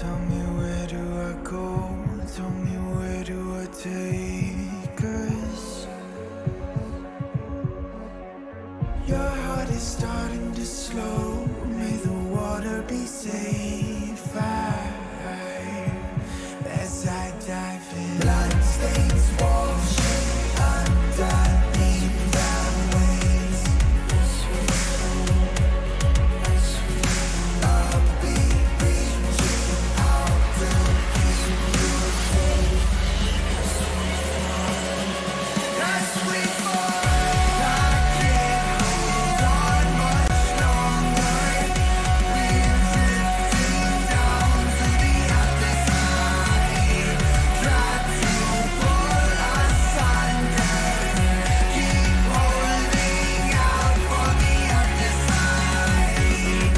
Tell me where do I go? Tell me where do I take us? Your heart is starting to slow. May the water be safe. As I dive in, bloodstains washing underneath the waves. I'll be reaching out to keep you safe. As we fall, I can't hold on much longer. We're drifting down to the other side. Try to pull us under. Keep holding out for the other side.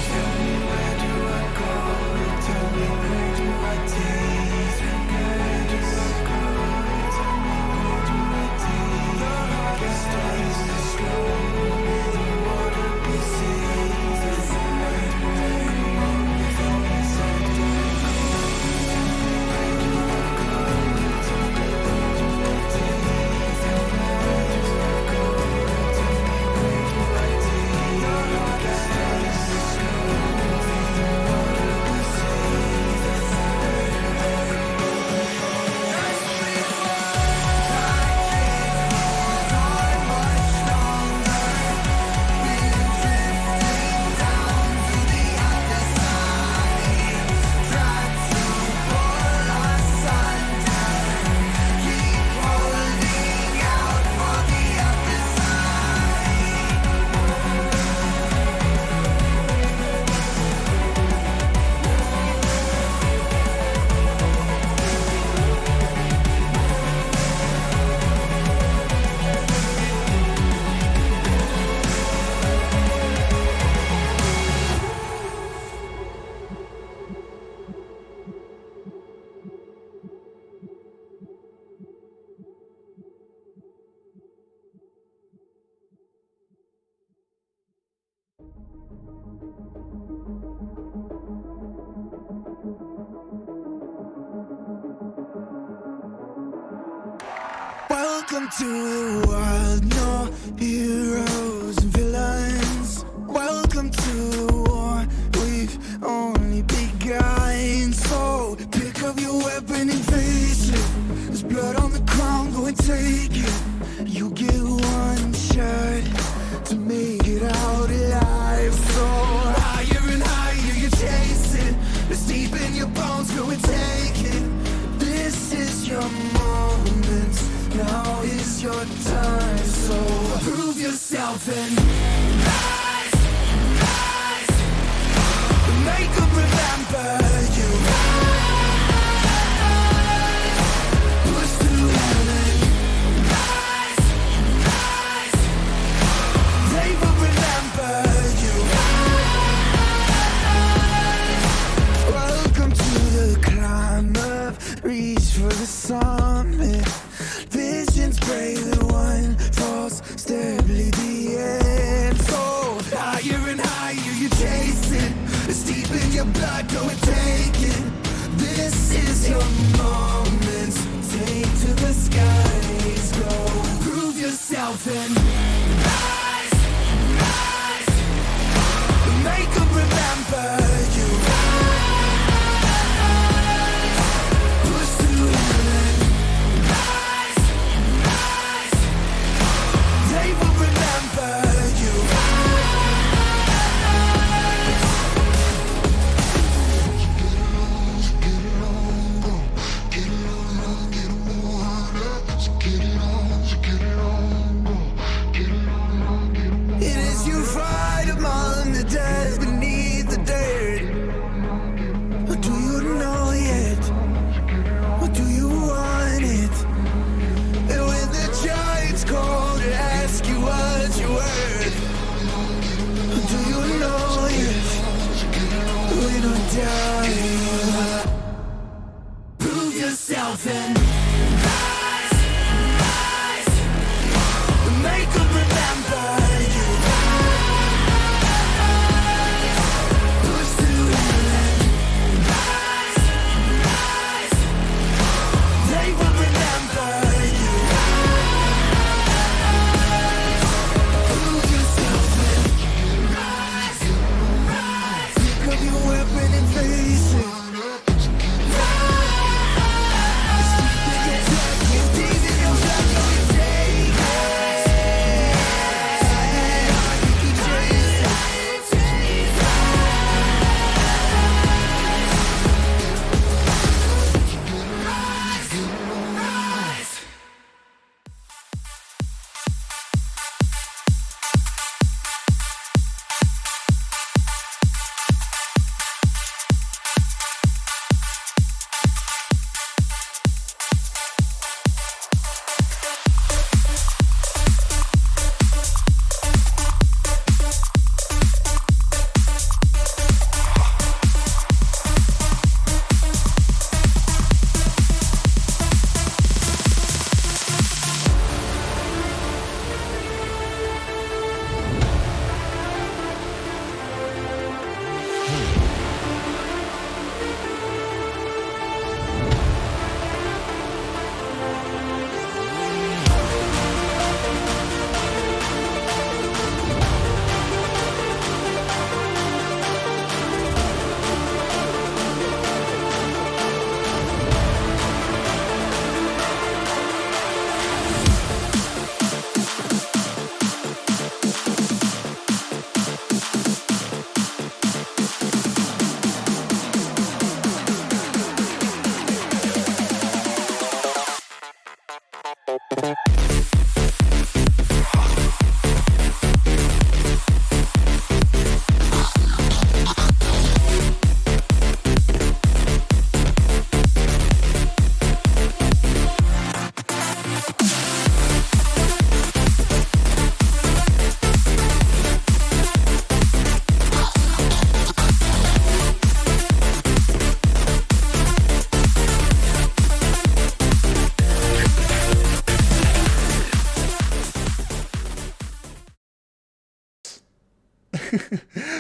Tell me where do I go? Tell me where do I take? Where do I go? Tell me where do I take? Your heart is starting to slow. May the water be safe. Where do I go? Tell me where do I go? Where do I go? Tell me where do I take? Tell me where do I go? Tell me where do I take? Your heart is starting to slow. May the water be safe. As we fall, I can't hold on much longer. We're drifting down to the other side. Try to pull us under. Keep holding out for the other side. Welcome to the world, no heroes and villains. Welcome to the war, we've only begun. So pick up your weapon and face it. There's blood on the ground, go and take it. You get one shot to make it out alive. So higher and higher you chase it. It's deep in your bones, go and take it. This is your moment. Now is your time, so prove yourself and rise, rise. Make them remember you. Rise, push through heaven. Rise, rise. They will remember you. Rise. Welcome to the climb up, reach for the summit. Visions brave, the one falls, steadily the end. So higher and higher you chase it. It's deep in your blood, go and take it. This is your moment. Take to the skies, go. Prove yourself and rise, rise. Make them remember you. Rise, push through heaven. Rise, rise. They will remember you. Get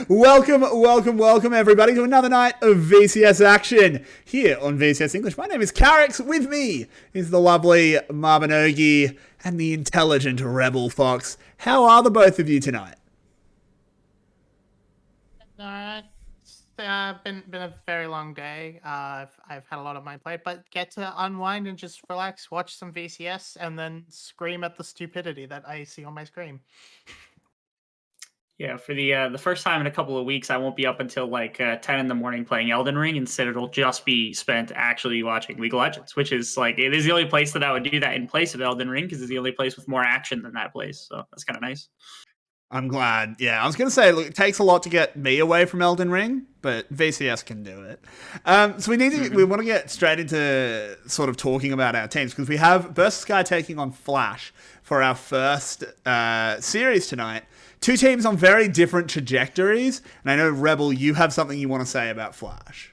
Welcome, everybody, to another night of VCS action here on VCS English. My name is Carrick. With me is the lovely Marbinogi and the intelligent Rebel Fox. How are the both of you tonight? It's been a very long day. I've had a lot on my plate, but get to unwind and just relax, watch some VCS, and then scream at the stupidity that I see on my screen. Yeah, for the first time in a couple of weeks, I won't be up until like 10 in the morning playing Elden Ring. Instead, it'll just be spent actually watching League of Legends, which is like it is the only place that I would do that in place of Elden Ring because it's the only place with more action than that place. So that's kind of nice. I'm glad. Yeah, I was going to say, look, it takes a lot to get me away from Elden Ring, but VCS can do it. So we want to get straight into sort of talking about our teams because we have Burst Sky taking on Flash for our first series tonight. Two teams on very different trajectories, and I know, Rebel, you have something you want to say about Flash.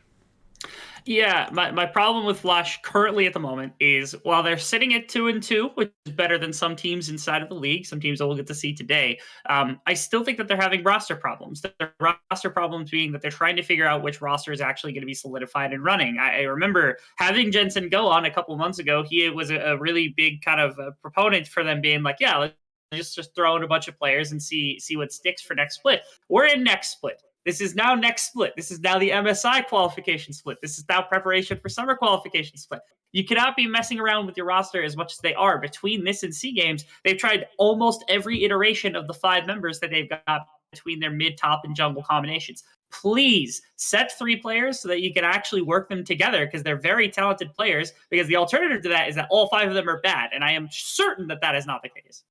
Yeah, my problem with Flash currently at the moment is while they're sitting at 2-2, which is better than some teams inside of the league, some teams that we'll get to see today, I still think that they're having roster problems. Their roster problems being that they're trying to figure out which roster is actually going to be solidified and running. I remember having Jensen go on a couple of months ago. He was a really big kind of proponent for them being like, yeah, let's just throw in a bunch of players and see what sticks for next split. We're in next split. This is now next split. This is now the MSI qualification split. This is now preparation for summer qualification split. You cannot be messing around with your roster as much as they are. Between this and C Games, they've tried almost every iteration of the 5 members that they've got between their mid, top, and jungle combinations. Please set 3 players so that you can actually work them together because they're very talented players. Because the alternative to that is that all 5 of them are bad. And I am certain that that is not the case.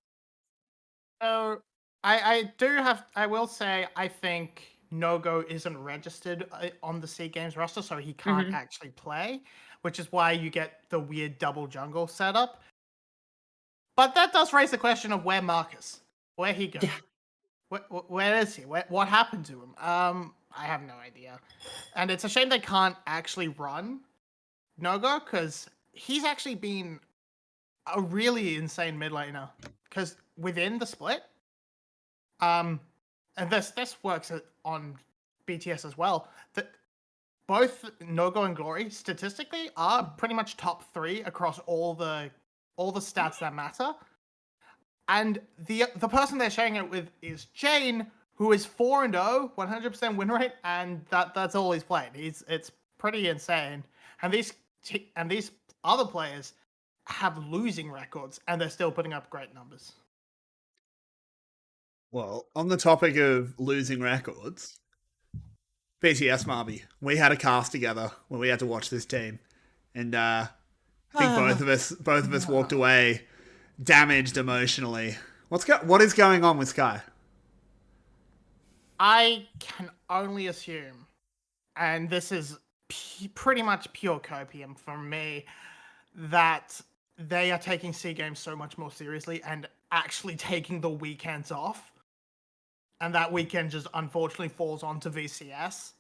So I will say, I think No-Go isn't registered on the C Games roster, so he can't actually play, which is why you get the weird double jungle setup. But that does raise the question of where Marcus, where he goes. Where is he? What happened to him? I have no idea. And it's a shame they can't actually run No-Go, because he's actually been a really insane mid laner. Because within the split, and this works on BTS as well, that both No-Go and Glory statistically are pretty much top 3 across all the stats that matter. And the person they're sharing it with is Jane, who is 4-0, 100% win rate, and that's all he's played. It's pretty insane. And these other players have losing records, and they're still putting up great numbers. Well, on the topic of losing records, BTS Marby, we had a cast together when we had to watch this team, and I think both of us walked away damaged emotionally. What is going on with Sky? I can only assume, and this is pretty much pure copium from me, that they are taking C Games so much more seriously and actually taking the weekends off. And that weekend just unfortunately falls onto VCS.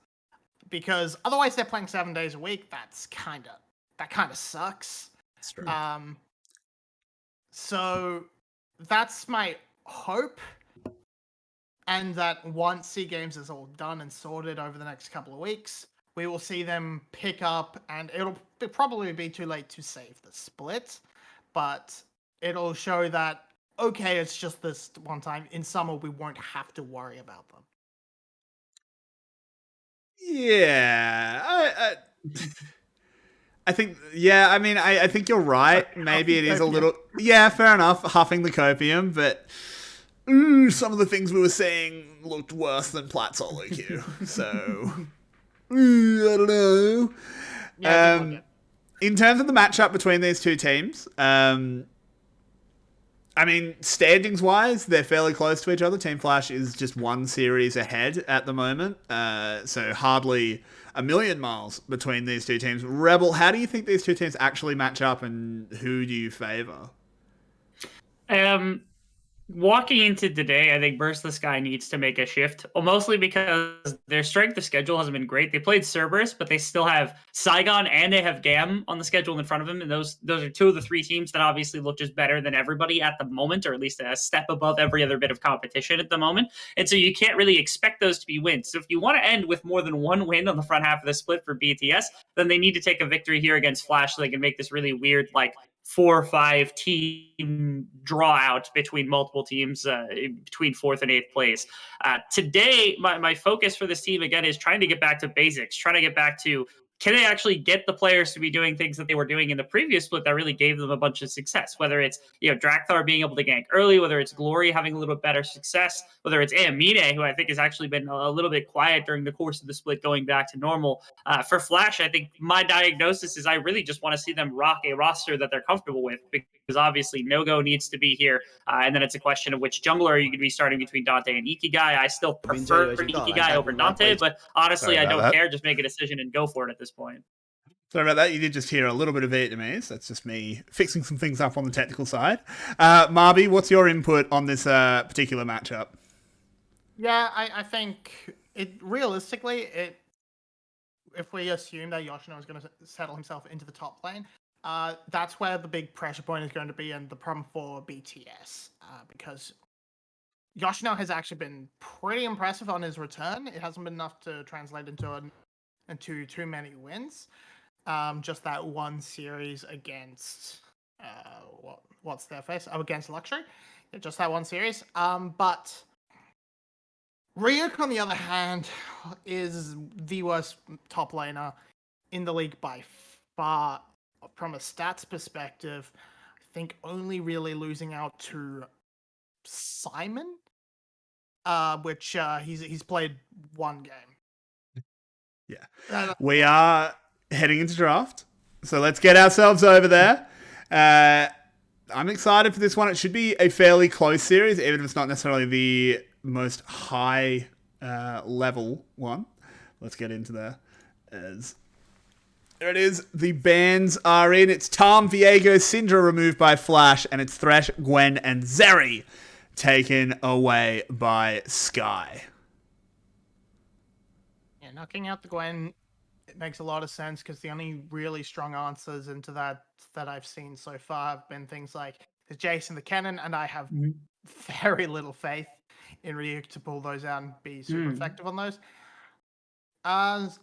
Because otherwise they're playing 7 days a week. That kind of sucks. That's true. So that's my hope. And that once C Games is all done and sorted over the next couple of weeks, we will see them pick up, and it'll probably be too late to save the split, but it'll show that, okay, it's just this one time. In summer, we won't have to worry about them. Yeah, I think, yeah, I mean, I think you're right. Maybe it is a little, yeah, fair enough, huffing the copium, but some of the things we were saying looked worse than Plat solo queue, so I don't know. In terms of the matchup between these two teams, I mean, standings-wise, they're fairly close to each other. Team Flash is just 1 series ahead at the moment, so hardly a million miles between these two teams. Rebel, how do you think these two teams actually match up, and who do you favour? walking into today, I think Burst the Sky needs to make a shift, mostly because their strength of schedule hasn't been great. They played Cerberus, but they still have Saigon and they have GAM on the schedule in front of them, and those are two of the three teams that obviously look just better than everybody at the moment, or at least a step above every other bit of competition at the moment. And so you can't really expect those to be wins. So if you want to end with more than one win on the front half of the split for BTS, then they need to take a victory here against Flash so they can make this really weird, like, 4 or 5 team draw out between multiple teams between 4th and 8th place. Today, my focus for this team, again, is trying to get back to basics, trying to get back to, can they actually get the players to be doing things that they were doing in the previous split that really gave them a bunch of success? Whether it's, Drakthar being able to gank early, whether it's Glory having a little bit better success, whether it's Amine, who I think has actually been a little bit quiet during the course of the split, going back to normal. For Flash, I think my diagnosis is I really just want to see them rock a roster that they're comfortable with, because obviously No-Go needs to be here. And then it's a question of which jungler are you going to be starting between Dante and Ikigai. I still prefer Ikigai over Dante, but honestly, I don't care. Just make a decision and go for it at this point. Sorry about that. You did just hear a little bit of Vietnamese. That's just me fixing some things up on the technical side. Marby, what's your input on this particular matchup? Yeah, I think realistically, if we assume that Yoshino is going to settle himself into the top lane, that's where the big pressure point is going to be, and the problem for BTS, because Yoshino has actually been pretty impressive on his return. It hasn't been enough to translate into too many wins. Just that one series against what's their face? Oh, against Luxury. Yeah, just that one series. But Ryuk, on the other hand, is the worst top laner in the league by far. From a stats perspective, I think only really losing out to Simon, which he's played one game. Yeah. We are heading into draft, so let's get ourselves over there. I'm excited for this one. It should be a fairly close series, even if it's not necessarily the most high level one. Let's get into there. There it is. The bans are in. It's Tom, Viego, Syndra removed by Flash, and it's Thresh, Gwen, and Zeri taken away by Sky. Yeah, knocking out the Gwen, it makes a lot of sense, because the only really strong answers into that I've seen so far have been things like the Jason the Cannon, and I have very little faith in Ryuk to pull those out and be super effective on those.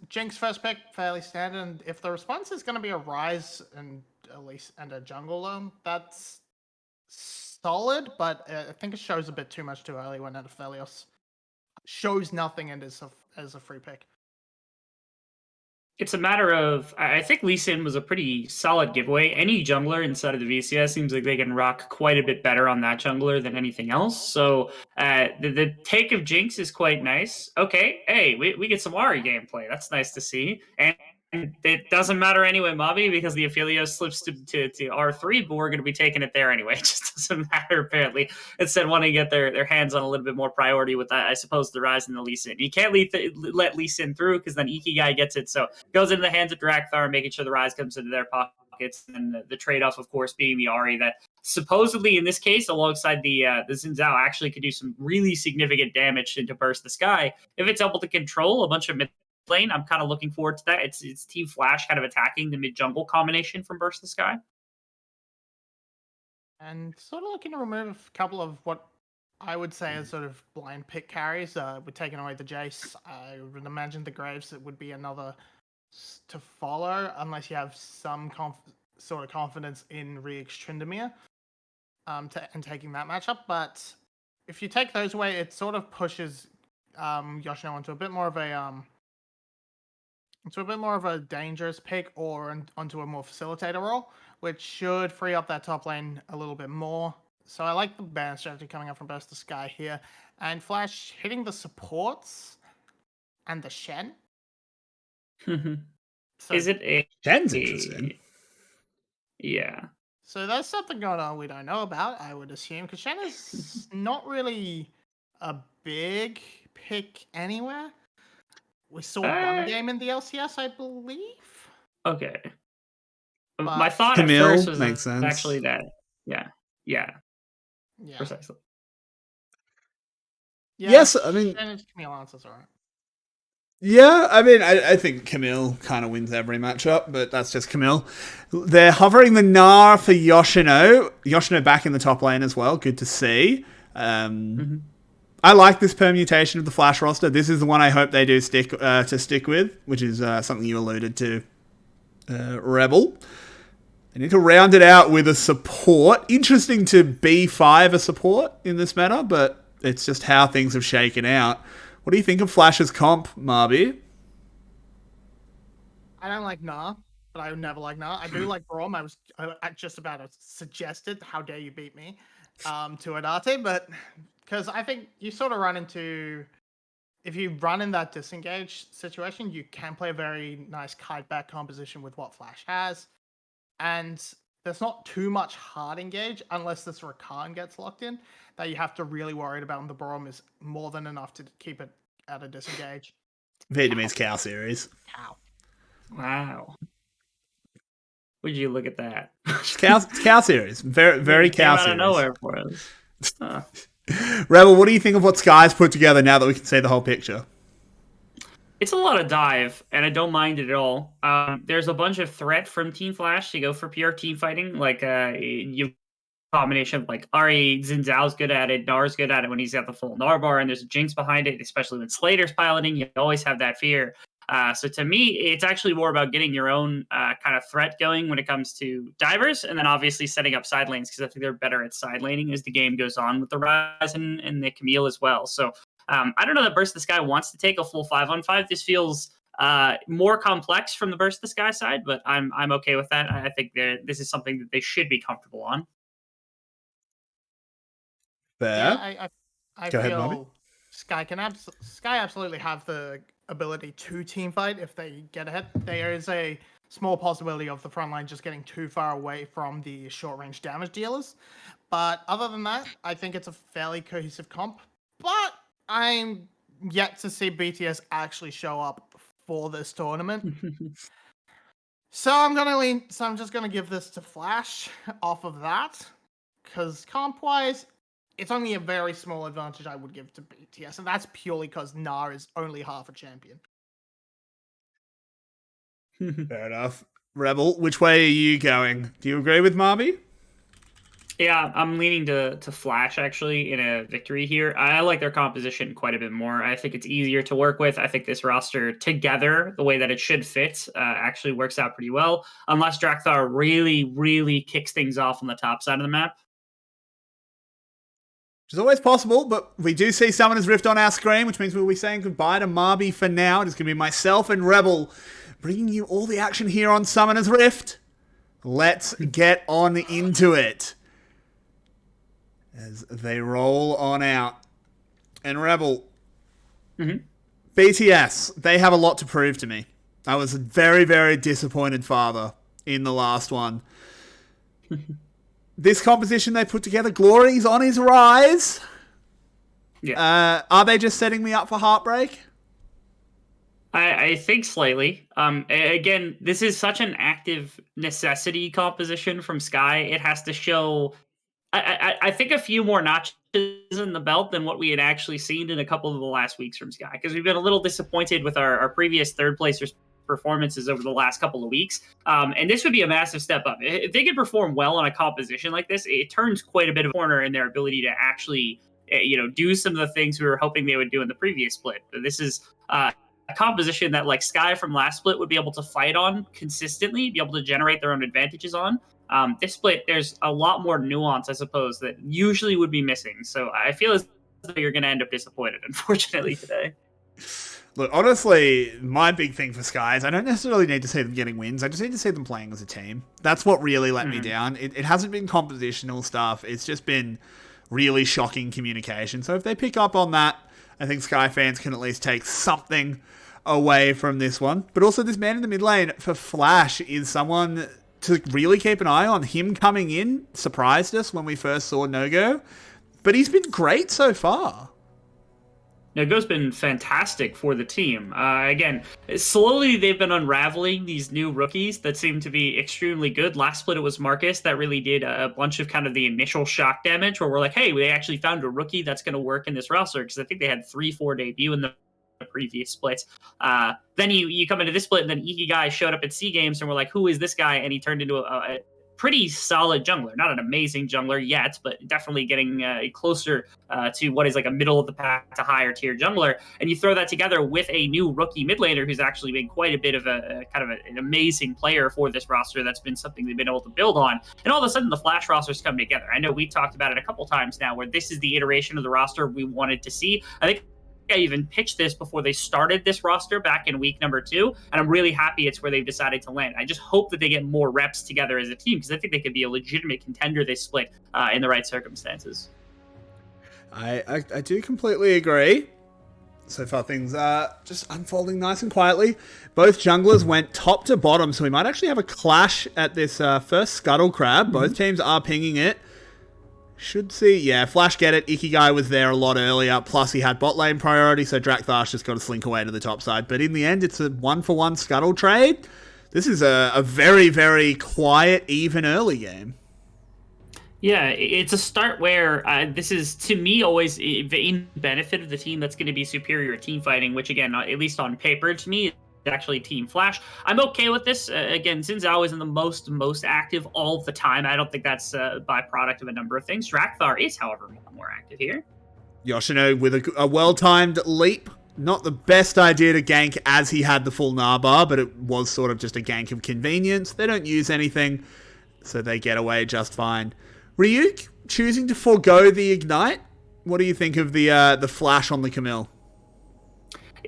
Jinx first pick, fairly standard, and if the response is going to be a Rise and a jungle, that's solid, but I think it shows a bit too much too early when Aphelios shows nothing and is as a free pick. It's a matter of, I think Lee Sin was a pretty solid giveaway. Any jungler inside of the VCS seems like they can rock quite a bit better on that jungler than anything else. So the take of Jinx is quite nice. Okay, hey, we get some Ahri gameplay. That's nice to see. And it doesn't matter anyway, Mobby, because the Aphelios slips to R3, but we're going to be taking it there anyway. It just doesn't matter, apparently. Instead, wanting to get their hands on a little bit more priority with, I suppose, the Rise and the Lee Sin. You can't let Lee Sin through, because then Ikigai gets it. So it goes into the hands of Drakthar, making sure the Rise comes into their pockets. And the trade-off, of course, being the Ahri that supposedly, in this case, alongside the Xin Zhao, actually could do some really significant damage into Burst the Sky. If it's able to control a bunch of mid lane, I'm kind of looking forward to that. It's Team Flash kind of attacking the mid-jungle combination from Burst the Sky. And sort of looking to remove a couple of what I would say are sort of blind pick carries. We're taking away the Jace. I would imagine the Graves it would be another to follow, unless you have some sort of confidence in Ryuk's Tryndamere and taking that matchup. But if you take those away, it sort of pushes Yoshino into a bit more of a dangerous pick, or onto a more facilitator role, which should free up that top lane a little bit more. So I like the ban strategy coming up from Burst the Sky here. And Flash hitting the supports and the Shen. So, is it a... Shen's interesting. Yeah. So there's something going on we don't know about, I would assume, because Shen is not really a big pick anywhere. We saw one game in the LCS, I believe. Okay. But my thought Camille at first was makes sense. actually that, yeah, precisely. Yeah, Yes, I mean, Camille answers all right. yeah, I mean, I think Camille kind of wins every matchup, but that's just Camille. They're hovering the Gnar for Yoshino. Yoshino back in the top lane as well. Good to see. I like this permutation of the Flash roster. This is the one I hope they do stick with, which is something you alluded to, Rebel. They need to round it out with a support. Interesting to B5 a support in this meta, but it's just how things have shaken out. What do you think of Flash's comp, Marby? I don't like Gnar, but I would never like Gnar. I do like Braum. I was just about to suggest it. How dare you beat me to Adate, but because I think you sort of run into, if you run in that disengage situation, you can play a very nice kite back composition with what Flash has. And there's not too much hard engage unless this Rakan gets locked in that you have to really worry about, and the Braum is more than enough to keep it at a disengage. Vietnamese cow series. Cow. Wow. Would you look at that? Cow series. Very cow Came out series. of nowhere for us. Huh. Rebel, what do you think of what Sky's put together now that we can see the whole picture? It's a lot of dive, and I don't mind it at all. There's a bunch of threat from Team Flash to go for pure team fighting. Like you combination of like Ari Zinzao's good at it, Nar's good at it when he's got the full Nar bar, and there's a Jinx behind it, especially when Slater's piloting. You always have that fear. So to me, it's actually more about getting your own kind of threat going when it comes to divers, and then obviously setting up side lanes, because I think they're better at side laning as the game goes on with the Rise and the Camille as well. So I don't know that Burst the Sky wants to take a full 5-on-5. This feels more complex from the Burst the Sky side, but I'm okay with that. I think this is something that they should be comfortable on. Fair. Yeah, I Go ahead, feel Bobby. Sky absolutely have the ability to team fight if they get ahead. There is a small possibility of the front line just getting too far away from the short range damage dealers. But other than that, I think it's a fairly cohesive comp. But I'm yet to see BTS actually show up for this tournament. So I'm just gonna give this to Flash off of that. Because comp-wise, it's only a very small advantage I would give to BTS, and that's purely because Gnar is only half a champion. Fair enough. Rebel, which way are you going? Do you agree with Marby? Yeah, I'm leaning to Flash, actually, in a victory here. I like their composition quite a bit more. I think it's easier to work with. I think this roster together, the way that it should fit, actually works out pretty well, unless Drakthar really, really kicks things off on the top side of the map. Which is always possible, but we do see Summoner's Rift on our screen, which means we'll be saying goodbye to Marby for now. It's going to be myself and Rebel bringing you all the action here on Summoner's Rift. Let's get on into it as they roll on out. And Rebel, BTS, they have a lot to prove to me. I was a very, very disappointed father in the last one. This composition they put together, Glory's on his rise. Yeah. Are they just setting me up for heartbreak? I think slightly. Again, this is such an active necessity composition from Sky. It has to show, I think, a few more notches in the belt than what we had actually seen in a couple of the last weeks from Sky, because we've been a little disappointed with our previous third placers performances over the last couple of weeks. And this would be a massive step up. If they could perform well on a composition like this, it turns quite a bit of a corner in their ability to actually do some of the things we were hoping they would do in the previous split. This is a composition that, like Sky from last split, would be able to fight on consistently, be able to generate their own advantages on. This split, there's a lot more nuance, I suppose, that usually would be missing. So I feel as though you're going to end up disappointed, unfortunately, today. Look, honestly, my big thing for Sky is I don't necessarily need to see them getting wins. I just need to see them playing as a team. That's what really let me down. It hasn't been compositional stuff. It's just been really shocking communication. So if they pick up on that, I think Sky fans can at least take something away from this one. But also, this man in the mid lane for Flash is someone to really keep an eye on. Him coming in surprised us when we first saw No-Go, but he's been great so far. Go's been fantastic for the team. Again, slowly they've been unraveling these new rookies that seem to be extremely good. Last split, it was Marcus that really did a bunch of kind of the initial shock damage where we're like, hey, we actually found a rookie that's going to work in this roster, because I think they had 3-4 debut in the previous splits. Then you come into this split, and then Ikigai showed up at C Games, and we're like, who is this guy? And he turned into a pretty solid jungler. Not an amazing jungler yet, but definitely getting closer to what is like a middle of the pack to higher tier jungler. And you throw that together with a new rookie mid laner who's actually been quite a bit of a kind of an amazing player for this roster. That's been something they've been able to build on. And all of a sudden, the Flash rosters come together. I know we talked about it a couple times now, where this is the iteration of the roster we wanted to see. I think I even pitched this before they started this roster back in week number 2, and I'm really happy it's where they've decided to land. I just hope that they get more reps together as a team, because I think they could be a legitimate contender this split in the right circumstances. I do completely agree. So far, things are just unfolding nice and quietly. Both junglers went top to bottom, so we might actually have a clash at this first Scuttle Crab. Both teams are pinging it. Should see. Yeah, Flash get it. Ikigai was there a lot earlier. Plus, he had bot lane priority, so Drak'Thar's just got to slink away to the top side. But in the end, it's a 1-for-1 Scuttle trade. This is a very, very quiet, even early game. Yeah, it's a start where this is, to me, always in benefit of the team that's going to be superior at team fighting, which, again, at least on paper, to me, actually Team Flash. I'm okay with this. Again, Xin Zhao isn't the most active all the time. I don't think that's a byproduct of a number of things. Drak'Thar is, however, more active here. Yoshino with a well-timed leap. Not the best idea to gank as he had the full Narbar, but it was sort of just a gank of convenience. They don't use anything, so they get away just fine. Ryuk choosing to forego the Ignite. What do you think of the flash on the Camille?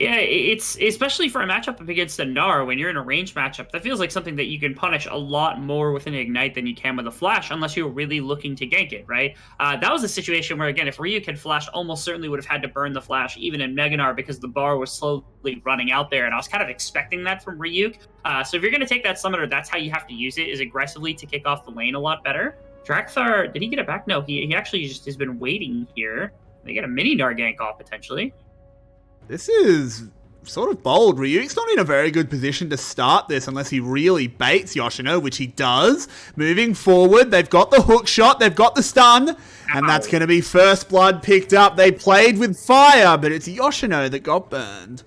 Yeah, it's especially for a matchup up against a Gnar, when you're in a ranged matchup, that feels like something that you can punish a lot more with an Ignite than you can with a Flash, unless you're really looking to gank it, right? That was a situation where, again, if Ryuk had Flash, almost certainly would have had to burn the Flash, even in Mega Gnar, because the bar was slowly running out there, and I was kind of expecting that from Ryuk. So if you're going to take that Summoner, that's how you have to use it, is aggressively to kick off the lane a lot better. Drak'Thar, did he get it back? No, he actually just has been waiting here. They get a mini Gnar gank off, potentially. This is sort of bold. Ryuk's not in a very good position to start this unless he really baits Yoshino, which he does. Moving forward, they've got the hook shot, they've got the stun, and that's going to be first blood picked up. They played with fire, but it's Yoshino that got burned.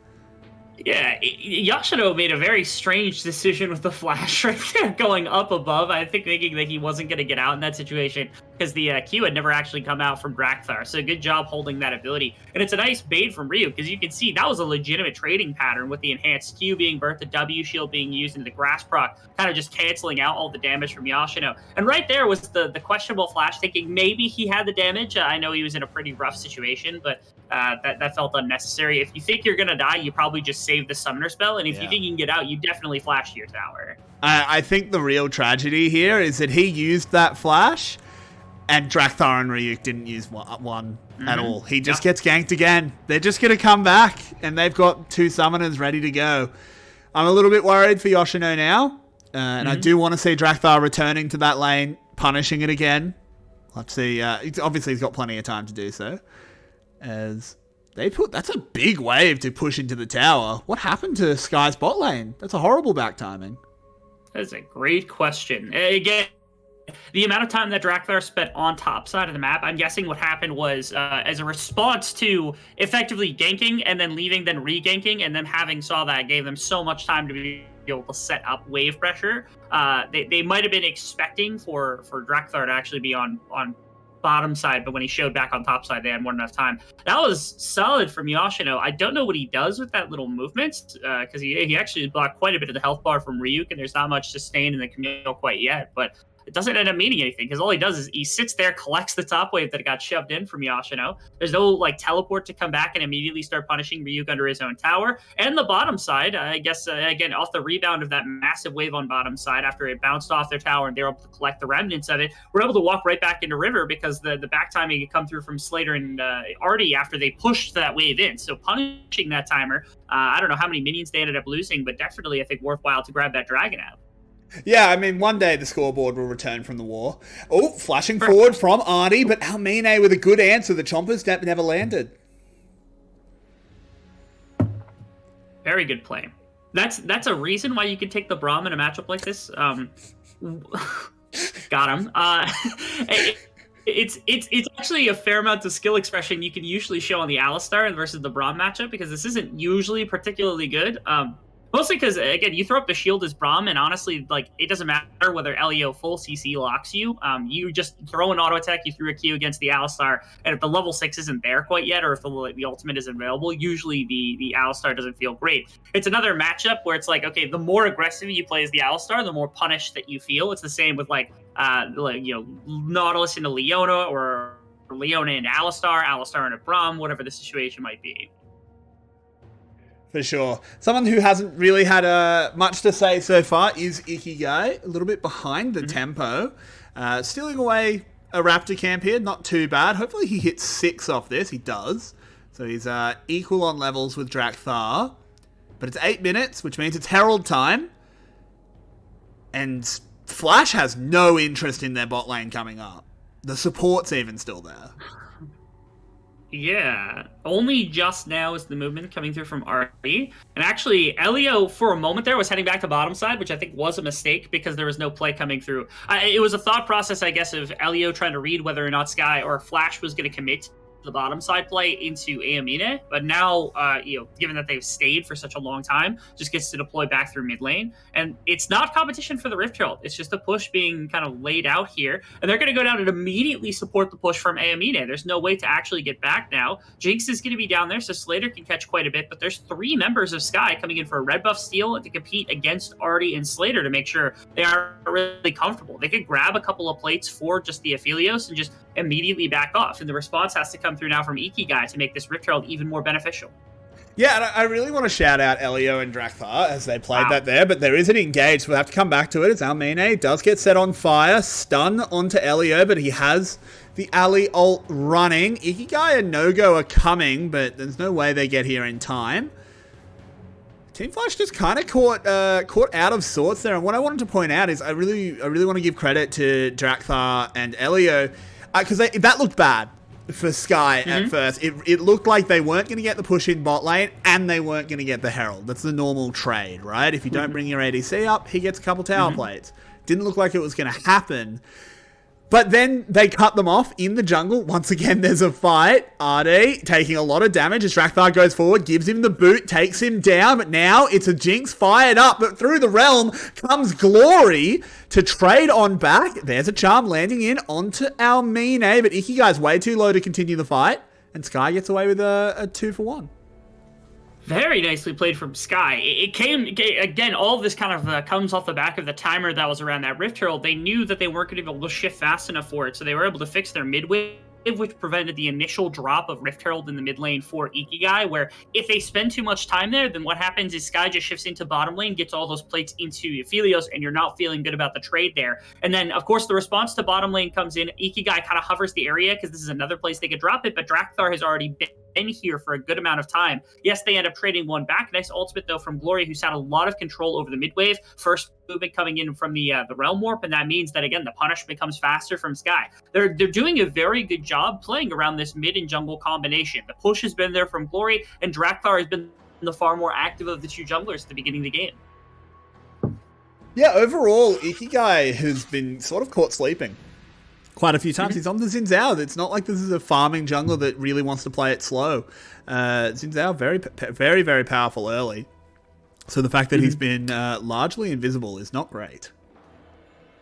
Yeah, Yoshino made a very strange decision with the Flash right there, going up above. I think thinking that he wasn't going to get out in that situation because the Q had never actually come out from Drak'Thar. So good job holding that ability. And it's a nice bait from Ryu, because you can see that was a legitimate trading pattern with the enhanced Q being burnt, the W shield being used into the grass proc, kind of just canceling out all the damage from Yoshino. And right there was the questionable Flash, thinking maybe he had the damage. I know he was in a pretty rough situation, but that felt unnecessary. If you think you're going to die, you probably just save the summoner spell, and if you think you can get out, you definitely flash to your tower. I think the real tragedy here is that he used that flash, and Drak'Thar and Ryuk didn't use one at all. He just gets ganked again. They're just going to come back, and they've got 2 summoners ready to go. I'm a little bit worried for Yoshino now, and I do want to see Drak'Thar returning to that lane, punishing it again. Let's see. Obviously, he's got plenty of time to do so. As that's a big wave to push into the tower. What happened to Sky's bot lane? That's a horrible back timing. That's a great question. Again, the amount of time that Drak'Thar spent on top side of the map, I'm guessing what happened was as a response to effectively ganking and then leaving, then re-ganking, and then having saw that gave them so much time to be able to set up wave pressure. They might have been expecting for Drak'Thar to actually be on bottom side, but when he showed back on top side, they had more than enough time. That was solid from Yoshino. I don't know what he does with that little movement, because he actually blocked quite a bit of the health bar from Ryuk, and there's not much sustained in the Camille quite yet, but it doesn't end up meaning anything, because all he does is he sits there, collects the top wave that got shoved in from Yoshino. There's no teleport to come back and immediately start punishing Ryuk under his own tower. And the bottom side, I guess, again, off the rebound of that massive wave on bottom side, after it bounced off their tower and they were able to collect the remnants of it, we're able to walk right back into river, because the back timing had come through from Slater and Artie after they pushed that wave in. So punishing that timer, I don't know how many minions they ended up losing, but definitely I think worthwhile to grab that dragon out. Yeah, I mean, one day the scoreboard will return from the war. Oh, flashing forward from Arnie, but Almine with a good answer. The chompers never landed. Very good play. That's a reason why you could take the Braum in a matchup like this. Got him. It's actually a fair amount of skill expression you can usually show on the Alistar versus the Braum matchup, because this isn't usually particularly good. Mostly because, again, you throw up the shield as Braum, and honestly, like, it doesn't matter whether Elio full CC locks you. You just throw an auto attack, you threw a Q against the Alistar, and if the level 6 isn't there quite yet, or if the ultimate isn't available, usually the Alistar doesn't feel great. It's another matchup where it's like, okay, the more aggressive you play as the Alistar, the more punished that you feel. It's the same with, Nautilus into Leona, or Leona into Alistar into Braum, whatever the situation might be. For sure. Someone who hasn't really had much to say so far is Ikigai, a little bit behind the tempo. Stealing away a Raptor camp here, not too bad. Hopefully he hits 6 off this. He does. So he's equal on levels with Drakthar. But it's 8 minutes, which means it's Herald time. And Flash has no interest in their bot lane coming up. The support's even still there. Yeah, only just now is the movement coming through from Artie. And actually, Elio, for a moment there, was heading back to bottom side, which I think was a mistake because there was no play coming through. It was a thought process, I guess, of Elio trying to read whether or not Sky or Flash was going to commit the bottom side play into Aamine, but now, given that they've stayed for such a long time, just gets to deploy back through mid lane. And it's not competition for the Rift Herald. It's just a push being kind of laid out here. And they're going to go down and immediately support the push from Aamine. There's no way to actually get back now. Jinx is going to be down there, so Slater can catch quite a bit, but there's 3 members of Sky coming in for a red buff steal to compete against Artie and Slater to make sure they are really comfortable. They could grab a couple of plates for just the Aphelios and just immediately back off, and the response has to come through now from Ikigai to make this Rift Herald even more beneficial. Yeah, and I really want to shout out Elio and Drakthar as they played that there, but there is an engage, so we'll have to come back to it. As Aamine does get set on fire, stun onto Elio, but he has the Ali ult running. Ikigai and No-Go are coming, but there's no way they get here in time. Team Flash just kind of caught out of sorts there, and what I wanted to point out is I really want to give credit to Drakthar and Elio, because that looked bad for Sky at first. It looked like they weren't going to get the push in bot lane, and they weren't going to get the Herald. That's the normal trade, right? If you don't bring your ADC up, he gets a couple tower plates. Didn't look like it was going to happen. But then they cut them off in the jungle. Once again, there's a fight. RD taking a lot of damage as Drakthar goes forward, gives him the boot, takes him down. But now it's a Jinx fired up. But through the realm comes Glory to trade on back. There's a charm landing in onto Aamine. But Ikigai's way too low to continue the fight. And Sky gets away with a 2-for-1. Very nicely played from Sky. It came, again, all of this kind of comes off the back of the timer that was around that Rift Herald. They knew that they weren't going to be able to shift fast enough for it, so they were able to fix their mid wave, which prevented the initial drop of Rift Herald in the mid lane for Ikigai, where if they spend too much time there, then what happens is Sky just shifts into bottom lane, gets all those plates into Aphelios, and you're not feeling good about the trade there. And then, of course, the response to bottom lane comes in. Ikigai kind of hovers the area because this is another place they could drop it, but Drakthar has already been here for a good amount of time. Yes, they end up trading one back. Nice ultimate, though, from Glory, who's had a lot of control over the mid wave. First movement coming in from the Realm Warp, and that means that, again, the punishment comes faster from Sky. They're doing a very good job playing around this mid and jungle combination. The push has been there from Glory, and Drakthar has been the far more active of the two junglers at the beginning of the game. Yeah, overall, Ikigai has been sort of caught sleeping quite a few times. He's on the Xin Zhao. It's not like this is a farming jungler that really wants to play it slow. Xin Zhao, very, very powerful early. So the fact that he's been largely invisible is not great.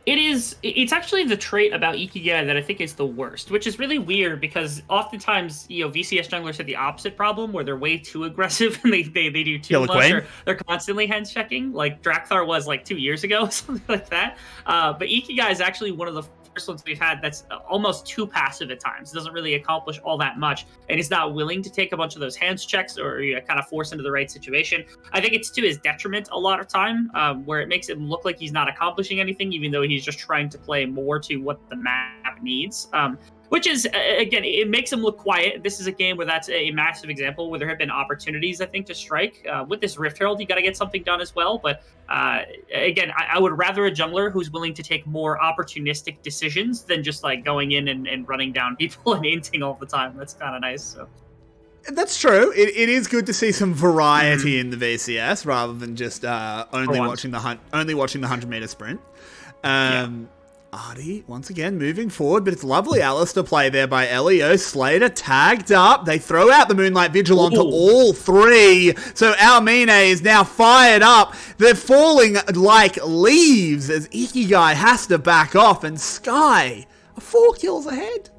It's actually the trait about Ikigai that I think is the worst, which is really weird because oftentimes, VCS junglers have the opposite problem where they're way too aggressive and they do too much, or they're constantly hands checking, like Drakthar was like 2 years ago, something like that. But Ikigai is actually one of the first ones we've had that's almost too passive at times. It doesn't really accomplish all that much, and he's not willing to take a bunch of those hands checks or kind of force into the right situation. I think it's to his detriment a lot of time, where it makes it look like he's not accomplishing anything, even though he's just trying to play more to what the map needs. Which is, again, it makes him look quiet. This is a game where that's a massive example where there have been opportunities, I think, to strike. With this Rift Herald, you got to get something done as well. But again, I would rather a jungler who's willing to take more opportunistic decisions than just like going in and running down people and inting all the time. That's kind of nice. So. That's true. It is good to see some variety in the VCS rather than just only watching the 100-meter sprint. Artie, once again, moving forward, but it's lovely Alistair play there by Elio. Slater tagged up. They throw out the Moonlight Vigil onto all three. So Almine is now fired up. They're falling like leaves as Ikigai has to back off, and Sky are 4 kills ahead.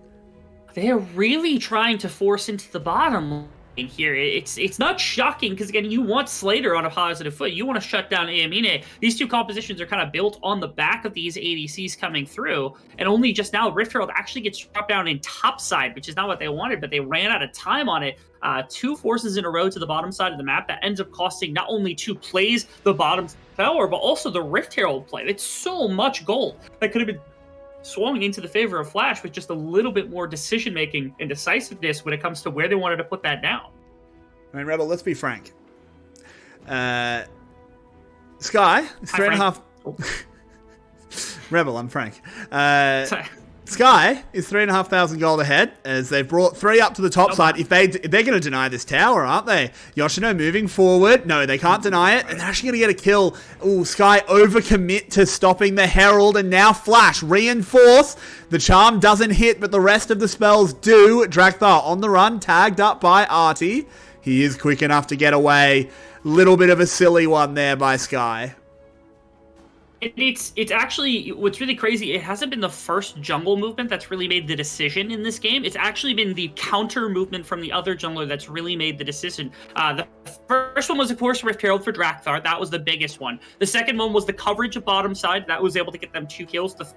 They're really trying to force into the bottom lane here. It's not shocking because, again, you want Slater on a positive foot. You want to shut down Amine. These two compositions are kind of built on the back of these ADCs coming through, and only just now Rift Herald actually gets dropped down in top side, which is not what they wanted, but they ran out of time on it. 2 forces in a row to the bottom side of the map that ends up costing not only 2 plays the bottom tower, but also the Rift Herald play. It's so much gold that could have been swung into the favor of Flash with just a little bit more decision-making and decisiveness when it comes to where they wanted to put that down. I mean, Rebel, let's be frank. Sky is 3.5... Rebel, I'm Frank. Sky is 3,500 gold ahead as they've brought 3 up to the top side. If they're going to deny this tower, aren't they? Yoshino moving forward. No, they can't deny it. And they're actually going to get a kill. Ooh, Sky overcommit to stopping the Herald. And now Flash reinforce. The charm doesn't hit, but the rest of the spells do. Drakthar on the run, tagged up by Artie. He is quick enough to get away. Little bit of a silly one there by Sky. It's actually, what's really crazy, it hasn't been the first jungle movement that's really made the decision in this game. It's actually been the counter movement from the other jungler that's really made the decision. The first one was, of course, Rift Herald for Drakthar. That was the biggest one. The second one was the coverage of bottom side. That was able to get them 2 kills. The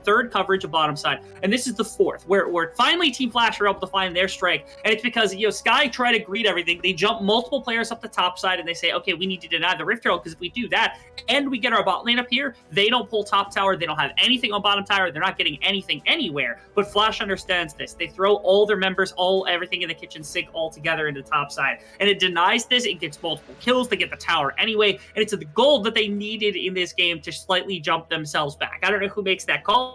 third coverage of bottom side, and this is the fourth, where finally Team Flash are able to find their strike, and it's because Sky try to greet everything. They jump multiple players up the top side, and they say, okay, we need to deny the Rift Herald, because if we do that, and we get our bot lane up here, they don't pull top tower, they don't have anything on bottom tower, they're not getting anything anywhere. But Flash understands this. They throw all their members, everything in the kitchen sink all together into top side, and it denies this. It gets multiple kills. They get the tower anyway, and it's the gold that they needed in this game to slightly jump themselves back. I don't know who makes that call,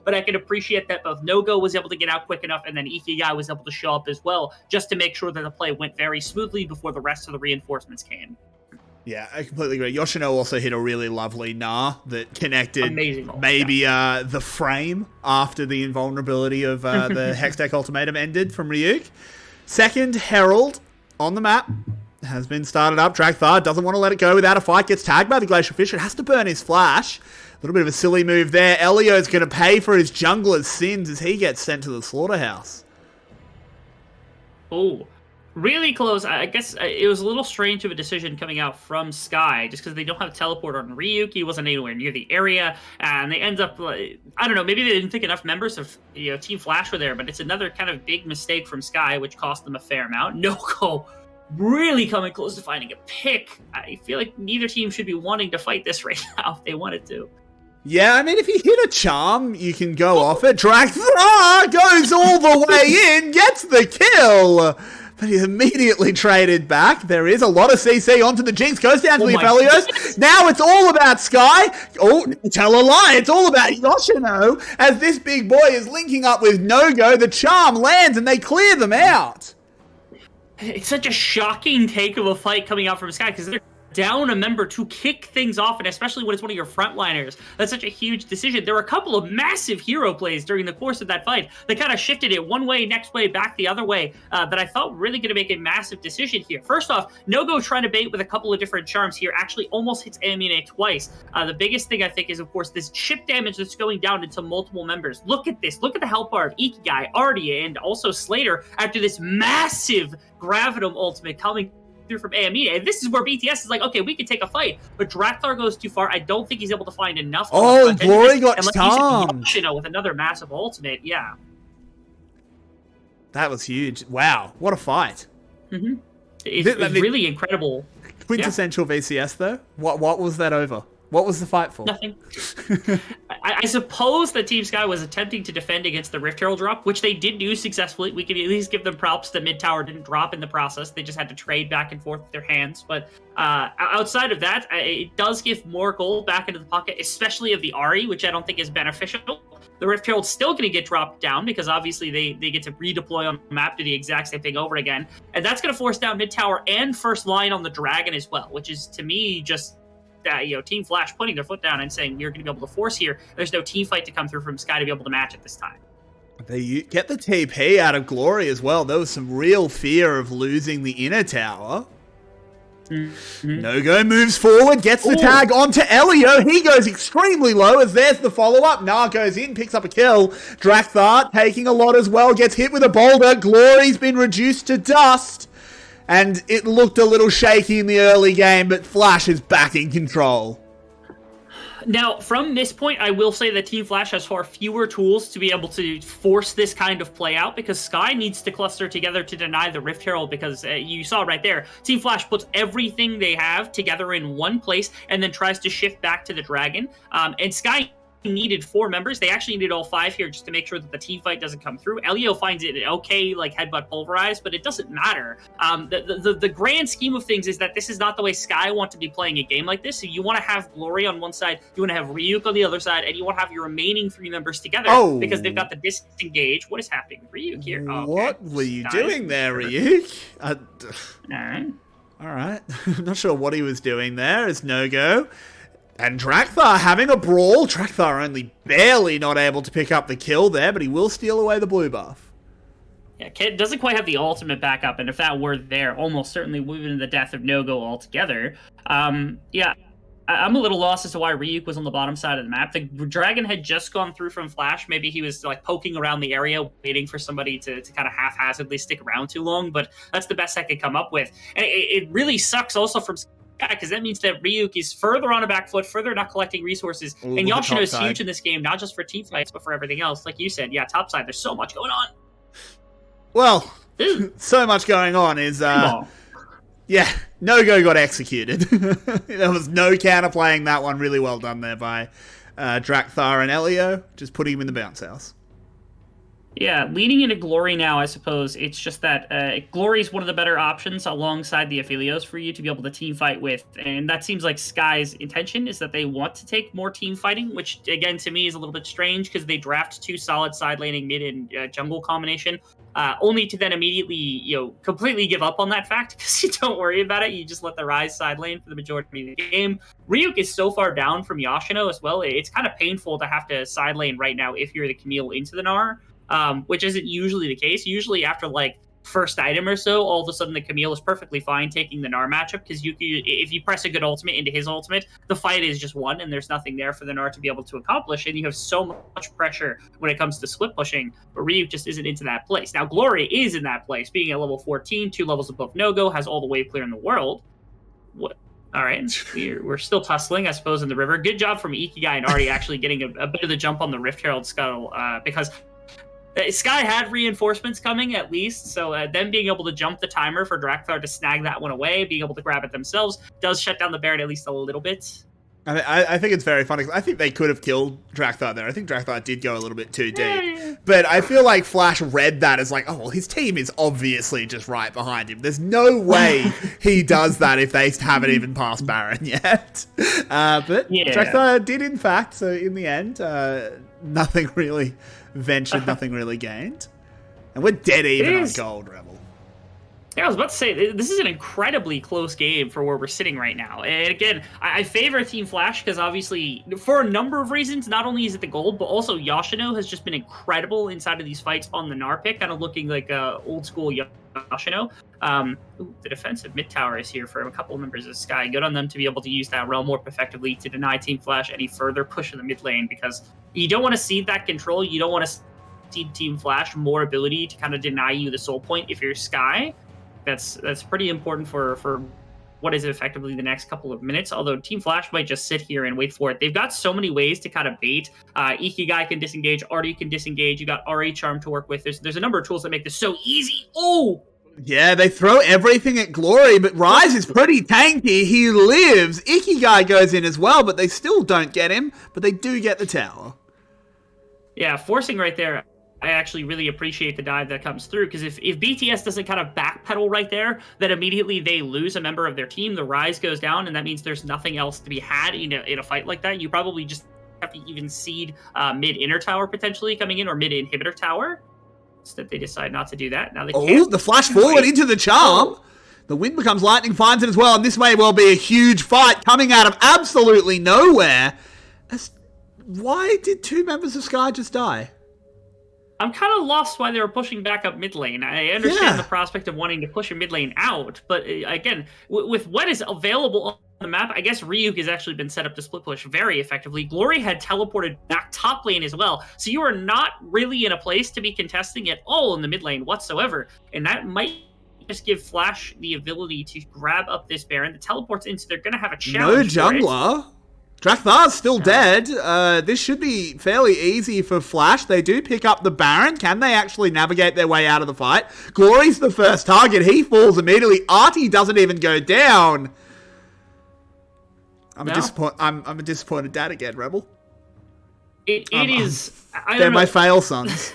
but I can appreciate that both No-Go was able to get out quick enough, and then Ikigai was able to show up as well, just to make sure that the play went very smoothly before the rest of the reinforcements came. Yeah, I completely agree. Yoshino also hit a really lovely Gnar that connected maybe the frame after the invulnerability of the Hextech Ultimatum ended from Ryuk. Second Herald on the map has been started up. Drakthar doesn't want to let it go without a fight. Gets tagged by the Glacial Fish. It has to burn his flash. A little bit of a silly move there. Elio's going to pay for his jungler's sins as he gets sent to the slaughterhouse. Oh, really close. I guess it was a little strange of a decision coming out from Sky, just because they don't have teleport on Ryuk. He wasn't anywhere near the area, and they end up, I don't know, maybe they didn't think enough members of Team Flash were there, but it's another kind of big mistake from Sky, which cost them a fair amount. No-Go really coming close to finding a pick. I feel like neither team should be wanting to fight this right now if they wanted to. Yeah, I mean, if you hit a charm, you can go off it. Drakthar goes all the way in, gets the kill. But he's immediately traded back. There is a lot of CC onto the Jinx. Goes down to the Aphelios. Now it's all about Sky. Oh, tell a lie. It's all about Yoshino. As this big boy is linking up with No-Go, the charm lands and they clear them out. It's such a shocking take of a fight coming out from Sky, because they're down a member to kick things off, and especially when it's one of your frontliners. That's such a huge decision. There were a couple of massive hero plays during the course of that fight that kind of shifted it one way, next way, back the other way, that I thought really going to make a massive decision here. First off, No-Go trying to bait with a couple of different charms here actually almost hits Amine twice. The biggest thing I think is, of course, this chip damage that's going down into multiple members. Look at this. Look at the health bar of Ikigai, Artie, and also Slater after this massive Gravitum ultimate coming through from Amine. This is where BTS is like, okay, we can take a fight, but Drakthar goes too far. I don't think he's able to find enough. Oh, Glory got stunned. With another massive ultimate, yeah. That was huge. Wow, what a fight. Mm-hmm. It's really incredible. Quintessential VCS, though. What was that over? What was the fight for? Nothing. I suppose that Team Sky was attempting to defend against the Rift Herald drop, which they did do successfully. We can at least give them props that mid tower didn't drop in the process. They just had to trade back and forth with their hands. But outside of that, it does give more gold back into the pocket, especially of the Ahri, which I don't think is beneficial. The Rift Herald's still going to get dropped down because obviously they get to redeploy on the map, do the exact same thing over again. And that's going to force down mid tower and first line on the Dragon as well, which is, to me, just Team Flash putting their foot down and saying, you're going to be able to force here. There's no team fight to come through from Sky to be able to match at this time. They get the TP out of Glory as well. There was some real fear of losing the inner tower. No-Go moves forward, gets the tag onto Elio. He goes extremely low as there's the follow-up. Nah goes in, picks up a kill. Drakthar taking a lot as well, gets hit with a boulder. Glory's been reduced to dust. And it looked a little shaky in the early game, but Flash is back in control. Now, from this point, I will say that Team Flash has far fewer tools to be able to force this kind of play out, because Sky needs to cluster together to deny the Rift Herald, because you saw right there, Team Flash puts everything they have together in one place and then tries to shift back to the Dragon. And Sky needed 4 members. They actually needed all 5 here just to make sure that the team fight doesn't come through. Elio finds it okay, like headbutt pulverized, but it doesn't matter. The grand scheme of things is that this is not the way Sky want to be playing a game like this. So you want to have Glory on one side, you want to have Ryuk on the other side, and you want to have your remaining 3 members together because they've got the disengage. What is happening with Ryuk here? What were you doing there, Ryuk? All right. I'm not sure what he was doing there. It's no-go. And Drakthar having a brawl. Drakthar only barely not able to pick up the kill there, but he will steal away the blue buff. Yeah, Kid doesn't quite have the ultimate backup, and if that were there, almost certainly would have been the death of no-go altogether. I'm a little lost as to why Ryuk was on the bottom side of the map. The Dragon had just gone through from Flash. Maybe he was like poking around the area, waiting for somebody to kind of haphazardly stick around too long, but that's the best I could come up with. And it really sucks also from because that means that Ryuk is further on a back foot, further not collecting resources. And Yoshino is huge in this game, not just for team fights, but for everything else. Like you said, top side, there's so much going on. Well, so much going on is, no-go got executed. There was no counterplaying that one. Really well done there by Drakthar and Elio, just putting him in the bounce house. Yeah, leading into Glory now, I suppose, it's just that Glory is one of the better options alongside the Aphelios for you to be able to team fight with. And that seems like Sky's intention is that they want to take more team fighting, which, again, to me is a little bit strange because they draft 2 solid side laning mid and jungle combination, only to then immediately, completely give up on that fact because you don't worry about it. You just let the Ryze side lane for the majority of the game. Ryuk is so far down from Yoshino as well. It's kind of painful to have to side lane right now if you're the Camille into the Gnar. Which isn't usually the case. Usually after like first item or so, all of a sudden the Camille is perfectly fine taking the Gnar matchup because if you press a good ultimate into his ultimate, the fight is just won and there's nothing there for the Gnar to be able to accomplish, and you have so much pressure when it comes to split pushing, but Ryuk just isn't into that place. Now Glory is in that place, being at level 14, 2 levels above no-go, has all the wave clear in the world. What? All right, we're still tussling, I suppose, in the river. Good job from Ikigai and Ahri actually getting a bit of the jump on the Rift Herald scuttle because Sky had reinforcements coming, at least, so them being able to jump the timer for Drakthar to snag that one away, being able to grab it themselves, does shut down the Baron at least a little bit. I think it's very funny. I think they could have killed Drakthar there. I think Drakthar did go a little bit too deep. But I feel like Flash read that as like, oh, well, his team is obviously just right behind him. There's no way he does that if they haven't even passed Baron yet. But Drakthar did, in fact. So in the end, nothing really ventured, nothing really gained. And we're dead even on gold, Rebel. Yeah, I was about to say, this is an incredibly close game for where we're sitting right now. And again, I favor Team Flash because obviously, for a number of reasons, not only is it the gold, but also Yoshino has just been incredible inside of these fights on the Gnar pick, kind of looking like old school Yoshino. The defensive mid tower is here for a couple of members of Sky. Good on them to be able to use that realm warp effectively to deny Team Flash any further push in the mid lane, because you don't want to cede that control. You don't want to cede Team Flash more ability to kind of deny you the soul point if you're Sky. That's pretty important for what is effectively the next couple of minutes, although Team Flash might just sit here and wait for it. They've got so many ways to kind of bait. Ikigai can disengage, Ahri can disengage, you got Ahri Charm to work with. There's a number of tools that make this so easy. Oh! Yeah, they throw everything at Glory, but Rise is pretty tanky. He lives. Ikigai goes in as well, but they still don't get him, but they do get the tower. Yeah, forcing right there. I actually really appreciate the dive that comes through, because if BTS doesn't kind of backpedal right there, then immediately they lose a member of their team. The Rise goes down, and that means there's nothing else to be had in a fight like that. You probably just have to even seed mid-inner tower potentially coming in, or mid-inhibitor tower. Instead, they decide not to do that. Now they can't. The flash forward into the charm. The wind becomes lightning, finds it as well, and this may well be a huge fight coming out of absolutely nowhere. Why did 2 members of Sky just die? I'm kind of lost why they were pushing back up mid lane. I understand the prospect of wanting to push a mid lane out, but again, with what is available on the map, I guess Ryuk has actually been set up to split push very effectively. Glory had teleported back top lane as well, so you are not really in a place to be contesting at all in the mid lane whatsoever, and that might just give Flash the ability to grab up this Baron. The teleports in, so they're going to have a challenge. No jungler. Drakthar's still dead. This should be fairly easy for Flash. They do pick up the Baron. Can they actually navigate their way out of the fight? Glory's the first target. He falls immediately. Artie doesn't even go down. I'm a disappointed dad again, Rebel. They're my fail sons.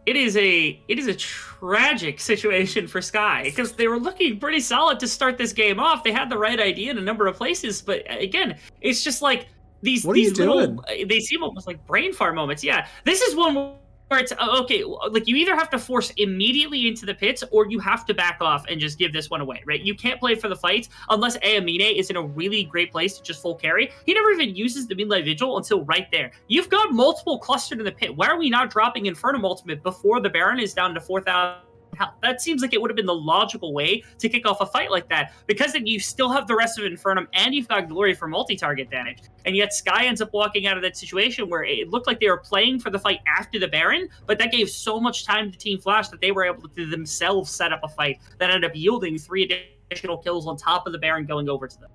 It is a tragic situation for Sky, because they were looking pretty solid to start this game off. They had the right idea in a number of places, but again, it's just like these little, they seem almost like brain fart moments. Yeah, this is one where it's okay, like you either have to force immediately into the pits, or you have to back off and just give this one away, right? You can't play for the fights unless Aamine is in a really great place to just full carry. He never even uses the Midnight Vigil until right there. You've got multiple clustered in the pit. Why are we not dropping Infernum Ultimate before the Baron is down to 4,000 health? That seems like it would have been the logical way to kick off a fight like that, because then you still have the rest of Infernum and you've got Glory for multi-target damage. And yet Sky ends up walking out of that situation where it looked like they were playing for the fight after the Baron, but that gave so much time to Team Flash that they were able to themselves set up a fight that ended up yielding 3 additional kills on top of the Baron going over to them.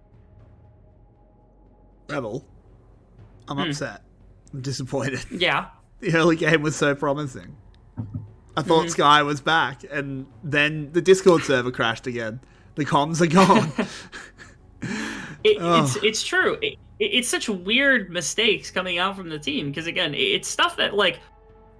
Rebel, I'm upset. I'm disappointed. Yeah. The early game was so promising. I thought Sky was back, and then the Discord server crashed again. The comms are gone. It's true. It's such weird mistakes coming out from the team, because again, it's stuff that, like,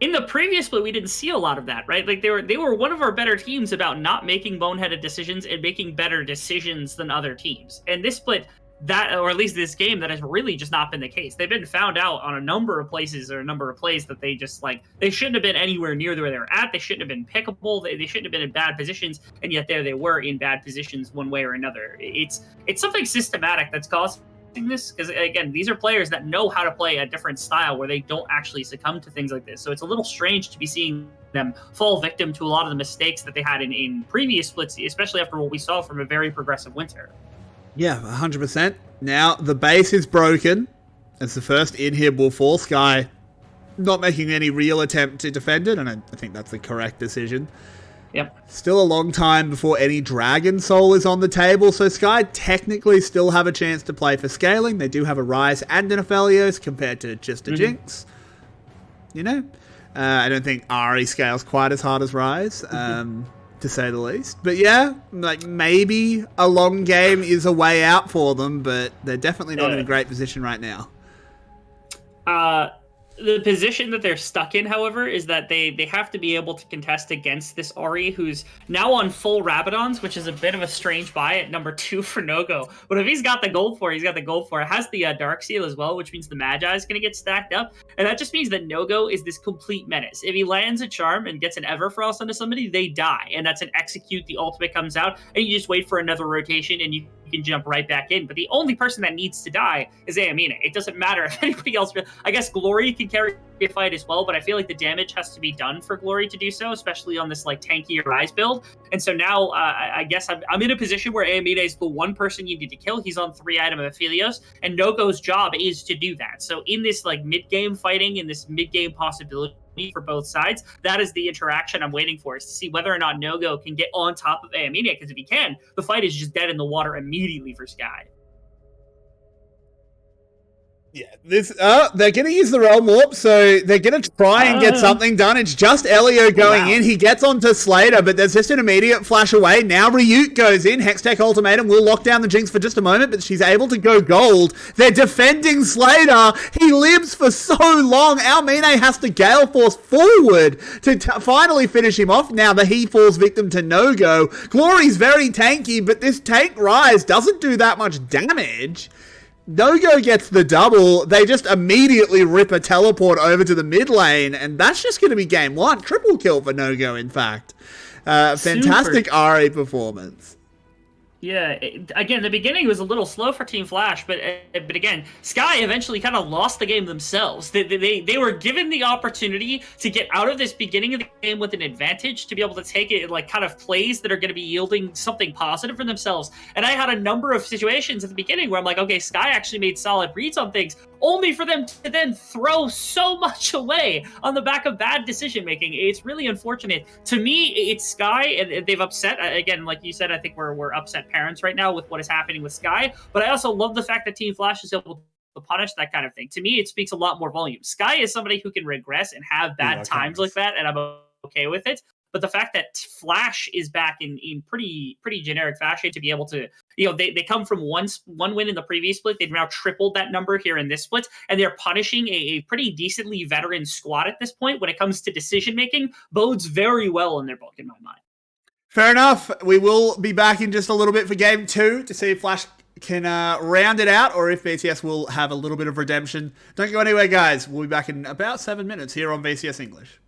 in the previous split we didn't see a lot of that, right? Like they were one of our better teams about not making boneheaded decisions and making better decisions than other teams. And this split, that, or at least this game, that has really just not been the case. They've been found out on a number of places or a number of plays that they just, like, they shouldn't have been anywhere near where they were at. They shouldn't have been pickable. They shouldn't have been in bad positions, and yet there they were in bad positions one way or another. It's something systematic that's causing this, because again, these are players that know how to play a different style where they don't actually succumb to things like this. So it's a little strange to be seeing them fall victim to a lot of the mistakes that they had in previous splits, especially after what we saw from a very progressive winter. Yeah, 100%. Now, the base is broken. It's the first inhib will fall. Sky not making any real attempt to defend it, and I think that's the correct decision. Yep. Still a long time before any Dragon Soul is on the table, so Sky technically still have a chance to play for scaling. They do have a Rise and an Aphelios compared to just a Jinx. You know? I don't think Ahri scales quite as hard as Rise. To say the least. But yeah, like, maybe a long game is a way out for them, but they're definitely not in a great position right now. The position that they're stuck in, however, is that they have to be able to contest against this Ahri, who's now on full Rabadons, which is a bit of a strange buy at number 2 for No-Go. But if he's got the gold for it, he's got the gold for it. It has the Dark Seal as well, which means the Magi is going to get stacked up. And that just means that No-Go is this complete menace. If he lands a Charm and gets an Everfrost onto somebody, they die. And that's an execute, the ultimate comes out, and you just wait for another rotation, and you can jump right back in. But the only person that needs to die is Aamine. It doesn't matter if anybody else... I guess Glory can carry a fight as well, but I feel like the damage has to be done for Glory to do so, especially on this, like, tanky Rise build. And so now I guess I'm in a position where Aamine is the one person you need to kill. He's on 3-item of Aphelios, and No-Go's job is to do that. So in this, like, mid-game fighting, in this mid-game possibility for both sides, that is the interaction I'm waiting for, is to see whether or not No-Go can get on top of Aamine, because if he can, the fight is just dead in the water immediately for Sky. Yeah, they're going to use the realm warp, so they're going to try and get something done. It's just Elio going in. He gets onto Slater, but there's just an immediate flash away. Now Ryuk goes in. Hextech Ultimatum will lock down the Jinx for just a moment, but she's able to go gold. They're defending Slater. He lives for so long. Almine has to Gale Force forward to finally finish him off. Now that he falls victim to no-go. Glory's very tanky, but this tank rise doesn't do that much damage. No-Go gets the double. They just immediately rip a teleport over to the mid lane, and that's just going to be game one. Triple kill for No-Go, in fact. Fantastic RA performance. Yeah, again, the beginning was a little slow for Team Flash, but again, Sky eventually kind of lost the game themselves. They were given the opportunity to get out of this beginning of the game with an advantage, to be able to take it like kind of plays that are going to be yielding something positive for themselves. And I had a number of situations at the beginning where I'm like, okay, Sky actually made solid reads on things, only for them to then throw so much away on the back of bad decision making. It's really unfortunate. To me, it's Sky, and they've upset, again, like you said, I think we're upset parents right now with what is happening with Sky, but I also love the fact that Team Flash is able to punish that kind of thing. To me, it speaks a lot more volume. Sky is somebody who can regress and have bad times like that, and I'm okay with it. But the fact that Flash is back in pretty generic fashion to be able to, they come from one win in the previous split. They've now tripled that number here in this split, and they're punishing a pretty decently veteran squad at this point when it comes to decision making. Bodes very well in their book, in my mind. Fair enough. We will be back in just a little bit for game 2 to see if Flash can round it out or if VCS will have a little bit of redemption. Don't go anywhere, guys. We'll be back in about 7 minutes here on VCS English.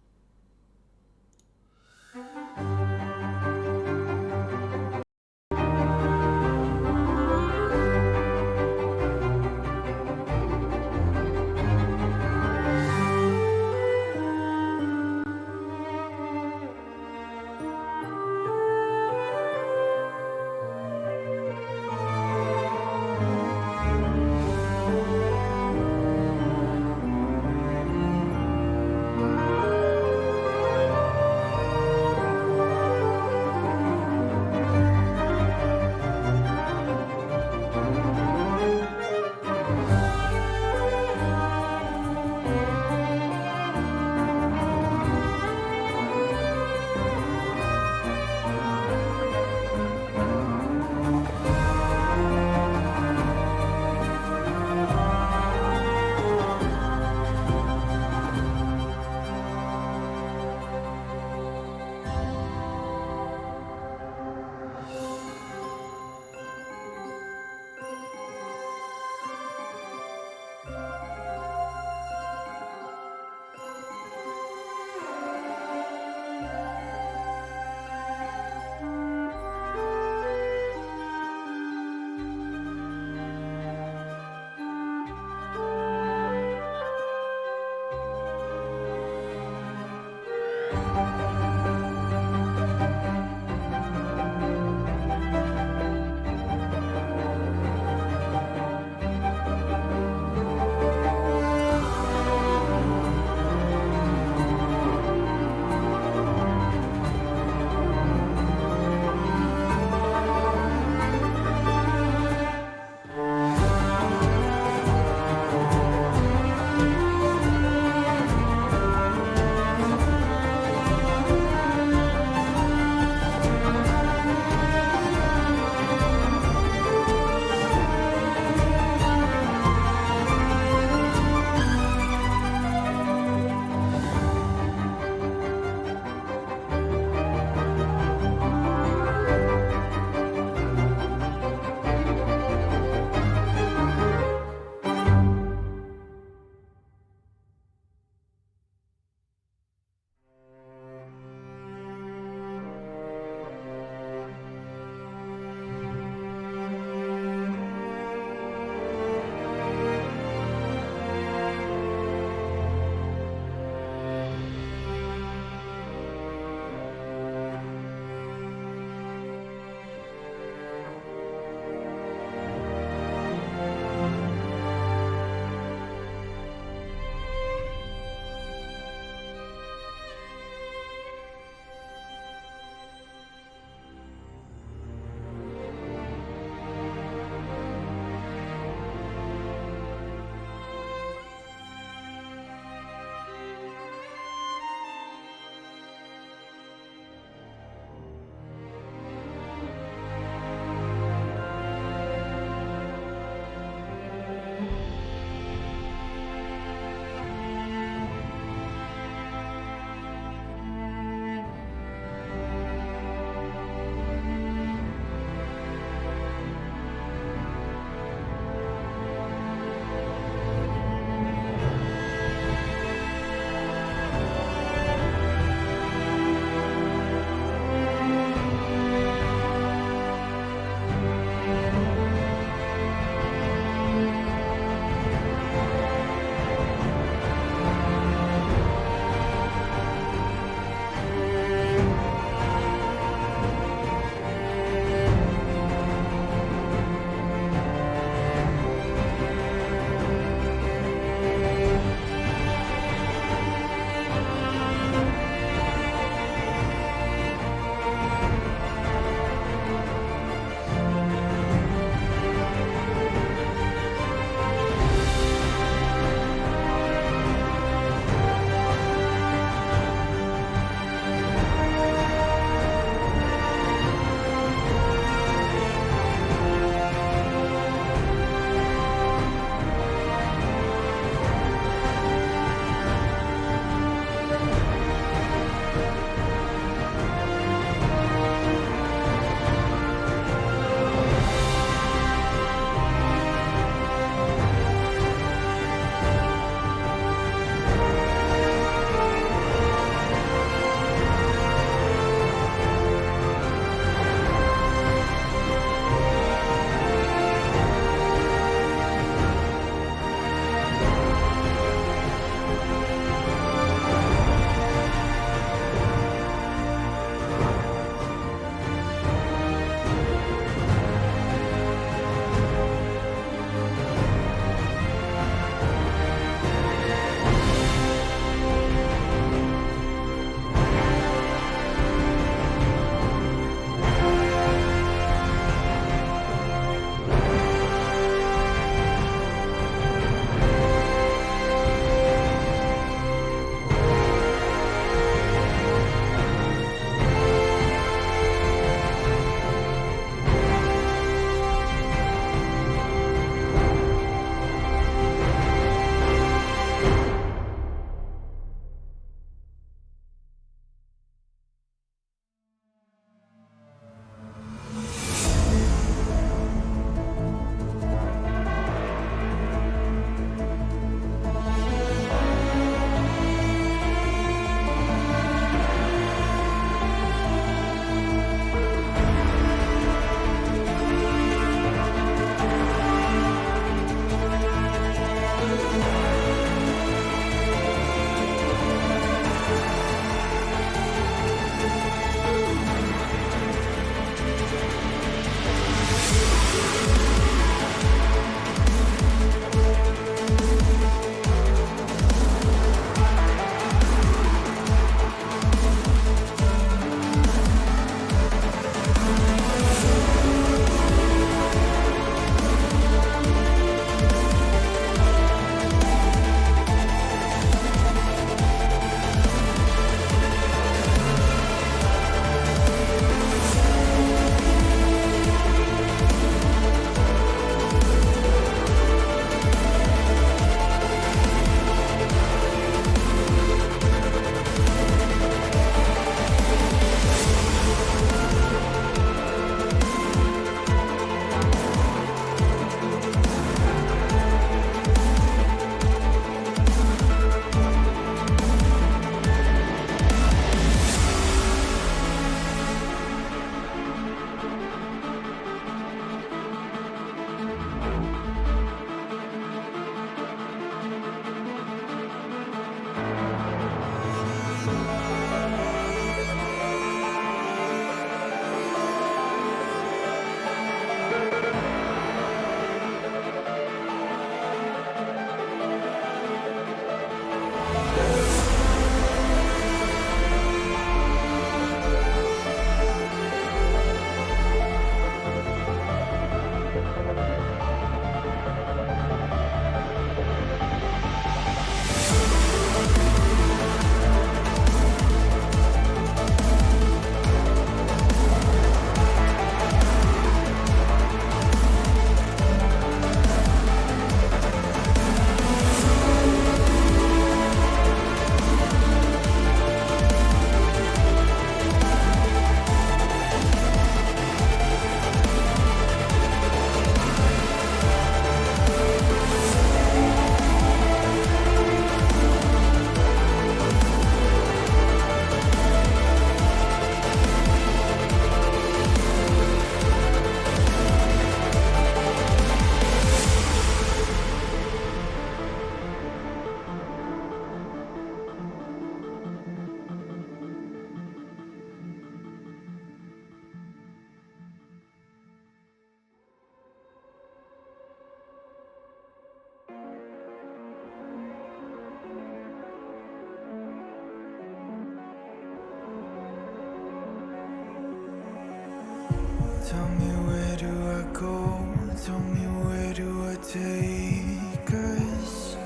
Tell me where do I go? Tell me where do I take us?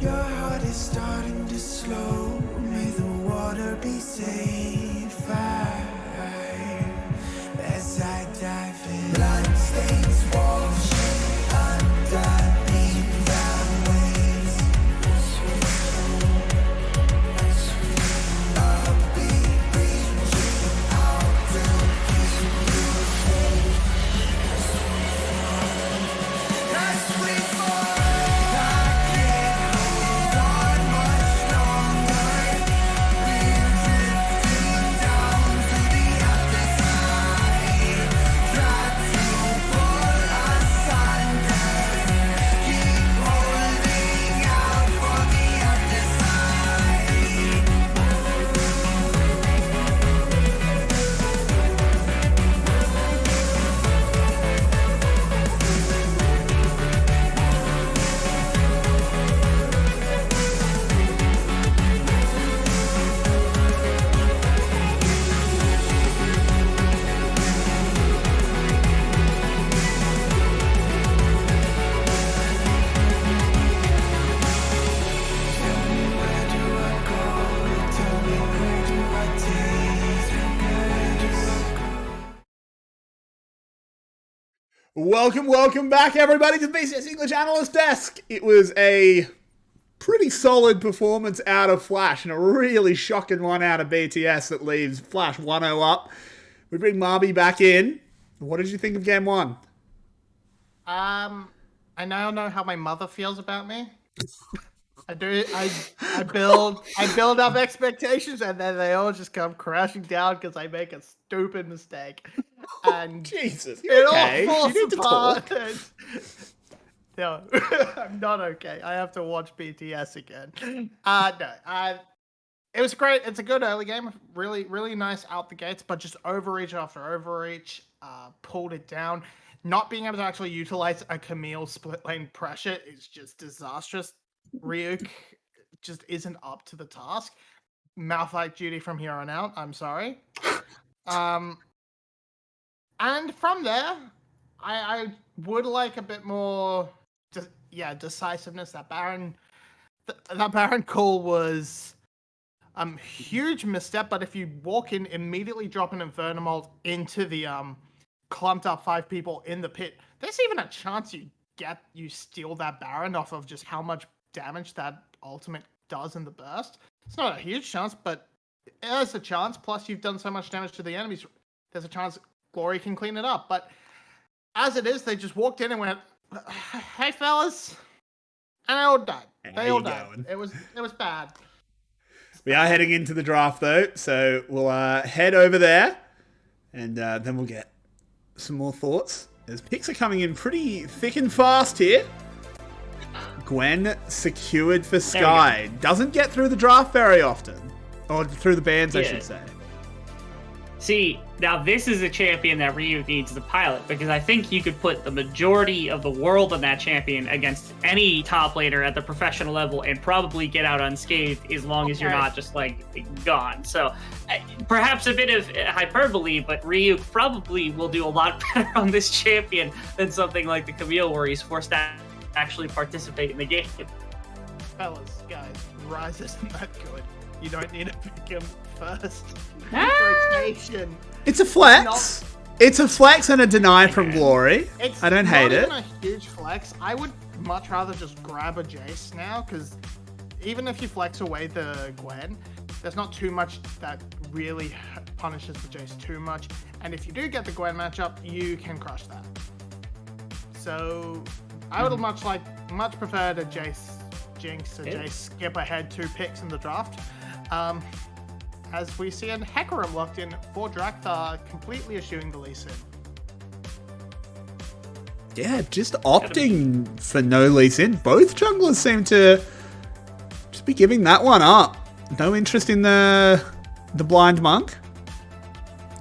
Your heart is starting to slow. May the water be safe as I dive in. Bloodstains washing underneath the waves. A beat reaching out to keep you safe. As we fall, I can't hold on much longer. We're drifting down to the other side. Try to pull us under. Keep holding out for the other side. Tell me where do I go? Tell me where do I take? Where do I go? Welcome back, everybody, to the VCS English Analyst Desk. It was a pretty solid performance out of Flash and a really shocking one out of BTS that leaves Flash 1-0 up. We bring Marby back in. What did you think of game one? I now know how my mother feels about me. I do. I build up expectations, and then they all just come crashing down because I make a stupid mistake. And Jesus, it you all okay? falls You need to apart. talk. No, I'm not okay. I have to watch BTS again. No. It was great. It's a good early game. Really, really nice out the gates, but just overreach after overreach, pulled it down. Not being able to actually utilize a Camille split lane pressure is just disastrous. Ryuk just isn't up to the task. Malphite duty from here on out. I'm sorry. And from there, I would like a bit more, decisiveness. That Baron call was huge misstep. But if you walk in, immediately drop an Infernomold into the clumped up 5 people in the pit, there's even a chance you steal that Baron off of just how much damage that ultimate does in the burst. It's not a huge chance, but there's a chance. Plus, you've done so much damage to the enemies. There's a chance Glory can clean it up. But as it is, they just walked in and went, "Hey, fellas," and they all died. They all died. It was bad. We are heading into the draft, though, so we'll head over there, and then we'll get some more thoughts. As picks are coming in pretty thick and fast here. Gwen secured for Sky. Doesn't get through the draft very often. Or through the bans, I should say. See, now this is a champion that Ryu needs to pilot, because I think you could put the majority of the world on that champion against any top laner at the professional level and probably get out unscathed as long as you're not just, like, gone. So, perhaps a bit of hyperbole, but Ryu probably will do a lot better on this champion than something like the Camille, where he's forced to actually participate in the game. Fellas, guys, Ryze isn't that good. You don't need to pick him first. Rotation. It's a flex. It's a flex and a deny from Glory. I don't hate it. It's not even a huge flex. I would much rather just grab a Jace now, because even if you flex away the Gwen, there's not too much that really punishes the Jace too much. And if you do get the Gwen matchup, you can crush that. So I would much prefer to Jace Jinx or Jace skip ahead 2 picks in the draft. As we see in Hecarim locked in for Drakthar, completely eschewing the Lee Sin. Yeah, just opting for no Lee Sin. Both junglers seem to just be giving that one up. No interest in the Blind Monk.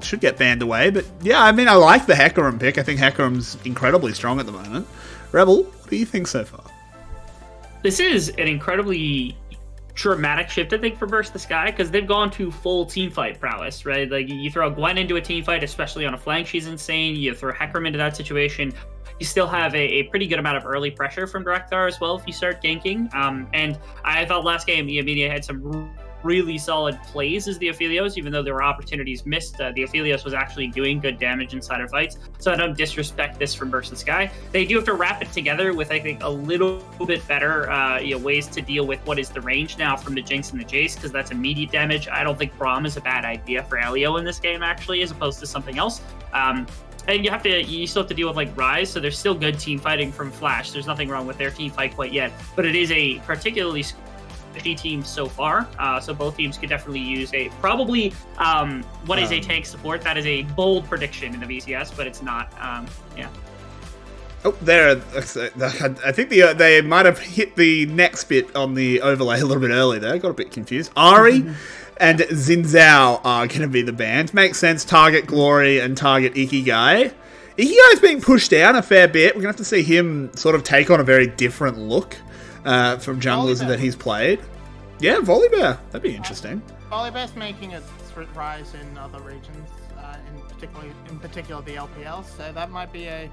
Should get banned away, but yeah, I mean, I like the Hecarim pick. I think Hecarim's incredibly strong at the moment. Rebel, what do you think so far? This is an incredibly dramatic shift, I think, for Burst the Sky, because they've gone to full team fight prowess, right? Like, you throw Gwen into a team fight, especially on a flank, she's insane. You throw Hecarim into that situation, you still have a pretty good amount of early pressure from Drakthar as well if you start ganking. And I thought last game, Amelia had some really solid plays as the Aphelios, even though there were opportunities missed. The Aphelios was actually doing good damage inside of fights, so I don't disrespect this from Burst the Sky. They do have to wrap it together with, I think, a little bit better ways to deal with what is the range now from the Jinx and the Jace, because that's immediate damage. I don't think Braum is a bad idea for Elio in this game, actually, as opposed to something else. And you still have to deal with like Rise, so there's still good team fighting from Flash. There's nothing wrong with their team fight quite yet, but it is a particularly team so far, so both teams could definitely use a what is a tank support. That is a bold prediction in the VCS, but it's not. Oh, there. I think they might have hit the next bit on the overlay a little bit early there. Got a bit confused. Ari and Zinzao are going to be the band. Makes sense. Target Glory and target Ikigai. Ikigai's being pushed down a fair bit. We're going to have to see him sort of take on a very different look from junglers that he's played. Yeah, Volibear. That'd be interesting. Volibear's making its rise in other regions, in particular the LPL, so that might be a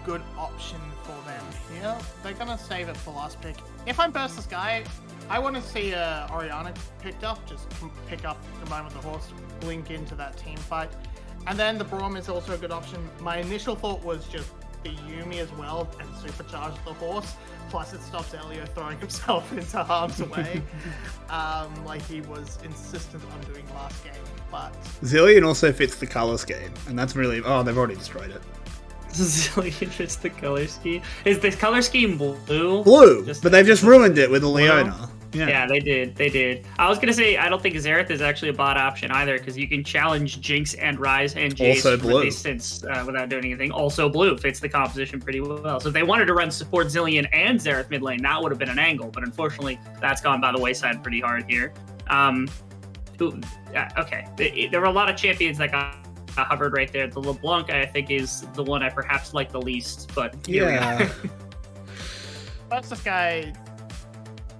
good option for them here. They're going to save it for last pick. If I'm Burst the Sky, I want to see Orianna picked up, just pick up the moment the horse, blink into that team fight. And then the Braum is also a good option. My initial thought was just the Yuumi as well and supercharge the horse. Plus it stops Elio throwing himself into harm's way, like he was insistent on doing last game. But Zillion also fits the color scheme, and that's really... Oh, they've already destroyed it. Zillion fits the color scheme. Is the color scheme blue? Blue, but they've just ruined it with the Leona. Yeah, they did. I was going to say, I don't think Xerath is actually a bot option either, because you can challenge Jinx and Rise and Jace also blue. Distance without doing anything. Also blue fits the composition pretty well. So if they wanted to run support Zillion and Xerath mid lane, that would have been an angle, but unfortunately, that's gone by the wayside pretty hard here. Okay, there were a lot of champions that got hovered right there. The LeBlanc, I think, is the one I perhaps like the least, but here we are. That's this guy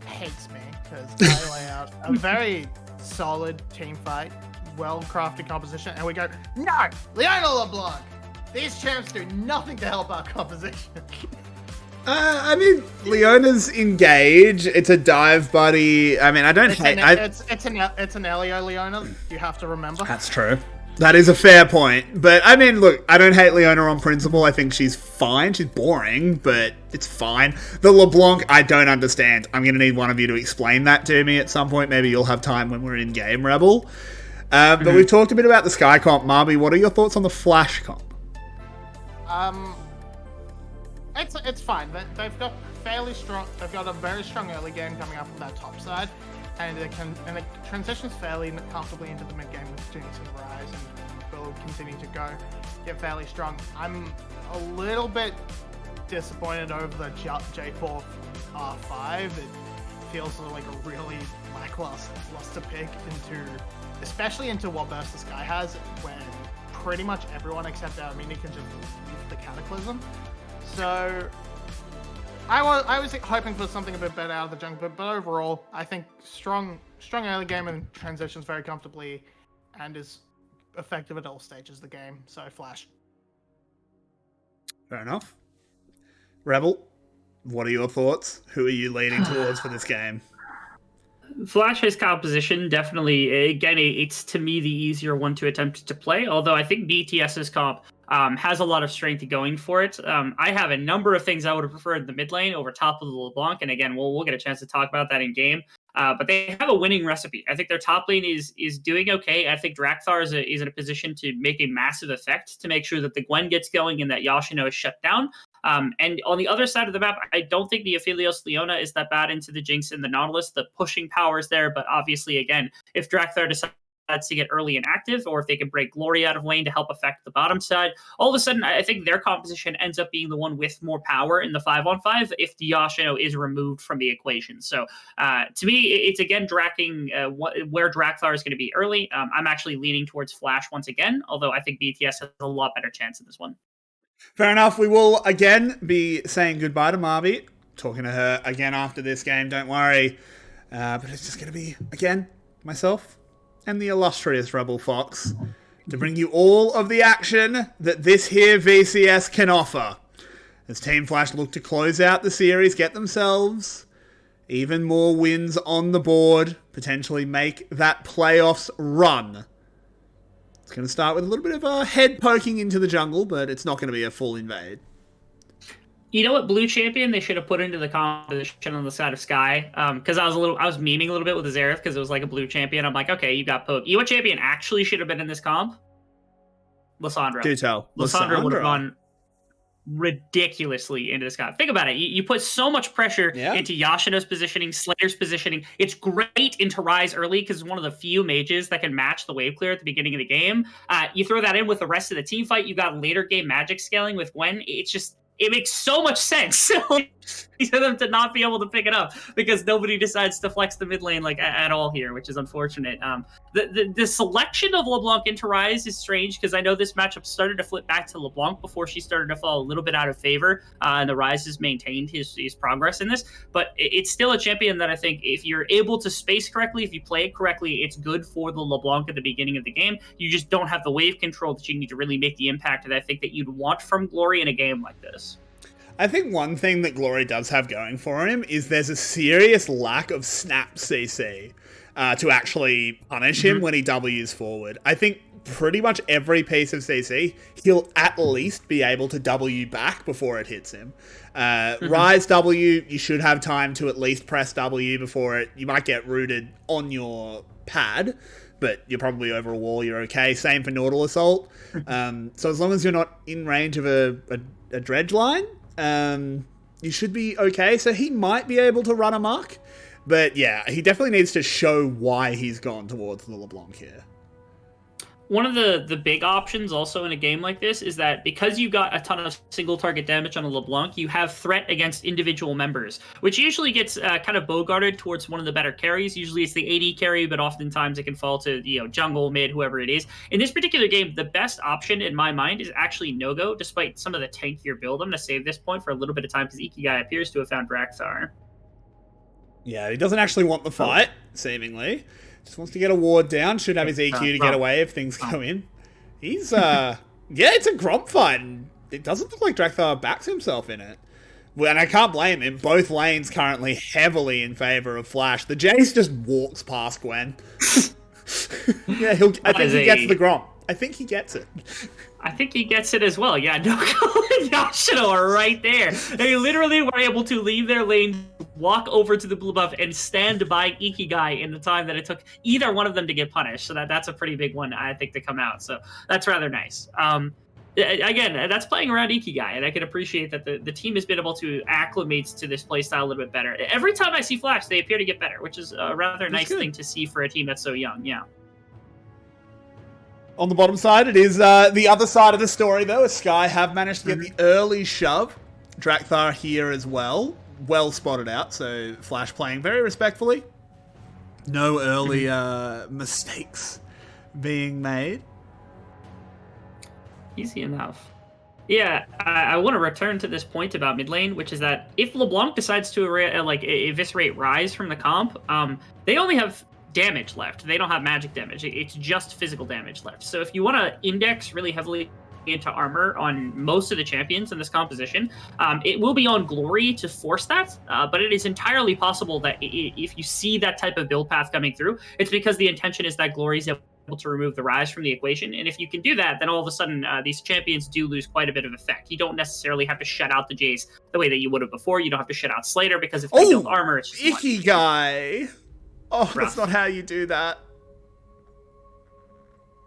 hates me because I lay out a very solid team fight, well-crafted composition, and we go, no, Leona LeBlanc. These champs do nothing to help our composition. I mean, Leona's engage. It's a dive buddy. I mean, I don't hate. It's an Elio Leona. You have to remember. That's true. That is a fair point. But I mean, look, I don't hate Leona on principle. I think she's fine. She's boring, but it's fine. The LeBlanc, I don't understand. I'm going to need one of you to explain that to me at some point. Maybe you'll have time when we're in game, Rebel. But we've talked a bit about the Sky comp. Marby, what are your thoughts on the Flash comp? It's fine. They've got fairly strong. They've got a very strong early game coming up from that top side, and it transitions fairly comfortably into the mid game with Jinx and Rise, and will continue to get fairly strong. I'm a little bit disappointed over the J4 R5. It feels like a really lackluster pick especially into what Burst the Sky has, when pretty much everyone except Armini can just leave the Cataclysm. So I was hoping for something a bit better out of the jungle, but overall, I think strong early game and transitions very comfortably, and is effective at all stages of the game. So Flash. Fair enough. Rebel, what are your thoughts? Who are you leaning towards for this game? Flash's composition, definitely, again, it's to me the easier one to attempt to play, although I think BTS's comp has a lot of strength going for it. I have a number of things I would have preferred in the mid lane over top of the LeBlanc, and again, we'll get a chance to talk about that in game. But they have a winning recipe. I think their top lane is doing okay. I think Drakthar is in a position to make a massive effect to make sure that the Gwen gets going and that Yashino is shut down. And on the other side of the map, I don't think the Aphelios Leona is that bad into the Jinx and the Nautilus. The pushing power is there, but obviously, again, if Drakthar decides to get early and active, or if they can break Glory out of lane to help affect the bottom side, all of a sudden, I think their composition ends up being the one with more power in the 5-on-5 if the Yashino is removed from the equation. So to me, it's again tracking where Drakthar is going to be early. I'm actually leaning towards Flash once again, although I think BTS has a lot better chance in this one. Fair enough. We will again be saying goodbye to Marby. Talking to her again after this game, don't worry. But it's just going to be, again, myself and the illustrious Rebel Fox to bring you all of the action that this here VCS can offer. As Team Flash look to close out the series, get themselves even more wins on the board, potentially make that playoffs run. It's going to start with a little bit of a head poking into the jungle, but it's not going to be a full invade. You know what blue champion they should have put into the composition on the side of Sky? Because I was memeing a little bit with Azereth because it was like a blue champion. I'm like, okay, you got poke. You know what champion actually should have been in this comp? Lissandra. Do tell. Lissandra would have gone ridiculously into this comp. Think about it. You put so much pressure into Yashido's positioning, Slayer's positioning. It's great into Rise early because it's one of the few mages that can match the wave clear at the beginning of the game. You throw that in with the rest of the team fight. You got later game magic scaling with Gwen. It makes so much sense for them to not be able to pick it up because nobody decides to flex the mid lane like at all here, which is unfortunate. The selection of LeBlanc into Rise is strange because I know this matchup started to flip back to LeBlanc before she started to fall a little bit out of favor, and the Rise has maintained his progress in this. But it's still a champion that I think if you're able to space correctly, if you play it correctly, it's good for the LeBlanc at the beginning of the game. You just don't have the wave control that you need to really make the impact that I think that you'd want from Glory in a game like this. I think one thing that Glory does have going for him is there's a serious lack of snap CC to actually punish him when he W's forward. I think pretty much every piece of CC, he'll at least be able to W back before it hits him. Rise W, you should have time to at least press W before you might get rooted on your pad, but you're probably over a wall, you're okay. Same for Nautical Assault. So as long as you're not in range of a dredge line, you should be okay. So he might be able to run amok. But yeah, he definitely needs to show why he's gone towards the LeBlanc here. One of the big options also in a game like this is that because you got a ton of single target damage on a LeBlanc, you have threat against individual members, which usually gets kind of bogarted towards one of the better carries. Usually it's the AD carry, but oftentimes it can fall to jungle, mid, whoever it is. In this particular game, the best option in my mind is actually no-go, despite some of the tankier build. I'm going to save this point for a little bit of time because Ikigai appears to have found Drakthar. Yeah, he doesn't actually want the fight, seemingly. Just wants to get a ward down. Should have his EQ to get away if things go in. He's, yeah, it's a Gromp fight. And it doesn't look like Drakthar backs himself in it. Well, and I can't blame him. Both lanes currently heavily in favor of Flash. The Jace just walks past Gwen. Yeah, I think he gets the Gromp. I think he gets it. I think he gets it as well. Yeah, Noko and Yashiro are right there. They literally were able to leave their lane, walk over to the blue buff, and stand by Ikigai in the time that it took either one of them to get punished. So that's a pretty big one, I think, to come out. So that's rather nice. Again, that's playing around Ikigai, and I can appreciate that the team has been able to acclimate to this playstyle a little bit better. Every time I see Flash, they appear to get better, which is a rather nice thing to see for a team that's so young. Yeah. On the bottom side, it is the other side of the story, though. As Sky have managed to get the early shove. Drakthar here as well. Well spotted out, so Flash playing very respectfully. No early mistakes being made. Easy enough. Yeah, I want to return to this point about mid lane, which is that if LeBlanc decides to eviscerate Rise from the comp, they only have damage left. They don't have magic damage. It's just physical damage left. So if you want to index really heavily into armor on most of the champions in this composition, it will be on Glory to force that, but it is entirely possible that if you see that type of build path coming through, it's because the intention is that Glory is able to remove the Rise from the equation. And if you can do that, then all of a sudden these champions do lose quite a bit of effect. You don't necessarily have to shut out the Jace the way that you would have before. You don't have to shut out Slater because if they build armor, it's just Ikigai. Oh, that's not how you do that.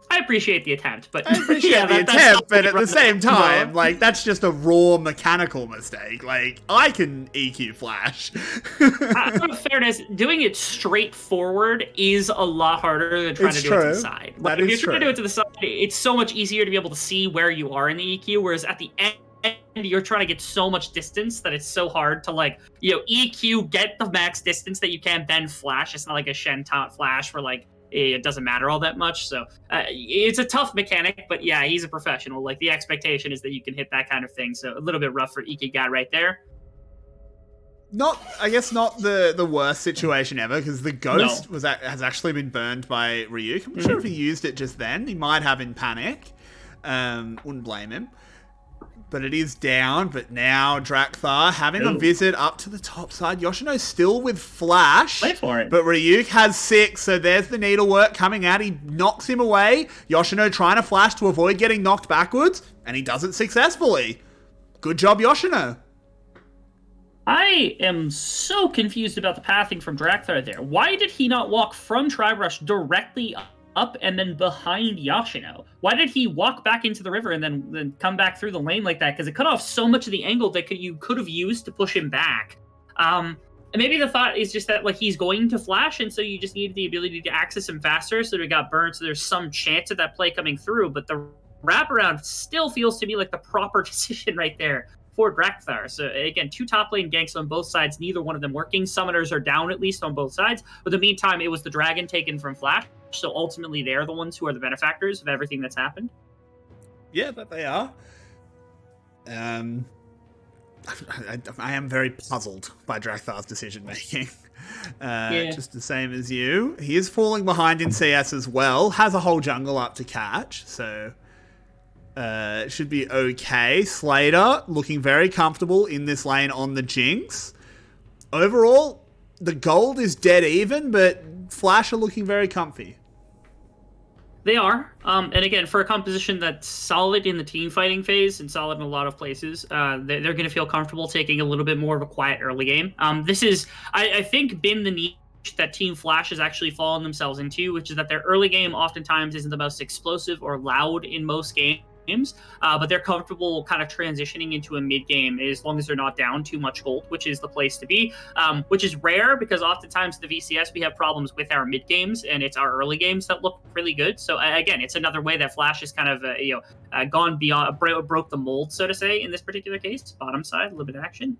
I appreciate the attempt, but I appreciate the attempt, but at the same time, like, that's just a raw mechanical mistake. Like, I can EQ Flash. In fairness, doing it straight forward is a lot harder than trying to do it to the side. Like, if you're trying to do it to the side, it's so much easier to be able to see where you are in the EQ, whereas at the end, you're trying to get so much distance that it's so hard to, like, EQ, get the max distance that you can, then flash. It's not like a Shen taunt flash where, like, it doesn't matter all that much. So it's a tough mechanic, but yeah, he's a professional. Like, the expectation is that you can hit that kind of thing. So a little bit rough for Ikigai right there. I guess not the worst situation ever, because the ghost has actually been burned by Ryuk. I'm not sure if he used it just then. He might have in panic. Wouldn't blame him. But it is down. But now Drakthar having a visit up to the top side. Yoshino still with Flash. Wait for it. But Ryuk has 6, so there's the needlework coming out. He knocks him away. Yoshino trying to flash to avoid getting knocked backwards, and he does it successfully. Good job, Yoshino. I am so confused about the pathing from Drakthar there. Why did he not walk from Tribrush directly up and then behind Yoshino? Why did he walk back into the river and then come back through the lane like that? Because it cut off so much of the angle that you could have used to push him back. And maybe the thought is just that like he's going to flash, and so you just needed the ability to access him faster, so he got burned, so there's some chance of that play coming through. But the wraparound still feels to me like the proper decision right there for Drakthar. So again, 2 top lane ganks on both sides, neither one of them working. Summoners are down at least on both sides. But in the meantime, it was the dragon taken from Flash. So ultimately, they're the ones who are the benefactors of everything that's happened. Yeah, but they are. I am very puzzled by Drakthar's decision making. Just the same as you. He is falling behind in CS as well. Has a whole jungle up to catch, so should be okay. Slater looking very comfortable in this lane on the Jinx. Overall, the gold is dead even, but Flash are looking very comfy. They are. And again, for a composition that's solid in the team fighting phase and solid in a lot of places, they're going to feel comfortable taking a little bit more of a quiet early game. This is, I think, been the niche that Team Flash has actually fallen themselves into, which is that their early game oftentimes isn't the most explosive or loud in most games. But they're comfortable kind of transitioning into a mid game as long as they're not down too much gold, which is the place to be, which is rare because oftentimes the VCS we have problems with our mid games, and it's our early games that look really good. So again, it's another way that Flash has kind of gone beyond, broke the mold, so to say, in this particular case. Bottom side, a little bit of action.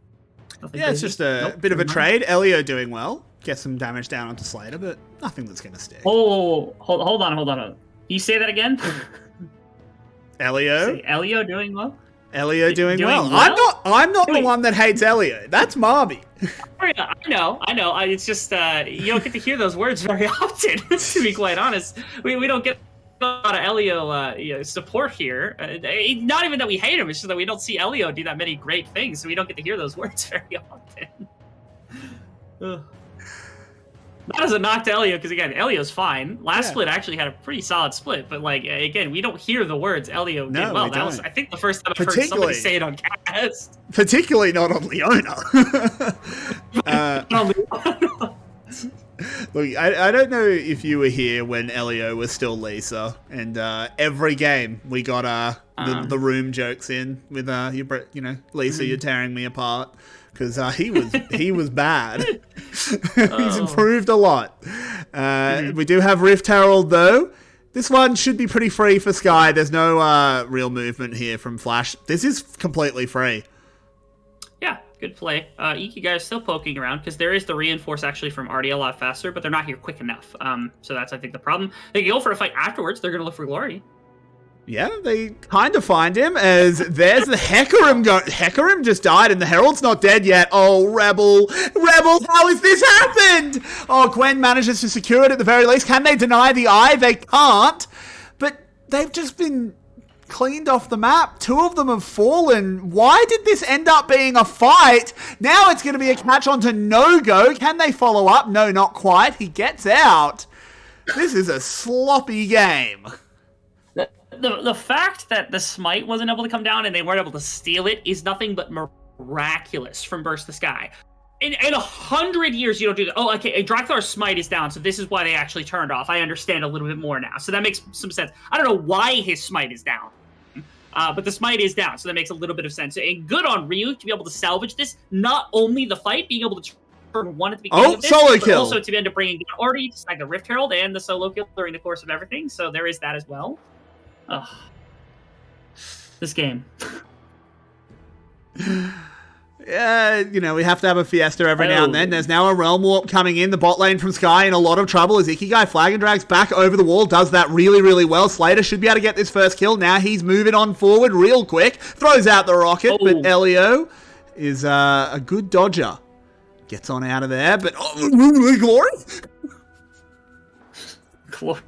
Nothing yeah, crazy. It's just a bit of a trade. Elio doing well, get some damage down onto Slater, but nothing that's going to stick. Oh, hold on. You say that again? Elio? Elio doing well? Elio doing well. I'm not the one that hates Elio. That's Marby. I know. It's just you don't get to hear those words very often, to be quite honest. We don't get a lot of Elio support here. Not even that we hate him, it's just that we don't see Elio do that many great things, so we don't get to hear those words very often. Ugh. Not as a knock to Elio, because again, Elio's fine. Last split actually had a pretty solid split, but like again, we don't hear the words Elio did well. That was, I think, the first time I've heard somebody say it on cast. Particularly not on Leona. Look, I don't know if you were here when Elio was still Lisa, and every game we got the room jokes in with Lisa, you're tearing me apart. Because he was bad. He's improved a lot. We do have Rift Herald, though. This one should be pretty free for Sky. There's no real movement here from Flash. This is completely free. Yeah, good play. Ikigai is still poking around because there is the reinforce actually from Artie a lot faster, but they're not here quick enough. So that's, I think, the problem. They can go for a fight afterwards. They're going to look for Glory. Yeah, they kind of find him as there's the Hecarim. Hecarim just died and the Herald's not dead yet. Oh, Rebel, how has this happened? Oh, Gwen manages to secure it at the very least. Can they deny the eye? They can't. But they've just been cleaned off the map. 2 of them have fallen. Why did this end up being a fight? Now it's going to be a catch onto No-Go. Can they follow up? No, not quite. He gets out. This is a sloppy game. The fact that the smite wasn't able to come down and they weren't able to steal it is nothing but miraculous from Burst the Sky. In 100 years, you don't do that. Oh, okay, Drakthar's smite is down, so this is why they actually turned off. I understand a little bit more now. So that makes some sense. I don't know why his smite is down. But the smite is down, so that makes a little bit of sense. And good on Ryu to be able to salvage this. Not only the fight, being able to turn one at the beginning of this, solo but kill. Also to end up bringing down Artie, to snag the Rift Herald, and the solo kill during the course of everything. So there is that as well. Ugh. This game. Yeah, we have to have a fiesta every now and then. There's now a Realm Warp coming in. The bot lane from Sky in a lot of trouble as Ikigai flag and drags back over the wall. Does that really, really well. Slater should be able to get this first kill. Now he's moving on forward real quick. Throws out the rocket, but Elio is a good dodger. Gets on out of there, but Glory. Glory.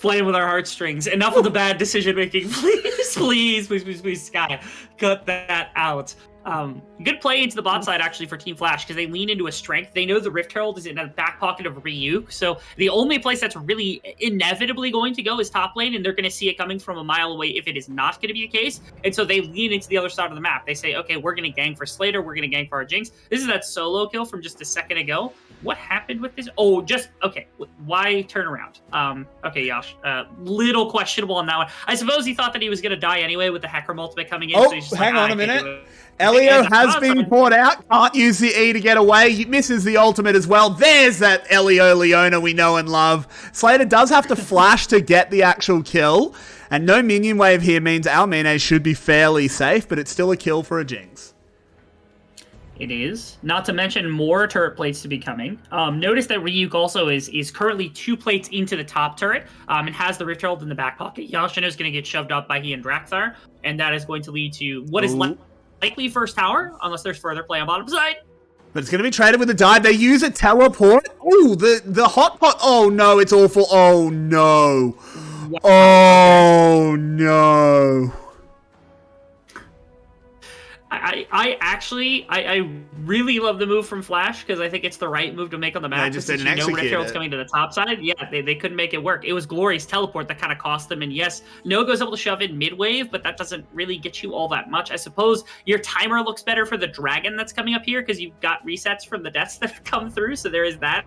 Playing with our heartstrings. Enough of the bad decision making. Please, Sky. Cut that out. Good play into the bot side actually for Team Flash because they lean into a strength. They know the Rift Herald is in the back pocket of Ryuk, so the only place that's really inevitably going to go is top lane, and they're going to see it coming from a mile away if it is not going to be the case. And so they lean into the other side of the map. They say, okay, we're going to gang for Slater, we're going to gang for our Jinx. This is that solo kill from just a second ago. What happened with this? Oh, just okay. Why turn around? Okay, Yash. Little questionable on that one. I suppose he thought that he was going to die anyway with the Hecarim ultimate coming in. Oh, so he's just hang like, on a I can't minute. do it. Elio has been caught out. Can't use the E to get away. He misses the ultimate as well. There's that Elio Leona we know and love. Slater does have to flash to get the actual kill. And no minion wave here means our Mine should be fairly safe, but it's still a kill for a Jinx. It is. Not to mention more turret plates to be coming. Notice that Ryuk also is currently 2 plates into the top turret and has the Rift Herald in the back pocket. Yashino is going to get shoved up by he and Drakthar, and that is going to lead to what is likely first tower, unless there's further play on bottom side. But it's going to be traded with a dive. They use a teleport. Oh, the hot pot. Oh, no, it's awful. Oh, no. Wow. Oh, no. I really love the move from Flash because I think it's the right move to make on the map. They just didn't Rift execute Herald's it. coming to the top side. Yeah, they couldn't make it work. It was Glory's teleport that kind of cost them. And yes, Nogo's able to shove in mid wave, but that doesn't really get you all that much. I suppose your timer looks better for the dragon that's coming up here because you've got resets from the deaths that have come through. So there is that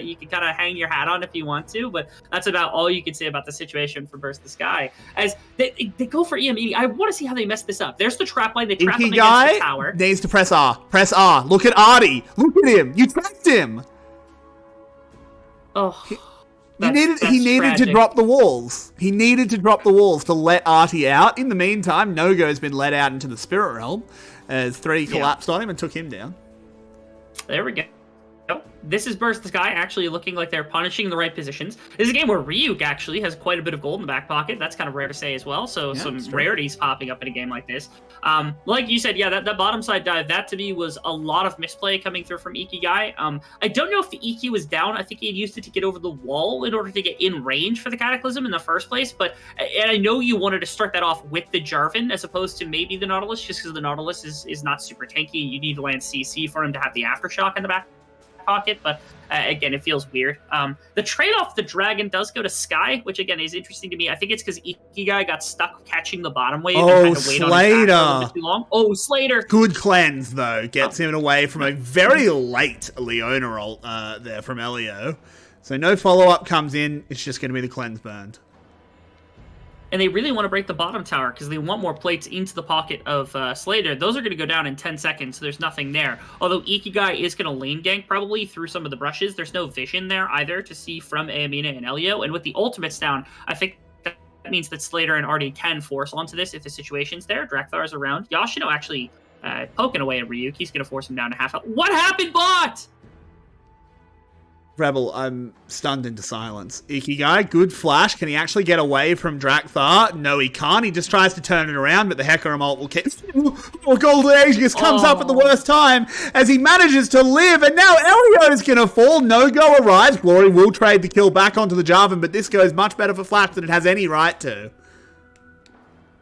you can kind of hang your hat on if you want to, but that's about all you can say about the situation for Burst the Sky. As they go for EME, I want to see how they mess this up. There's the trap line. They trap him against the tower. Needs to press R. Press R. Look at Artie. Look at him. You trapped him. Oh, He needed to drop the walls. He needed to drop the walls to let Artie out. In the meantime, Nogo's been let out into the Spirit Realm as 3 collapsed on him and took him down. There we go. This is Burst the Sky actually looking like they're punishing the right positions. This is a game where Ryuk actually has quite a bit of gold in the back pocket. That's kind of rare to say as well. So some rarities popping up in a game like this. Like you said, yeah, that bottom side dive, that to me was a lot of misplay coming through from Ikigai. I don't know if the Iki was down. I think he had used it to get over the wall in order to get in range for the Cataclysm in the first place. And I know you wanted to start that off with the Jarvan as opposed to maybe the Nautilus, just because the Nautilus is not super tanky. You need to land CC for him to have the Aftershock in the back pocket, but again, it feels weird. The trade-off, the dragon does go to Sky, which again is interesting to me. I think it's because Ikigai got stuck catching the bottom wave and had to wait on his back for a little bit too long. Oh, Slater! Good cleanse though, gets him away from a very late Leona ult there from Elio. So no follow-up comes in. It's just going to be the cleanse burned. And they really want to break the bottom tower because they want more plates into the pocket of Slater. Those are going to go down in 10 seconds, so there's nothing there. Although Ikigai is going to lane gank probably through some of the brushes. There's no vision there either to see from Amina and Elio. And with the ultimates down, I think that means that Slater and Artie can force onto this if the situation's there. Drakthar is around. Yashino actually poking away at Ryuk. He's going to force him down to half health. What happened, bot? Rebel, I'm stunned into silence. Ikigai, good flash. Can he actually get away from Drakthar? No, he can't. He just tries to turn it around, but the Hecarim ult will keep... Golden Aegis comes up at the worst time as he manages to live, and now Elio's going to fall. No-go arrives. Glory will trade the kill back onto the Jarvan, but this goes much better for Flash than it has any right to.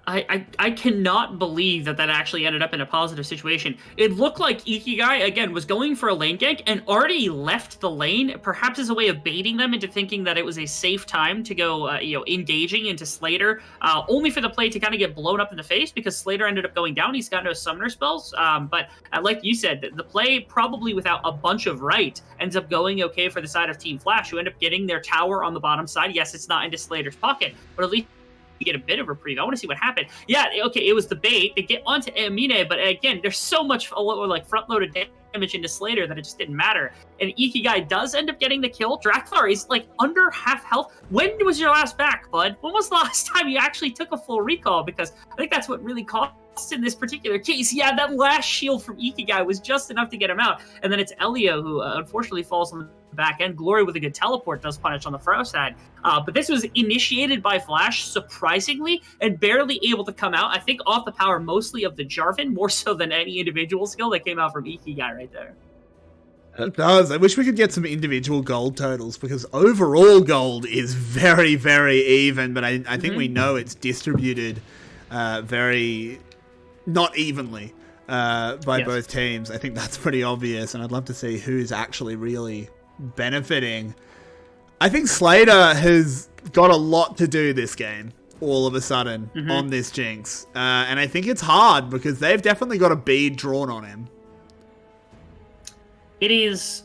I cannot believe that actually ended up in a positive situation. It looked like Ikigai, again, was going for a lane gank and already left the lane, perhaps as a way of baiting them into thinking that it was a safe time to go, engaging into Slater, only for the play to kind of get blown up in the face because Slater ended up going down. He's got no summoner spells, but like you said, the play probably without a bunch of right ends up going okay for the side of Team Flash, who end up getting their tower on the bottom side. Yes, it's not into Slater's pocket, but at least you get a bit of reprieve. I want to see what happened. Yeah, okay, it was the bait. They get onto Amine, but again, there's so much like front-loaded damage into Slater that it just didn't matter. And Ikigai does end up getting the kill. Drakthar is like under half health. When was your last back, bud? When was the last time you actually took a full recall? Because I think that's what really cost in this particular case. Yeah, that last shield from Ikigai was just enough to get him out. And then it's Elio who unfortunately falls on the back end. Glory with a good teleport does punish on the Fro side. But this was initiated by Flash, surprisingly, and barely able to come out. I think off the power mostly of the Jarvan, more so than any individual skill that came out from Ikigai right there. It does. I wish we could get some individual gold totals, because overall gold is very, very even, but I think we know it's distributed very not evenly by both teams. I think that's pretty obvious, and I'd love to see who's actually really benefiting. I think Slater has got a lot to do this game all of a sudden on this Jinx, and I think it's hard because they've definitely got a bead drawn on him. It's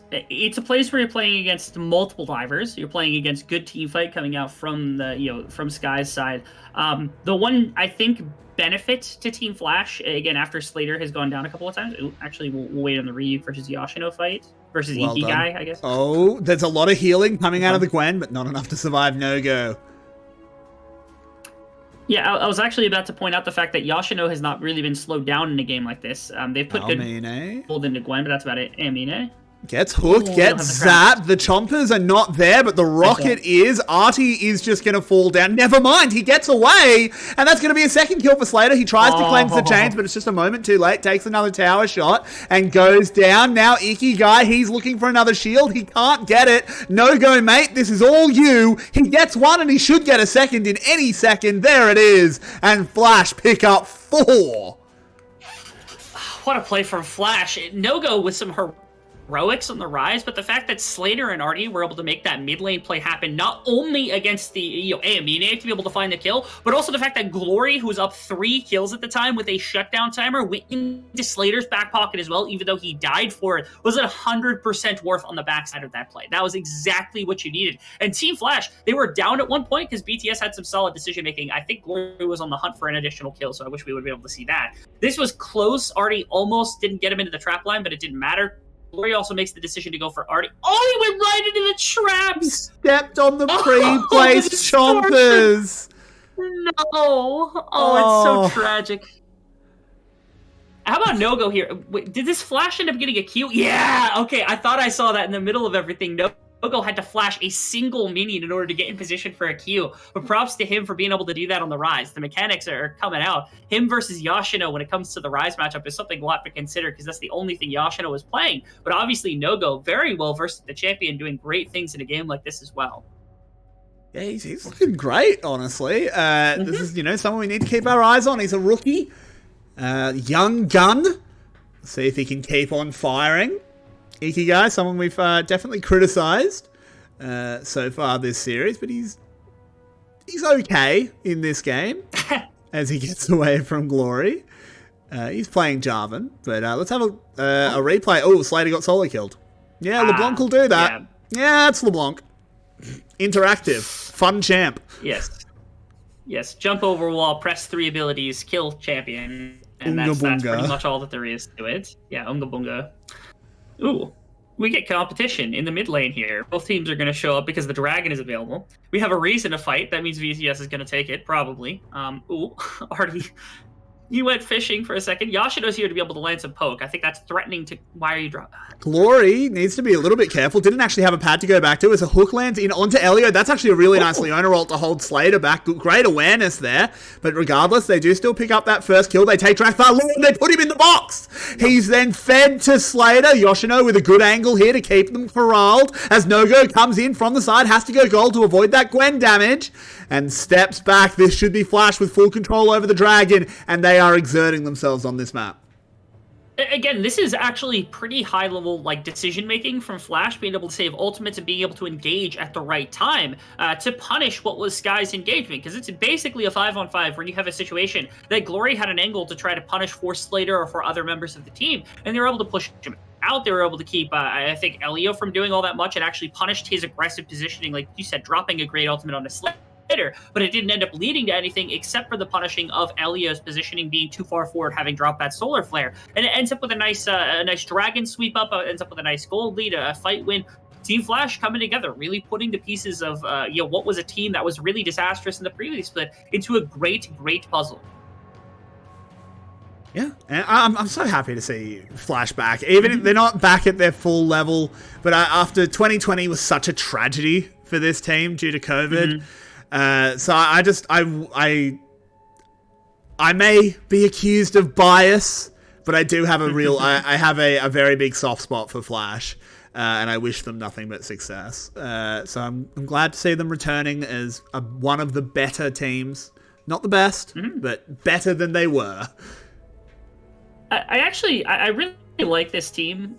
a place where you're playing against multiple divers. You're playing against good team fight coming out from from Sky's side. The one, I think, benefit to Team Flash, again, after Slater has gone down a couple of times. Ooh, actually, we'll wait on the Ryu versus Yoshino fight. Versus Well Iki done. guy, I guess. Oh, there's a lot of healing coming out of the Gwen, but not enough to survive No-Go. Yeah, I was actually about to point out the fact that Yoshino has not really been slowed down in a game like this. They've put good hold into Gwen, but that's about it. Amine. Gets hooked, gets zapped. The chompers are not there, but the rocket is. Artie is just going to fall down. Never mind, he gets away, and that's going to be a second kill for Slater. He tries to cleanse the chains, but it's just a moment too late. Takes another tower shot and goes down. Now Iki guy, he's looking for another shield. He can't get it. No go, mate. This is all you. He gets one, and he should get a second in any second. There it is. And Flash pick up 4. What a play from Flash. No-Go with some heroics on the rise, but the fact that Slater and Artie were able to make that mid lane play happen, not only against the Amine to be able to find the kill, but also the fact that Glory, who was up 3 kills at the time with a shutdown timer, went into Slater's back pocket as well, even though he died for it, was at 100% worth on the backside of that play. That was exactly what you needed. And Team Flash, they were down at one point because BTS had some solid decision making. I think Glory was on the hunt for an additional kill, so I wish we would be able to see that. This was close. Artie almost didn't get him into the trap line, but it didn't matter. Glory also makes the decision to go for Artie. Oh, he went right into the traps! Stepped on the pre-placed chompers! No! Oh, it's so tragic. How about No-Go here? Wait, did this Flash end up getting a Q? Yeah! Okay, I thought I saw that in the middle of everything. No-Go had to flash a single minion in order to get in position for a Q. But props to him for being able to do that on the Rise. The mechanics are coming out. Him versus Yoshino when it comes to the Rise matchup is something we'll have to consider because that's the only thing Yoshino was playing. But obviously No-Go very well versed the champion, doing great things in a game like this as well. Yeah, he's looking great, honestly. This is, someone we need to keep our eyes on. He's a rookie. Young gun. See if he can keep on firing. Iki guy, someone we've definitely criticised so far this series, but he's okay in this game as he gets away from Glory. He's playing Jarvan, but let's have a replay. Oh, Slater got solo killed. Yeah, LeBlanc will do that. Yeah, it's LeBlanc. Interactive. Fun champ. Yes, jump over wall, press 3 abilities, kill champion, and that's pretty much all that there is to it. Yeah, Unga Bunga. Ooh, we get competition in the mid lane here. Both teams are going to show up because the dragon is available. We have a reason to fight. That means VCS is going to take it, probably. Ooh, Artie, you went fishing for a second. Yoshino's here to be able to land some poke. I think that's threatening to... Why are you dropping? Glory needs to be a little bit careful. Didn't actually have a pad to go back to as a hook lands in onto Elio. That's actually a really nice Leona roll to hold Slater back. Great awareness there. But regardless, they do still pick up that first kill. They take Drathar Lord and they put him in the box. He's then fed to Slater. Yoshino with a good angle here to keep them corralled. As No-Go comes in from the side, has to go gold to avoid that Gwen damage. And steps back. This should be Flash with full control over the dragon. And they are exerting themselves on this map. Again, this is actually pretty high-level decision-making from Flash, being able to save ultimates and being able to engage at the right time to punish what was Sky's engagement, because it's basically a 5-on-5 where you have a situation that Glory had an angle to try to punish for Slater or for other members of the team, and they were able to push him out. They were able to keep, I think, Elio from doing all that much and actually punished his aggressive positioning, like you said, dropping a great ultimate on a Slater. But it didn't end up leading to anything except for the punishing of Elio's positioning being too far forward, having dropped that solar flare. And it ends up with a nice dragon sweep up, ends up with a nice gold lead, a fight win. Team Flash coming together, really putting the pieces of what was a team that was really disastrous in the previous split into a great puzzle. Yeah, and I'm so happy to see Flash back. Even if they're not back at their full level, but after 2020 was such a tragedy for this team due to COVID. So I may be accused of bias, but I do have a real, I have a very big soft spot for Flash. and I wish them nothing but success. So I'm glad to see them returning as one of the better teams. Not the best, but better than they were. I really like this team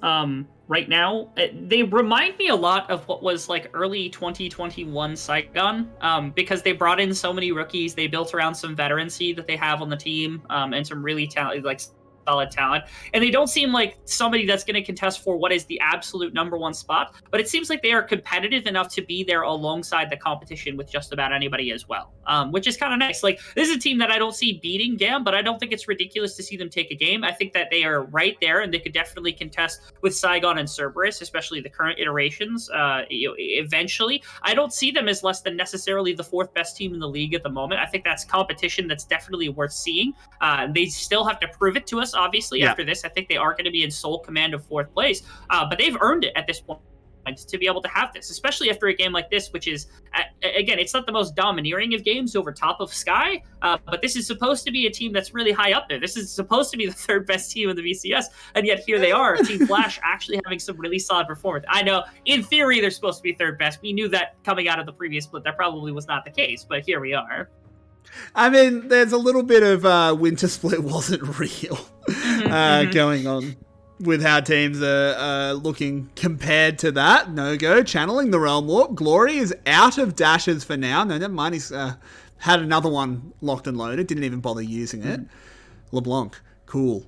right now. They remind me a lot of what was like early 2021 Saigon, because they brought in so many rookies. They built around some veterancy that they have on the team, and some really talented, like solid talent. And they don't seem like somebody that's going to contest for what is the absolute number one spot, but it seems like they are competitive enough to be there alongside the competition with just about anybody as well, which is kind of nice. Like, this is a team that I don't see beating GAM, but I don't think it's ridiculous to see them take a game. I think that they are right there, and they could definitely contest with Saigon and Cerberus, especially the current iterations, eventually. I don't see them as less than necessarily the fourth best team in the league at the moment. I think that's competition that's definitely worth seeing. They still have to prove it to us, obviously. After this, I think they are going to be in sole command of fourth place, but they've earned it at this point to be able to have this, especially after a game like this, which is, again, it's not the most domineering of games over top of Sky, but this is supposed to be a team that's really high up there. This is supposed to be the third best team in the VCS, and yet here they are, Team Flash actually having some really solid performance. I know, in theory, they're supposed to be third best. We knew that coming out of the previous split, that probably was not the case, but here we are. I mean, there's a little bit of winter split wasn't real going on with how teams are looking compared to that. No-Go, channeling the Realm Warp. Glory is out of dashes for now. No, never mind. He's had another one locked and loaded. Didn't even bother using it. LeBlanc, cool.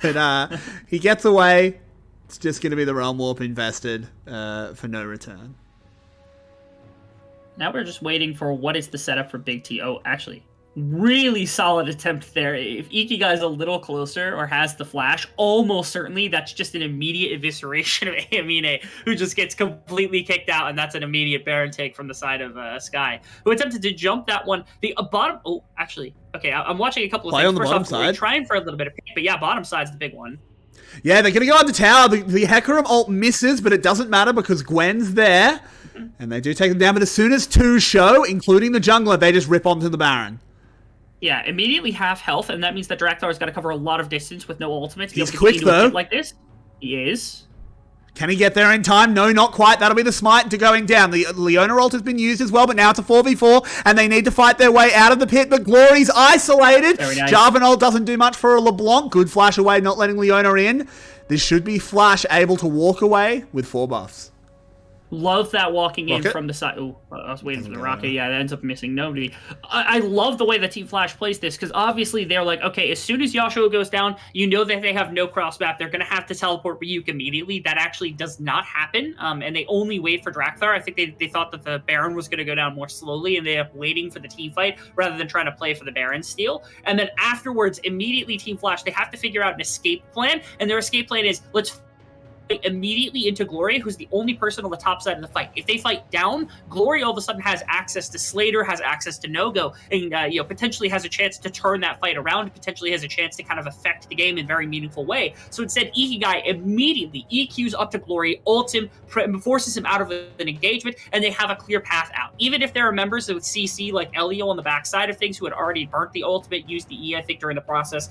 But he gets away. It's just going to be the Realm Warp invested for no return. Now we're just waiting for what is the setup for Big T. Oh, actually, really solid attempt there. If Ikigai's a little closer or has the flash, almost certainly that's just an immediate evisceration of Amine, who just gets completely kicked out, and that's an immediate Baron take from the side of Sky, who attempted to jump that one. The bottom... Oh, actually, okay, I'm watching a couple of Play things. on the First bottom off, side. Trying for a little bit of pain, but yeah, bottom side's the big one. Yeah, they're going to go on the tower. The Hecarim ult misses, but it doesn't matter because Gwen's there. And they do take them down, but as soon as two show, including the jungler, they just rip onto the Baron. Yeah, immediately half health, and that means that Draktar's got to cover a lot of distance with no ultimate. To be He's able to quick, continue though. a hit like this. He is. Can he get there in time? No, not quite. That'll be the smite to going down. The Leona ult has been used as well, but now it's a 4v4, and they need to fight their way out of the pit, but Glory's isolated. Very nice. Jarvan ult doesn't do much for a LeBlanc. Good flash away, not letting Leona in. This should be Flash able to walk away with 4 buffs. Love that walking in Rocket? from the side. Oh, I was waiting for the rocket. Yeah, that ends up missing nobody. I love the way that Team Flash plays this, because obviously they're like, okay, as soon as Yasuo goes down, you know that they have no cross map. They're going to have to teleport Ryuk immediately. That actually does not happen, and they only wait for Drakthar. I think they thought that the Baron was going to go down more slowly, and they ended up waiting for the team fight rather than trying to play for the Baron steal. And then afterwards, immediately Team Flash, they have to figure out an escape plan, and their escape plan is, let's immediately into Glory, who's the only person on the top side of the fight. If they fight down, Glory all of a sudden has access to Slater, has access to No-Go, and potentially has a chance to turn that fight around, potentially has a chance to kind of affect the game in a very meaningful way. So instead, Ikigai immediately EQs up to Glory, ults him, forces him out of an engagement, and they have a clear path out. Even if there are members with CC like Elio on the backside of things who had already burnt the ultimate, used the E, I think, during the process,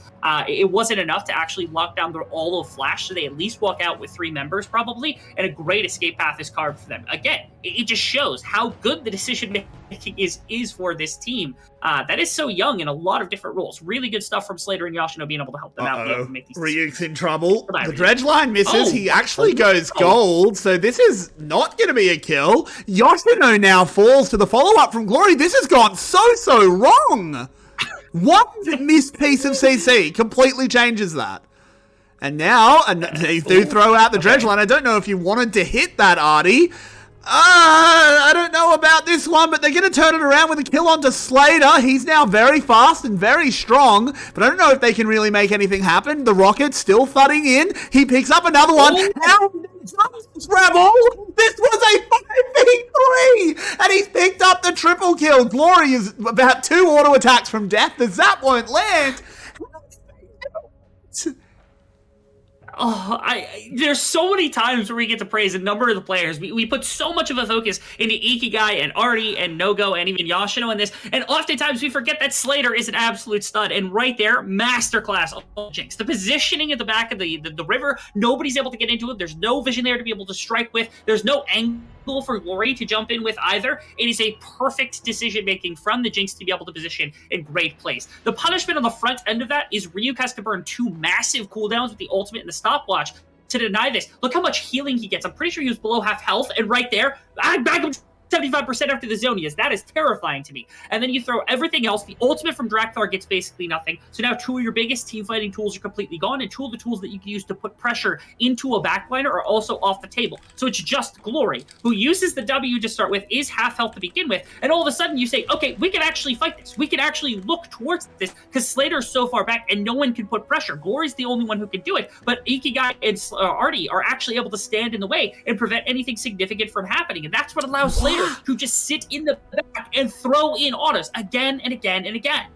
it wasn't enough to actually lock down all of Flash, so they at least walk out with 3 members probably, and a great escape path is carved for them. Again, it just shows how good the decision making is for this team. That is so young in a lot of different roles. Really good stuff from Slater and Yoshino being able to help them out. Be able to make these Ryuk's in trouble. Goodbye, The Ryuk. dredge line misses. He actually goes gold, so this is not going to be a kill. Yoshino now falls to the follow-up from Glory. This has gone so wrong. One missed piece of CC completely changes that. And now, they do throw out the dredge line. I don't know if you wanted to hit that, Artie. I don't know about this one, but they're going to turn it around with a kill onto Slater. He's now very fast and very strong, but I don't know if they can really make anything happen. The rocket's still thudding in. He picks up another one. How Rebel? This was a 5v3, and he's picked up the triple kill. Glory is about 2 auto attacks from death. The zap won't land. there's so many times where we get to praise a number of the players. We put so much of a focus into Ikigai and Artie and Nogo and even Yoshino in this, and oftentimes we forget that Slater is an absolute stud. And right there, masterclass of Jinx. The positioning at the back of the river, nobody's able to get into it. There's no vision there to be able to strike with. There's no angle for Glory to jump in with either. It is a perfect decision making from the Jinx to be able to position in great place. The punishment on the front end of that is Ryuk has to burn 2 massive cooldowns with the ultimate and the stopwatch to deny this. Look how much healing he gets. I'm pretty sure he was below half health, and right there, I'm back up 75% after the Zonias. That is terrifying to me. And then you throw everything else. The ultimate from Drakthar gets basically nothing. So now 2 of your biggest team fighting tools are completely gone, and 2 of the tools that you can use to put pressure into a backliner are also off the table. So it's just Glory, who uses the W to start with, is half health to begin with, and all of a sudden you say, okay, we can actually fight this. We can actually look towards this, because Slater's so far back and no one can put pressure. Glory's the only one who can do it, but Ikigai and Artie are actually able to stand in the way and prevent anything significant from happening, and that's what allows Slater to just sit in the back and throw in autos again and again and again.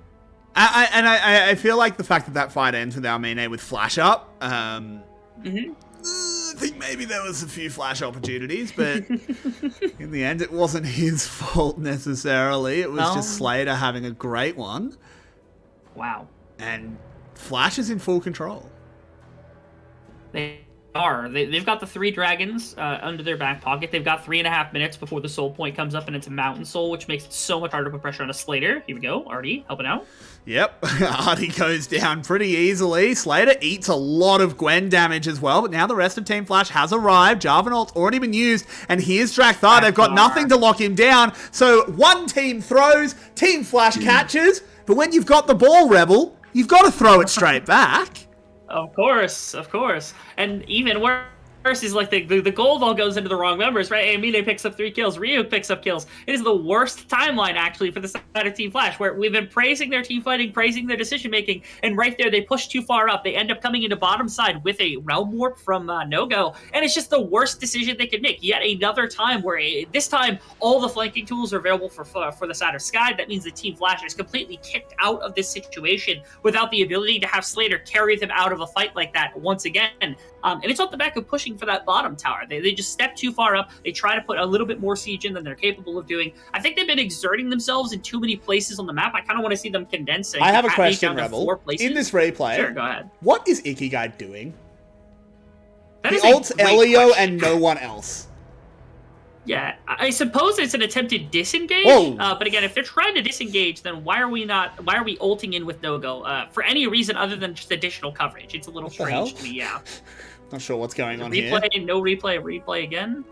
I feel like the fact that fight ends with Almine with flash up. I think maybe there was a few flash opportunities, but in the end, it wasn't his fault necessarily. It was just Slater having a great one. Wow. And Flash is in full control. They've got the 3 dragons under their back pocket. They've got 3.5 minutes before the soul point comes up, and it's a mountain soul, which makes it so much harder to put pressure on a Slater. Here we go, Artie helping out. Yep, Artie goes down pretty easily. Slater eats a lot of Gwen damage as well, but now the rest of Team Flash has arrived. Jarvanolt's already been used, and here's Drakthar. They've got nothing to lock him down, so one team throws, Team Flash catches, but when you've got the ball, Rebel, you've got to throw it straight back. Of course. And even worse is like the gold all goes into the wrong members, right? Amine picks up 3 kills. Ryuk picks up kills. It is the worst timeline, actually, for the side of Team Flash, where we've been praising their team fighting, praising their decision-making, and right there, they push too far up. They end up coming into bottom side with a Realm Warp from Nogo, and it's just the worst decision they could make. Yet another time where, this time, all the flanking tools are available for the side of Sky. That means the Team Flash is completely kicked out of this situation without the ability to have Slater carry them out of a fight like that once again. And it's off the back of pushing for that bottom tower. They just step too far up. They try to put a little bit more siege in than they're capable of doing. I think they've been exerting themselves in too many places on the map. I kind of want to see them condensing. I have a question, Rebel. In this replay, sure, go ahead. What is Ikigai doing? He ults Elio and no one else. Yeah, I suppose it's an attempted disengage. But again, if they're trying to disengage, then why are we ulting in with no-go for any reason other than just additional coverage? It's a little strange to me, yeah. Not sure what's going on here. No replay again.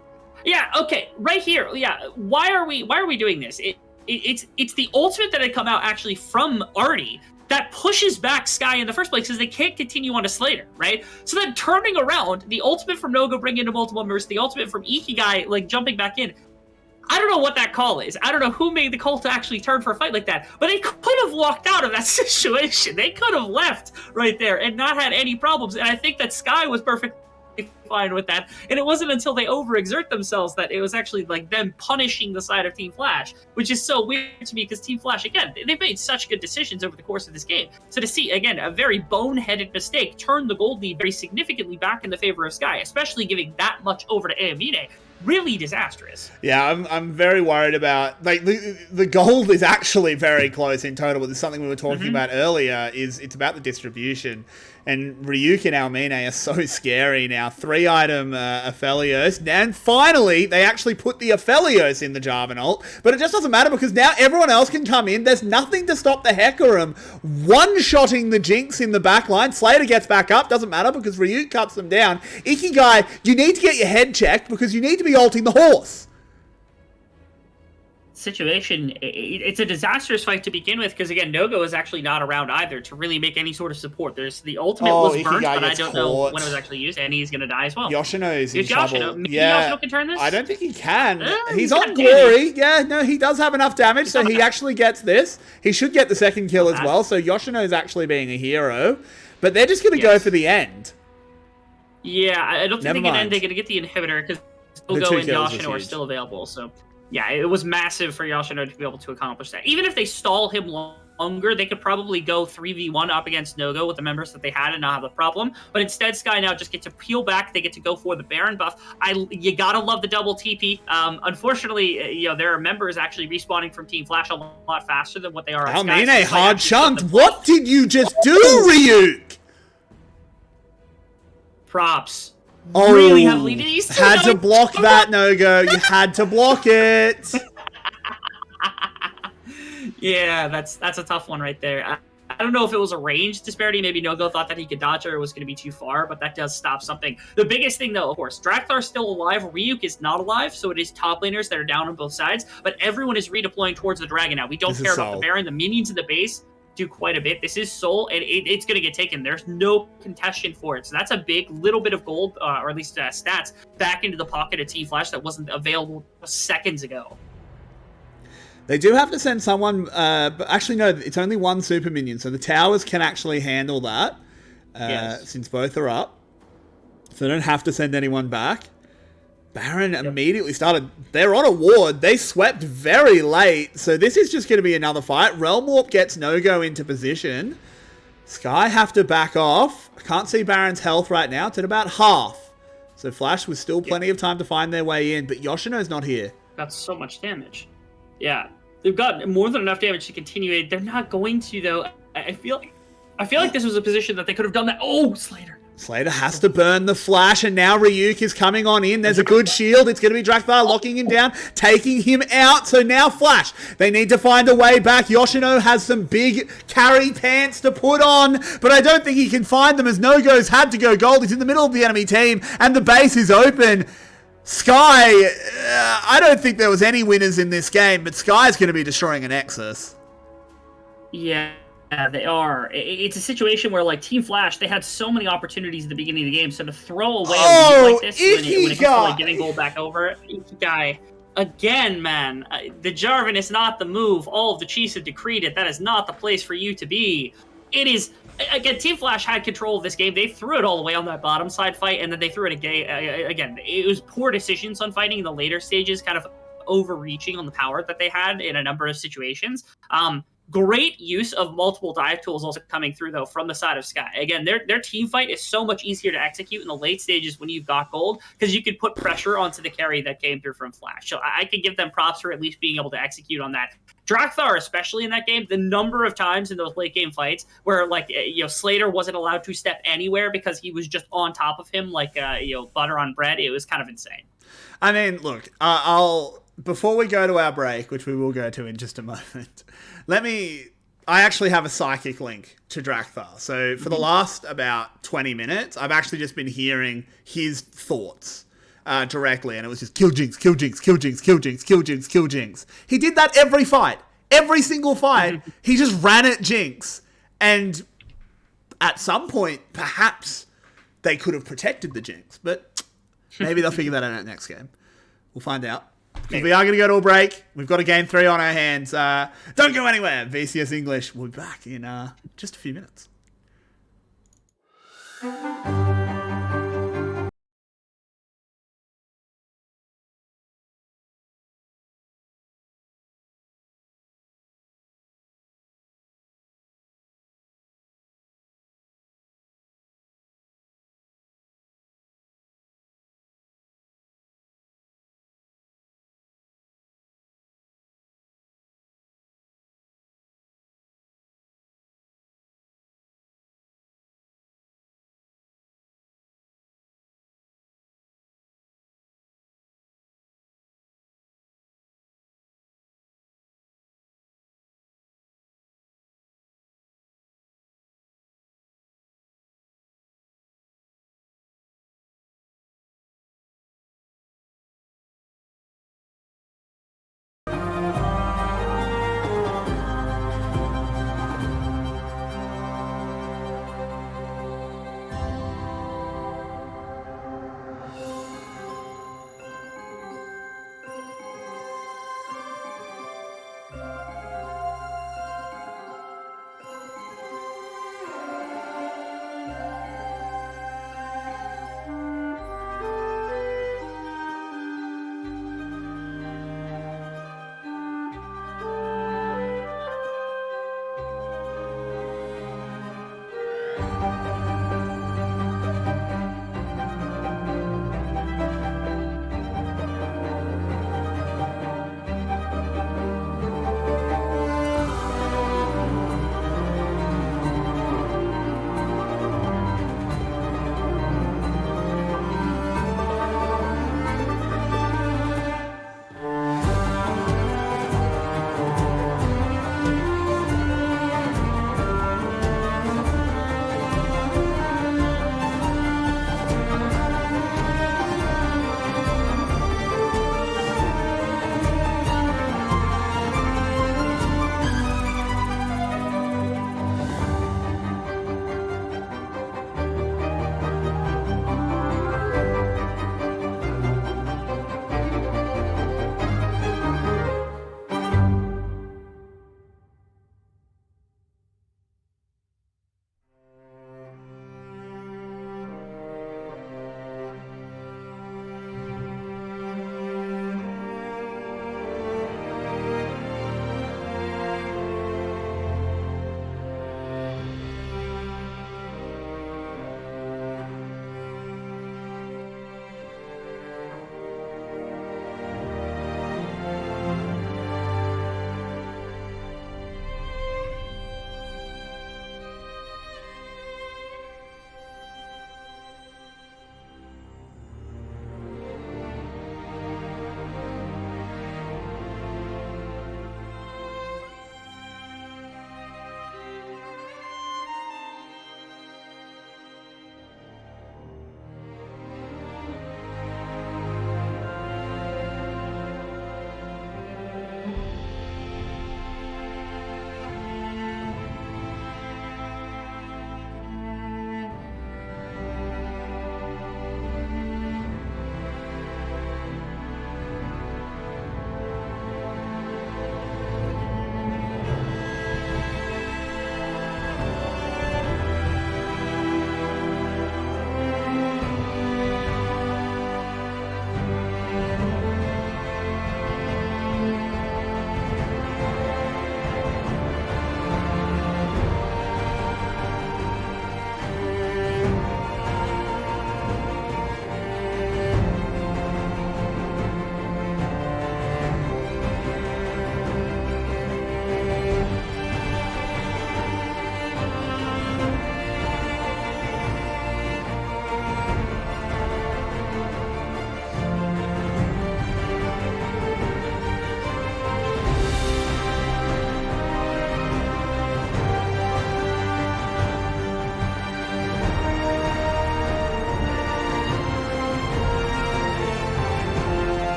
Yeah, okay, right here. Yeah, why are we doing this? It's the ultimate that had come out actually from Artie that pushes back Sky in the first place because they can't continue on to Slater, right? So then turning around, the ultimate from Nogo bringing into multiple members, the ultimate from Ikigai like jumping back in. I don't know what that call is. I don't know who made the call to actually turn for a fight like that, but they could have walked out of that situation. They could have left right there and not had any problems. And I think that Sky was perfectly fine with that. And it wasn't until they overexert themselves that it was actually like them punishing the side of Team Flash, which is so weird to me because Team Flash, again, they've made such good decisions over the course of this game. So to see, again, a very boneheaded mistake turn the gold lead very significantly back in the favor of Sky, especially giving that much over to Amine, really disastrous. Yeah, I'm very worried about, like, the gold is actually very close in total, but there's something we were talking about earlier, it's about the distribution. And Ryuk and Almine are so scary now. 3-item Aphelios. And finally, they actually put the Aphelios in the Jarvanult. But it just doesn't matter because now everyone else can come in. There's nothing to stop the Hecarim one-shotting the Jinx in the backline. Slater gets back up. Doesn't matter because Ryuk cuts them down. Ikigai, you need to get your head checked because you need to be ulting the horse. Situation, it's a disastrous fight to begin with because again Nogo is actually not around either to really make any sort of support. There's the ultimate was burnt, but I don't know when it was actually used, and he's gonna die as well. Yoshino's in trouble. Maybe Yoshino can turn this? I don't think he can. He's on Glory. Yeah, no, he does have enough damage, so he actually gets this. He should get the second kill as well, so Yoshino's actually being a hero. But they're just gonna go for the end. Yeah, I don't think they can end. They're gonna get the inhibitor because Nogo and Yoshino are still available, so yeah, it was massive for Yoshino to be able to accomplish that. Even if they stall him longer, they could probably go 3v1 up against Nogo with the members that they had and not have a problem. But instead, Sky now just get to peel back. They get to go for the Baron buff. You gotta love the double TP. Unfortunately, there are members actually respawning from Team Flash a lot faster than what they are on Sky. Almine hard chunked. What did you just do, Ryuk? Props. Oh, really heavily. Did he had to block that, Nogo. You had to block it. Yeah, that's a tough one right there. I don't know if it was a range disparity. Maybe Nogo thought that he could dodge or it was going to be too far, but that does stop something. The biggest thing, though, of course, Drakthar's still alive. Ryuk is not alive, so it is top laners that are down on both sides, but everyone is redeploying towards the Dragon now. We don't care about the Baron. The minions in the base do quite a bit. This is Soul, and it's going to get taken. There's no contestation for it. So that's a big little bit of gold, or at least stats, back into the pocket of Team Flash that wasn't available seconds ago. They do have to send someone, but actually no, it's only one super minion, so the towers can actually handle that, since both are up. So they don't have to send anyone back. Baron immediately started. They're on a ward. They swept very late, so this is just going to be another fight. Realm Warp gets No-Go into position. Sky have to back off. I can't see Baron's health right now. It's at about half. So Flash was still plenty of time to find their way in, but Yoshino's not here. That's so much damage. Yeah, they've got more than enough damage to continue. They're not going to, though. I feel like this was a position that they could have done that. Oh, Slater. Slater has to burn the Flash, and now Ryuk is coming on in. There's a good shield. It's going to be Drakthyr locking him down, taking him out. So now Flash, they need to find a way back. Yoshino has some big carry pants to put on, but I don't think he can find them as No-Go's had to go gold. He's in the middle of the enemy team, and the base is open. Sky, I don't think there was any winners in this game, but Sky's going to be destroying a Nexus. Yeah, they are. It's a situation where, like, Team Flash, they had so many opportunities at the beginning of the game, so to throw away a lead like this when it comes to, like, getting gold back over, Guy, again, man, the Jarvan is not the move. All of the Chiefs have decreed it. That is not the place for you to be. It is... Again, Team Flash had control of this game. They threw it all the way on that bottom side fight, and then they threw it again. It was poor decisions on fighting in the later stages, kind of overreaching on the power that they had in a number of situations. Great use of multiple dive tools also coming through, though, from the side of Sky. Again, their team fight is so much easier to execute in the late stages when you've got gold, because you could put pressure onto the carry that came through from Flash. So I could give them props for at least being able to execute on that. Drakthyr, especially in that game, the number of times in those late game fights where, like, Slater wasn't allowed to step anywhere because he was just on top of him like, butter on bread. It was kind of insane. I mean, look, before we go to our break, which we will go to in just a moment, I actually have a psychic link to Drakthyr. So for the last about 20 minutes, I've actually just been hearing his thoughts directly, and it was just kill Jinx, kill Jinx, kill Jinx, kill Jinx, kill Jinx, kill Jinx. He did that every fight. Every single fight, he just ran at Jinx. And at some point, perhaps they could have protected the Jinx, but maybe they'll figure that out next game. We'll find out. Because we are going to go to a break. We've got a game 3 on our hands. Don't go anywhere. VCS English. We'll be back in just a few minutes.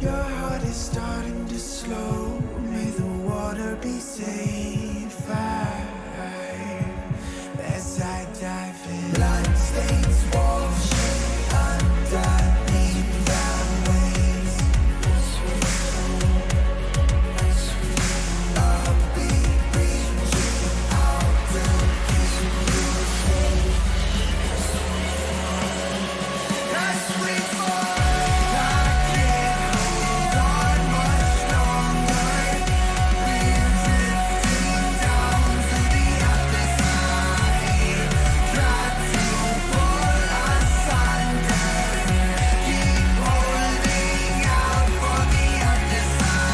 Your heart is starting to slow. May the water be safe. As I dive in, blood stains wash underneath the waves. A beat reaching out to keep you safe. As we fall, I can't hold on much longer. We're drifting down to the other side. Try to pull us under. Keep holding out for the other side.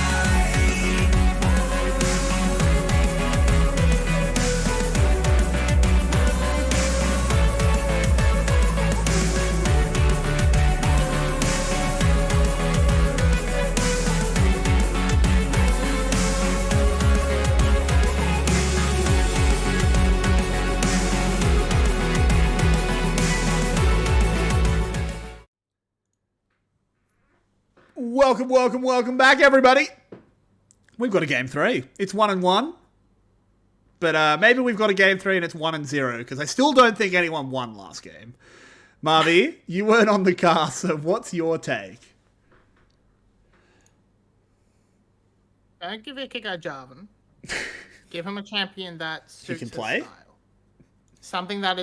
Welcome back, everybody. We've got a game 3. It's 1-1. But maybe we've got a game 3 and it's 1-0, because I still don't think anyone won last game. Marvy, you weren't on the cast, so what's your take? Don't give a kick out Jarvan. Give him a champion that suits can his play? style. Something that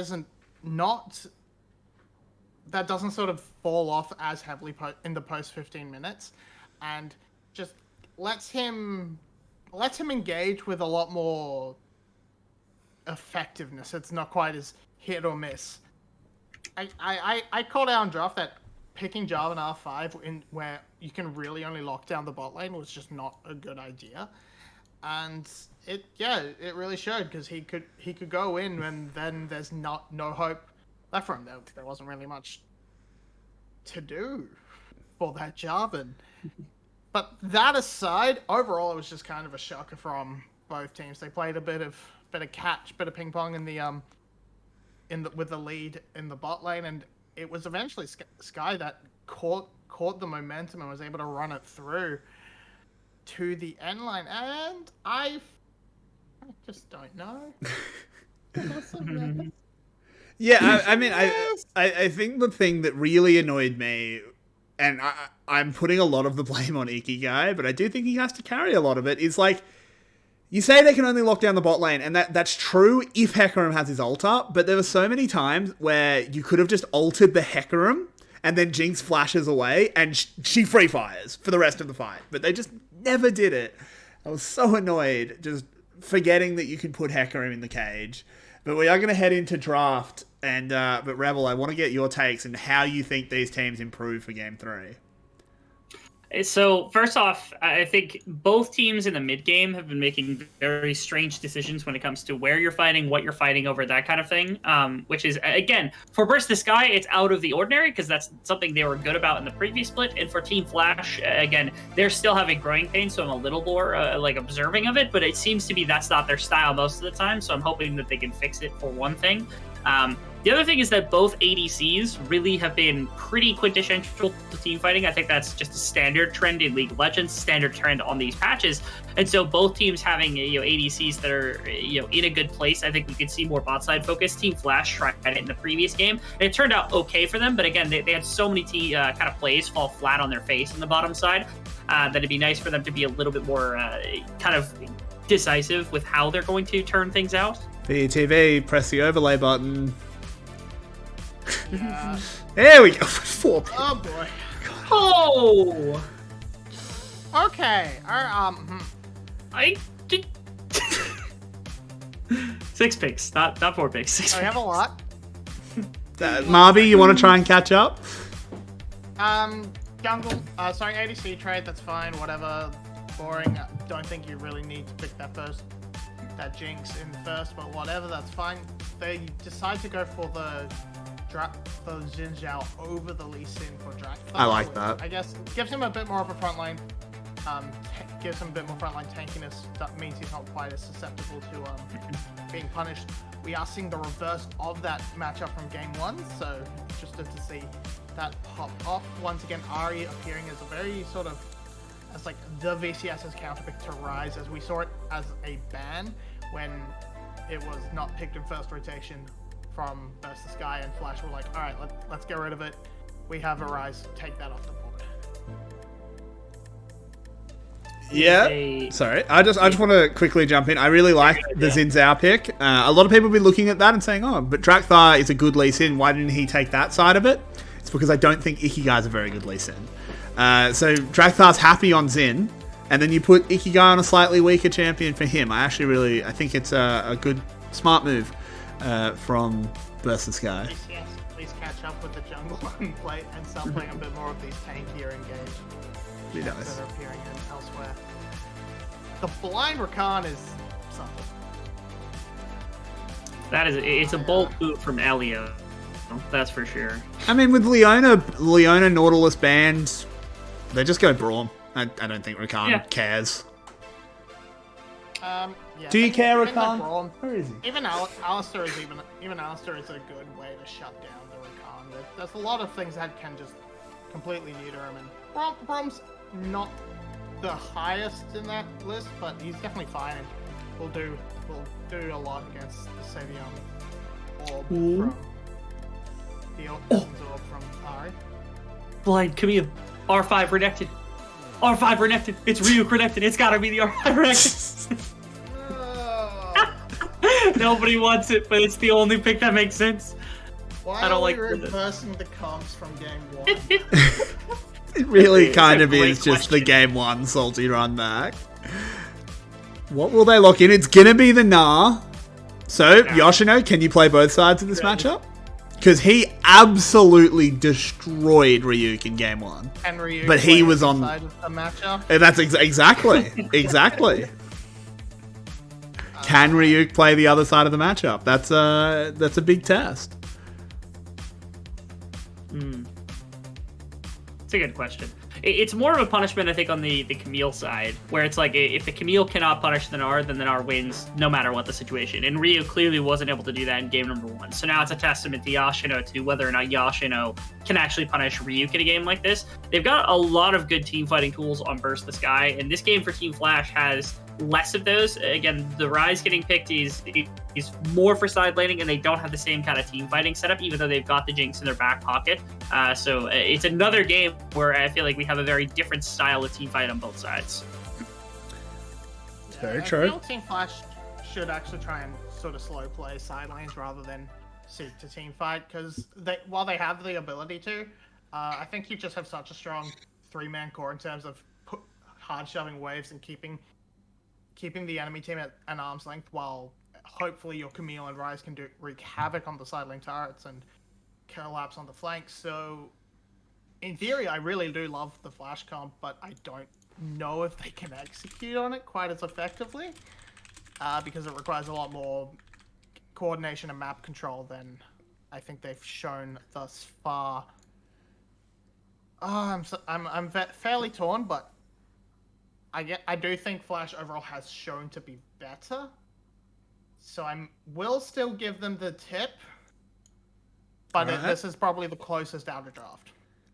that doesn't sort of fall off as heavily in the post 15 minutes, and just lets him engage with a lot more effectiveness. It's not quite as hit or miss. I called out on draft that picking Jarvan R5 where you can really only lock down the bot lane was just not a good idea, and it really showed, because he could go in and then there's no hope left for him. There wasn't really much to do for that Jarvan. But that aside, overall it was just kind of a shocker from both teams. They played a bit of catch, bit of ping pong with the lead in the bot lane, and it was eventually Sky that caught the momentum and was able to run it through to the end line. And I just don't know. Yeah, I mean, I think the thing that really annoyed me, and I'm putting a lot of the blame on Ikigai, but I do think he has to carry a lot of it, is like, you say they can only lock down the bot lane, and that's true if Hecarim has his ult up, but there were so many times where you could have just ulted the Hecarim, and then Jinx flashes away, and she free fires for the rest of the fight. But they just never did it. I was so annoyed, just forgetting that you could put Hecarim in the cage. But we are going to head into draft, and but Rebel, I want to get your takes and how you think these teams improve for Game 3. So first off, I think both teams in the mid game have been making very strange decisions when it comes to where you're fighting, what you're fighting over, that kind of thing. Which is, again, for Burst the Sky, it's out of the ordinary because that's something they were good about in the previous split. And for Team Flash, again, they're still having growing pains, so I'm a little more observing of it. But it seems to be that's not their style most of the time. So I'm hoping that they can fix it for one thing. The other thing is that both ADCs really have been pretty quintessential to team fighting. I think that's just a standard trend in League of Legends, standard trend on these patches. And so both teams having ADCs that are in a good place. I think we could see more bot side focus. Team Flash tried it in the previous game, and it turned out okay for them. But again, they had so many kind of plays fall flat on their face on the bottom side that it'd be nice for them to be a little bit more kind of decisive with how they're going to turn things out. VTV, press the overlay button. Yeah. There we go. 4 people. Oh boy. Oh! Okay. I did... 6 picks, not 4 picks. 6 I have a lot. Marby, you want to try and catch up? Jungle. Sorry, ADC trade. That's fine. Whatever. Boring. Don't think you really need to pick that Jinx in first, but whatever. That's fine. They decide to go for the Xin Zhao over the Lee Sin for Drac. I like that. I guess gives him a bit more of a front line. Gives him a bit more frontline tankiness. That means he's not quite as susceptible to being punished. We are seeing the reverse of that matchup from game 1, so interested to see that pop off. Once again, Ahri appearing as a very sort of as like the VCS's counterpick to Rise, as we saw it as a ban when it was not picked in first rotation from Burst the Sky, and Flash were like, all right, let's get rid of it. We have a Rise, take that off the board. Yeah. Sorry, I just want to quickly jump in. I really like the Xin Zhao pick. A lot of people will be looking at that and saying, "Oh, but Drakthar is a good Lee Sin. Why didn't he take that side of it?" It's because I don't think Ikigai is a very good Lee Sin. So Drakthar's happy on Xin, and then you put Ikigai on a slightly weaker champion for him. I think it's a good, smart move from Burst the Sky. Please catch up with the jungle and start playing a bit more of these tankier engaged. Be nice. That are appearing elsewhere. The blind Rakan is something. It's a bold move from Elio. That's for sure. I mean, with Leona Nautilus banned, they just go Braum. I don't think Rakan cares. Yeah, Do you care, Rakan? Braum, Where is he? Even Alistair is Alistair is a good way to shut down the Rakan. There's a lot of things that can just completely neuter him, and Braum's not the highest in that list, but he's definitely fine and will do a lot against the Savion orb from the orb from Ari. Blind Camille. R5 renekton. R5 renekton. It's Ryuk renekton. It's gotta be the R5 renekton. Nobody wants it, but it's the only pick that makes sense. Why I don't are like we reversing the comps from game 1? It really kind of great is just the question. game 1 salty run back. What will they lock in? It's gonna be the Nah. So, Yoshino, can you play both sides of this matchup? Because he absolutely destroyed Ryuk in game 1. And Ryuk But he was on side of the matchup. And that's exactly. Can Ryuk play the other side of the matchup? That's a big test. It's a good question. It's more of a punishment, I think, on the Camille side, where it's like, if the Camille cannot punish the Nar wins no matter what the situation. And Ryu clearly wasn't able to do that in game number 1. So now it's a testament to Yashino to whether or not Yashino can actually punish Ryuk in a game like this. They've got a lot of good team fighting tools on Burst the Sky, and this game for Team Flash has less of those. Again, the Rise getting picked is more for side laning, and they don't have the same kind of team fighting setup, even though they've got the Jinx in their back pocket. So it's another game where I feel like we have a very different style of team fight on both sides. It's very I true. feel Team Flash should actually try and sort of slow play side lanes rather than seek to team fight, because while they have the ability to, I think you just have such a strong 3-man core in terms of hard shoving waves and keeping the enemy team at an arm's length, while hopefully your Camille and Rise can wreak havoc on the side lane turrets and collapse on the flanks. So in theory, I really do love the Flash comp, but I don't know if they can execute on it quite as effectively, because it requires a lot more coordination and map control than I think they've shown thus far. I'm fairly torn, but I do think Flash overall has shown to be better, so will still give them the tip, but this is probably the closest out of draft.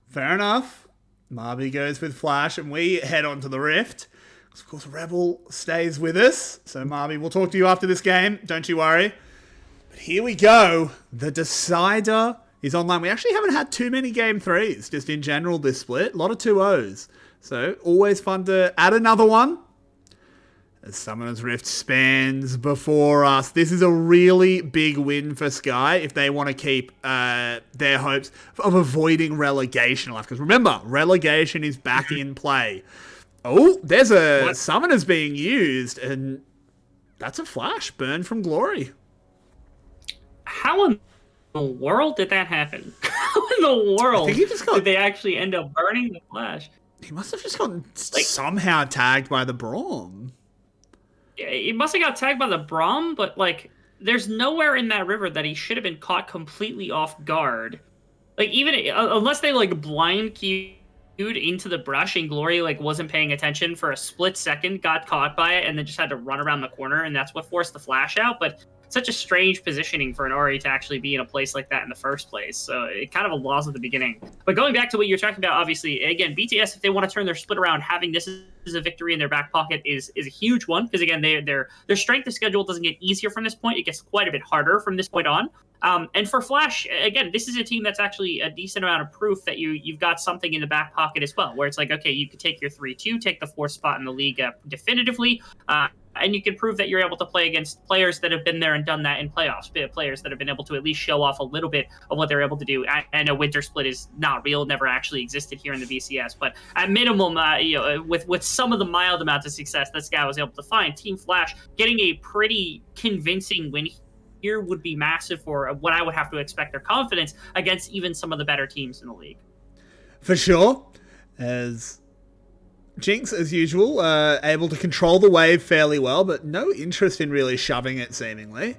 Fair enough. Marby goes with Flash, and we head on to the Rift. Of course, Rebel stays with us. So, Marby, we'll talk to you after this game. Don't you worry. But here we go. The Decider is online. We actually haven't had too many Game 3s, just in general, this split. A lot of 2-0s. So, always fun to add another one. As Summoner's Rift spans before us. This is a really big win for Sky if they want to keep their hopes of avoiding relegation alive. Because remember, relegation is back in play. Oh, there's a Summoner's being used, and that's a Flash burn from Glory. How in the world did that happen? How in the world did they actually end up burning the Flash? He must have just gotten somehow tagged by the Braum. He must have got tagged by the Braum, but there's nowhere in that river that he should have been caught completely off guard. Even unless they blind queue into the brush, and Glory like wasn't paying attention for a split second, got caught by it, and then just had to run around the corner, and that's what forced the flash out. But such a strange positioning for an RE to actually be in a place like that in the first place. So it kind of a loss at the beginning. But going back to what you're talking about, obviously, again, BTS, if they want to turn their split around, having this as a victory in their back pocket is a huge one. Because again, their strength of schedule doesn't get easier from this point. It gets quite a bit harder from this point on. And for Flash, again, this is a team that's actually a decent amount of proof that you've got something in the back pocket as well, where it's like, okay, you could take your 3-2, take the 4th spot in the league definitively, and you can prove that you're able to play against players that have been there and done that in playoffs, players that have been able to at least show off a little bit of what they're able to do. I know Winter Split is not real, never actually existed here in the VCS, but at minimum, with some of the mild amounts of success this guy was able to find, Team Flash getting a pretty convincing win here would be massive for what I would have to expect their confidence against even some of the better teams in the league. For sure. As Jinx, as usual, able to control the wave fairly well, but no interest in really shoving it, seemingly,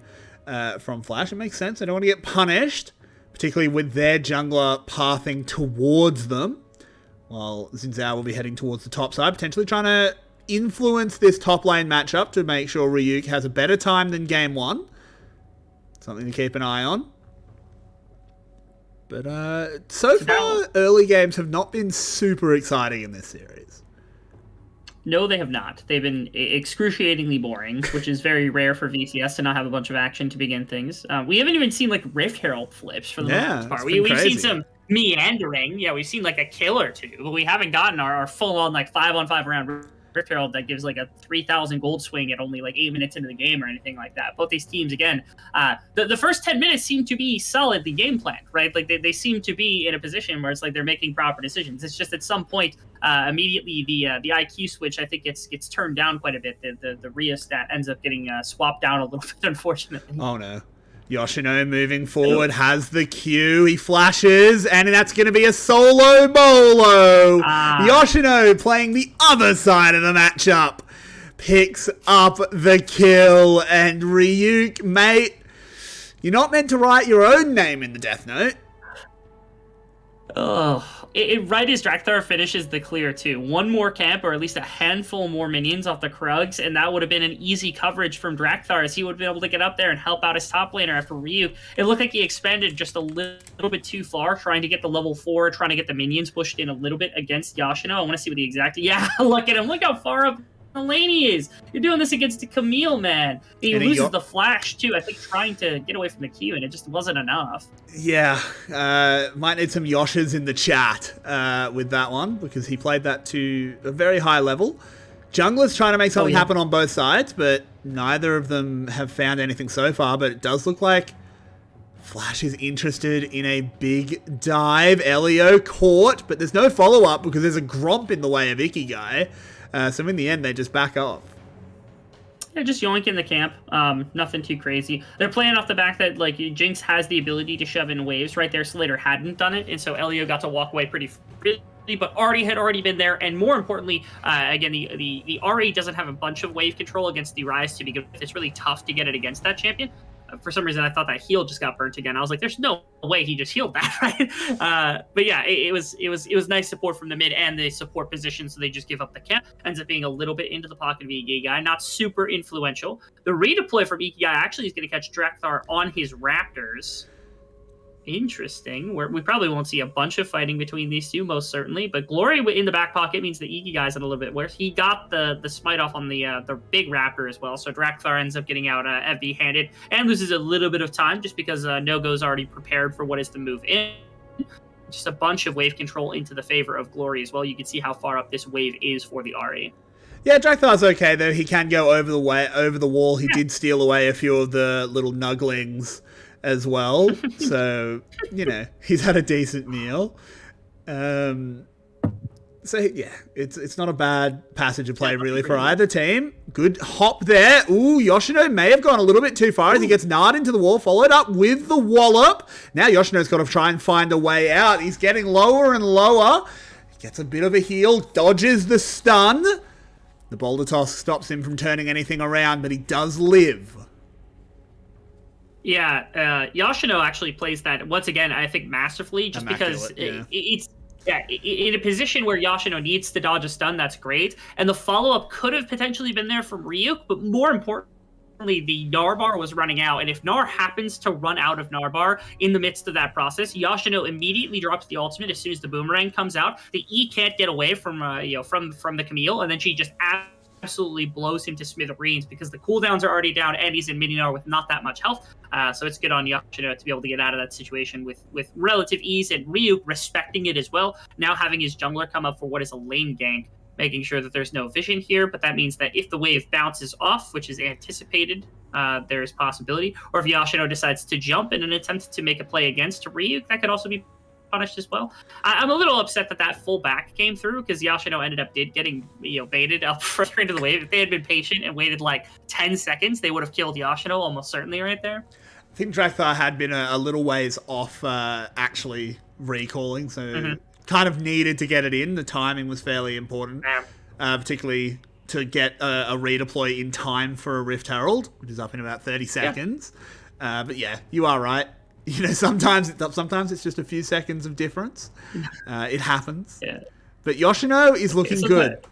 from Flash. It makes sense. They don't want to get punished, particularly with their jungler pathing towards them, while Xin Zhao will be heading towards the top side, potentially trying to influence this top lane matchup to make sure Ryuk has a better time than game 1. Something to keep an eye on. But so far, early games have not been super exciting in this series. No, they have not. They've been excruciatingly boring, which is very rare for VCS to not have a bunch of action to begin things. We haven't even seen like Rift Herald flips for the most part. We've seen some meandering. Yeah, we've seen like a kill or two, but we haven't gotten our full-on like 5-on-5 round Rift Herald that gives like a 3,000 gold swing at only like 8 minutes into the game or anything like that. Both these teams, again, the first 10 minutes seem to be solidly game planned, right? Like they seem to be in a position where it's like they're making proper decisions. It's just at some point, immediately the IQ switch, I think gets turned down quite a bit. The Rhea stat ends up getting swapped down a little bit, unfortunately. Oh no. Yoshino moving forward, has the Q, he flashes, and that's going to be a solo bolo. Yoshino playing the other side of the matchup. Picks up the kill, and Ryuk, mate, you're not meant to write your own name in the Death Note. Right as Drakthar finishes the clear too. One more camp, or at least a handful more minions off the Krugs, and that would have been an easy coverage from Drakthar, as he would have been able to get up there and help out his top laner after Ryu. It looked like he expanded just a little bit too far, trying to get the level 4, trying to get the minions pushed in a little bit against Yoshino. I want to see what the exact... Yeah, look at him. Look how far up the lane he is. You're doing this against the Camille, man. He loses the flash too, I think, trying to get away from the Q, and it just wasn't enough. Yeah, might need some Yoshas in the chat with that one, because he played that to a very high level. Jungler's trying to make something happen on both sides, but neither of them have found anything so far. But it does look like Flash is interested in a big dive. Elio caught, but there's no follow-up because there's a Gromp in the way of Ikigai. So in the end, they just back off. They're just yoinking the camp. Nothing too crazy. They're playing off the back that like Jinx has the ability to shove in waves right there. Slater hadn't done it, and so Elio got to walk away pretty freely, but had already been there. And more importantly, again, the RE doesn't have a bunch of wave control against the Rise to begin with. It's really tough to get it against that champion. For some reason, I thought that heal just got burnt again. I was like, "There's no way he just healed that, right?" But yeah, it was nice support from the mid and the support position. So they just give up the camp. Ends up being a little bit into the pocket of Ikigai, not super influential. The redeploy from Ikigai actually is going to catch Drakthar on his Raptors. Interesting. We probably won't see a bunch of fighting between these two, most certainly. But Glory in the back pocket means that Ikigai's a little bit worse. He got the smite off on the big Raptor as well. So Drakthar ends up getting out FV-handed and loses a little bit of time just because No-Go's already prepared for what is to move in. Just a bunch of wave control into the favor of Glory as well. You can see how far up this wave is for the RE. Yeah, Drakthar's okay, though. He can go over the wall. He did steal away a few of the little nuglings as well, so he's had a decent meal. So yeah, it's not a bad passage of play really for either team. Good hop there. Ooh, Yoshino may have gone a little bit too far as he gets gnarred into the wall, followed up with the wallop. Now Yoshino's got to try and find a way out. He's getting lower and lower. Gets a bit of a heal, dodges the stun. The boulder toss stops him from turning anything around, but he does live. Yeah, Yoshino actually plays that once again, I think masterfully, just because Yeah, in a position where Yashino needs to dodge a stun, that's great. And the follow-up could have potentially been there from Ryuk, but more importantly, the Narbar was running out. And if Nar happens to run out of Narbar in the midst of that process, Yashino immediately drops the ultimate as soon as the boomerang comes out. The E can't get away from from the Camille, and then she just absolutely blows him to smithereens because the cooldowns are already down and he's in mid-Nar with not that much health. So it's good on Yashino to be able to get out of that situation with relative ease, and Ryuk respecting it as well. Now having his jungler come up for what is a lane gank, making sure that there's no vision here, but that means that if the wave bounces off, which is anticipated, there is possibility, or if Yashino decides to jump in an attempt to make a play against Ryuk, that could also be punished as well. I'm a little upset that full back came through because Yashino ended up getting baited up further into the wave. If they had been patient and waited like 10 seconds, they would have killed Yashino almost certainly right there. I think Drakthar had been a little ways off actually recalling, so kind of needed to get it in. The timing was fairly important, particularly to get a redeploy in time for a Rift Herald, which is up in about 30 seconds. Yeah. But yeah, you are right. Sometimes it's just a few seconds of difference. It happens. Yeah. But Yoshino is looking good.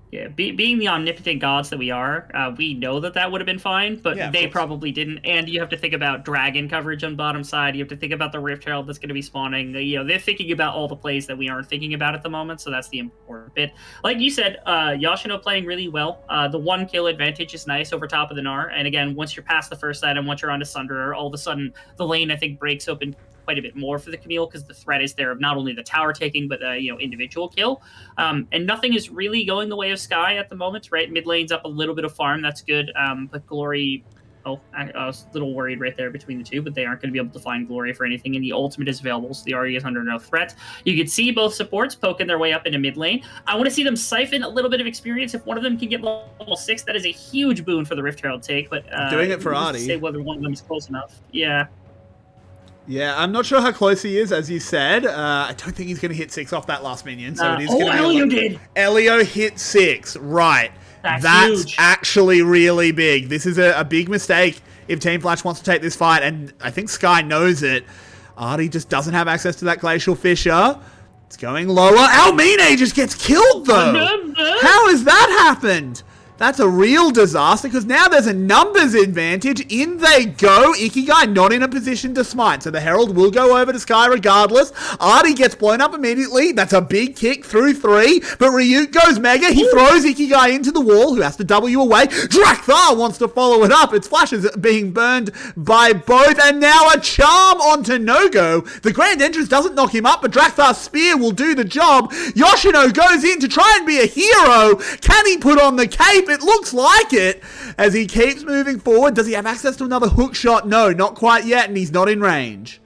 Yeah, being the omnipotent gods that we are, we know that would have been fine, but they probably didn't. And you have to think about dragon coverage on bottom side. You have to think about the Rift Herald that's going to be spawning. They're thinking about all the plays that we aren't thinking about at the moment, so that's the important bit. Like you said, Yoshino playing really well. The 1 kill advantage is nice over top of the Gnar. And again, once you're past the first item, once you're onto Sunderer, all of a sudden the lane, I think, breaks open quite a bit more for the Camille because the threat is there of not only the tower taking, but individual kill. And nothing is really going the way of Sky at the moment, right? Mid lane's up a little bit of farm, that's good. But Glory, I was a little worried right there between the two, but they aren't going to be able to find Glory for anything, and the ultimate is available, so the Ahri is under no threat. You can see both supports poking their way up into mid lane. I want to see them siphon a little bit of experience. If one of them can get level 6, that is a huge boon for the Rift Herald take, but doing it for Ahri. Say whether one of them is close enough. Yeah. Yeah, I'm not sure how close he is, as you said. I don't think he's going to hit 6 off that last minion, so it is going to be... Elio did! Elio hit 6, right. That's huge. Actually really big. This is a big mistake if Team Flash wants to take this fight, and I think Sky knows it. Ahri just doesn't have access to that Glacial Fissure. It's going lower. Almine just gets killed, though! How has that happened? That's a real disaster, because now there's a numbers advantage. In they go. Ikigai not in a position to smite, so the Herald will go over to Sky regardless. Ahri gets blown up immediately. That's a big kick through 3, but Ryuk goes mega. He throws Ikigai into the wall, who has to W away. Drakthar wants to follow it up. Its flashes being burned by both, and now a charm onto Nogo. The Grand Entrance doesn't knock him up, but Drakthar's spear will do the job. Yoshino goes in to try and be a hero. Can he put on the cape? It looks like it as he keeps moving forward. Does he have access to another hook shot? No, not quite yet, and he's not in range.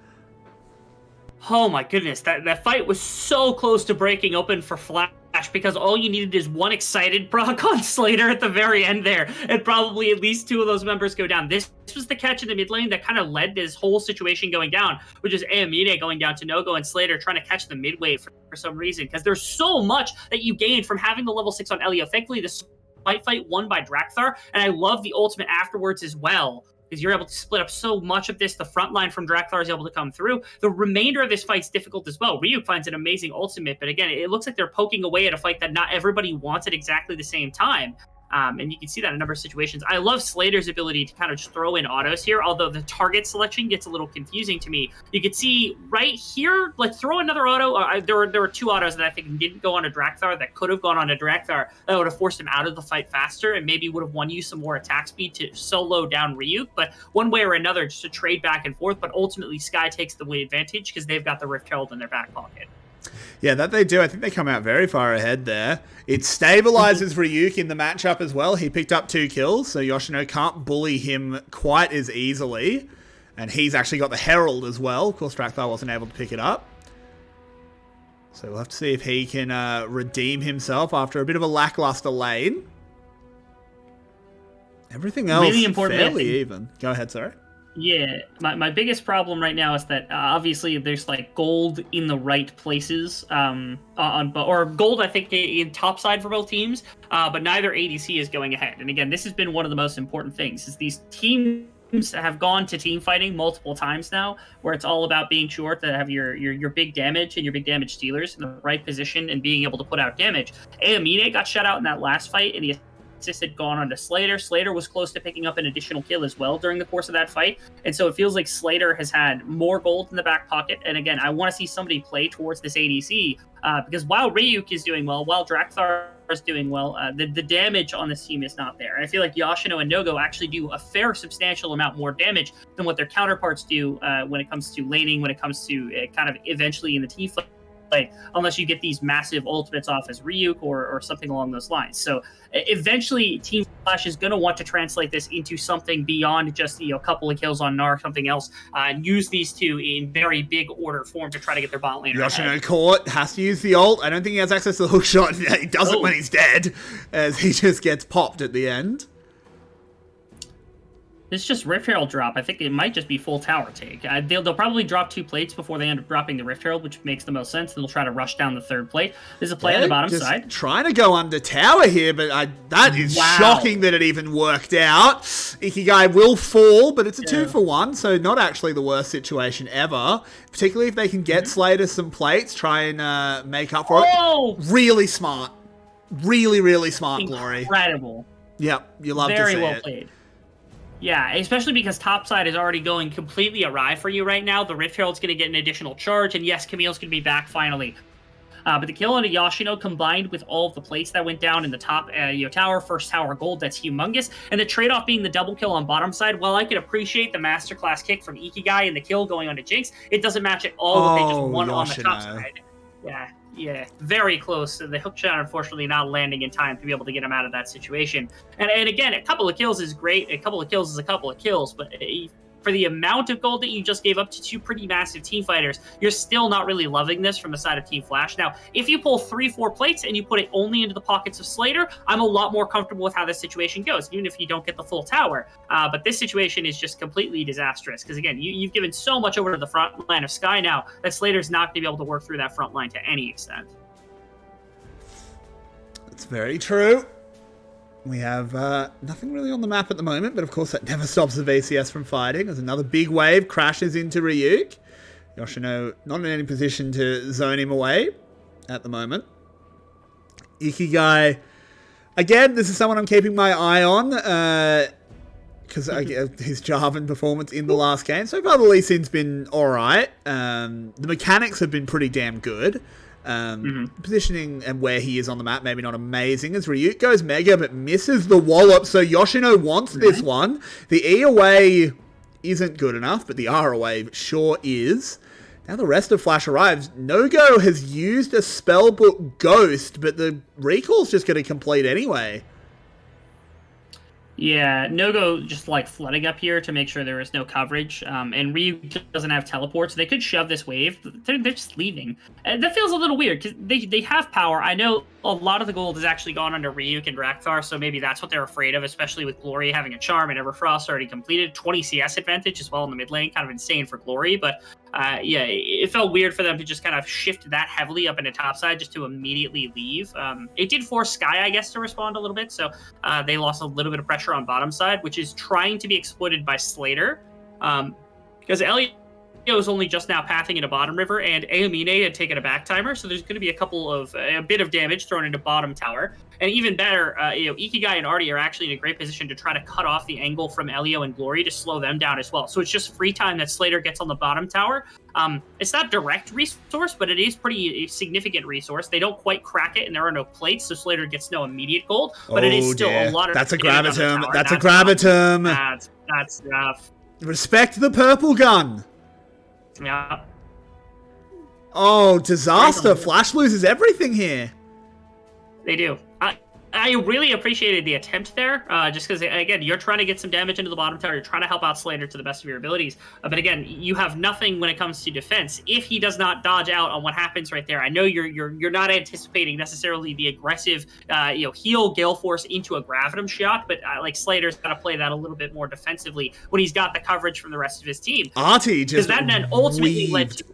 Oh my goodness, that fight was so close to breaking open for Flash because all you needed is one excited proc on Slater at the very end there, and probably at least 2 of those members go down. This was the catch in the mid lane that kind of led this whole situation going down, which is Amine going down to Nogo and Slater trying to catch the mid wave for some reason, because there's so much that you gained from having the level 6 on Elio. Thankfully, this fight won by Drakthar, and I love the ultimate afterwards as well, because you're able to split up so much of this. The front line from Drakthar is able to come through. The remainder of this fight's difficult as well. Ryuk finds an amazing ultimate, but again, it looks like they're poking away at a fight that not everybody wants at exactly the same time. And you can see that in a number of situations. I love Slater's ability to kind of just throw in autos here, although the target selection gets a little confusing to me. You can see right here, like throw another auto. There were 2 autos that I think didn't go on a Drakthar that could have gone on a Drakthar that would have forced him out of the fight faster and maybe would have won you some more attack speed to solo down Ryuk. But one way or another, just to trade back and forth. But ultimately, Sky takes the win advantage because they've got the Rift Herald in their back pocket. Yeah, that they do. I think they come out very far ahead there. It stabilizes Ryuk in the matchup as well. He picked up 2 kills, so Yoshino can't bully him quite as easily. And he's actually got the Herald as well. Of course, Drakthar wasn't able to pick it up. So we'll have to see if he can redeem himself after a bit of a lackluster lane. Everything else really important fairly even. Go ahead, sorry. Yeah, my biggest problem right now is that obviously there's like gold in the right places, or gold I think in top side for both teams, but neither ADC is going ahead. And again, this has been one of the most important things: is these teams have gone to team fighting multiple times now, where it's all about being sure to have your big damage and your big damage dealers in the right position and being able to put out damage. Amine got shut out in that last fight, and the assist had gone on to Slater. Slater was close to picking up an additional kill as well during the course of that fight, and so it feels like Slater has had more gold in the back pocket. And again, I want to see somebody play towards this ADC, because while Ryuk is doing well, while Drakthar is doing well, the damage on this team is not there. I feel like Yoshino and Nogo actually do a fair substantial amount more damage than what their counterparts do when it comes to laning, when it comes to kind of eventually in the team fight, unless you get these massive ultimates off as Ryuk or something along those lines. So eventually Team Flash is going to want to translate this into something beyond just a couple of kills on Gnar, something else, and use these two in very big order form to try to get their bot laner Yoshino ahead. caught, has to use the ult. I don't think he has access to the hook shot. He does it when he's dead, as he just gets popped at the end. It's just Rift Herald drop. I think it might just be full tower take. They'll probably drop 2 plates before they end up dropping the Rift Herald, which makes the most sense. They'll try to rush down the 3rd plate. There's a play on the bottom just side. Trying to go under tower here, but that is shocking that it even worked out. Ikigai will fall, but it's a 2-for-1, so not actually the worst situation ever. Particularly if they can get Slater some plates, try and make up for it. Really smart. Really, really smart, Glory. Incredible. Yep, you love to see it. Very well played. Yeah, especially because topside is already going completely awry for you right now. The Rift Herald's going to get an additional charge, and yes, Camille's going to be back finally. But the kill on a Yoshino combined with all of the plates that went down in the top tower, first tower gold, that's humongous. And the trade-off being the double kill on bottom side, while I could appreciate the masterclass kick from Ikigai and the kill going on to Jinx, it doesn't match at all what they just won on the top side. Yeah, very close. The hook shot, unfortunately, not landing in time to be able to get him out of that situation. And again, a couple of kills is great. A couple of kills is a couple of kills, but for the amount of gold that you just gave up to 2 pretty massive team fighters, you're still not really loving this from the side of Team Flash. Now, if you pull 3-4 plates and you put it only into the pockets of Slater, I'm a lot more comfortable with how this situation goes, even if you don't get the full tower. But this situation is just completely disastrous, because again, you've given so much over to the front line of Sky now that Slater's not going to be able to work through that front line to any extent. That's very true. We have nothing really on the map at the moment, but of course that never stops the VCS from fighting. As another big wave crashes into Ryuk. Yoshino not in any position to zone him away at the moment. Ikigai, again, this is someone I'm keeping my eye on, because his Jarvan performance in the last game. So far the Lee Sin's been alright. The mechanics have been pretty damn good. Positioning and where he is on the map, maybe not amazing, as Ryuk goes mega but misses the wallop, so Yoshino wants this one. The E away isn't good enough, but the R away sure is. Now the rest of Flash arrives. Nogo has used a spellbook Ghost, but the recall's just going to complete anyway. Yeah, Nogo just flooding up here to make sure there is no coverage. And Ryu doesn't have teleports. They could shove this wave. They're just leaving. And that feels a little weird because they have power. I know a lot of the gold has actually gone under Ryuk and Drakthar, so maybe that's what they're afraid of, especially with Glory having a charm and Everfrost already completed. 20 CS advantage as well in the mid lane, kind of insane for Glory. But yeah, it felt weird for them to just kind of shift that heavily up into topside just to immediately leave. It did force Sky, I guess, to respond a little bit, so they lost a little bit of pressure on bottom side, which is trying to be exploited by Slater, because Elliot is only just now pathing into bottom river, and Aomine had taken a back timer, so there's going to be a bit of damage thrown into bottom tower. And even better, Ikigai and Artie are actually in a great position to try to cut off the angle from Elio and Glory to slow them down as well. So it's just free time that Slater gets on the bottom tower. It's not direct resource, but it is pretty significant resource. They don't quite crack it, and there are no plates, so Slater gets no immediate gold. But it is still a lot of. That's a gravitum. That's a gravitum. That's rough. Respect the purple gun. Yeah. Oh, disaster. Flash loses everything here. They do. I really appreciated the attempt there, just because, again, you're trying to get some damage into the bottom tower. You're trying to help out Slater to the best of your abilities. But again, you have nothing when it comes to defense. If he does not dodge out on what happens right there, I know you're not anticipating necessarily the aggressive, heal Gale Force into a Gravitum shot, but Slater's got to play that a little bit more defensively when he's got the coverage from the rest of his team. Artie just that then ultimately led to.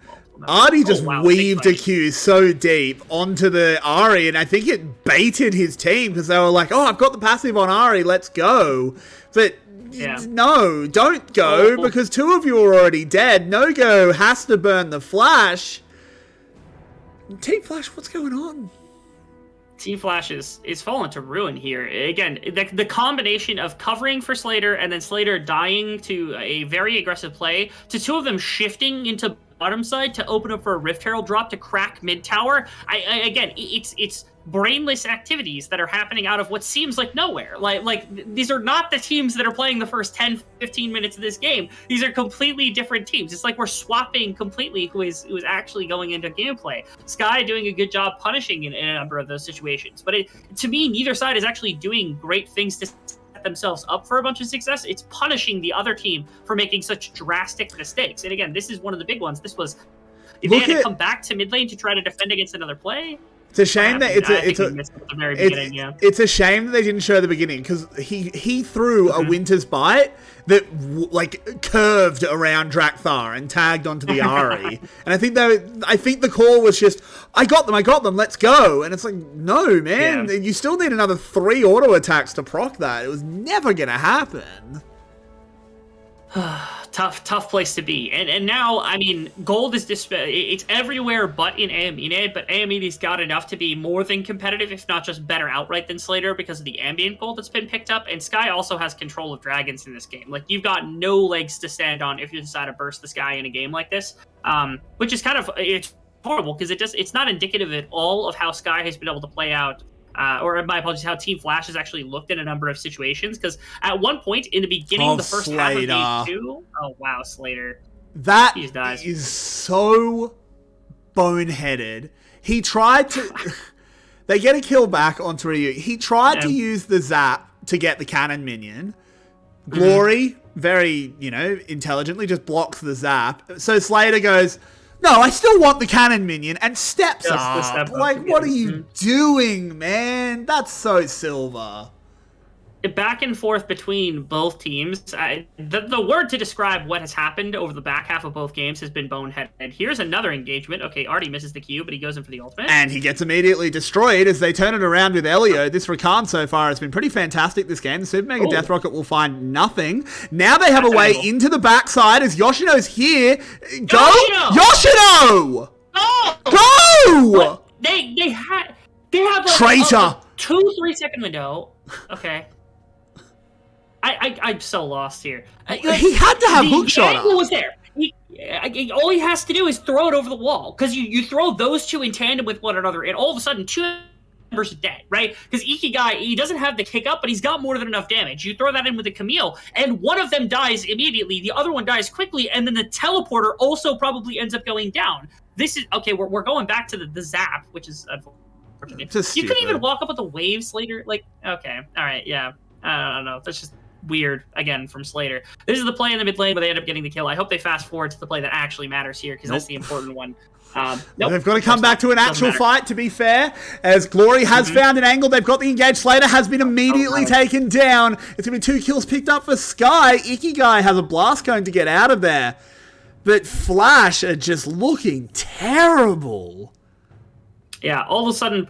Artie just weaved a Q so deep onto the Ahri, and I think it baited his team because they were like, oh, I've got the passive on Ahri, let's go. But no, don't go, because 2 of you are already dead. No-Go has to burn the Flash. Team Flash, what's going on? Team Flash is falling to ruin here. Again, the combination of covering for Slater and then Slater dying to a very aggressive play, to 2 of them shifting into bottom side to open up for a Rift Herald drop to crack mid tower. Again, it's brainless activities that are happening out of what seems like nowhere. Like these are not the teams that are playing the first 10, 15 minutes of this game. These are completely different teams. It's like we're swapping completely who is actually going into gameplay. Sky doing a good job punishing in a number of those situations. But to me, neither side is actually doing great things to set themselves up for a bunch of success. It's punishing the other team for making such drastic mistakes. And again, this is one of the big ones. This was, if they had to come back to mid lane to try to defend against another play, it's a shame that it's a shame that they didn't show the beginning, because he threw a Winter's Bite that like curved around Drakthar and tagged onto the Ahri. And I think the call was just, I got them, let's go. And it's like, no, man, you still need another 3 auto attacks to proc that. It was never gonna happen. Tough place to be. And now, I mean, gold is it's everywhere but in Amine, but Amine's got enough to be more than competitive, if not just better outright than Slater, because of the ambient gold that's been picked up. And Sky also has control of dragons in this game. Like, you've got no legs to stand on if you decide to burst the Sky in a game like this, which is kind of, it's horrible, because it's not indicative at all of how Sky has been able to play out, or my apologies, how Team Flash has actually looked in a number of situations. Because at one point in the beginning, the first half of game 2, oh wow, Slater, that is so boneheaded. He tried to, they get a kill back onto Ryu. He tried to use the zap to get the cannon minion. Glory, very, intelligently just blocks the zap. So Slater goes, no, I still want the cannon minion, and steps up. Like, what are you doing, man? That's so Silver. Back and forth between both teams. The word to describe what has happened over the back half of both games has been boneheaded. Here's another engagement. Okay, Artie misses the Q, but he goes in for the ultimate. And he gets immediately destroyed as they turn it around with Elio. This Rakan so far has been pretty fantastic this game. The Super Mega Death Rocket will find nothing. Now they have a way into the backside as Yoshino's here. Go! Yoshino! Go! What? They had like traitor! A 2-3 second window. Okay. I'm so lost here. He had to have hookshot. The angle was there. All he has to do is throw it over the wall, because you throw those 2 in tandem with one another, and all of a sudden 2 members are dead, right? Because Ikigai, he doesn't have the kick up, but he's got more than enough damage. You throw that in with the Camille, and one of them dies immediately, the other one dies quickly, and then the teleporter also probably ends up going down. This is okay. We're going back to the zap, which is unfortunate. You couldn't even walk up with the waves later. Like, okay, all right, yeah. I don't know. That's just weird, again, from Slater. This is the play in the mid lane where they end up getting the kill. I hope they fast forward to the play that actually matters here, because that's the important one. They've got to come back to an actual fight, to be fair, as Glory has found an angle. They've got the engage. Slater has been immediately taken down. It's going to be 2 kills picked up for Sky. Ikigai has a blast cone to get out of there. But Flash are just looking terrible. Yeah, all of a sudden,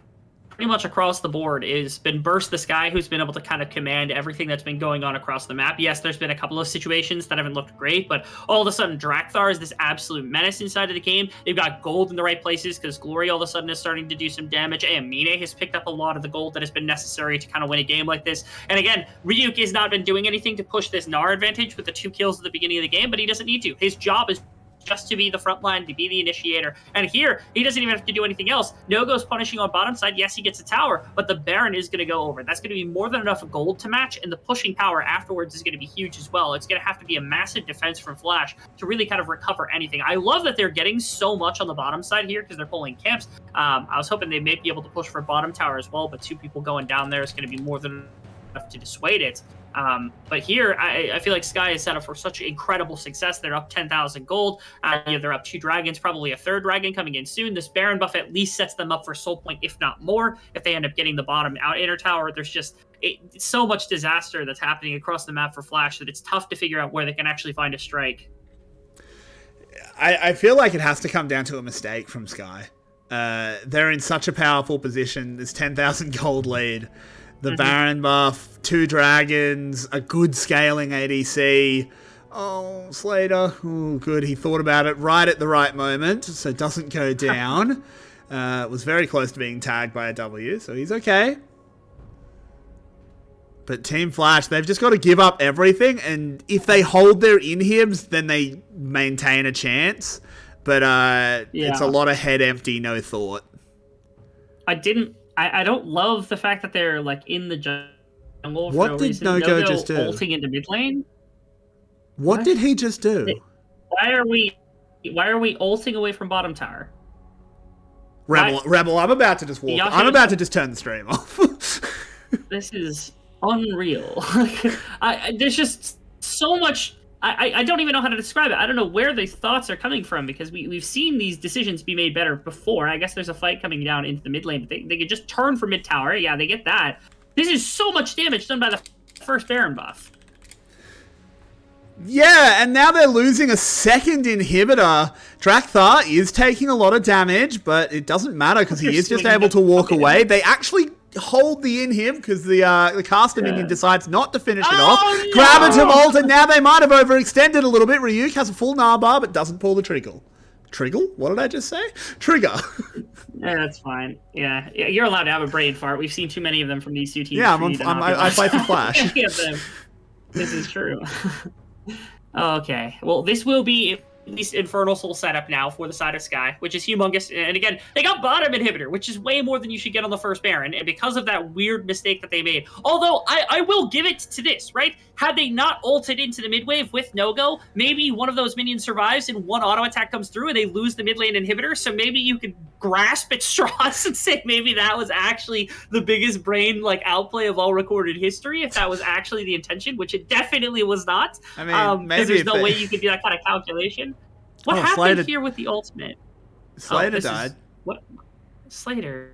pretty much across the board is been Burst the Sky, who's been able to kind of command everything that's been going on across the map. Yes, there's been a couple of situations that haven't looked great, but all of a sudden Drakthar is this absolute menace inside of the game. They've got gold in the right places because Glory all of a sudden is starting to do some damage. Amine has picked up a lot of the gold that has been necessary to kind of win a game like this. And again, Ryuk has not been doing anything to push this Gnar advantage with the 2 kills at the beginning of the game, but he doesn't need to. His job is just to be the front line, to be the initiator. And here, he doesn't even have to do anything else. No-Go's punishing on bottom side. Yes, he gets a tower, but the Baron is going to go over. That's going to be more than enough gold to match, and the pushing power afterwards is going to be huge as well. It's going to have to be a massive defense from Flash to really kind of recover anything. I love that they're getting so much on the bottom side here because they're pulling camps. I was hoping they may be able to push for bottom tower as well, but 2 people going down there is going to be more than enough to dissuade it. But here, I feel like Sky is set up for such incredible success. They're up 10,000 gold. They're up 2 dragons, probably a 3rd dragon coming in soon. This Baron buff at least sets them up for soul point, if not more. If they end up getting the bottom out inner tower, there's just so much disaster that's happening across the map for Flash that it's tough to figure out where they can actually find a strike. I feel like it has to come down to a mistake from Sky. They're in such a powerful position. This 10,000 gold lead. the Baron buff, 2 dragons, a good scaling ADC. Oh, Slater. Oh, good. He thought about it right at the right moment, so it doesn't go down. Was very close to being tagged by a W, so he's okay. But Team Flash, they've just got to give up everything, and if they hold their inhibs, then they maintain a chance. But it's a lot of head empty, no thought. I don't love the fact that they're like in the jungle. What did No-Go just do? Ulting into mid lane. What did he just do? Why are we ulting away from bottom tower? Rebel, I'm about to just walk. I'm about to just turn the stream off. This is unreal. There's just so much. I don't even know how to describe it. I don't know where these thoughts are coming from, because we've seen these decisions be made better before. I guess there's a fight coming down into the mid lane, but they could just turn for mid tower. Yeah, they get that. This is so much damage done by the first Baron buff. Yeah, and now they're losing a second inhibitor. Drakthar is taking a lot of damage, but it doesn't matter because he is just able to walk away. They actually hold the inhib because the caster minion decides not to finish it off. No! Grab a tumult, and now they might have overextended a little bit. Ryuk has a full Narbar, but doesn't pull the trigger. Triggle? What did I just say? Trigger. Yeah, that's fine. Yeah, you're allowed to have a brain fart. We've seen too many of them from these two teams. Yeah, I play for Flash. This is true. Okay, well, this will be at least Infernal Soul setup now for the side of Sky, which is humongous. And again, they got bottom inhibitor, which is way more than you should get on the first Baron, and because of that weird mistake that they made. Although, I will give it to this, right? Had they not ulted into the mid wave with no-go, maybe one of those minions survives and one auto attack comes through and they lose the mid lane inhibitor, so maybe you could grasp at straws and say maybe that was actually the biggest brain outplay of all recorded history, if that was actually the intention, which it definitely was not. I mean, maybe there's no way you could do that kind of calculation. What happened here with the ultimate? Slater died. What? Slater's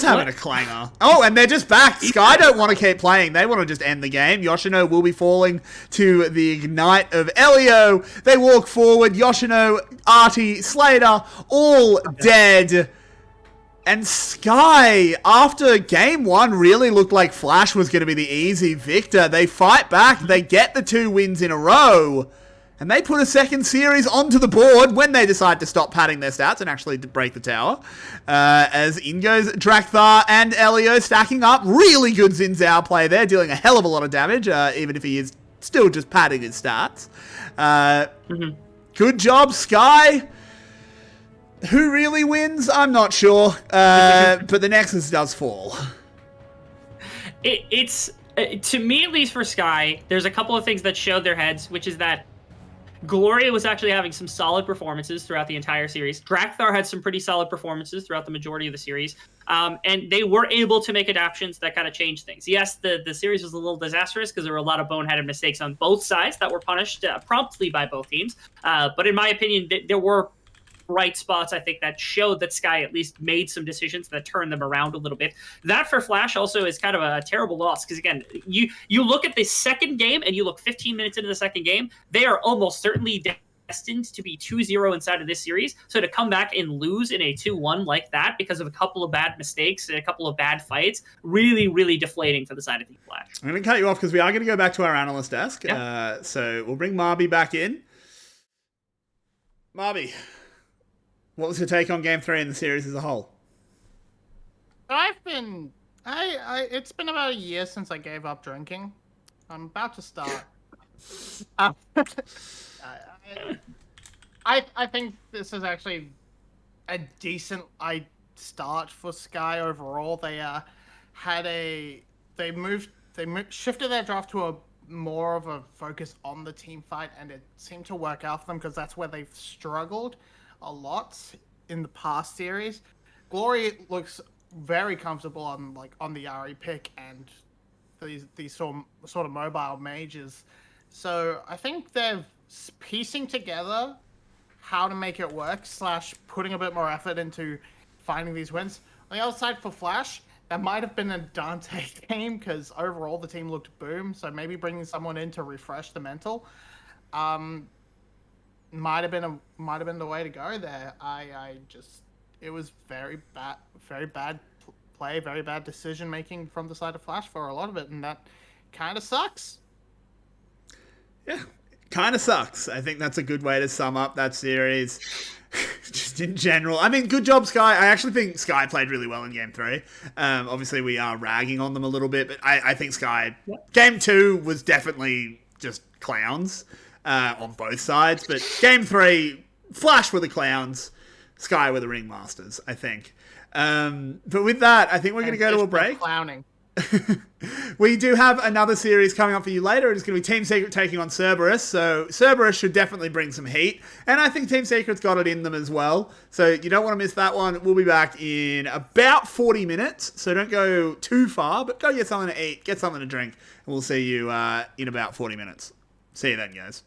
having a clanger. Oh, and they're just back. Sky don't want to keep playing. They want to just end the game. Yoshino will be falling to the ignite of Elio. They walk forward. Yoshino, Artie, Slater, all dead. And Sky, after game 1, really looked like Flash was going to be the easy victor. They fight back. They get the 2 wins in a row. And they put a second series onto the board when they decide to stop padding their stats and actually break the tower. As in goes Drakthar and Elio stacking up. Really good Xin Zhao play there, dealing a hell of a lot of damage, even if he is still just padding his stats. Good job, Sky. Who really wins? I'm not sure. But the Nexus does fall. It's to me, at least for Sky, there's a couple of things that showed their heads, which is that Gloria was actually having some solid performances throughout the entire series. Drakthar had some pretty solid performances throughout the majority of the series. And they were able to make adaptations that kind of changed things. Yes, the series was a little disastrous because there were a lot of boneheaded mistakes on both sides that were punished promptly by both teams. But in my opinion, there were bright spots, I think, that showed that Sky at least made some decisions that turned them around a little bit. That for Flash also is kind of a terrible loss because, again, you look at the second game and you look 15 minutes into the second game, they are almost certainly destined to be 2-0 inside of this series. So to come back and lose in a 2-1 like that because of a couple of bad mistakes and a couple of bad fights, really, really deflating for the side of Team Flash. I'm going to cut you off because we are going to go back to our analyst desk. Yeah. So we'll bring Marby back in. Marby, what was your take on Game 3 and the series as a whole? It's been about a year since I gave up drinking. I'm about to start. I think this is actually a decent start for Sky overall. They shifted their draft to a more of a focus on the team fight, and it seemed to work out for them because that's where they've struggled a lot in the past series. Glory looks very comfortable on the Ari pick and these sort of mobile mages. So I think they're piecing together how to make it work / putting a bit more effort into finding these wins. On the other side for Flash, that might have been a Dante game because overall the team looked boom. So maybe bringing someone in to refresh the mental might have been the way to go there. It was very bad play, very bad decision making from the side of Flash for a lot of it, and that kind of sucks. Yeah, kind of sucks. I think that's a good way to sum up that series. Just in general. I mean, good job, Sky. I actually think Sky played really well in Game 3. Obviously, we are ragging on them a little bit, but I think Sky... Game 2 was definitely just clowns on both sides, but Game 3, Flash were the clowns, Sky were the ringmasters, I think. But with that, I think we're going to go to a break. Clowning. We do have another series coming up for you later. It's going to be Team Secret taking on Cerberus. So Cerberus should definitely bring some heat. And I think Team Secret's got it in them as well. So you don't want to miss that one. We'll be back in about 40 minutes. So don't go too far, but go get something to eat, get something to drink. And we'll see you in about 40 minutes. See you then, guys.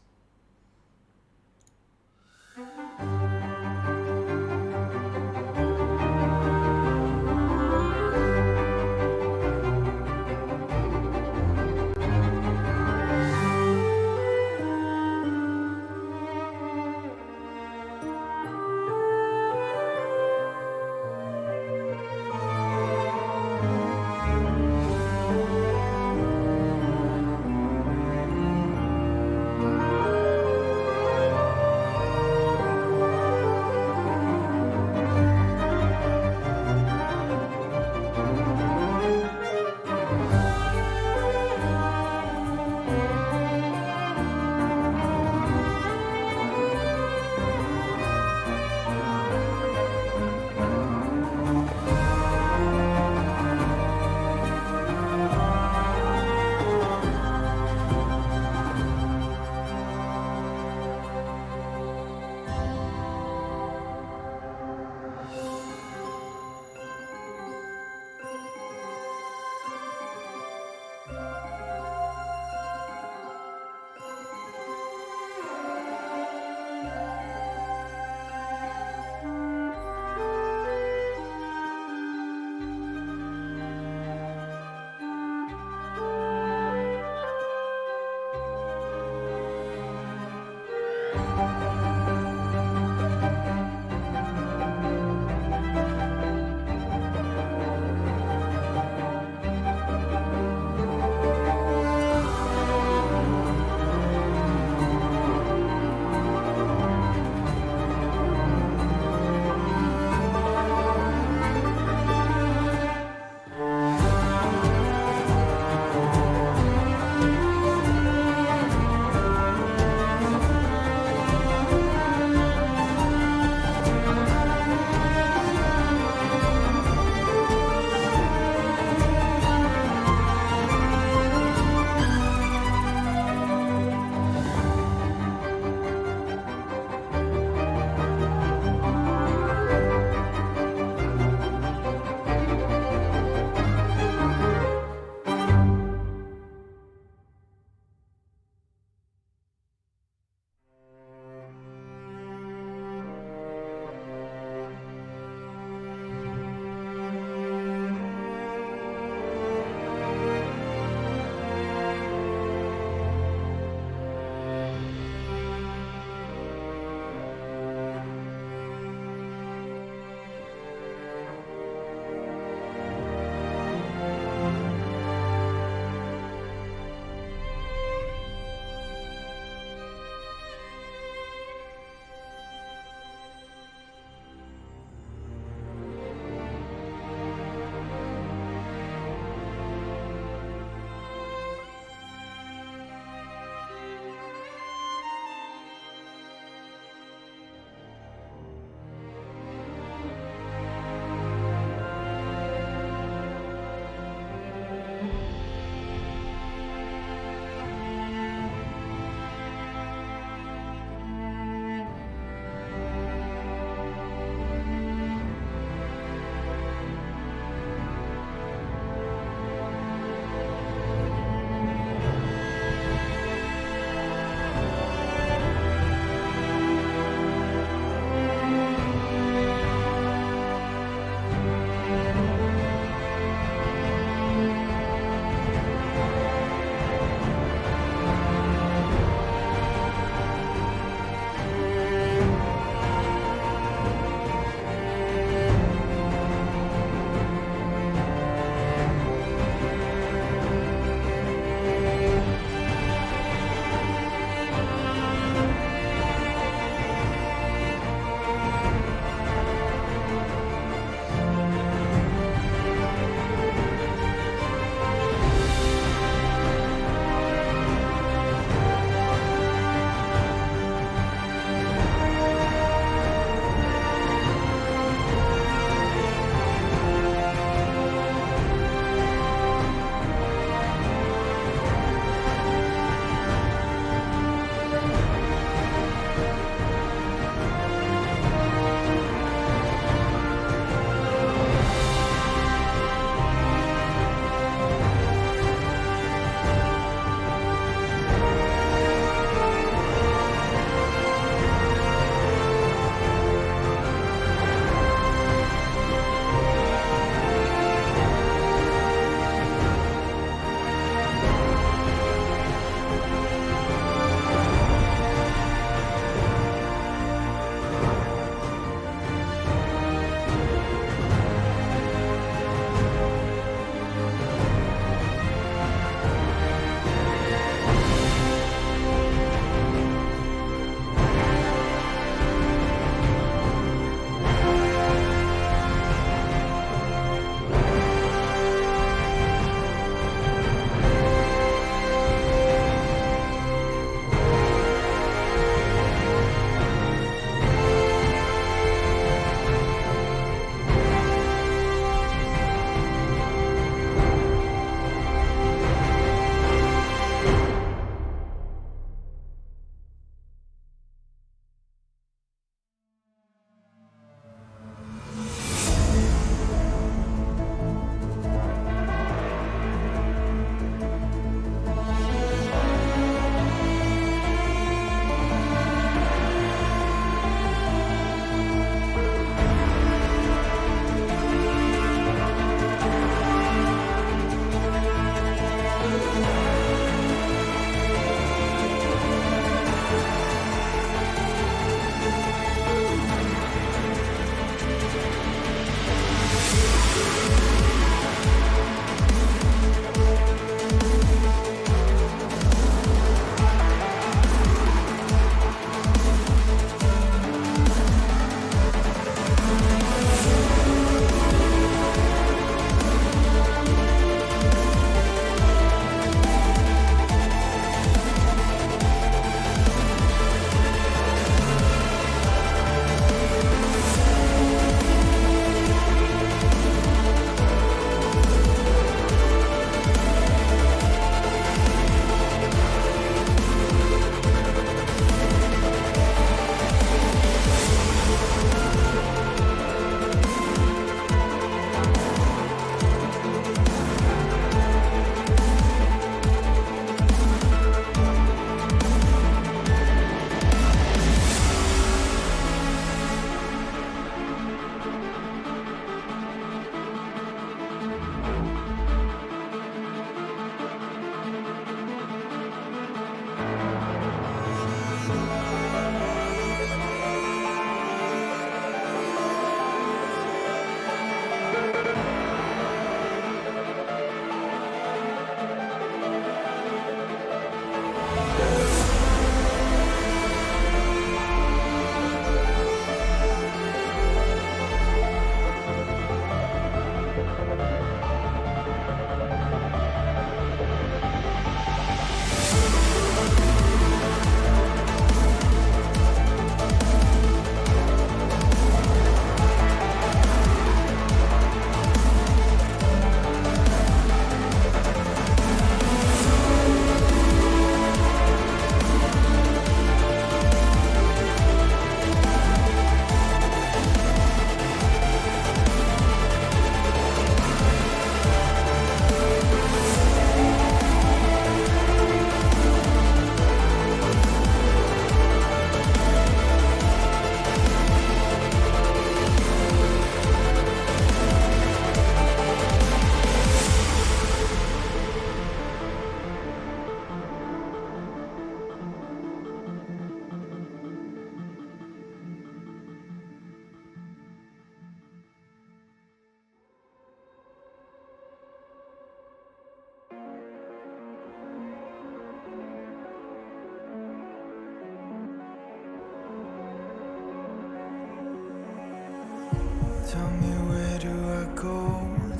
Tell me where do I go?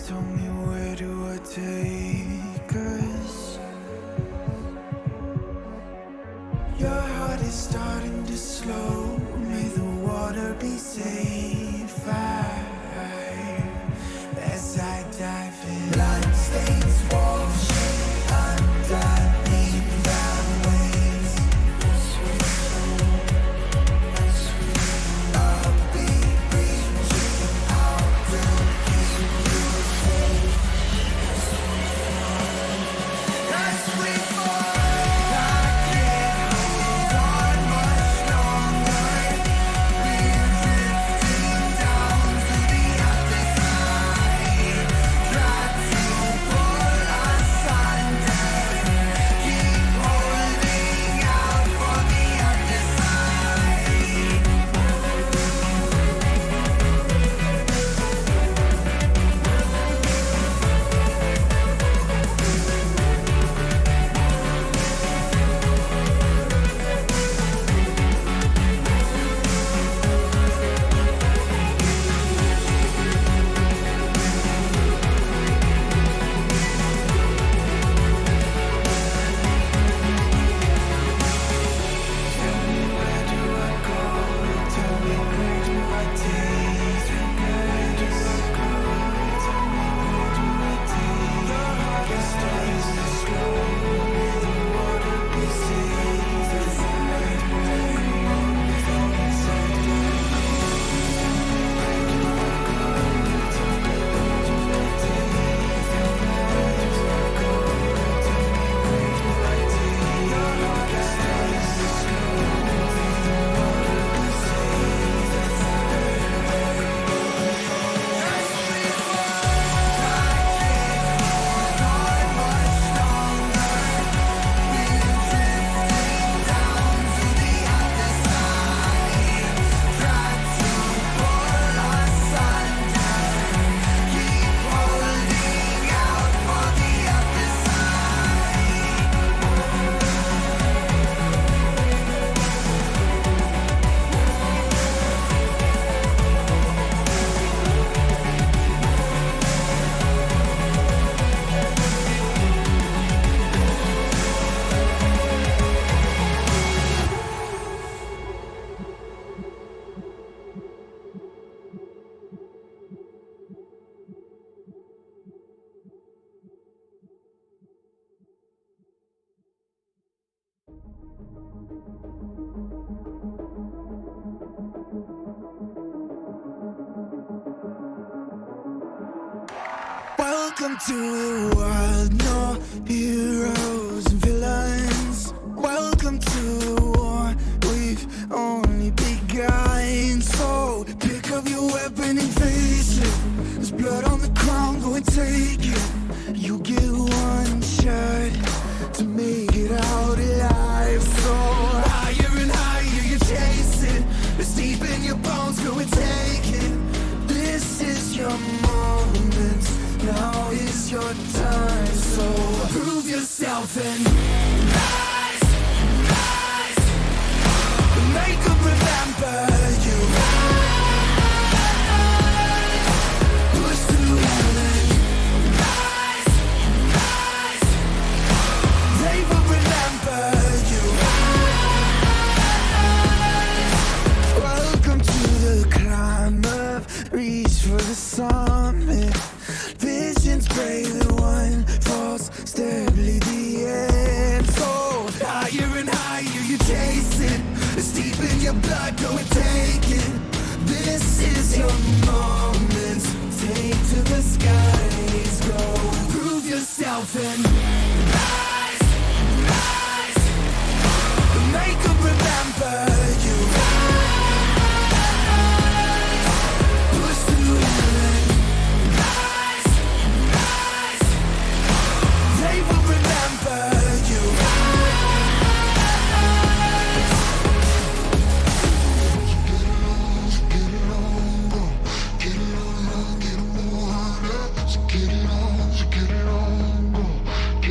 Tell me where do I take us? Your heart is starting to slow. May the water be safe as I dive in. Bloodstains washing underneath the waves. Upbeat reaching out to keep you safe. As we fall, I can't hold on much longer. We're drifting down to the other side. Try to pull us under. Keep holding out for the other side. Tell me where do I go? Tell me where do I take? Where do I go? Tell me where do I take? Your heart is starting to slow. May the water be safe. Where do I go? Tell me where do I go? Where do I go? Tell me where do I take? Where do I go? Tell me where do I take? Your heart is starting to slow. May the water be safe. As we fall, I can't hold on much longer. We're drifting down to the other side. Try to pull us under. Keep holding out for the other side. Welcome to the world, no heroes and villains. Welcome to the war, we've only begun. So pick up your weapon and face it. There's blood on the ground, go and take it. You get one shot to make it out alive. So higher and higher you chase it. It's deep in your bones, go and take it. This is your moment. Now is your time, so prove yourself and rise, rise. Make them remember you. Push through hell and rise, rise. They will remember you. Welcome to the climb up, reach for the summit. Visions brave, the one falls, steadily the end. So higher and higher you chase it. It's deep in your blood, go and take it. This is your moment. Take to the skies, go. Prove yourself and rise, rise. Make them remember you. Push through hell and rise, rise. They will remember you. Get it on,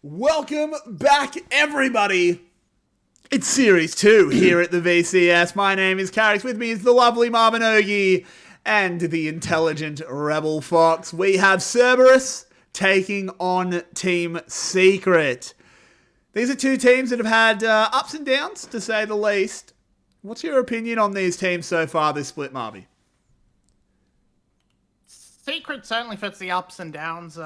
Welcome back, everybody. It's Series 2 here at the VCS. My name is Carrix. With me is the lovely Marbinogi and the intelligent Rebel Fox. We have Cerberus taking on Team Secret. These are two teams that have had ups and downs, to say the least. What's your opinion on these teams so far this split, Marby? Secret certainly fits the ups and downs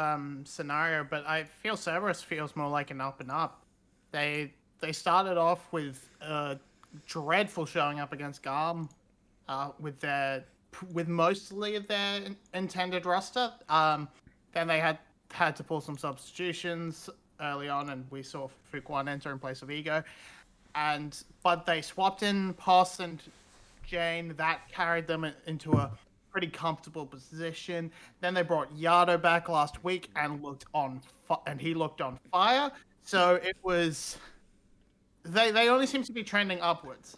scenario, but I feel Cerberus feels more like an up and up. They started off with a dreadful showing up against Garm with mostly of their intended roster. Then they had to pull some substitutions early on, and we saw Fuquan enter in place of Ego. But they swapped in Poss and Jane. That carried them into a pretty comfortable position. Then they brought Yardo back last week and he looked on fire. So it was they only seem to be trending upwards.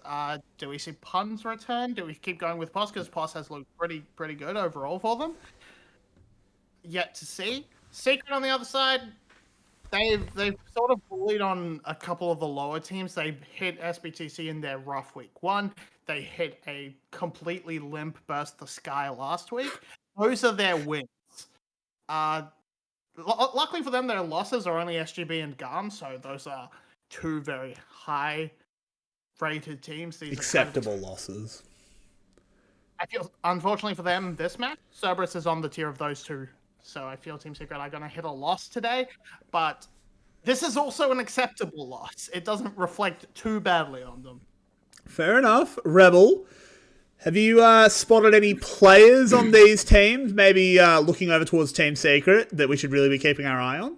Do we see Pun's return? Do we keep going with Poss, because Poss has looked pretty good overall for them? Yet to see. Secret on the other side, they've sort of bullied on a couple of the lower teams. They hit SBTC in their rough week 1. They hit a completely limp Burst the Sky last week. Those are their wins. Luckily for them, their losses are only SGB and Garm, so those are two very high-rated teams. These Acceptable losses. I feel, unfortunately for them, this match, Cerberus is on the tier of those two. So I feel Team Secret are going to hit a loss today, but this is also an acceptable loss. It doesn't reflect too badly on them. Fair enough. Rebel, have you spotted any players on these teams, maybe looking over towards Team Secret, that we should really be keeping our eye on?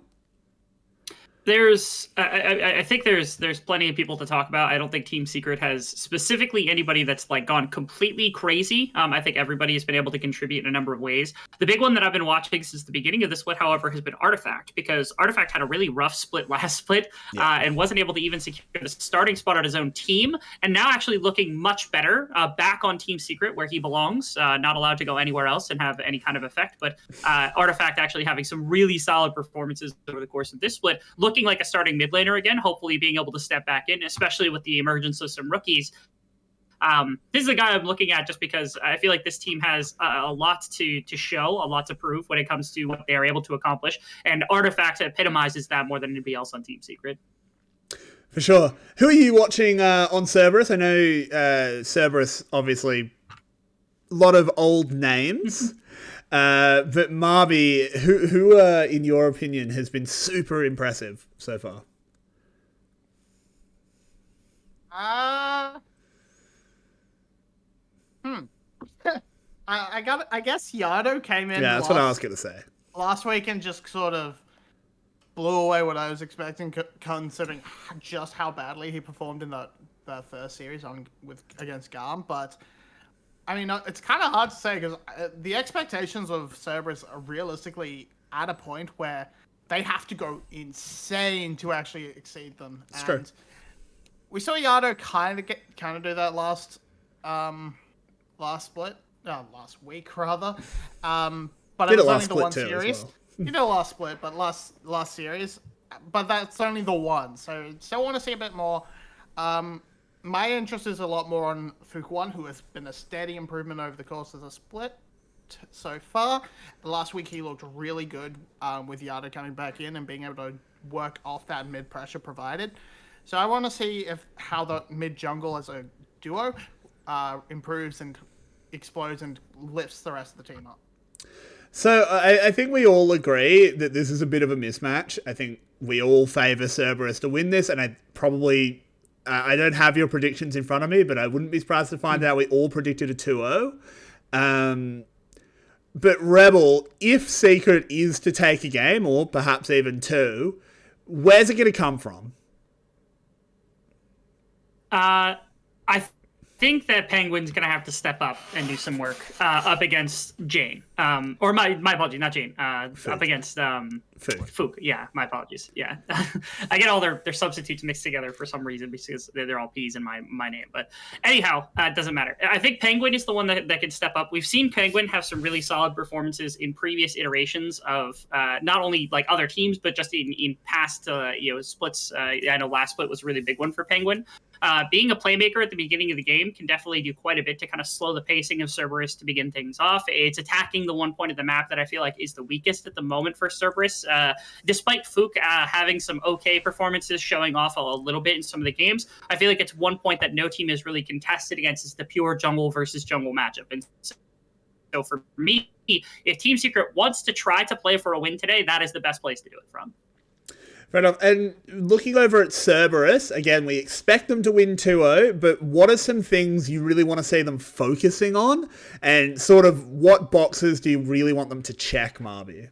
I think there's plenty of people to talk about. I don't think Team Secret has specifically anybody that's like gone completely crazy. I think everybody has been able to contribute in a number of ways. The big one that I've been watching since the beginning of the split, however, has been Artifact, because Artifact had a really rough split last split and wasn't able to even secure the starting spot on his own team, and now actually looking much better back on Team Secret where he belongs, not allowed to go anywhere else and have any kind of effect. But Artifact actually having some really solid performances over the course of this split, looking like a starting mid laner again, hopefully being able to step back in, especially with the emergence of some rookies. This is a guy I'm looking at just because I feel like this team has a lot to show, a lot to prove when it comes to what they're able to accomplish, and Artifact epitomizes that more than anybody else on Team Secret. For sure. Who are you watching on Cerberus? I know Cerberus, obviously, a lot of old names. But Marby, who in your opinion has been super impressive so far? I guess Yardo came in. Yeah, that's what I was gonna say. Last week and just sort of blew away what I was expecting, considering just how badly he performed in the first series against Garm. But I mean, it's kind of hard to say because the expectations of Cerberus are realistically at a point where they have to go insane to actually exceed them. It's true. We saw Yardo kind of do that last week rather. But it was only the one series. You know, last split, but last series. But that's only the one. So still want to see a bit more. My interest is a lot more on Fuquan, who has been a steady improvement over the course of the split so far. Last week he looked really good with Yardo coming back in and being able to work off that mid pressure provided. So I want to see how the mid jungle as a duo improves and explodes and lifts the rest of the team up. So I think we all agree that this is a bit of a mismatch. I think we all favour Cerberus to win this, and I don't have your predictions in front of me, but I wouldn't be surprised to find out we all predicted a 2-0. But Rebel, if Secret is to take a game, or perhaps even two, where's it going to come from? I think that Penguin's going to have to step up and do some work up against Jane. Or my apologies, not Jane. Up against Fook. Yeah, my apologies. Yeah. I get all their substitutes mixed together for some reason because they're all P's in my name. But anyhow, it doesn't matter. I think Penguin is the one that can step up. We've seen Penguin have some really solid performances in previous iterations of not only like other teams, but just in past splits. I know last split was a really big one for Penguin. Being a playmaker at the beginning of the game can definitely do quite a bit to kind of slow the pacing of Cerberus to begin things off. It's attacking the one point of the map that I feel like is the weakest at the moment for Cerberus. Despite Fook having some okay performances, showing off a little bit in some of the games, I feel like it's one point that no team is really contested against is the pure jungle versus jungle matchup. And so for me, if Team Secret wants to try to play for a win today, that is the best place to do it from. Fair enough. And looking over at Cerberus, again, we expect them to win 2-0, but what are some things you really want to see them focusing on? And sort of what boxes do you really want them to check, Marby?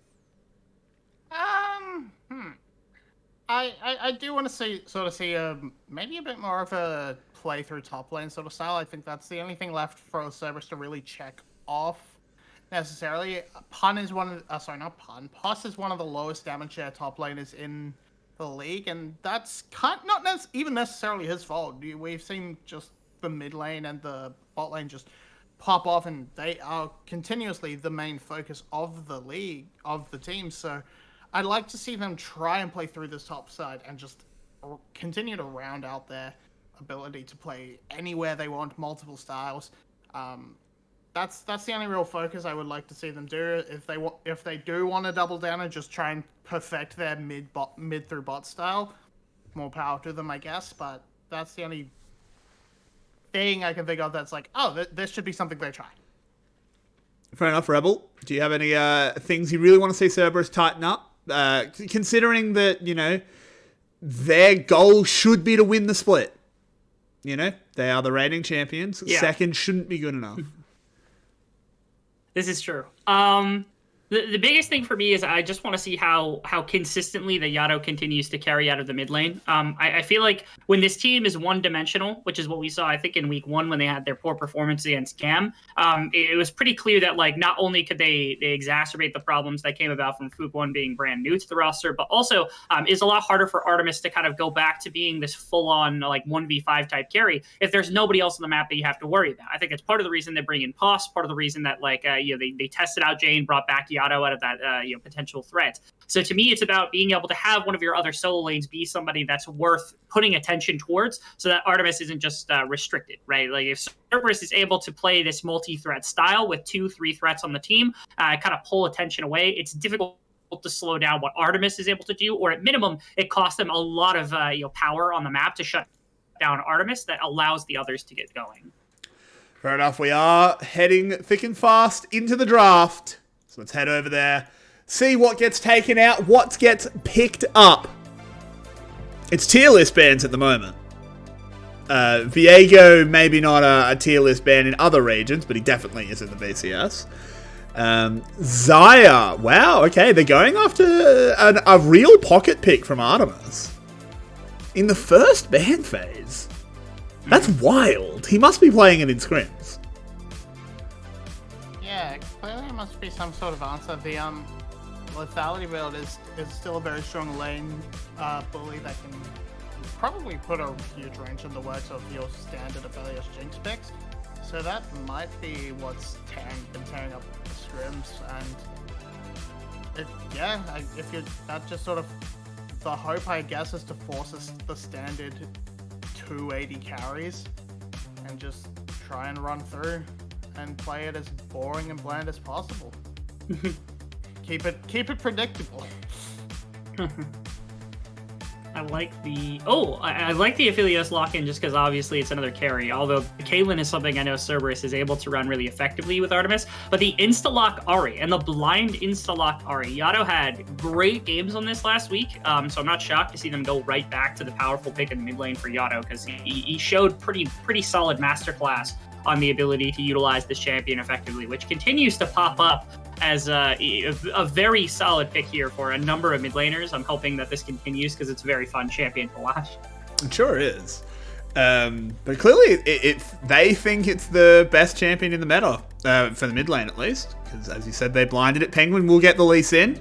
I do want to see maybe a bit more of a play through top lane sort of style. I think that's the only thing left for Cerberus to really check off necessarily. Puss is one of the lowest damage share top laners in the league, and that's not even necessarily his fault. We've seen just the mid lane and the bot lane just pop off, and they are continuously the main focus of the league, of the team. So I'd like to see them try and play through this top side and just continue to round out their ability to play anywhere they want, multiple styles. That's the only real focus I would like to see them do. If they do want to double down and just try and perfect their mid through bot style, more power to them, I guess. But that's the only thing I can think of that's like, oh, this should be something they try. Fair enough, Rebel. Do you have any things you really want to see Cerberus tighten up? Considering that, their goal should be to win the split. They are the reigning champions. Yeah. Second shouldn't be good enough. This is true. The biggest thing for me is I just want to see how consistently the Yado continues to carry out of the mid lane. I feel like when this team is one-dimensional, which is what we saw, I think, in week 1 when they had their poor performance against Cam, it was pretty clear that not only could they exacerbate the problems that came about from Fook 1 being brand new to the roster, but also it's a lot harder for Artemis to kind of go back to being this full-on 1v5 type carry if there's nobody else on the map that you have to worry about. I think it's part of the reason they bring in Puss, part of the reason that they tested out Jane, brought back Yado out of that potential threat. So to me, it's about being able to have one of your other solo lanes be somebody that's worth putting attention towards, so that Artemis isn't just restricted, right? Like if Cerberus is able to play this multi-threat style with 2-3 threats on the team, kind of pull attention away, it's difficult to slow down what Artemis is able to do, or at minimum, it costs them a lot of power on the map to shut down Artemis that allows the others to get going. Fair enough. We are heading thick and fast into the draft. So let's head over there, see what gets taken out, what gets picked up. It's tier list bans at the moment. Viego, maybe not a tier list ban in other regions, but he definitely is in the VCS. Zaya, wow, okay, they're going after a real pocket pick from Artemis in the first ban phase. That's wild. He must be playing it in scrims. Yeah, clearly it must be some sort of answer. The lethality build is still a very strong lane bully that can probably put a huge wrench in the works of your standard Aphelios Jinx picks. So that might be what's been tearing up the scrims, and that just sort of the hope, I guess, is to force the standard 280 carries and just try and run through and play it as boring and bland as possible. Keep it predictable. I like the Aphelios lock-in just because obviously it's another carry, although Caitlyn is something I know Cerberus is able to run really effectively with Artemis, but the insta-lock Ahri and the blind insta-lock Ahri, Yado had great games on this last week, so I'm not shocked to see them go right back to the powerful pick in the mid lane for Yado, because he showed pretty solid masterclass on the ability to utilize this champion effectively, which continues to pop up as a very solid pick here for a number of mid laners. I'm hoping that this continues because it's a very fun champion to watch. It sure is. But clearly, they think it's the best champion in the meta, for the mid lane at least. Because as you said, they blinded it. Penguin will get the Lee Sin.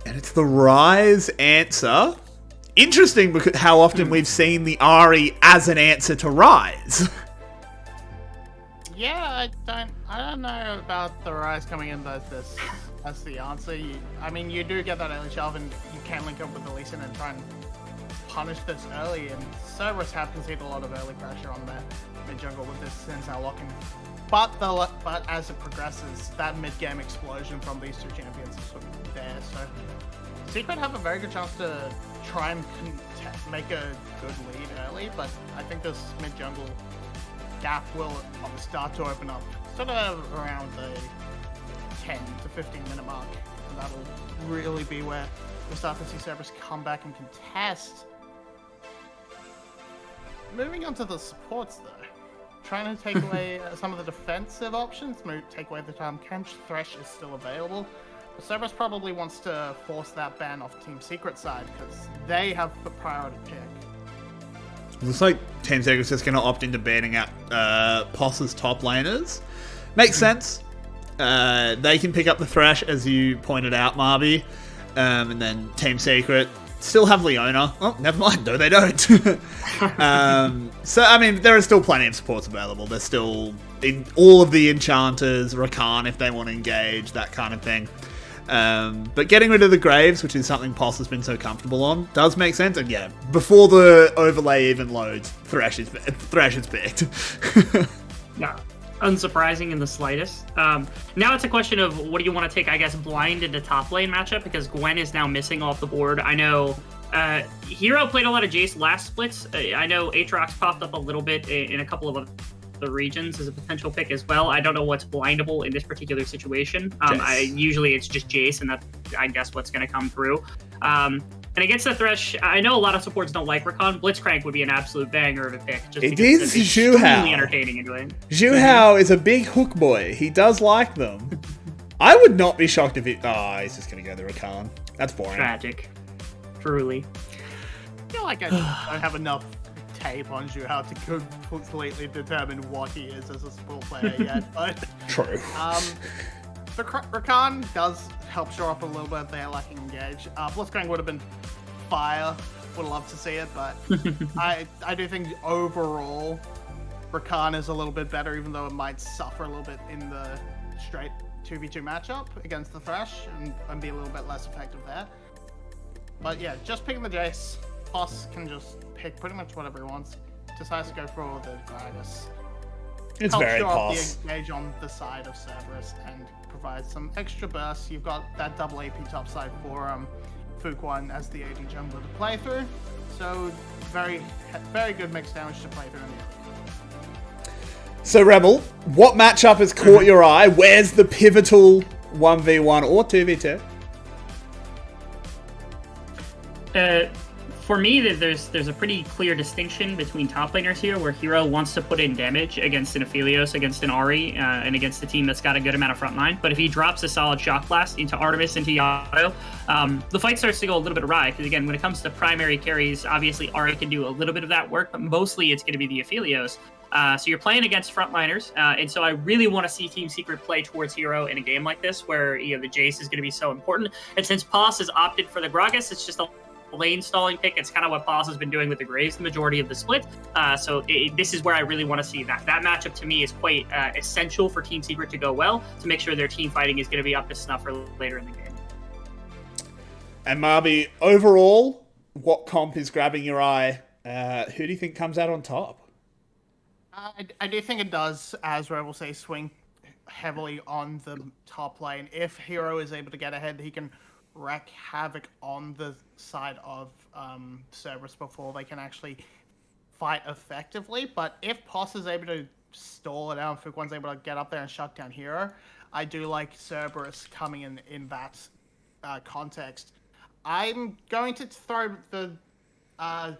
And it's the Rise answer. Interesting because how often we've seen the Ahri as an answer to Rise. Yeah, I don't know about the Rise coming in as this as the answer. You do get that early shove, and you can link up with the Lee Sin and try and punish this early. And Cerberus have conceded a lot of early pressure on their mid jungle with this Sensei locking. But as it progresses, that mid game explosion from these two champions is sort of there. So Secret have a very good chance to try and make a good lead early, but I think this mid jungle gap will start to open up sort of around the 10 to 15 minute mark, and that'll really be where we start to see Cerberus come back and contest. Moving on to the supports though, trying to take away some of the defensive options, take away the time Kench. Thresh is still available. But Cerberus probably wants to force that ban off Team Secret side because they have the priority pick. Looks like Team Secret's just going to opt into banning out Poss's top laners. Makes sense. They can pick up the Thresh, as you pointed out, Marby. And then Team Secret still have Leona. Oh, never mind. No, they don't. So, I mean, there are still plenty of supports available. There's still in all of the enchanters, Rakan if they want to engage, that kind of thing. But getting rid of the Graves, which is something Poss has been so comfortable on, does make sense. And yeah, before the overlay even loads, Thresh is picked. Yeah, unsurprising in the slightest. Now it's a question of what do you want to take, I guess, blind into top lane matchup, because Gwen is now missing off the board. I know Hero played a lot of Jace last splits. I know Aatrox popped up a little bit in a couple of other regions as a potential pick as well. I don't know what's blindable in this particular situation. Usually it's just Jace, and that's, I guess, what's going to come through. And against the Thresh, I know a lot of supports don't like Rakan. Blitzcrank would be an absolute banger of a pick. Just it is Zhu Hao. Entertaining in doing. Zhu Hao is a big hook boy. He does like them. I would not be shocked if it. Oh, he's just going to go the Rakan. That's boring. Tragic. Truly. I feel like I don't have enough tape on Zhu Hao to completely determine what he is as a support player yet, but true. The Rakan does help show up a little bit there, lacking engage. Blitzcrank would have been fire. Would love to see it, but I do think overall Rakan is a little bit better, even though it might suffer a little bit in the straight 2v2 matchup against the Thresh and be a little bit less effective there. But yeah, just picking the Jace. Poss can just pick pretty much whatever he wants. Decides to go for the Gragas. It's helps very show off Poss. the engage on the side of Cerberus and provides some extra bursts. You've got that double AP topside for Fuquan as the AD jungler to play through. So very good mixed damage to play through in the early. So Rebel, what matchup has caught your eye? Where's the pivotal 1v1 or 2v2? For me, there's a pretty clear distinction between top laners here, where Hero wants to put in damage against an Aphelios, against an Ahri, and against a team that's got a good amount of frontline. But if he drops a solid Shock Blast into Artemis, into Yasuo, the fight starts to go a little bit awry. Because again, when it comes to primary carries, obviously Ahri can do a little bit of that work, but mostly it's going to be the Aphelios. So you're playing against frontliners, and so I really want to see Team Secret play towards Hero in a game like this, where the Jace is going to be so important. And since Poss has opted for the Gragas, it's just a lane stalling pick. It's kind of what Poss has been doing with the Graves the majority of the split. This is where I really want to see that. That matchup to me is quite essential for Team Secret to go well, to make sure their team fighting is going to be up to snuff for later in the game. And Marby, overall, what comp is grabbing your eye? Who do you think comes out on top? I do think it does, as Rebel say, swing heavily on the top lane. If Hero is able to get ahead, he can wreak havoc on the side of Cerberus before they can actually fight effectively. But if Poss is able to stall it out, Fuquan's able to get up there and shut down Hero, I do like Cerberus coming in that context. I'm going to throw the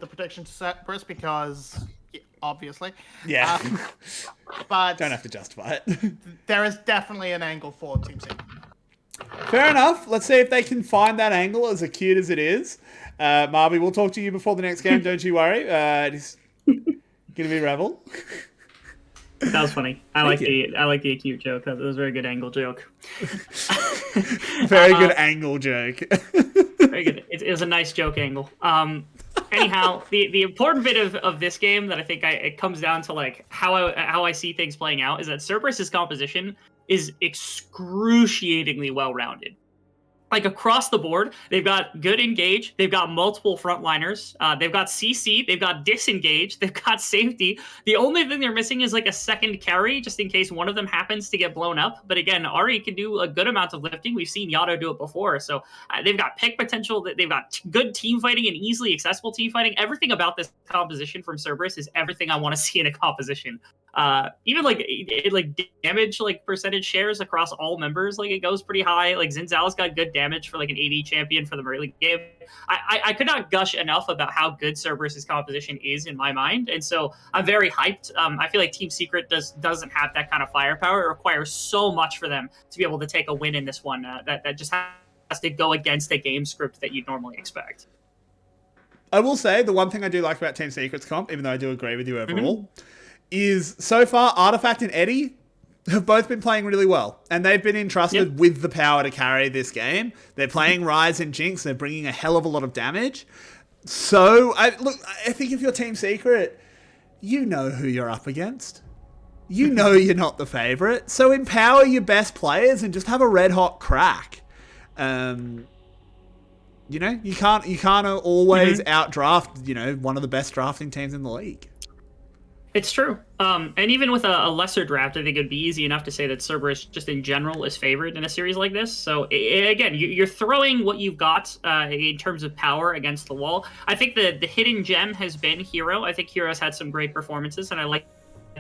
prediction to Cerberus because, obviously. Yeah. But don't have to justify it. There is definitely an angle for Team Secret. Fair enough. Let's see if they can find that angle, as cute as it is. Marby, we'll talk to you before the next game. Don't you worry. Gonna be Rebel? That was funny. I like the acute joke. That was a very good angle joke. Very good angle joke. Very good. It was a nice joke angle. Anyhow, the important bit of this game that I think it comes down to like how I see things playing out is that Cerberus's composition is excruciatingly well-rounded. Like across the board, they've got good engage, they've got multiple frontliners, they've got CC, they've got disengage, they've got safety. The only thing they're missing is like a second carry, just in case one of them happens to get blown up. But again, Ari can do a good amount of lifting. We've seen Yato do it before, so they've got pick potential. They've got good team fighting and easily accessible team fighting. Everything about this composition from Cerberus is everything I want to see in a composition. Even like damage percentage shares across all members, like it goes pretty high. Like Zinzal's got good damage for like an AD champion for the early game. I could not gush enough about how good Cerberus's composition is in my mind, and so I'm very hyped. I feel like Team Secret doesn't have that kind of firepower. It requires so much for them to be able to take a win in this one. That just has to go against a game script that you'd normally expect. I will say the one thing I do like about Team Secret's comp, even though I do agree with you overall, is so far Artifact and Eddie have both been playing really well, and they've been entrusted with the power to carry this game. They're playing Rise and Jinx. They're bringing a hell of a lot of damage. So I think if you're Team Secret, you know who you're up against. You know you're not the favorite. So empower your best players and just have a red hot crack. You know, you can't always outdraft, one of the best drafting teams in the league. It's true. And even with a lesser draft, I think it'd be easy enough to say that Cerberus just in general is favored in a series like this. So again, you're throwing what you've got in terms of power against the wall. I think the hidden gem has been Hero. I think Hero's had some great performances, and I like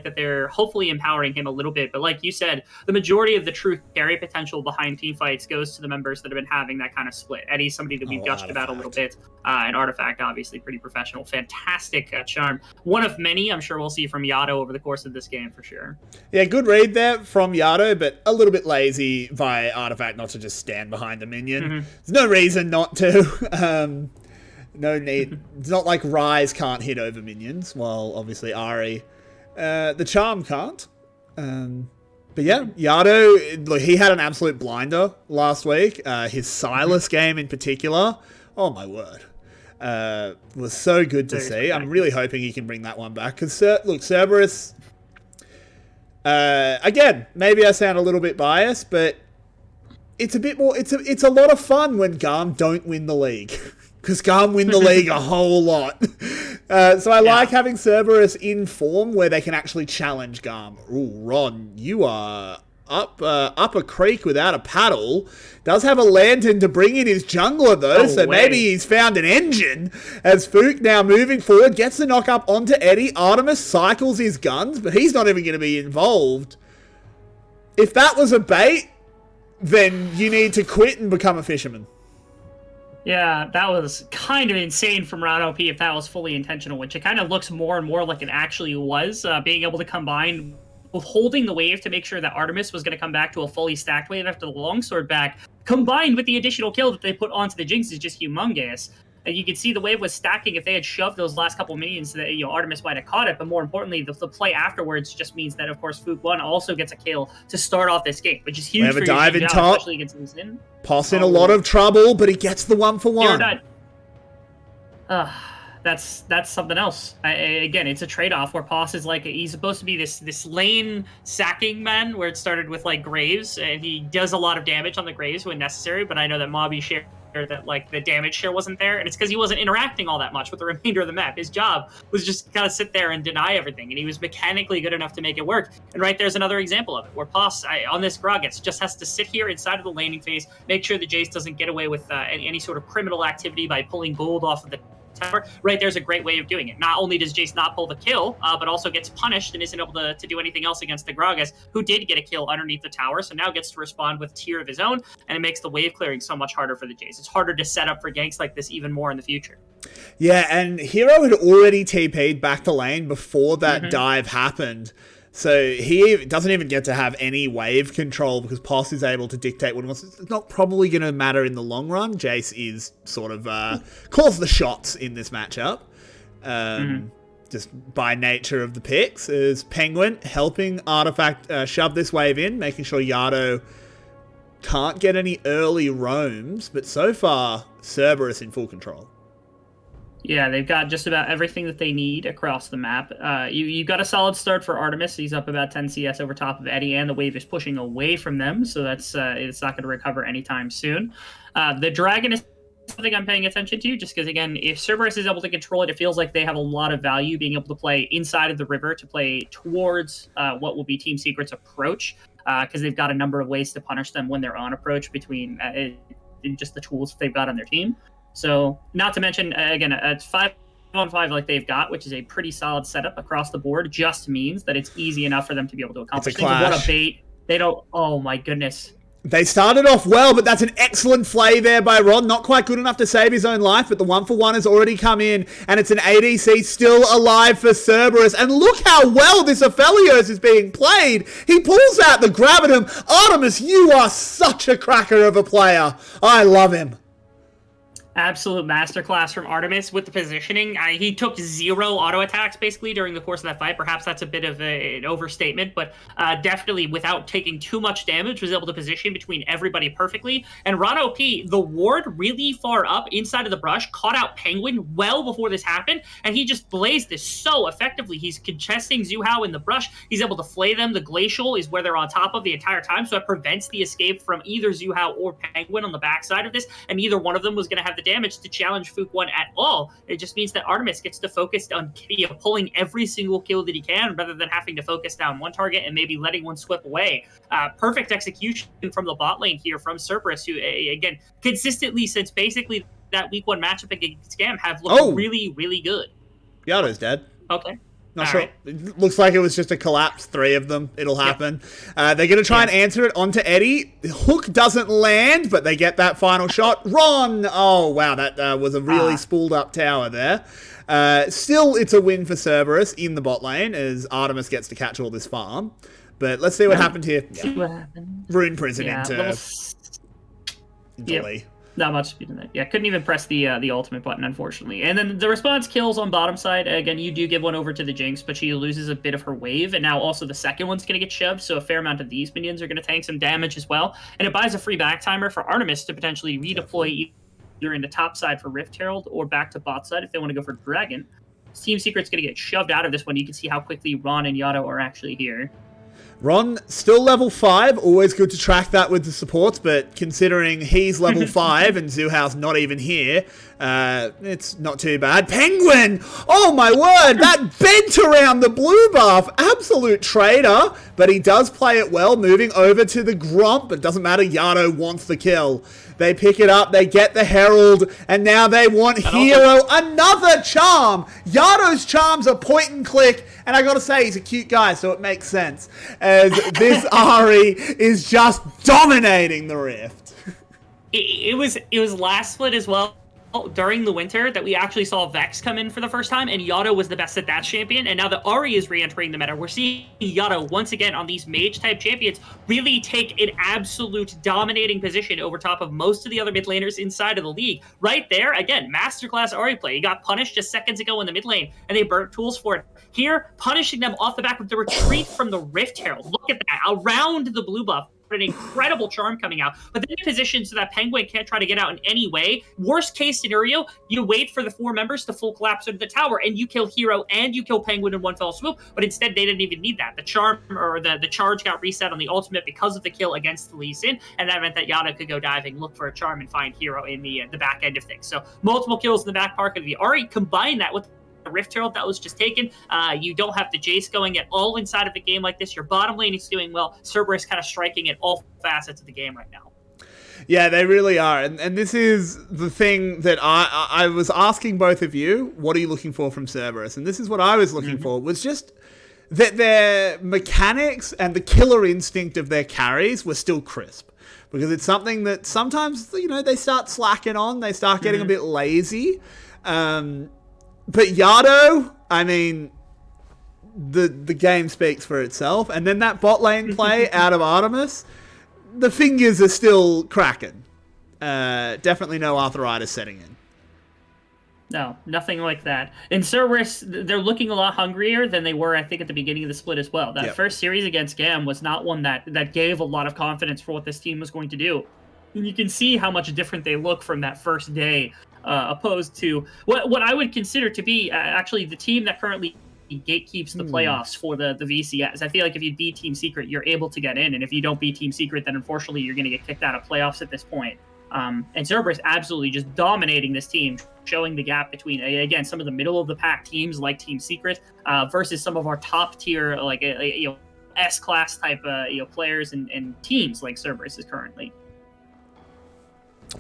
that they're hopefully empowering him a little bit. But like you said, the majority of the true carry potential behind team fights goes to the members that have been having that kind of split. Eddie's somebody that we've gushed about a little bit. And Artifact, obviously, pretty professional. Fantastic charm. One of many I'm sure we'll see from Yato over the course of this game for sure. Yeah, good read there from Yato, but a little bit lazy by Artifact not to just stand behind the minion. There's no reason not to. No need. It's not like Rise can't hit over minions, while obviously Ari... the charm can't. But yeah, Yato, look, he had an absolute blinder last week. His Silas game in particular, oh my word, was so good to see. I'm really hoping he can bring that one back. Because, look, Cerberus, again, maybe I sound a little bit biased, but it's a bit more, it's a lot of fun when Garm don't win the league. Because Garm win the league a whole lot. So I like having Cerberus in form where they can actually challenge Garm. Ooh, Ron, you are up a creek without a paddle. Does have a lantern to bring in his jungler, though, so maybe he's found an engine. As Fook now moving forward, gets the knock up onto Eddie. Artemis cycles his guns, but he's not even going to be involved. If that was a bait, then you need to quit and become a fisherman. Yeah, that was kind of insane from Round OP if that was fully intentional, which it kind of looks more and more like it actually was. Being able to combine with holding the wave to make sure that Artemis was going to come back to a fully stacked wave after the longsword back, combined with the additional kill that they put onto the Jinx is just humongous. And you could see the wave was stacking. If they had shoved those last couple minions, that Artemis might have caught it. But more importantly, the play afterwards just means that, of course, Fook 1 also gets a kill to start off this game, which is huge. We have a dive in top. Especially against Lucian. Poss in a lot of trouble, but he gets the 1-for-1. That's something else. Again, it's a trade-off where Poss is like, he's supposed to be this lane sacking man where it started with like Graves, and he does a lot of damage on the Graves when necessary, but I know that Mobby shared that like the damage share wasn't there, and it's because he wasn't interacting all that much with the remainder of the map. His job was just kind of sit there and deny everything, and he was mechanically good enough to make it work. And right there's another example of it, where Poss on this Gragas just has to sit here inside of the laning phase, make sure the Jace doesn't get away with any sort of criminal activity by pulling gold off of the tower. Right there's a great way of doing it. Not only does Jace not pull the kill, but also gets punished and isn't able to do anything else against the Gragas, who did get a kill underneath the tower, so now gets to respond with tier of his own, and it makes the wave clearing so much harder for the Jace. It's harder to set up for ganks like this even more in the future. Yeah, and Hero had already TP'd back to lane before that dive happened. So he doesn't even get to have any wave control because Poss is able to dictate what he wants. It's not probably going to matter in the long run. Jace is sort of calls the shots in this matchup. just by nature of the picks, is Penguin helping Artifact shove this wave in, making sure Yado can't get any early roams, but so far, Cerberus in full control. Yeah, they've got just about everything that they need across the map. You got a solid start for Artemis. He's up about 10 CS over top of Eddie, and the wave is pushing away from them, so that's it's not going to recover anytime soon. The Dragon is something I'm paying attention to, just because, again, if Cerberus is able to control it, it feels like they have a lot of value being able to play inside of the river, to play towards what will be Team Secret's approach, because they've got a number of ways to punish them when they're on approach between just the tools they've got on their team. So, not to mention, again, a 5-on-5 like they've got, which is a pretty solid setup across the board, just means that it's easy enough for them to be able to accomplish things. What a bait. They don't... Oh, my goodness. They started off well, but that's an excellent play there by Ron. Not quite good enough to save his own life, but the 1-for-1 has already come in, and it's an ADC still alive for Cerberus. And look how well this Aphelios is being played. He pulls out the Gravitum. Artemis, you are such a cracker of a player. I love him. Absolute masterclass from Artemis with the positioning. He took 0 auto attacks basically during the course of that fight. Perhaps that's a bit of an overstatement, but definitely without taking too much damage, was able to position between everybody perfectly. And Ron OP, the ward really far up inside of the brush, caught out Penguin well before this happened, and he just blazed this so effectively. He's contesting Zuhao in the brush. He's able to flay them. The Glacial is where they're on top of the entire time, so it prevents the escape from either Zuhao or Penguin on the backside of this, and neither one of them was going to have the damage to challenge Fook 1 at all. It just means that Artemis gets to focus on pulling every single kill that he can, rather than having to focus down one target and maybe letting one slip away. Perfect execution from the bot lane here from Cerberus, who, again, consistently since basically that week 1 matchup against Scam have looked really, really good. Yado's dead. Okay. Not sure. Right. It looks like it was just a collapse. 3 of them. It'll happen. Yep. They're going to try and answer it onto Eddie. The hook doesn't land, but they get that final shot. Ron! Oh, wow. That was a really spooled up tower there. Still, it's a win for Cerberus in the bot lane, as Artemis gets to catch all this farm. But let's see what happened here. What happened. Rune Prison into Lee. Not much speed in that. Yeah, couldn't even press the ultimate button, unfortunately. And then the response kills on bottom side. Again, you do give one over to the Jinx, but she loses a bit of her wave. And now also the second one's going to get shoved, so a fair amount of these minions are going to tank some damage as well. And it buys a free back timer for Artemis to potentially redeploy either into top side for Rift Herald or back to bot side if they want to go for Dragon. Team Secret's going to get shoved out of this one. You can see how quickly Ron and Yado are actually here. Ron, still level 5. Always good to track that with the supports, but considering he's level 5 and Zuhao's not even here, it's not too bad. Penguin! Oh my word! That bent around the blue buff! Absolute traitor, but he does play it well, moving over to the Gromp, but doesn't matter, Yado wants the kill. They pick it up, they get the Herald, and now they want Hero. Another charm! Yado's charms are point and click, and I gotta say, he's a cute guy, so it makes sense. As this Ahri is just dominating the Rift. It was last split as well. During the winter that we actually saw Vex come in for the first time, and Yado was the best at that champion, and now that Ahri is re-entering the meta, we're seeing Yado once again on these mage-type champions really take an absolute dominating position over top of most of the other mid laners inside of the league. Right there, again, masterclass Ahri play. He got punished just seconds ago in the mid lane, and they burnt tools for it. Here, punishing them off the back with the retreat from the Rift Herald. Look at that, around the blue buff. An incredible charm coming out, but then in position so that Penguin can't try to get out in any way. Worst case scenario, you wait for the 4 members to full collapse into the tower, and you kill Hero and you kill Penguin in one fell swoop, but instead they didn't even need that. The charm, or the charge got reset on the ultimate because of the kill against the Lee Sin, and that meant that Yado could go diving, look for a charm, and find Hero in the back end of things. So multiple kills in the back part of the Ahri. Combine that with Rift Herald that was just taken. You don't have the Jace going at all inside of the game like this. Your bottom lane is doing well. Cerberus kind of striking at all facets of the game right now. Yeah, they really are. And this is the thing that I was asking both of you, what are you looking for from Cerberus? And this is what I was looking for, was just that their mechanics and the killer instinct of their carries were still crisp. Because it's something that sometimes, they start slacking on. They start getting a bit lazy. But Yado, I mean, the game speaks for itself. And then that bot lane play out of Artemis, the fingers are still cracking. Definitely no arthritis setting in. No, nothing like that. And Cerberus, they're looking a lot hungrier than they were, I think, at the beginning of the split as well. That first series against GAM was not one that gave a lot of confidence for what this team was going to do. And you can see how much different they look from that first day, opposed to what I would consider to be actually the team that currently gatekeeps the playoffs for the VCS. I feel like if you beat Team Secret, you're able to get in. And if you don't beat Team Secret, then unfortunately you're going to get kicked out of playoffs at this point. And Cerberus absolutely just dominating this team, showing the gap between, again, some of the middle of the pack teams like Team Secret versus some of our top tier, like S-class type players and teams like Cerberus is currently.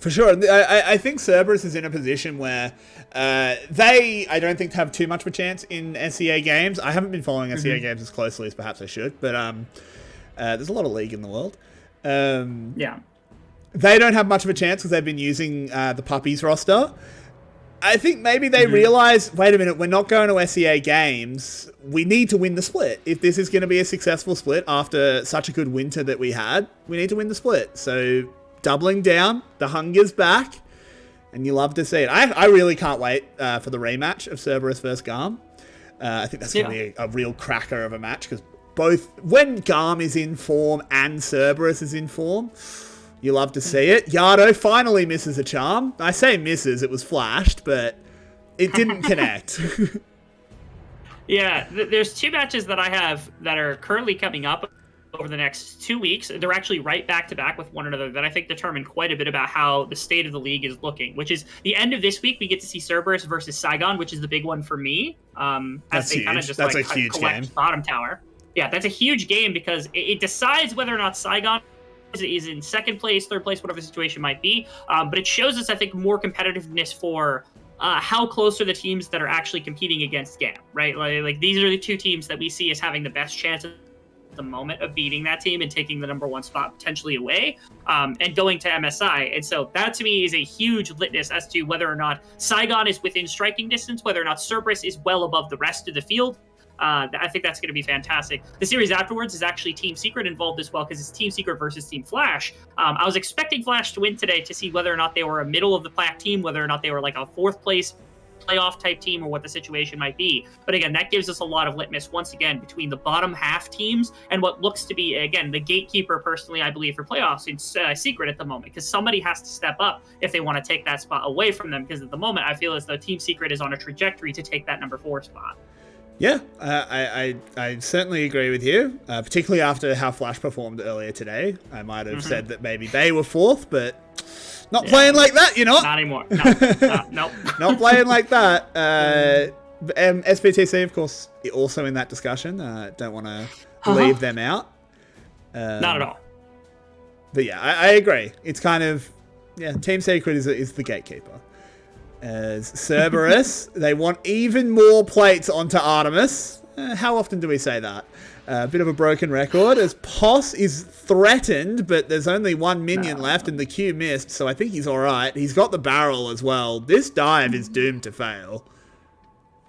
For sure. I think Cerberus is in a position where I don't think have too much of a chance in SEA games. I haven't been following SEA games as closely as perhaps I should, but there's a lot of league in the world. Yeah. They don't have much of a chance because they've been using the Puppies roster. I think maybe they realize, wait a minute, we're not going to SEA games. We need to win the split. If this is going to be a successful split after such a good winter that we had, we need to win the split. So doubling down, the hunger's back, and you love to see it. I really can't wait for the rematch of Cerberus versus Garm. I think that's going to be a real cracker of a match because when Garm is in form and Cerberus is in form, you love to see it. Yado finally misses a charm. I say misses, it was flashed, but it didn't connect. Yeah, there's two matches that I have that are currently coming up over the next 2 weeks. They're actually right back to back with one another that I think determine quite a bit about how the state of the league is looking, which is the end of this week. We get to see Cerberus versus Saigon, which is the big one for me. That's huge. That's a huge game. Bottom tower. Yeah, that's a huge game because it decides whether or not Saigon is in second place, third place, whatever the situation might be. But it shows us, I think, more competitiveness for how close are the teams that are actually competing against GAM, right? Like these are the two teams that we see as having the best chance at the moment of beating that team and taking the number one spot potentially away and going to MSI. And so that to me is a huge litmus as to whether or not Saigon is within striking distance, whether or not Cerberus is well above the rest of the field. I think that's going to be fantastic. The series afterwards is actually Team Secret involved as well because it's Team Secret versus Team Flash. I was expecting Flash to win today to see whether or not they were a middle of the pack team, whether or not they were like a fourth place playoff type team or what the situation might be. But again, that gives us a lot of litmus once again between the bottom half teams and what looks to be, again, the gatekeeper personally, I believe, for playoffs in Secret at the moment, because somebody has to step up if they want to take that spot away from them, because at the moment I feel as though Team Secret is on a trajectory to take that number 4 spot. Yeah, I certainly agree with you, particularly after how Flash performed earlier today. I might have said that maybe they were 4th, but not playing like that, you know? Not anymore. No. Not playing like that. SBTC, of course, also in that discussion. Don't want to leave them out. Not at all. But yeah, I agree. It's kind of, Team Secret is the gatekeeper. As Cerberus, they want even more plates onto Artemis. How often do we say that? A bit of a broken record, as Pos is threatened, but there's only one minion left and the Q missed, so I think he's alright. He's got the barrel as well. This dive is doomed to fail.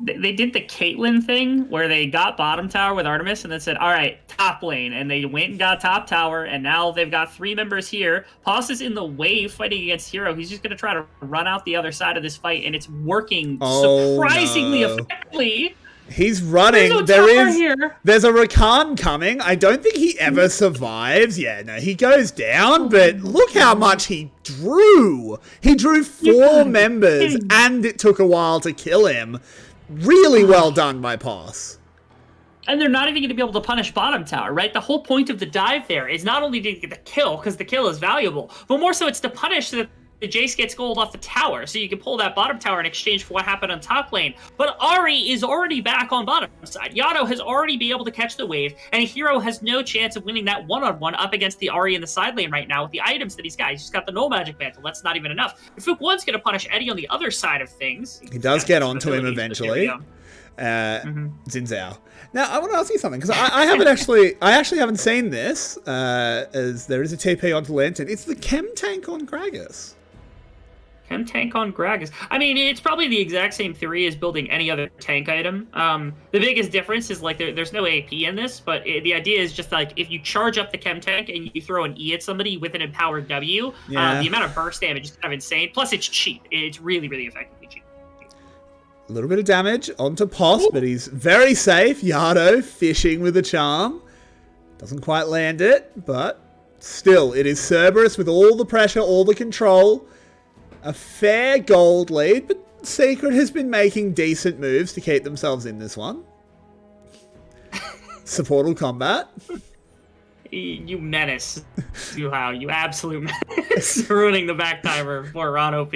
They did the Caitlyn thing where they got bottom tower with Artemis and then said, all right, top lane. And they went and got top tower, and now they've got 3 members here. Pos is in the wave fighting against Hero. He's just going to try to run out the other side of this fight, and it's working surprisingly effectively. He's running. There's a Rakan coming. I don't think he ever survives. Yeah, no, he goes down, but look how much he drew. He drew 4 members, and it took a while to kill him. Really well done by Pos. And they're not even going to be able to punish bottom tower, right? The whole point of the dive there is not only to get the kill, because the kill is valuable, but more so it's to punish so that the Jace gets gold off the tower, so you can pull that bottom tower in exchange for what happened on top lane. But Ahri is already back on bottom side. Yado has already been able to catch the wave, and Hero has no chance of winning that one-on-one up against the Ahri in the side lane right now with the items that he's got. He's just got the no magic mantle. That's not even enough. If Fook1's going to punish Eddie on the other side of things, he does get onto him eventually. Xin Zhao. Now, I want to ask you something, because I actually haven't seen this, as there is a TP onto Lantern. It's the Chem Tank on Gragas. Chem tank on Gragas. I mean, it's probably the exact same theory as building any other tank item. The biggest difference is like there's no AP in this, but the idea is just like if you charge up the chem tank and you throw an E at somebody with an empowered W, the amount of burst damage is kind of insane. Plus, it's cheap. It's really, really effectively cheap. A little bit of damage onto Poss, but he's very safe. Yardo fishing with a charm. Doesn't quite land it, but still, it is Cerberus with all the pressure, all the control. A fair gold lead, but Secret has been making decent moves to keep themselves in this one. Supportal combat. You menace, Suhao. You absolute menace. Ruining the back timer for Ron OP.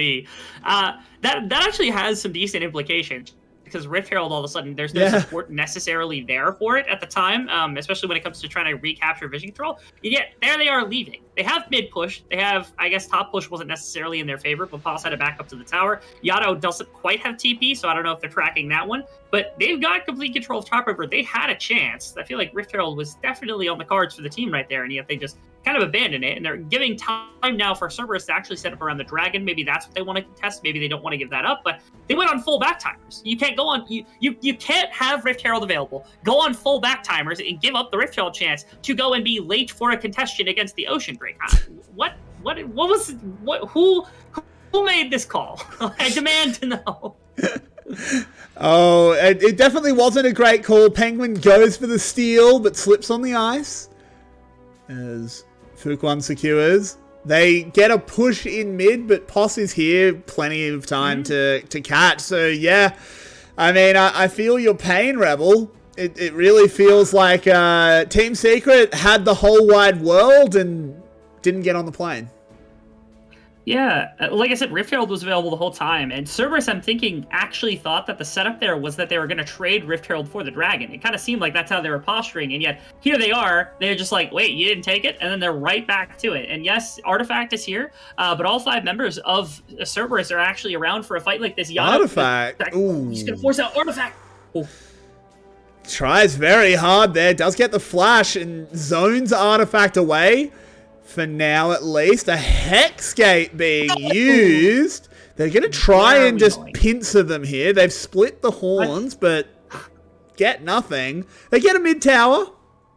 That actually has some decent implications. Because Rift Herald, all of a sudden, there's no support necessarily there for it at the time, especially when it comes to trying to recapture vision control. And yet, there they are leaving. They have mid push. They have, I guess, top push wasn't necessarily in their favor, but Paul's had to back up to the tower. Yado doesn't quite have TP, so I don't know if they're tracking that one. But they've got complete control of top river. They had a chance. I feel like Rift Herald was definitely on the cards for the team right there, and yet they just kind of abandoned it. And they're giving time now for Cerberus to actually set up around the dragon. Maybe that's what they want to contest. Maybe they don't want to give that up, but they went on full back timers. You can't go on, you can't have Rift Herald available, go on full back timers and give up the Rift Herald chance to go and be late for a contestation against the Ocean Drake. Who made this call? I demand to know. Oh, it definitely wasn't a great call. Penguin goes for the steal, but slips on the ice as Fuquan secures. They get a push in mid, but Poss is here. Plenty of time to catch. So, yeah, I mean, I feel your pain, Rebel. It really feels like Team Secret had the whole wide world and didn't get on the plane. Yeah, like I said, Rift Herald was available the whole time, and Cerberus, I'm thinking, actually thought that the setup there was that they were going to trade Rift Herald for the Dragon. It kind of seemed like that's how they were posturing, and yet here they are. They're just like, wait, you didn't take it? And then they're right back to it. And yes, Artifact is here, but all 5 members of Cerberus are actually around for a fight like this. Artifact? Ooh. He's going to force out Artifact. Ooh. Tries very hard there. Does get the flash and zones Artifact away. For now, at least, a Hex Gate being used. They're going to try and just pincer them here. They've split the horns, but get nothing. They get a mid tower,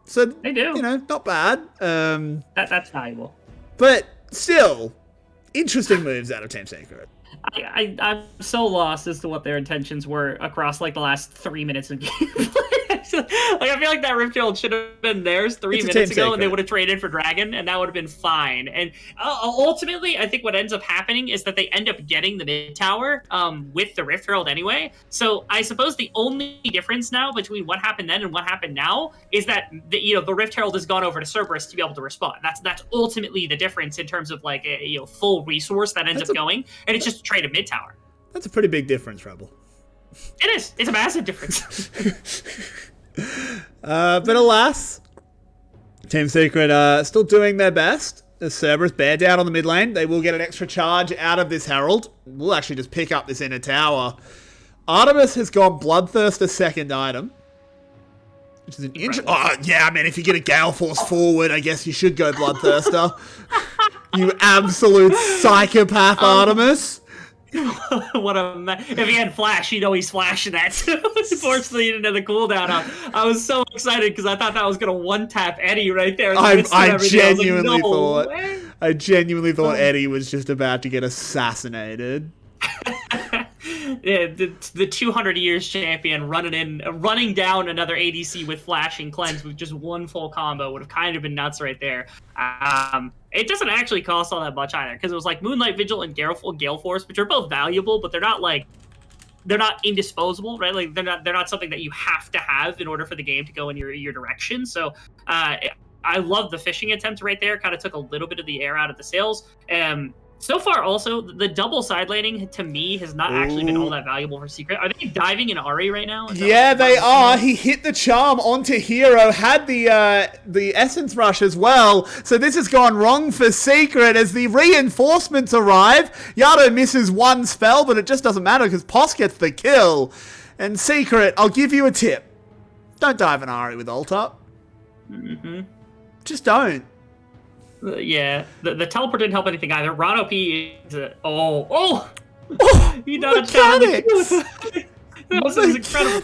so they do. Not bad. That's valuable. But still, interesting moves out of Team Secret. I'm so lost as to what their intentions were across like the last 3 minutes of gameplay. I feel like that Rift Herald should have been theirs 3 minutes ago, and they would have traded for Dragon, and that would have been fine. And ultimately, I think what ends up happening is that they end up getting the mid tower with the Rift Herald anyway. So I suppose the only difference now between what happened then and what happened now is that the Rift Herald has gone over to Cerberus to be able to respond. That's ultimately the difference in terms of like a full resource that ends up going, and it's just a trade of mid tower. That's a pretty big difference, Rebel. It is. It's a massive difference. But alas, Team Secret still doing their best. As Cerberus bear down on the mid lane, they will get an extra charge out of this Herald. We'll actually just pick up this inner tower. Artemis has gone Bloodthirster second item, which is an interesting. Oh yeah, I mean, if you get a Gale Force forward, I guess you should go Bloodthirster. You absolute psychopath, Artemis. If he had flash, he'd always flash that too. Unfortunately, he didn't have the cooldown up. I was so excited because I thought that was gonna one tap Eddie right there. I genuinely thought Eddie was just about to get assassinated. Yeah, the 200 years champion running down another ADC with flashing cleanse with just one full combo would have kind of been nuts right there. It doesn't actually cost all that much either because it was like Moonlight Vigil and Gale Force, which are both valuable, but they're not indisposable, right? Like they're not something that you have to have in order for the game to go in your direction. So I love the fishing attempt right there. Kind of took a little bit of the air out of the sails. So far, also, the double side laning, to me, has not actually been all that valuable for Secret. Are they diving in Ari right now? Yeah, they are. He hit the charm onto Hero, had the Essence Rush as well. So this has gone wrong for Secret as the reinforcements arrive. Yado misses one spell, but it just doesn't matter because Poss gets the kill. And Secret, I'll give you a tip. Don't dive in Ari with ult up. Mm-hmm. Just don't. Yeah, the teleport didn't help anything either. Ron P is he dodged down. This is incredible.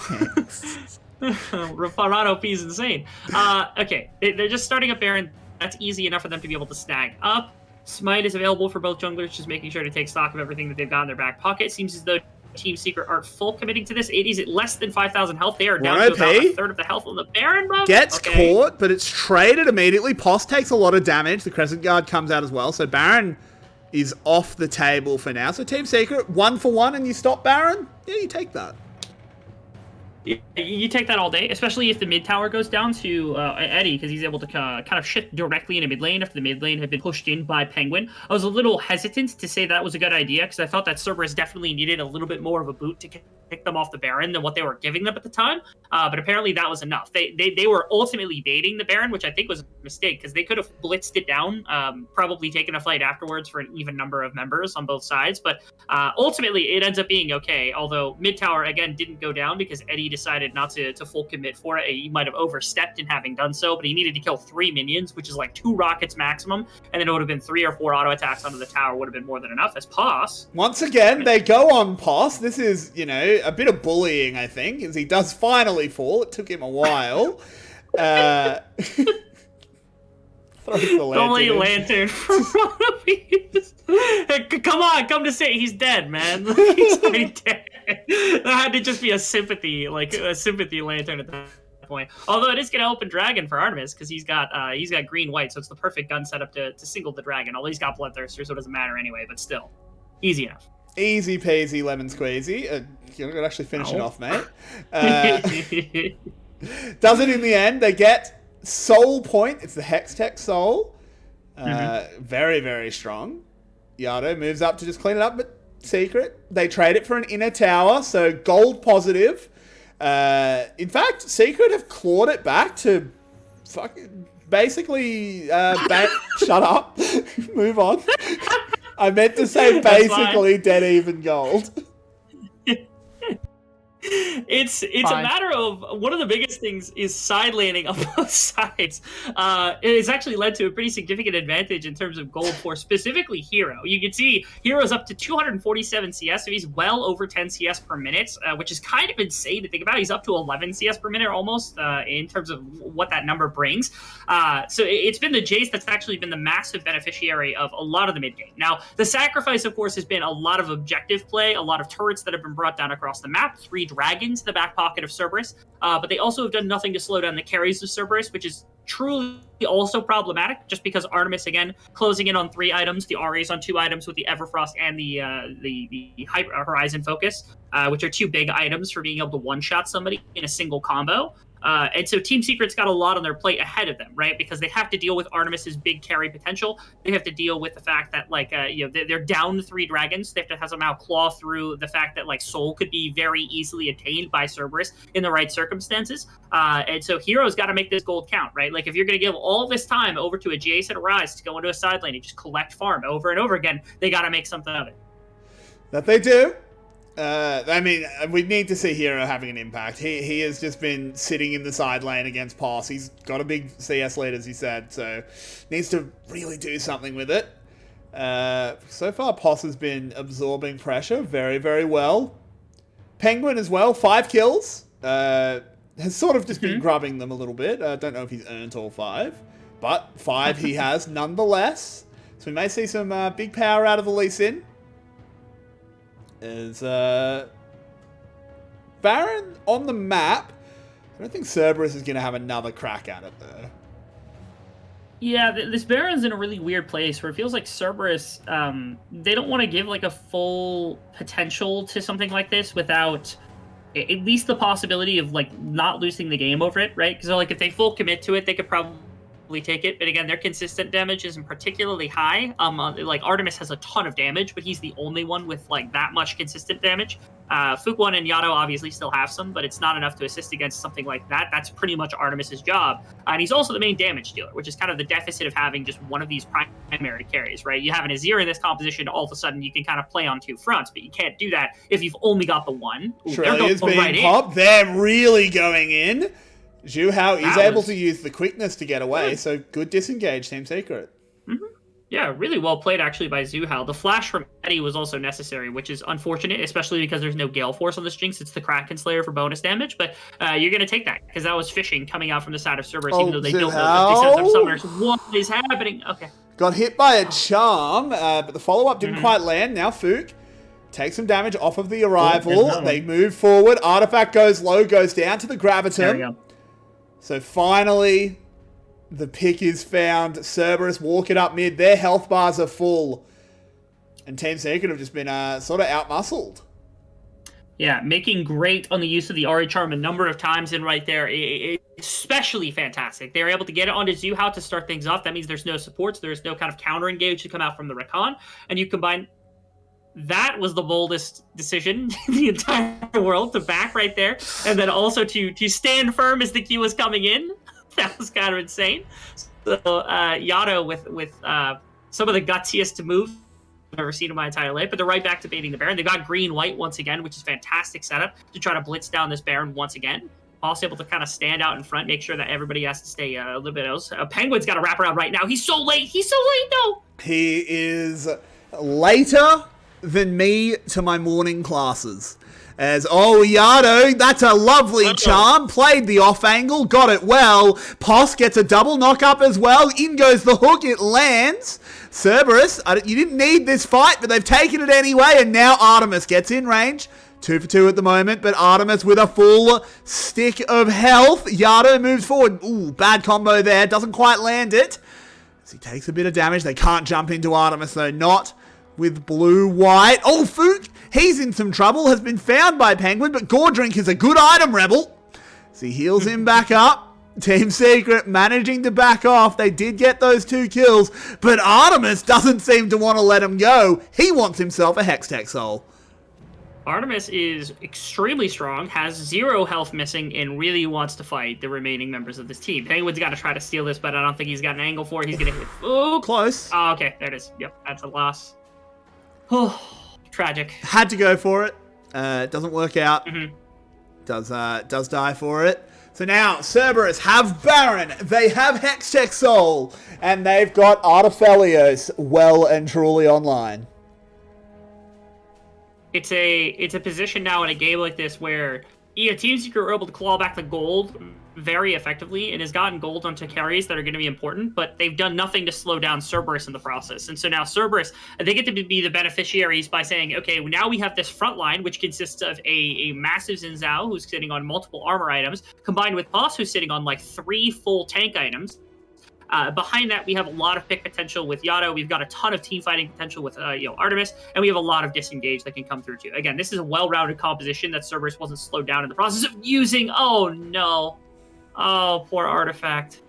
Ron P is insane. Okay, they're just starting up Baron. That's easy enough for them to be able to snag up. Smite is available for both junglers, just making sure to take stock of everything that they've got in their back pocket. Seems as though Team Secret aren't full committing to this. 80's at less than 5,000 health. They are down One to about OP. a third of the health on the Baron buff. Gets caught, but it's traded immediately. Poss takes a lot of damage. The Crescent Guard comes out as well. So Baron is off the table for now. So Team Secret, 1-for-1, and you stop Baron? Yeah, you take that. You take that all day, especially if the mid tower goes down to Eddie, because he's able to kind of shift directly into mid lane after the mid lane had been pushed in by Penguin. I was a little hesitant to say that was a good idea, because I thought that Cerberus definitely needed a little bit more of a boot to kick them off the Baron than what they were giving them at the time. But apparently that was enough. They were ultimately baiting the Baron, which I think was a mistake, because they could have blitzed it down, probably taken a fight afterwards for an even number of members on both sides. But ultimately it ends up being okay, although mid tower, again, didn't go down because Eddie decided not to full commit for it. He might have overstepped in having done so, but he needed to kill 3 minions, which is like 2 rockets maximum, and then it would have been 3 or 4 auto attacks onto the tower would have been more than enough as Poss. Once again, they go on Poss. This is, a bit of bullying, I think, as he does finally fall. It took him a while. Throws the Only lantern. lantern for Come on, come to say he's dead, man. He's already dead. That had to just be a sympathy lantern at that point. Although it is going to open Dragon for Artemis, because he's got green-white, so it's the perfect gun setup to single the Dragon. Although he's got Bloodthirster, so it doesn't matter anyway, but still. Easy enough. Easy peasy lemon squeezy. You're going to actually finish it off, mate. Does it in the end. They get Soul Point. It's the Hextech Soul. Very, very strong. Yado moves up to just clean it up, but Secret. They trade it for an inner tower, so gold positive. In fact, Secret have clawed it back to basically... shut up. Move on. I meant to say basically dead even gold. It's a matter of, one of the biggest things is side laning on both sides. It's actually led to a pretty significant advantage in terms of gold for specifically Hero. You can see Hero's up to 247 CS, so he's well over 10 CS per minute, which is kind of insane to think about. He's up to 11 CS per minute almost in terms of what that number brings. So it's been the Jace that's actually been the massive beneficiary of a lot of the mid game. Now, the sacrifice, of course, has been a lot of objective play, a lot of turrets that have been brought down across the map, 3 dragons in the back pocket of Cerberus, but they also have done nothing to slow down the carries of Cerberus, which is truly also problematic, just because Artemis, again, closing in on 3 items, the Ares on 2 items with the Everfrost and the Horizon Focus, which are 2 big items for being able to one-shot somebody in a single combo. And so Team Secret's got a lot on their plate ahead of them, right? Because they have to deal with Artemis's big carry potential. They have to deal with the fact that, they're down to 3 dragons. They have to somehow claw through the fact that, Soul could be very easily attained by Cerberus in the right circumstances. And so Hero's got to make this gold count, right? If you're going to give all this time over to a Jace and a Rise to go into a side lane and just collect farm over and over again, they got to make something of it. That they do. We need to see Hero having an impact. He has just been sitting in the side lane against Poss. He's got a big CS lead, as he said, so needs to really do something with it. So far, Poss has been absorbing pressure very, very well. Penguin as well, 5 kills. Has sort of just been grubbing them a little bit. I don't know if he's earned all 5, but 5 he has nonetheless. So we may see some big power out of the Lee Sin. Is Baron on the map. I don't think Cerberus is going to have another crack at it, though. Yeah, this Baron's in a really weird place where it feels like Cerberus, they don't want to give a full potential to something like this without at least the possibility of not losing the game over it, right? Because if they full commit to it, they could probably take it, but again, their consistent damage isn't particularly high. Artemis has a ton of damage, but he's the only one with that much consistent damage. Fuquan and Yado obviously still have some, but it's not enough to assist against something like that. That's pretty much Artemis's job, and he's also the main damage dealer, which is kind of the deficit of having just one of these primary carries, right? You have an Azir in this composition, all of a sudden you can kind of play on 2 fronts, but you can't do that if you've only got the one. Trellia's being popped. They're really going in. Zhu Hao is able to use the quickness to get away, so good disengage, Team Secret. Yeah, really well played actually by Zhu Hao. The flash from Eddie was also necessary, which is unfortunate, especially because there's no Gale Force on this Jinx. It's the Kraken Slayer for bonus damage, but you're going to take that, because that was fishing coming out from the side of Cerberus, even though they don't know the summoners. What is happening? Okay. Got hit by a charm, but the follow-up didn't quite land. Now Fook Take some damage off of the there's arrival. another They one. move forward. Artifact goes low, goes down to the There we Graviton. go. So finally, the pick is found. Cerberus walking up mid. Their health bars are full. And Team Secret have just been sort of outmuscled. Yeah, making great on the use of the Ari Charm a number of times in right there. Especially fantastic. They're able to get it onto Zuhao to start things off. That means there's no supports. There's no kind of counter engage to come out from the Rakan. And you combine... That was the boldest decision in the entire world, to back right there. And then also to stand firm as the Q was coming in. That was kind of insane. So Yato with some of the gutsiest moves I've ever seen in my entire life. But they're right back to baiting the Baron. They've got green-white once again, which is fantastic setup to try to blitz down this Baron once again. Also able to kind of stand out in front, make sure that everybody has to stay a little bit else. Penguin's got to wrap around right now. He's so late. He's so late, though. He is later than me to my morning classes. As, Yato, that's a lovely charm. Played the off angle, got it well. Poss gets a double knock up as well. In goes the hook, it lands. Cerberus, you didn't need this fight, but they've taken it anyway, and now Artemis gets in range. 2 for 2 at the moment, but Artemis with a full stick of health. Yato moves forward. Ooh, bad combo there. Doesn't quite land it. As he takes a bit of damage. They can't jump into Artemis, though. Not with blue-white. Oh, Fook, he's in some trouble. Has been found by Penguin, but Gordrink is a good item, Rebel. So he heals him back up. Team Secret managing to back off. They did get those 2 kills, but Artemis doesn't seem to want to let him go. He wants himself a Hextech Soul. Artemis is extremely strong, has 0 health missing, and really wants to fight the remaining members of this team. Penguin's got to try to steal this, but I don't think he's got an angle for it. He's going to hit. Oh, close. Oh, okay, there it is. Yep, that's a loss. Oh, tragic. Had to go for it. Doesn't work out. Mm-hmm. Does die for it. So now, Cerberus have Baron, they have Hextech Soul, and they've got Artifelios well and truly online. It's a position now in a game like this where Team Secret were able to claw back the gold very effectively and has gotten gold onto carries that are going to be important, but they've done nothing to slow down Cerberus in the process. And so now Cerberus, they get to be the beneficiaries by saying, okay, now we have this front line, which consists of a massive Xin Zhao who's sitting on multiple armor items, combined with Poss who's sitting on like 3 full tank items. Behind that, we have a lot of pick potential with Yato. We've got a ton of team fighting potential with Artemis, and we have a lot of disengage that can come through too. Again, this is a well-rounded composition that Cerberus wasn't slowed down in the process of using. Oh no. Oh, poor Artifact.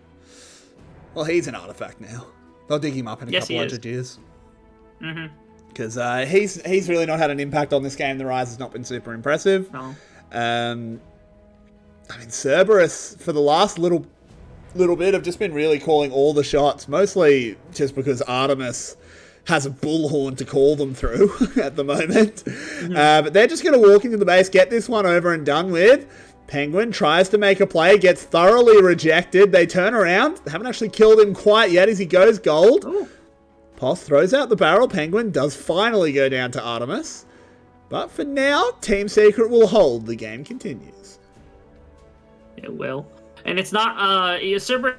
Well, he's an Artifact now. They'll dig him up in a couple hundred years. Mm-hmm. Because he's really not had an impact on this game. The rise has not been super impressive. No. I mean, Cerberus, for the last little bit, have just been really calling all the shots, mostly just because Artemis has a bullhorn to call them through at the moment. Mm-hmm. But they're just going to walk into the base, get this one over and done with. Penguin tries to make a play, gets thoroughly rejected. They turn around. They haven't actually killed him quite yet as he goes gold. Ooh. Poss throws out the barrel. Penguin does finally go down to Artemis. But for now, Team Secret will hold. The game continues. It will. And it's not... Cerberus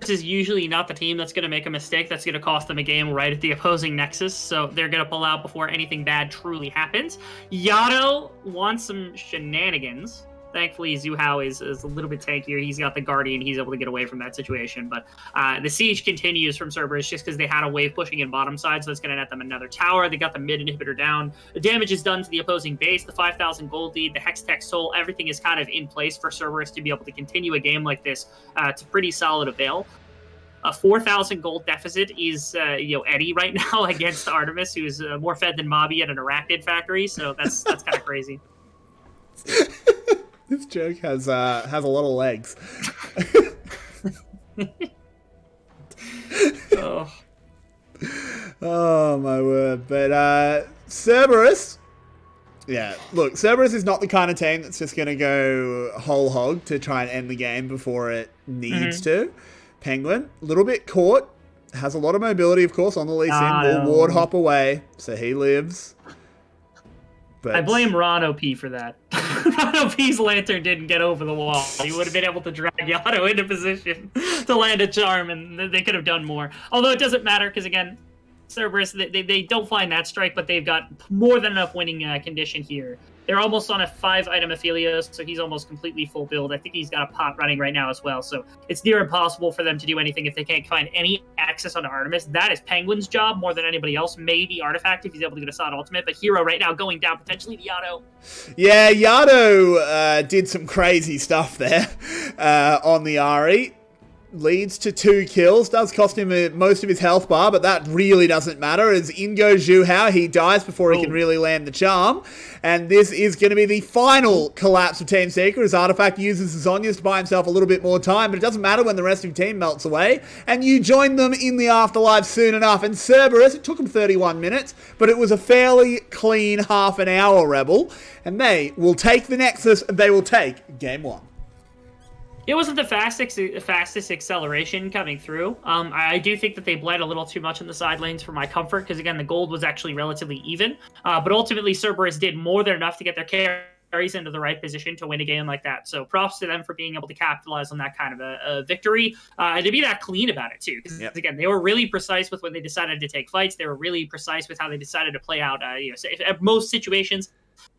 is usually not the team that's going to make a mistake that's going to cost them a game right at the opposing nexus. So they're going to pull out before anything bad truly happens. Yato wants some shenanigans. Thankfully, Zuhao is a little bit tankier. He's got the Guardian. He's able to get away from that situation. But the siege continues from Cerberus just because they had a wave pushing in bottom side, so it's going to net them another tower. They got the mid inhibitor down. The damage is done to the opposing base. The 5,000 gold lead, the Hextech Soul, everything is kind of in place for Cerberus to be able to continue a game like this to pretty solid avail. A 4,000 gold deficit is Eddie right now against Artemis, who's more fed than Mobby at an arachnid factory. So that's kind of crazy. This joke has a lot of legs. Oh my word! But Cerberus, yeah. Look, Cerberus is not the kind of team that's just gonna go whole hog to try and end the game before it needs to. Penguin, a little bit caught, has a lot of mobility, of course, on the Lee Sin. Will ward hop away, so he lives. But I blame Ron OP for that. Ron OP's lantern didn't get over the wall. He would have been able to drag Yato into position to land a charm, and they could have done more. Although it doesn't matter, because again, Cerberus, they don't find that strike, but they've got more than enough winning condition here. They're almost on a 5-item Aphelios, so he's almost completely full build. I think he's got a pot running right now as well, so it's near impossible for them to do anything if they can't find any access onto Artemis. That is Penguin's job more than anybody else. Maybe Artifact if he's able to get a Sod Ultimate, but Hero right now going down, potentially to Yado. Yeah, Yado did some crazy stuff there on the Ari. Leads to 2 kills, does cost him most of his health bar, but that really doesn't matter as in goes Zhu Hao. He dies before he can really land the charm, and this is going to be the final collapse of Team Secret as Artifact uses the Zhonya's to buy himself a little bit more time, but it doesn't matter when the rest of your team melts away, and you join them in the afterlife soon enough. And Cerberus, it took him 31 minutes, but it was a fairly clean half an hour, Rebel, and they will take the Nexus, and they will take Game 1. It wasn't the fastest acceleration coming through. I do think that they bled a little too much in the side lanes for my comfort, because again, the gold was actually relatively even. But ultimately, Cerberus did more than enough to get their carries into the right position to win a game like that. So props to them for being able to capitalize on that kind of a victory, and to be that clean about it too. Because again, they were really precise with when they decided to take fights. They were really precise with how they decided to play out. At most situations.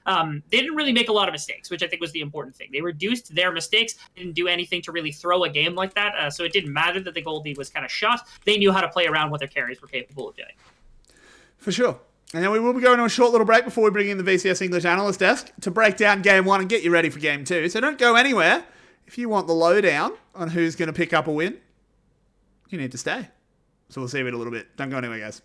They didn't really make a lot of mistakes, which I think was the important thing. They reduced their mistakes, didn't do anything to really throw a game like that, so it didn't matter that the gold lead was kind of shot. They knew how to play around what their carries were capable of doing. For sure. And then we will be going to a short little break before we bring in the VCS English Analyst Desk to break down Game 1 and get you ready for Game 2. So don't go anywhere. If you want the lowdown on who's going to pick up a win, you need to stay. So we'll see you in a little bit. Don't go anywhere, guys.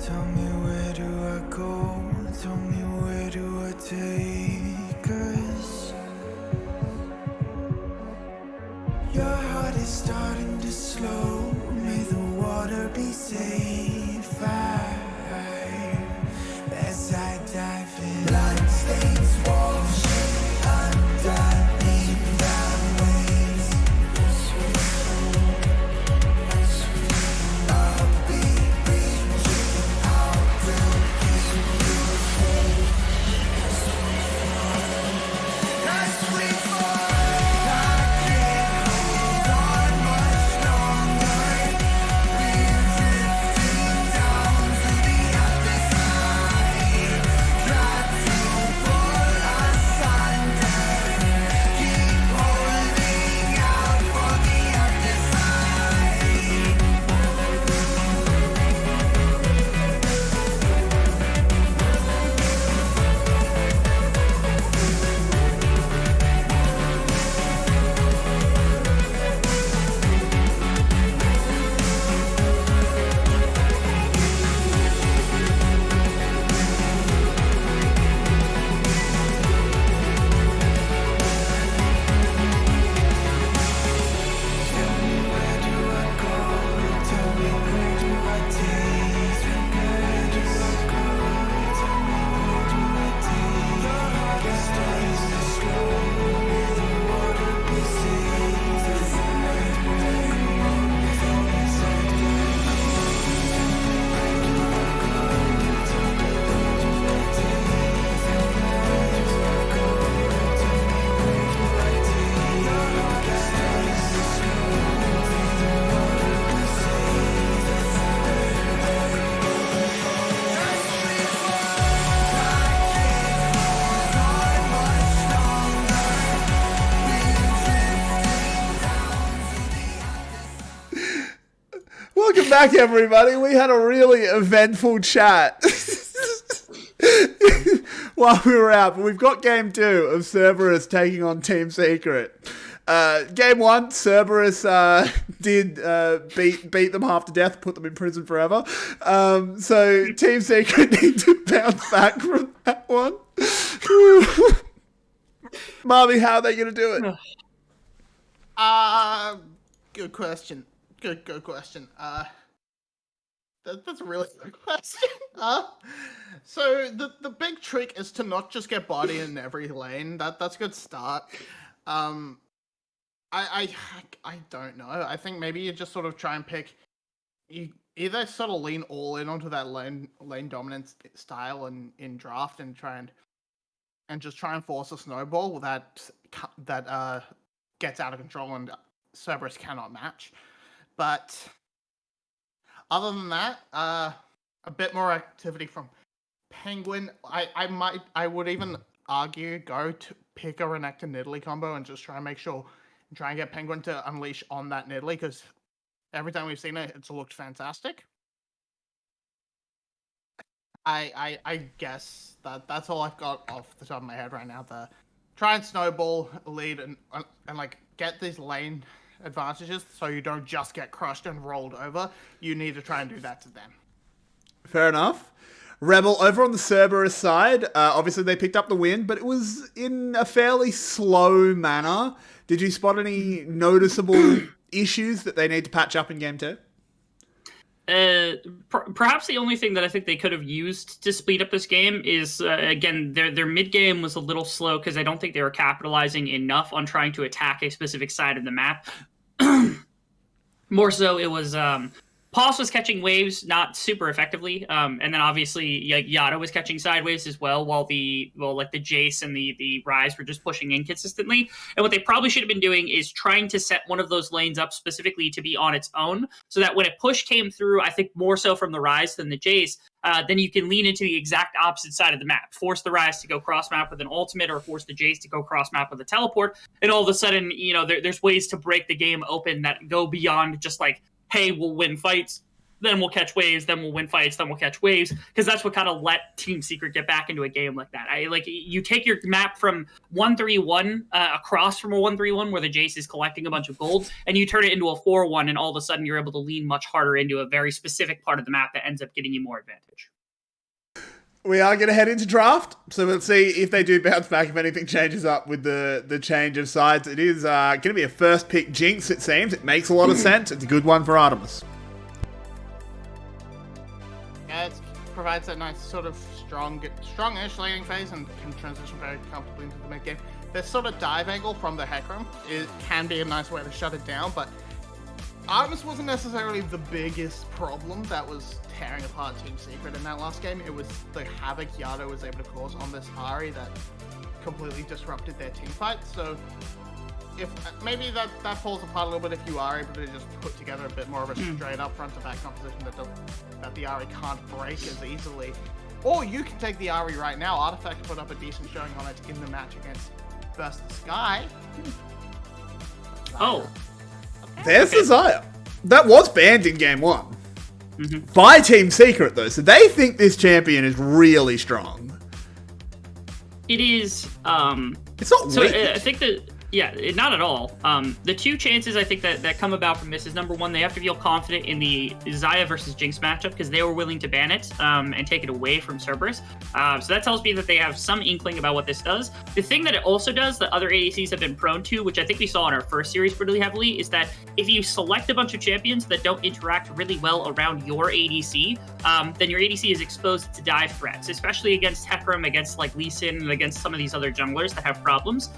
Tell me where do I go? Tell me where do I take us? Your heart is starting to slow. May the water be safe. As I dive in, bloodstains washing underneath the waves. Welcome back, everybody. We had a really eventful chat while we were out, but we've got game 2 of Cerberus taking on Team Secret. Game 1, Cerberus did beat them half to death, put them in prison forever. So Team Secret need to bounce back from that one. Marby, how are they going to do it? Good question. Good question. That's a really good question. So the big trick is to not just get body in every lane. That's a good start. I don't know. I think maybe you just sort of try and pick. You either sort of lean all in onto that lane dominance style in draft and try and just try and force a snowball that gets out of control and Cerberus cannot match. But other than that, a bit more activity from Penguin. I would even argue go to pick a Renekton Nidalee combo and just try and get Penguin to unleash on that Nidalee, because every time we've seen it, it's looked fantastic. I guess that's all I've got off the top of my head right now. Try and snowball lead and like get these lane advantages so you don't just get crushed and rolled over. You need to try and do that to them. Fair enough. Rebel, over on the Cerberus side, obviously they picked up the win, but it was in a fairly slow manner. Did you spot any noticeable issues that they need to patch up in Game 2? Perhaps the only thing that I think they could have used to speed up this game is, again, their mid game was a little slow because I don't think they were capitalizing enough on trying to attack a specific side of the map. More so, it was Pulse was catching waves not super effectively, and then obviously Yada was catching sideways as well, while the Jace and the Rise were just pushing inconsistently. And what they probably should have been doing is trying to set one of those lanes up specifically to be on its own, so that when a push came through, I think more so from the Rise than the Jace, then you can lean into the exact opposite side of the map. Force the Rise to go cross-map with an ultimate, or force the Jace to go cross-map with a teleport, and all of a sudden, there's ways to break the game open that go beyond just like, hey, we'll win fights, then we'll catch waves, then we'll win fights, then we'll catch waves, because that's what kind of let Team Secret get back into a game like that. You take your map from 1-3-1 across from a 1-3-1 where the Jace is collecting a bunch of gold, and you turn it into a 4-1, and all of a sudden you're able to lean much harder into a very specific part of the map that ends up getting you more advantage. We are going to head into draft, so we'll see if they do bounce back, if anything changes up with the change of sides. It is going to be a first pick Jinx, it seems. It makes a lot of sense. It's a good one for Artemis. Yeah, it provides that nice sort of strong initial laning phase and can transition very comfortably into the mid game. This sort of dive angle from the Hecarim can be a nice way to shut it down, but Artemis wasn't necessarily the biggest problem that was tearing apart Team Secret in that last game. It was the havoc Yado was able to cause on this Ahri that completely disrupted their team fight. So if maybe that falls apart a little bit if you are able to just put together a bit more of a straight up front to back composition that the Ahri can't break as easily. Or you can take the Ahri right now. Artifact put up a decent showing on it in the match against Burst the Sky. Oh. There's the Xayah. That was banned in Game 1. By Team Secret, though, so they think this champion is really strong. It is. It's not weak. I think that. Yeah, not at all. The two chances I think that come about from this is, number one, they have to feel confident in the Xayah versus Jinx matchup because they were willing to ban it and take it away from Cerberus. So that tells me that they have some inkling about what this does. The thing that it also does that other ADCs have been prone to, which I think we saw in our first series really heavily, is that if you select a bunch of champions that don't interact really well around your ADC, then your ADC is exposed to dive threats, especially against Hecarim, against like Lee Sin, and against some of these other junglers that have problems.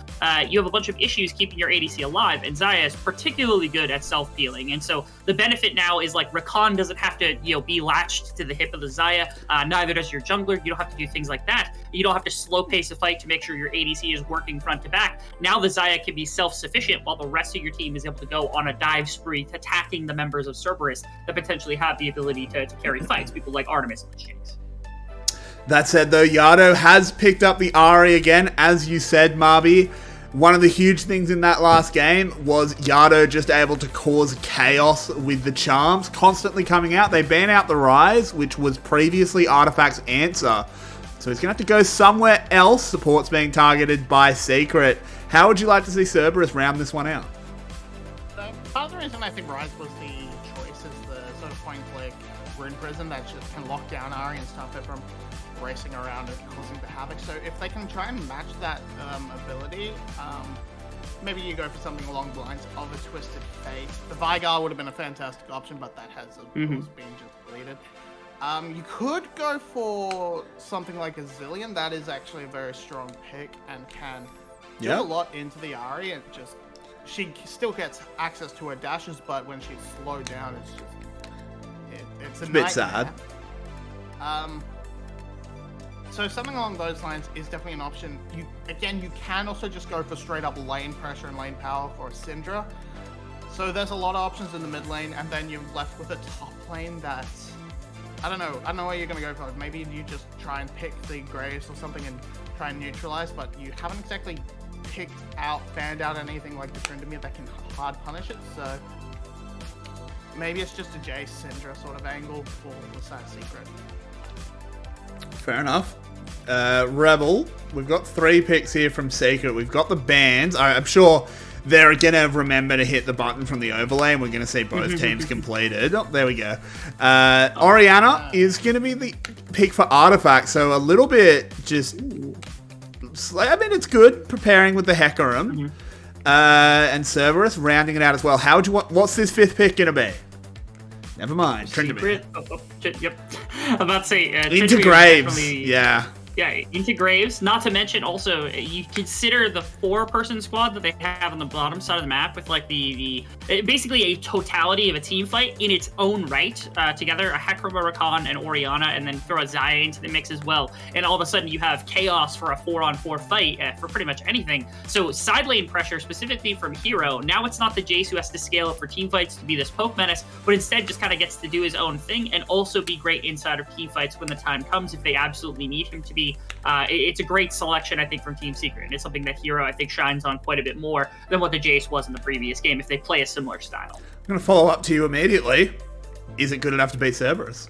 You have a bunch of issues keeping your ADC alive, and Xayah is particularly good at self-healing, and so the benefit now is like Rakan doesn't have to be latched to the hip of the Xayah, neither does your jungler. You don't have to do things like that. You don't have to slow pace a fight to make sure your ADC is working front to back. Now the Xayah can be self-sufficient while the rest of your team is able to go on a dive spree attacking the members of Cerberus that potentially have the ability to carry fights, people like Artemis and Jinx. That said, though, Yado has picked up the Ahri again, as you said, Marby. One of the huge things in that last game was Yado just able to cause chaos with the charms constantly coming out. They ban out the Rise, which was previously Artifact's answer. So he's going to have to go somewhere else. Support's being targeted by Secret. How would you like to see Cerberus round this one out? Part of the reason I think Rise was the choice is the sort of point-click Rune Prison that just can lock down Ahri and stop it from racing around and causing the havoc. So if they can try and match that ability, maybe you go for something along the lines of a Twisted Fate. The Vigar would have been a fantastic option, but that has of course been just deleted. You could go for something like a Zillion. That is actually a very strong pick and can do a lot into the Ahri. And just she still gets access to her dashes, but when she's slowed down, it's just it's a bit sad. So something along those lines is definitely an option. You can also just go for straight up lane pressure and lane power for Syndra. So there's a lot of options in the mid lane, and then you're left with a top lane that I don't know where you're gonna go for. Maybe you just try and pick the Graves or something and try and neutralize, but you haven't exactly fanned out anything like the Tryndamere that can hard punish it. So maybe it's just a Jace Syndra sort of angle for the side Secret. Fair enough. Rebel, we've got 3 picks here from Secret. We've got the bands. I'm sure they're going to remember to hit the button from the overlay, and we're going to see both teams completed. Oh, there we go. Oriana is going to be the pick for Artifact, so a little bit just... I mean, it's good, preparing with the Hecarim. And Cerberus rounding it out as well. How would you want... What's this 5th pick going to be? Never mind. Secret. Yep. I'm about to say... Into Graves. Yeah. Yeah, into Graves. Not to mention, also, you consider the 4-person squad that they have on the bottom side of the map with, like, basically a totality of a team fight in its own right. Together, a Hecarim, a Rakan, and Oriana, and then throw a Xayah into the mix as well. And all of a sudden, you have chaos for a 4-on-4 fight for pretty much anything. So, side lane pressure, specifically from Hero, now it's not the Jace who has to scale up for team fights to be this poke menace, but instead just kind of gets to do his own thing and also be great inside of team fights when the time comes if they absolutely need him to be. It's a great selection, I think, from Team Secret. And it's something that Hero, I think, shines on quite a bit more than what the Jace was in the previous game if they play a similar style. I'm going to follow up to you immediately. Is it good enough to beat Cerberus?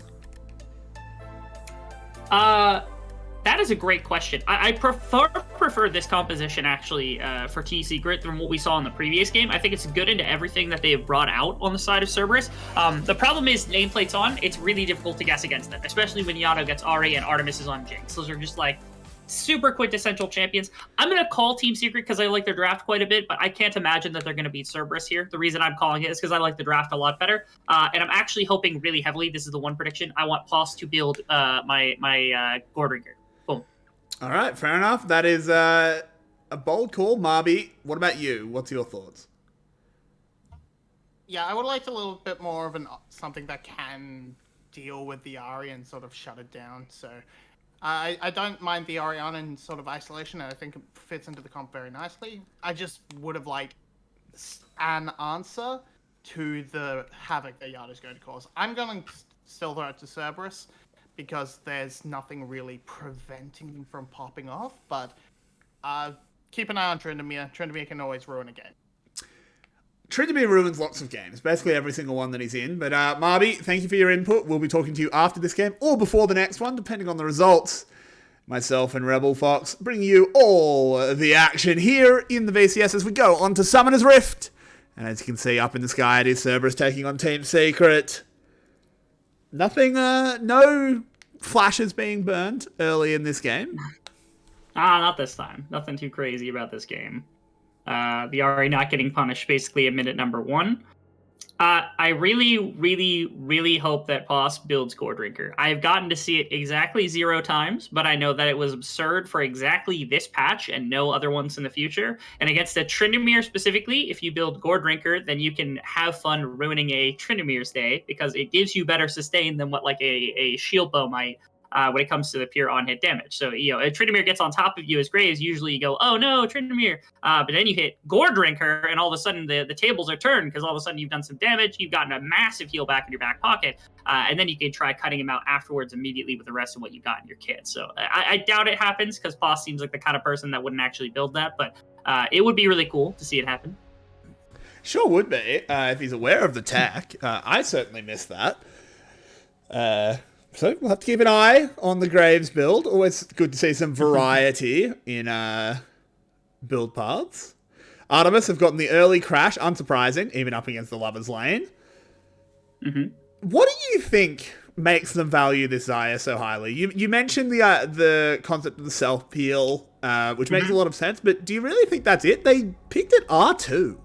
That is a great question. I prefer this composition, actually, for T-Secret than what we saw in the previous game. I think it's good into everything that they have brought out on the side of Cerberus. The problem is, nameplates on, it's really difficult to guess against them, especially when Yato gets Ahri and Artemis is on Jinx. Those are just, like, super quintessential champions. I'm going to call Team Secret because I like their draft quite a bit, but I can't imagine that they're going to beat Cerberus here. The reason I'm calling it is because I like the draft a lot better. And I'm actually hoping really heavily, this is the one prediction, I want Poss to build my Gordringer. Boom. All right, fair enough. That is a bold call. Marby, what about you? What's your thoughts? Yeah, I would like a little bit more of something that can deal with the Ahri and sort of shut it down. So I don't mind the Oriana in sort of isolation, and I think it fits into the comp very nicely. I just would have liked an answer to the havoc that Yada's going to cause. I'm going to still throw it to Cerberus, because there's nothing really preventing them from popping off, but keep an eye on Tryndamere. Tryndamere can always ruin a game. Tryndamere ruins lots of games, basically every single one that he's in. But Marby, thank you for your input. We'll be talking to you after this game, or before the next one, depending on the results. Myself and Rebel Fox bring you all the action here in the VCS as we go on to Summoner's Rift. And as you can see up in the sky, it is Cerberus taking on Team Secret. Nothing, no flashes being burned early in this game. Not this time. Nothing too crazy about this game. The Ahri not getting punished basically at minute number 1. I really, really, really hope that Poss builds Gordrinker. I've gotten to see it exactly 0 times, but I know that it was absurd for exactly this patch and no other ones in the future. And against a Tryndamere specifically, if you build Gordrinker, then you can have fun ruining a Tryndamere's day because it gives you better sustain than what like a shield bow might. When it comes to the pure on-hit damage. So, you know, if Tryndamere gets on top of you as Graves, usually you go, oh no, Tryndamere. But then you hit Gordrinker, and all of a sudden the tables are turned, because all of a sudden you've done some damage, you've gotten a massive heal back in your back pocket, and then you can try cutting him out afterwards immediately with the rest of what you got in your kit. So I doubt it happens, because Poss seems like the kind of person that wouldn't actually build that, but it would be really cool to see it happen. Sure would be, if he's aware of the tech. I certainly missed that. So we'll have to keep an eye on the Graves build. Always good to see some variety in build paths. Artemis have gotten the early crash, unsurprising, even up against the Lover's Lane. What do you think makes them value this Xayah so highly? You mentioned the concept of the self-peel, which makes a lot of sense, but do you really think that's it? They picked it R2.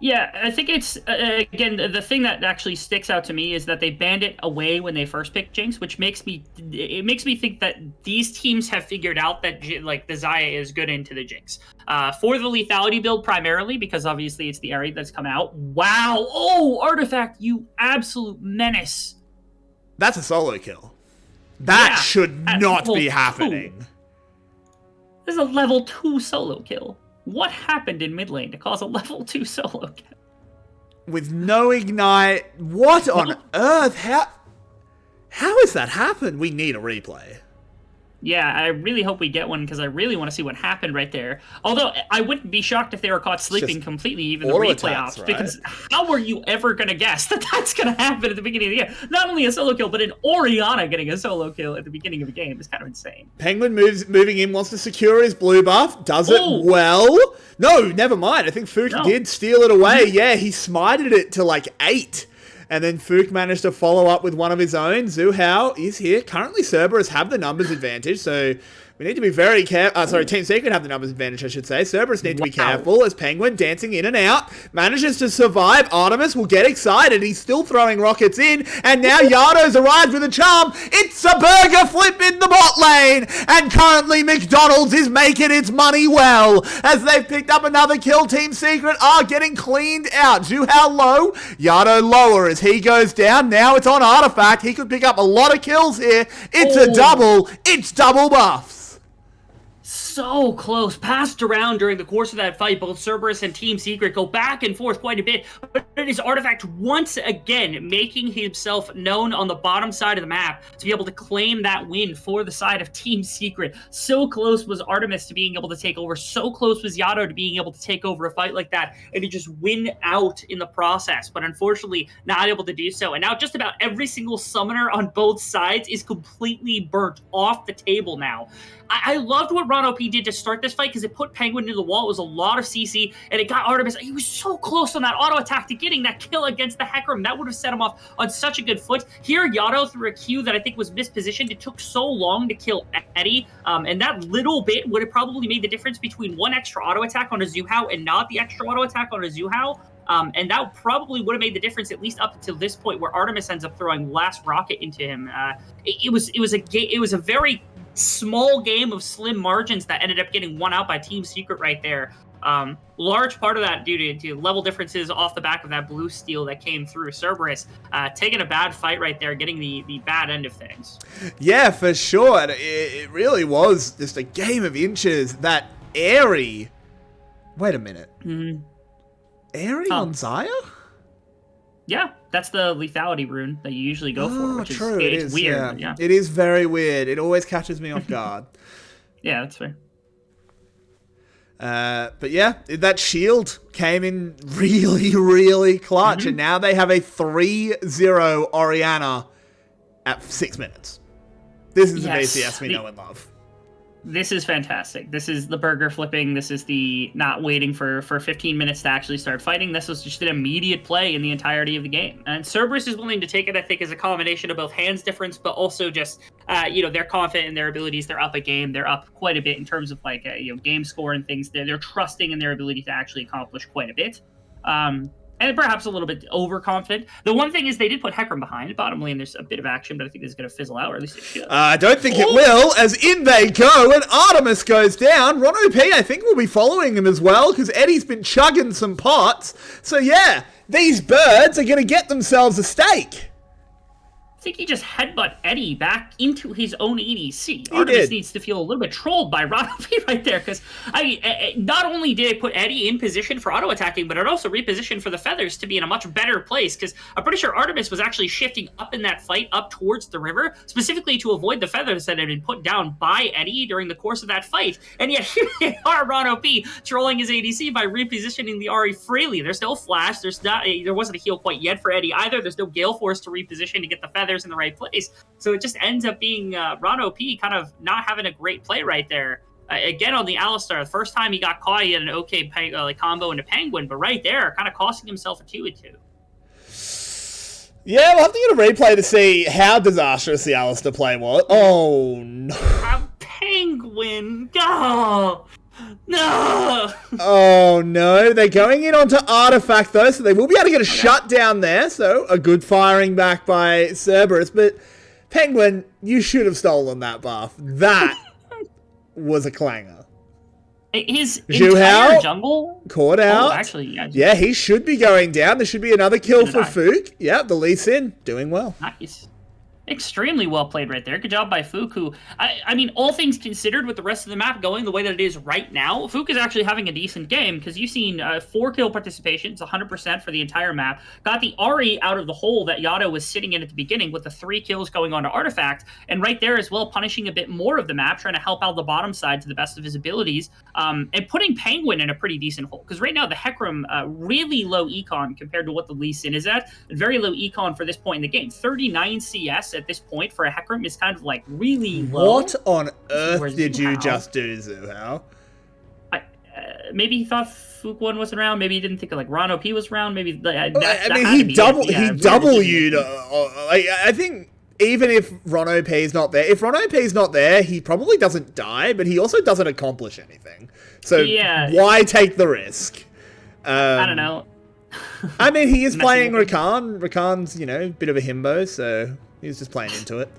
Yeah, I think it's, again, the thing that actually sticks out to me is that they banned it away when they first picked Jinx, which makes me think that these teams have figured out that, like, the Xayah is good into the Jinx. For the lethality build primarily, because obviously it's the area that's come out. Wow! Oh, Artifact, you absolute menace! That's a solo kill. That should not be happening. This is a level 2 solo kill. What happened in mid lane to cause a level 2 solo kill? With no ignite? What on earth? How has that happened? We need a replay. Yeah, I really hope we get one because I really want to see what happened right there. Although I wouldn't be shocked if they were caught sleeping completely, even the auto replay attacks, ops, right? because how are you ever going to guess that that's going to happen at the beginning of the game? Not only a solo kill, but an Orianna getting a solo kill at the beginning of a game is kind of insane. Penguin moving in, wants to secure his blue buff, does it well. No, never mind. I think Fook did steal it away. Yeah, he smited it to like 8. And then Fook managed to follow up with one of his own. Zhu Hao is here. Currently, Cerberus have the numbers advantage, so we need to be very careful. Sorry, Team Secret have the numbers advantage, I should say. Cerberus need to be careful as Penguin, dancing in and out, manages to survive. Artemis will get excited. He's still throwing rockets in, and now Yado's arrived with a charm. It's a burger flip in the bot lane, and currently McDonald's is making its money well, as they've picked up another kill. Team Secret are getting cleaned out. Zhu Hao low, Yado lower as he goes down. Now it's on Artifact. He could pick up a lot of kills here. It's a double. It's double buffs. So close, passed around during the course of that fight. Both Cerberus and Team Secret go back and forth quite a bit, but it is Artifact once again making himself known on the bottom side of the map to be able to claim that win for the side of Team Secret. So close was Artemis to being able to take over, so close was Yado to being able to take over a fight like that and to just win out in the process, but unfortunately not able to do so. And now just about every single summoner on both sides is completely burnt off the table now. I loved what Ron OP did to start this fight because it put Penguin into the wall. It was a lot of CC, and it got Artemis. He was so close on that auto attack to getting that kill against the Hecarim. That would have set him off on such a good foot. Here, Yado threw a Q that I think was mispositioned. It took so long to kill Eddie, and that little bit would have probably made the difference between one extra auto attack on a Zhu Hao and not the extra auto attack on a Zhu Hao. And that probably would have made the difference, at least up until this point, where Artemis ends up throwing last rocket into him. It was a very small game of slim margins that ended up getting won out by Team Secret right there. Large part of that due to level differences off the back of that blue steal that came through. Cerberus taking a bad fight right there, getting the bad end of things. Yeah, for sure. It really was just a game of inches. That Airy... Wait a minute. Airy on Zaya? Yeah, that's the lethality rune that you usually go for, which true. is weird. Yeah. It is very weird. It always catches me off guard. Yeah, that's fair. But yeah, that shield came in really, really clutch, and now they have a 3-0 Orianna at 6 minutes. This is the VCS we know and love. This is fantastic. This is the burger flipping. This is the not waiting for 15 minutes to actually start fighting. This was just an immediate play in the entirety of the game. And Cerberus is willing to take it, I think, as a combination of both hands difference, but also just, they're confident in their abilities. They're up a game. They're up quite a bit in terms of game score and things. They're trusting in their ability to actually accomplish quite a bit. And perhaps a little bit overconfident. The one thing is they did put Hecarim behind. Bottom lane, there's a bit of action, but I think this is going to fizzle out, or at least it should. I don't think it will, as in they go, and Artemis goes down. Ron OP, I think, will be following him as well, because Eddie's been chugging some pots. So yeah, these birds are going to get themselves a steak. I think he just headbutt Eddie back into his own EDC. Artemis needs to feel a little bit trolled by Ronopi right there, because not only did it put Eddie in position for auto attacking, but it also repositioned for the feathers to be in a much better place, because I'm pretty sure Artemis was actually shifting up in that fight up towards the river, specifically to avoid the feathers that had been put down by Eddie during the course of that fight. And yet here they are, Ronopi trolling his ADC by repositioning the Ahri freely. There's no flash. There wasn't a heal quite yet for Eddie either. There's no Gale Force to reposition to get the feathers in the right place. So it just ends up being Ron OP kind of not having a great play right there. Again, on the Alistar, the first time he got caught, he had an okay combo into Penguin, but right there, kind of costing himself a 2-2. Yeah, we'll have to get a replay to see how disastrous the Alistar play was. Oh, no. A Penguin! Go! No! Oh, no. They're going in onto Artifact, though, so they will be able to get a shutdown there. So, a good firing back by Cerberus. But, Penguin, you should have stolen that buff. That was a clanger. His entire jungle? Caught out. Oh, actually, yeah, he should be going down. There should be another kill for Fook. Yeah, the Lee Sin doing well. Nice. Extremely well played right there. Good job by Fook, who, I mean, all things considered, with the rest of the map going the way that it is right now, Fook is actually having a decent game, because you've seen 4-kill participation. It's 100% for the entire map. Got the Ari out of the hole that Yato was sitting in at the beginning, with the 3 kills going on to Artifact, and right there as well, punishing a bit more of the map, trying to help out the bottom side to the best of his abilities, and putting Penguin in a pretty decent hole, because right now the Hecarim, really low econ compared to what the Lee Sin is at, and very low econ for this point in the game. 39 CS at this point for a Hecarim is kind of like really low. What on earth did you just do, Zuhao? Maybe he thought Fook 1 wasn't around. Maybe he didn't think like Ron OP was around. Maybe he W'd. I think even if Ron OP is not there, if Ron OP is not there, he probably doesn't die, but he also doesn't accomplish anything. So why take the risk? I don't know. I mean, he is playing Rakan. Rakan's, a bit of a himbo, so he's just playing into it.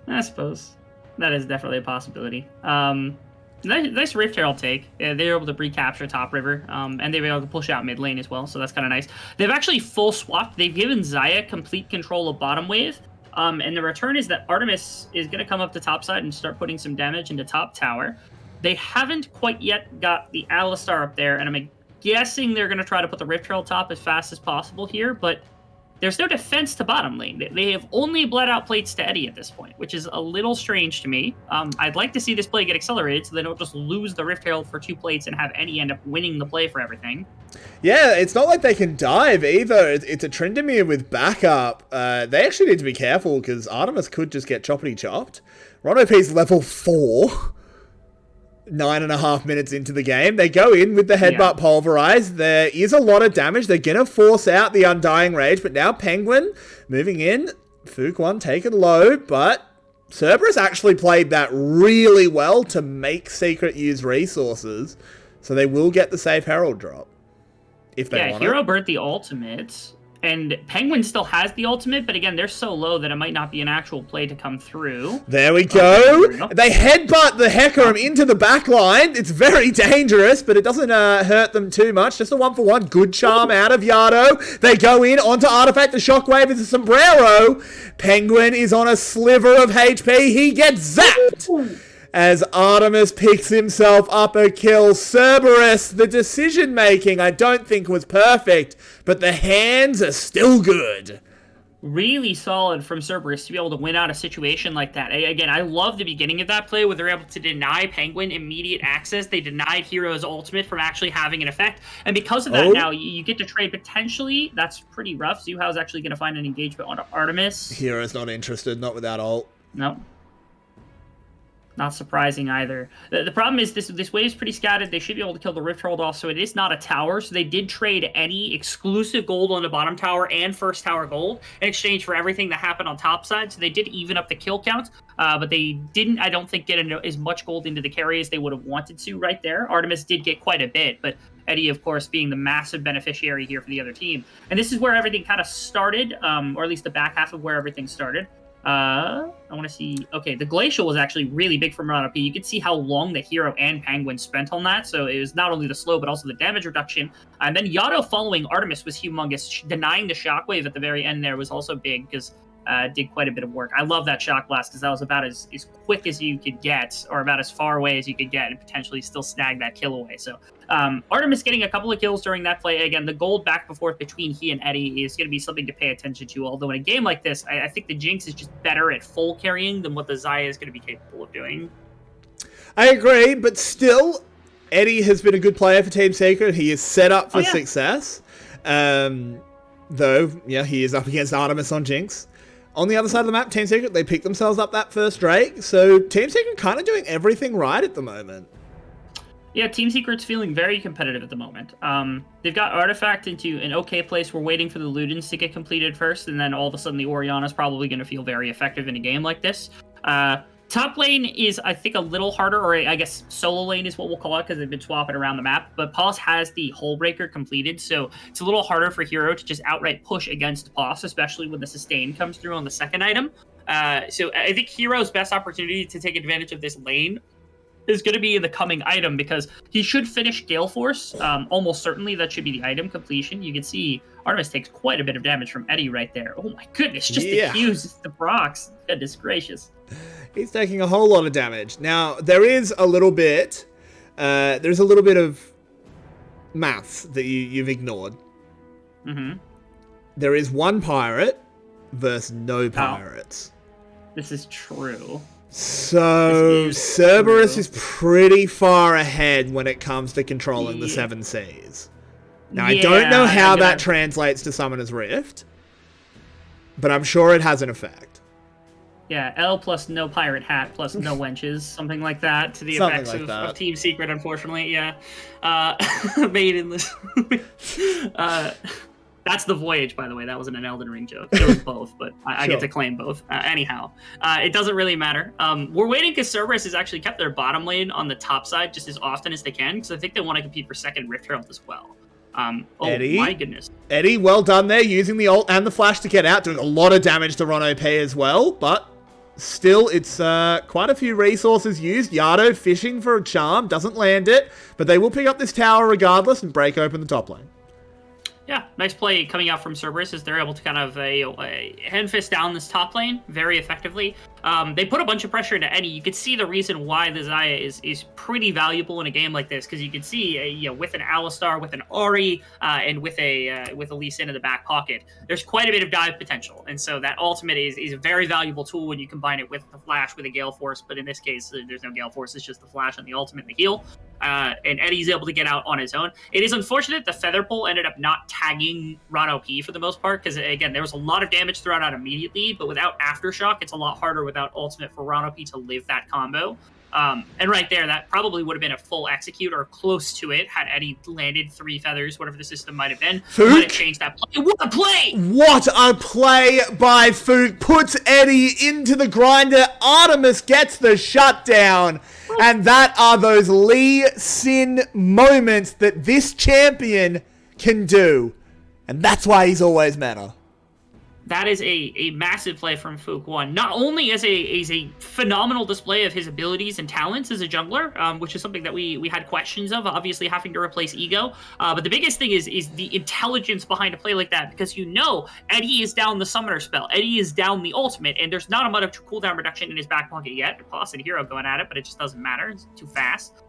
I suppose. That is definitely a possibility. Nice Rift Herald take. They were able to recapture top river, and they were able to push out mid lane as well, so that's kind of nice. They've actually full swapped. They've given Xayah complete control of bottom wave, and the return is that Artemis is going to come up to top side and start putting some damage into top tower. They haven't quite yet got the Alistar up there, and I'm guessing they're going to try to put the Rift Herald top as fast as possible here, but there's no defense to bottom lane. They have only bled out plates to Eddie at this point, which is a little strange to me. I'd like to see this play get accelerated so they don't just lose the Rift Herald for 2 plates and have Eddie end up winning the play for everything. Yeah, it's not like they can dive either. It's a Tryndamere with backup. They actually need to be careful because Artemis could just get choppity chopped. Ron OP's level 4. 9.5 minutes into the game. They go in with the headbutt pulverize. There is a lot of damage. They're going to force out the Undying Rage, but now Penguin moving in. Fook 1 taken low, but Cerberus actually played that really well to make Secret use resources, so they will get the safe Herald drop. If they want Hero burnt the ultimate, and Penguin still has the ultimate, but again, they're so low that it might not be an actual play to come through. There we go. They headbutt the Hecarim into the back line. It's very dangerous, but it doesn't hurt them too much. Just a 1-for-1. Good charm out of Yato. They go in onto Artifact. The Shockwave is a sombrero. Penguin is on a sliver of HP. He gets zapped. As Artemis picks himself up a kill. Cerberus, the decision-making I don't think was perfect, but the hands are still good. Really solid from Cerberus to be able to win out a situation like that. Again, I love the beginning of that play where they're able to deny Penguin immediate access. They denied Hero's ultimate from actually having an effect. And because of that, now you get to trade potentially. That's pretty rough. Zuhao's actually going to find an engagement on Artemis. Hero's not interested, not without ult. No. Not surprising either. The problem is this wave's pretty scattered. They should be able to kill the Rift Herald off, so it is not a tower. So they did trade any exclusive gold on the bottom tower and first tower gold in exchange for everything that happened on top side. So they did even up the kill count, but they didn't, I don't think, get as much gold into the carry as they would have wanted to right there. Artemis did get quite a bit, but Eddie, of course, being the massive beneficiary here for the other team. And this is where everything kind of started, or at least the back half of where everything started. I want to see. Okay, the Glacial was actually really big from Ron OP. You could see how long the Hero and Penguin spent on that. So it was not only the slow, but also the damage reduction. And then Yato following Artemis was humongous. Denying the Shockwave at the very end there was also big because did quite a bit of work. I love that Shock Blast because that was about as quick as you could get, or about as far away as you could get, and potentially still snag that kill away. So Artemis getting a couple of kills during that play. Again, the gold back and forth between he and Eddie is going to be something to pay attention to. Although in a game like this, I think the Jinx is just better at full carrying than what the Xayah is going to be capable of doing. I agree, but still, Eddie has been a good player for Team Secret. He is set up for success. Though, he is up against Artemis on Jinx. On the other side of the map, Team Secret, they picked themselves up that first Drake. So Team Secret kind of doing everything right at the moment. Yeah, Team Secret's feeling very competitive at the moment. They've got Artifact into an okay place. We're waiting for the Ludens to get completed first, and then all of a sudden the Orianna's probably going to feel very effective in a game like this. Top lane is, I think, a little harder, or I guess solo lane is what we'll call it, because they've been swapping around the map. But Pos has the Hull Breaker completed, so it's a little harder for Hero to just outright push against Pos, especially when the sustain comes through on the second item. So I think Hero's best opportunity to take advantage of this lane is going to be in the coming item, because he should finish Gale Force. Almost certainly that should be the item completion. You can see Artemis takes quite a bit of damage from Eddie right there. Oh my goodness, just Yeah. the Qs, the procs. Goodness gracious. He's taking a whole lot of damage. Now, there's a little bit of maths that you've ignored. Mm-hmm. There is one pirate versus no pirates. This is true. So Cerberus is pretty far ahead when it comes to controlling the 7 Seas. Now, I don't know how that translates to Summoner's Rift, but I'm sure it has an effect. Yeah, L plus no pirate hat plus no wenches, something like that, to the Something effects like of that. Team Secret, unfortunately, yeah. Made in this. That's the Voyage, by the way. That wasn't an Elden Ring joke. It was both, but I get to claim both. Anyhow, it doesn't really matter. We're waiting because Cerberus has actually kept their bottom lane on the top side just as often as they can, because I think they want to compete for second Rift Herald as well. Eddie? My goodness. Eddie, well done there, using the ult and the flash to get out, doing a lot of damage to Ron OP as well, but still, it's quite a few resources used. Yardo fishing for a charm, doesn't land it, but they will pick up this tower regardless and break open the top lane. Yeah, nice play coming out from Cerberus as they're able to kind of hand fist down this top lane very effectively. They put a bunch of pressure into Eddie. You could see the reason why the Xayah is pretty valuable in a game like this, because you can see with an Alistar, with an Ahri, and with a Lee Sin in the back pocket, there's quite a bit of dive potential, and so that ultimate is a very valuable tool when you combine it with the flash with a Gale Force. But in this case, there's no Gale Force; it's just the flash and the ultimate and the heal. And Eddie's able to get out on his own. It is unfortunate the Feather Pull ended up not tagging Ron OP for the most part, because again, there was a lot of damage thrown out immediately, but without Aftershock, it's a lot harder without ultimate for Ron OP to live that combo. And right there, that probably would have been a full execute or close to it had Eddie landed 3 feathers, whatever the system might have been. Fook? Might have changed that play. What a play! What a play by Fook. Puts Eddie into the grinder. Artemis gets the shutdown. And that are those Lee Sin moments that this champion can do. And that's why he's always meta. That is a massive play from Fook One. Not only as a phenomenal display of his abilities and talents as a jungler, which is something that we had questions of, obviously having to replace Ego. But the biggest thing is the intelligence behind a play like that, because Eddie is down the summoner spell, Eddie is down the ultimate, and there's not a lot of cooldown reduction in his back pocket yet. Boss and Hero going at it, but it just doesn't matter. It's too fast.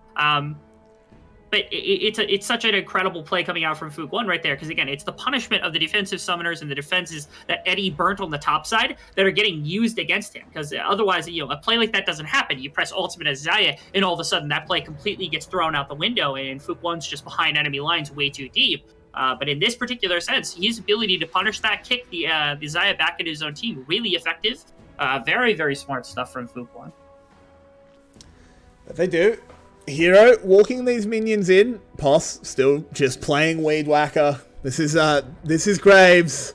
But it's such an incredible play coming out from Fook One right there, because again, it's the punishment of the defensive summoners and the defenses that Eddie burnt on the top side that are getting used against him. Because otherwise, a play like that doesn't happen. You press ultimate as Xayah, and all of a sudden that play completely gets thrown out the window, and Fook One's just behind enemy lines way too deep. But in this particular sense, his ability to punish that kick the Xayah back into his own team, really effective. Very, very smart stuff from Fook One. But they do. Hero walking these minions in. Poss still just playing Weed Whacker. This is Graves.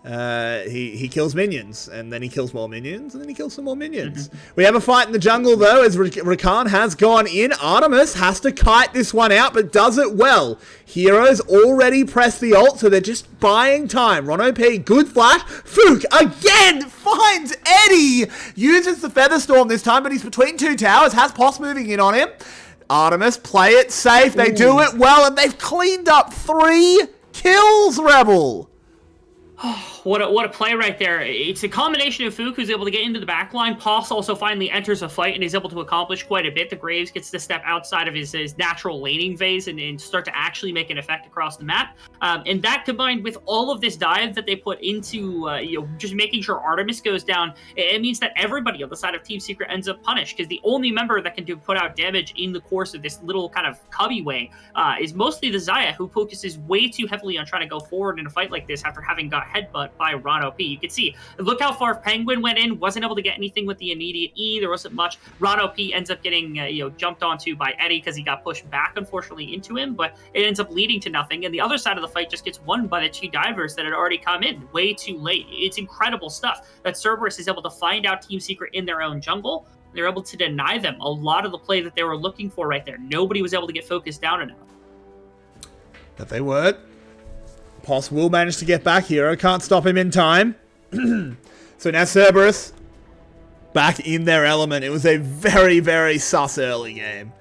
He kills minions, and then he kills more minions, and then he kills some more minions. We have a fight in the jungle, though, as Rakan has gone in. Artemis has to kite this one out, but does it well. Heroes already pressed the ult, so they're just buying time. Ron OP, good flash. Fook, again, finds Eddie. Uses the Feather Storm this time, but he's between 2 towers. Has Poss moving in on him. Artemis, play it safe. They do it well, and they've cleaned up 3 kills, Rebel. What a play right there. It's a combination of Fook, who's able to get into the backline. Poss also finally enters a fight and is able to accomplish quite a bit. The Graves gets to step outside of his natural laning phase and start to actually make an effect across the map. And that combined with all of this dive that they put into just making sure Artemis goes down, it means that everybody on the side of Team Secret ends up punished, because the only member that can put out damage in the course of this little kind of cubby way is mostly the Xayah, who focuses way too heavily on trying to go forward in a fight like this after having got headbutt by Ron OP. You can see, look how far Penguin went in, wasn't able to get anything with the immediate E, there wasn't much. Ron OP ends up getting jumped onto by Eddie because he got pushed back, unfortunately, into him, but it ends up leading to nothing, and the other side of the fight just gets won by the 2 divers that had already come in way too late. It's incredible stuff that Cerberus is able to find out Team Secret in their own jungle. They're able to deny them a lot of the play that they were looking for right there. Nobody was able to get focused down enough. But they weren't. Poss will manage to get back. Hero can't stop him in time. So now Cerberus back in their element. It was a very, very sus early game.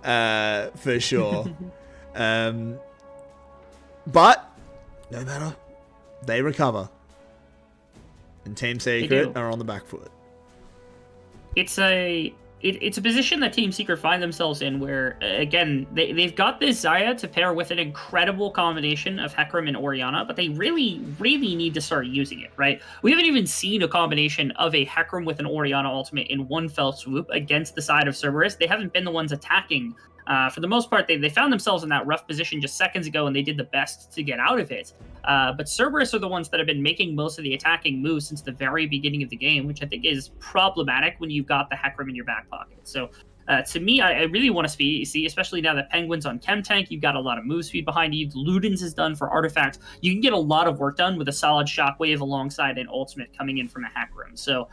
For sure. But no matter, they recover. And Team Secret are on the back foot. It's a position that Team Secret find themselves in where, again, they've got this Xayah to pair with an incredible combination of Hecarim and Orianna, but they really, really need to start using it, right? We haven't even seen a combination of a Hecarim with an Orianna ultimate in one fell swoop against the side of Cerberus. They haven't been the ones attacking. For the most part, they found themselves in that rough position just seconds ago, and they did the best to get out of it. But Cerberus are the ones that have been making most of the attacking moves since the very beginning of the game, which I think is problematic when you've got the Hecarim in your back pocket. So to me, I really want to see, especially now that Penguin's on Chem Tank, you've got a lot of move speed behind you. Ludens is done for Artifacts. You can get a lot of work done with a solid Shockwave alongside an ultimate coming in from a Hecarim. So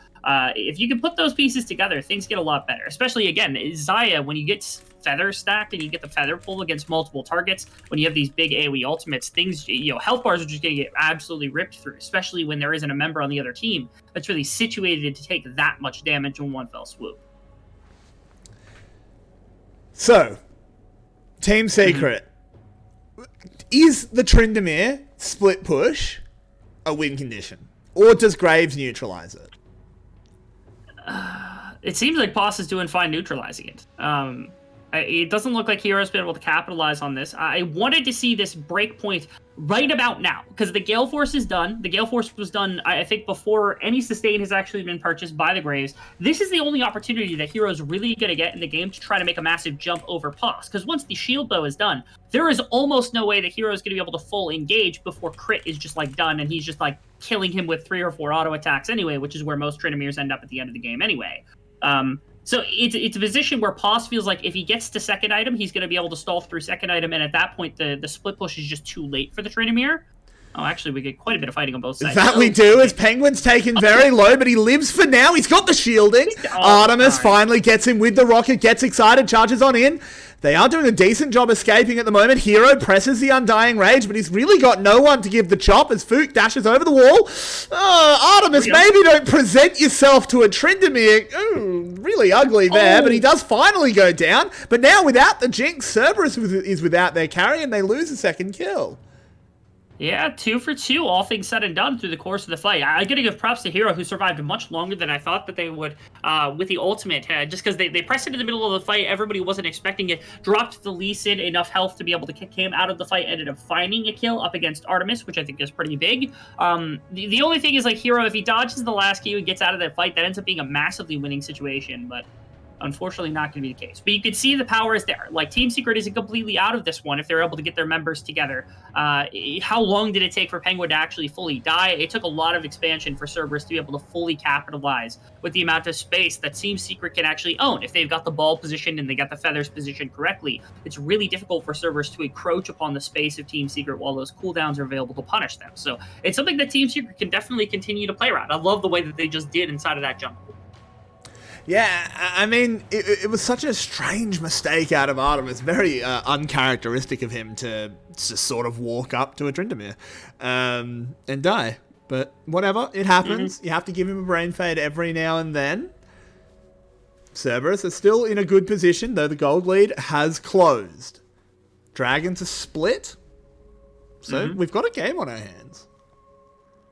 if you can put those pieces together, things get a lot better. Especially, again, Xayah, when you get feather stacked and you get the feather pull against multiple targets, when you have these big AoE ultimates, things, health bars are just going to get absolutely ripped through, especially when there isn't a member on the other team that's really situated to take that much damage in one fell swoop. So, Team Secret. Is the Tryndamere split push a win condition? Or does Graves neutralize it? It seems like Poss is doing fine neutralizing it. It doesn't look like Hero's been able to capitalize on this. I wanted to see this break point right about now, because the Gale Force is done. The Gale Force was done, I think, before any sustain has actually been purchased by the Graves. This is the only opportunity that Hero's really going to get in the game to try to make a massive jump over Poss, because once the shield bow is done, there is almost no way that Hero's going to be able to full engage before crit is just like done, and he's just like killing him with 3 or 4 auto attacks anyway, which is where most Tryndameres end up at the end of the game anyway. So it's a position where Poss feels like if he gets to second item, he's going to be able to stall through second item, and at that point, the split push is just too late for the Tryndamere. Oh, actually, we get quite a bit of fighting on both sides. That we do, as Penguin's taken very low, but he lives for now. He's got the shielding. Artemis finally gets him with the rocket, gets excited, charges on in. They are doing a decent job escaping at the moment. Hero presses the Undying Rage, but he's really got no one to give the chop as Fook dashes over the wall. Artemis, maybe don't present yourself to a Tryndamere. Ooh, really ugly there, but he does finally go down. But now without the Jinx, Cerberus is without their carry, and they lose a second kill. Yeah, 2 for 2, all things said and done through the course of the fight. I gotta give props to Hero, who survived much longer than I thought that they would with the ultimate, just because they pressed it in the middle of the fight. Everybody wasn't expecting it. Dropped the Lee Sin enough health to be able to kick him out of the fight. Ended up finding a kill up against Artemis, which I think is pretty big. The only thing is, like, Hero, if he dodges the last Q and gets out of that fight, that ends up being a massively winning situation, but unfortunately not going to be the case. But you can see the power is there. Like, Team Secret isn't completely out of this one if they're able to get their members together. How long did it take for Penguin to actually fully die? It took a lot of expansion for Cerberus to be able to fully capitalize with the amount of space that Team Secret can actually own. If they've got the ball positioned and they got the feathers positioned correctly, it's really difficult for Cerberus to encroach upon the space of Team Secret while those cooldowns are available to punish them. So it's something that Team Secret can definitely continue to play around. I love the way that they just did inside of that jump. Yeah, I mean, it was such a strange mistake out of Artemis. Very uncharacteristic of him to just sort of walk up to a Tryndamere and die. But whatever, it happens. You have to give him a brain fade every now and then. Cerberus is still in a good position, though the gold lead has closed. Dragons are split. So we've got a game on our hands.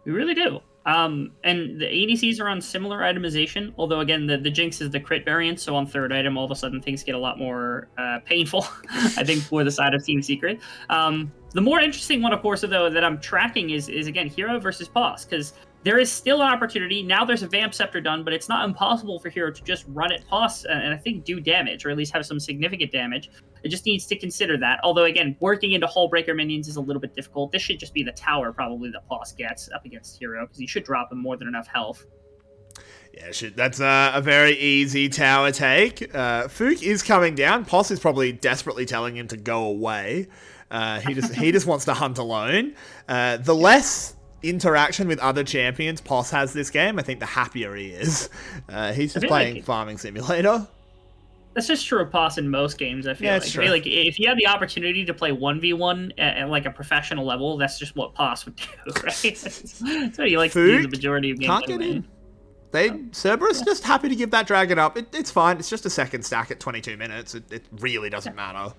We really do. And the ADCs are on similar itemization, although, again, the Jinx is the crit variant, so on third item, all of a sudden things get a lot more painful, I think, for the side of Team Secret. The more interesting one, of course, though, that I'm tracking is again, Hero versus Poss, because there is still an opportunity. Now there's a Vamp Scepter done, but it's not impossible for Hero to just run at Poss and I think do damage, or at least have some significant damage. It just needs to consider that. Although, again, working into Hullbreaker minions is a little bit difficult. This should just be the tower, probably, that Poss gets up against Hero, because he should drop him more than enough health. Yeah, that's a very easy tower take. Fook is coming down. Poss is probably desperately telling him to go away. He just wants to hunt alone. The less interaction with other champions Poss has this game, I think the happier he is. He's just playing Farming Simulator. That's just true of Poss in most games, I feel like. True. Like, if you had the opportunity to play 1v1 at like a professional level, that's just what Poss would do, right? That's what he likes to do the majority of games. Can't get in. Cerberus just happy to give that dragon up. It's fine. It's just a second stack at 22 minutes. It really doesn't matter.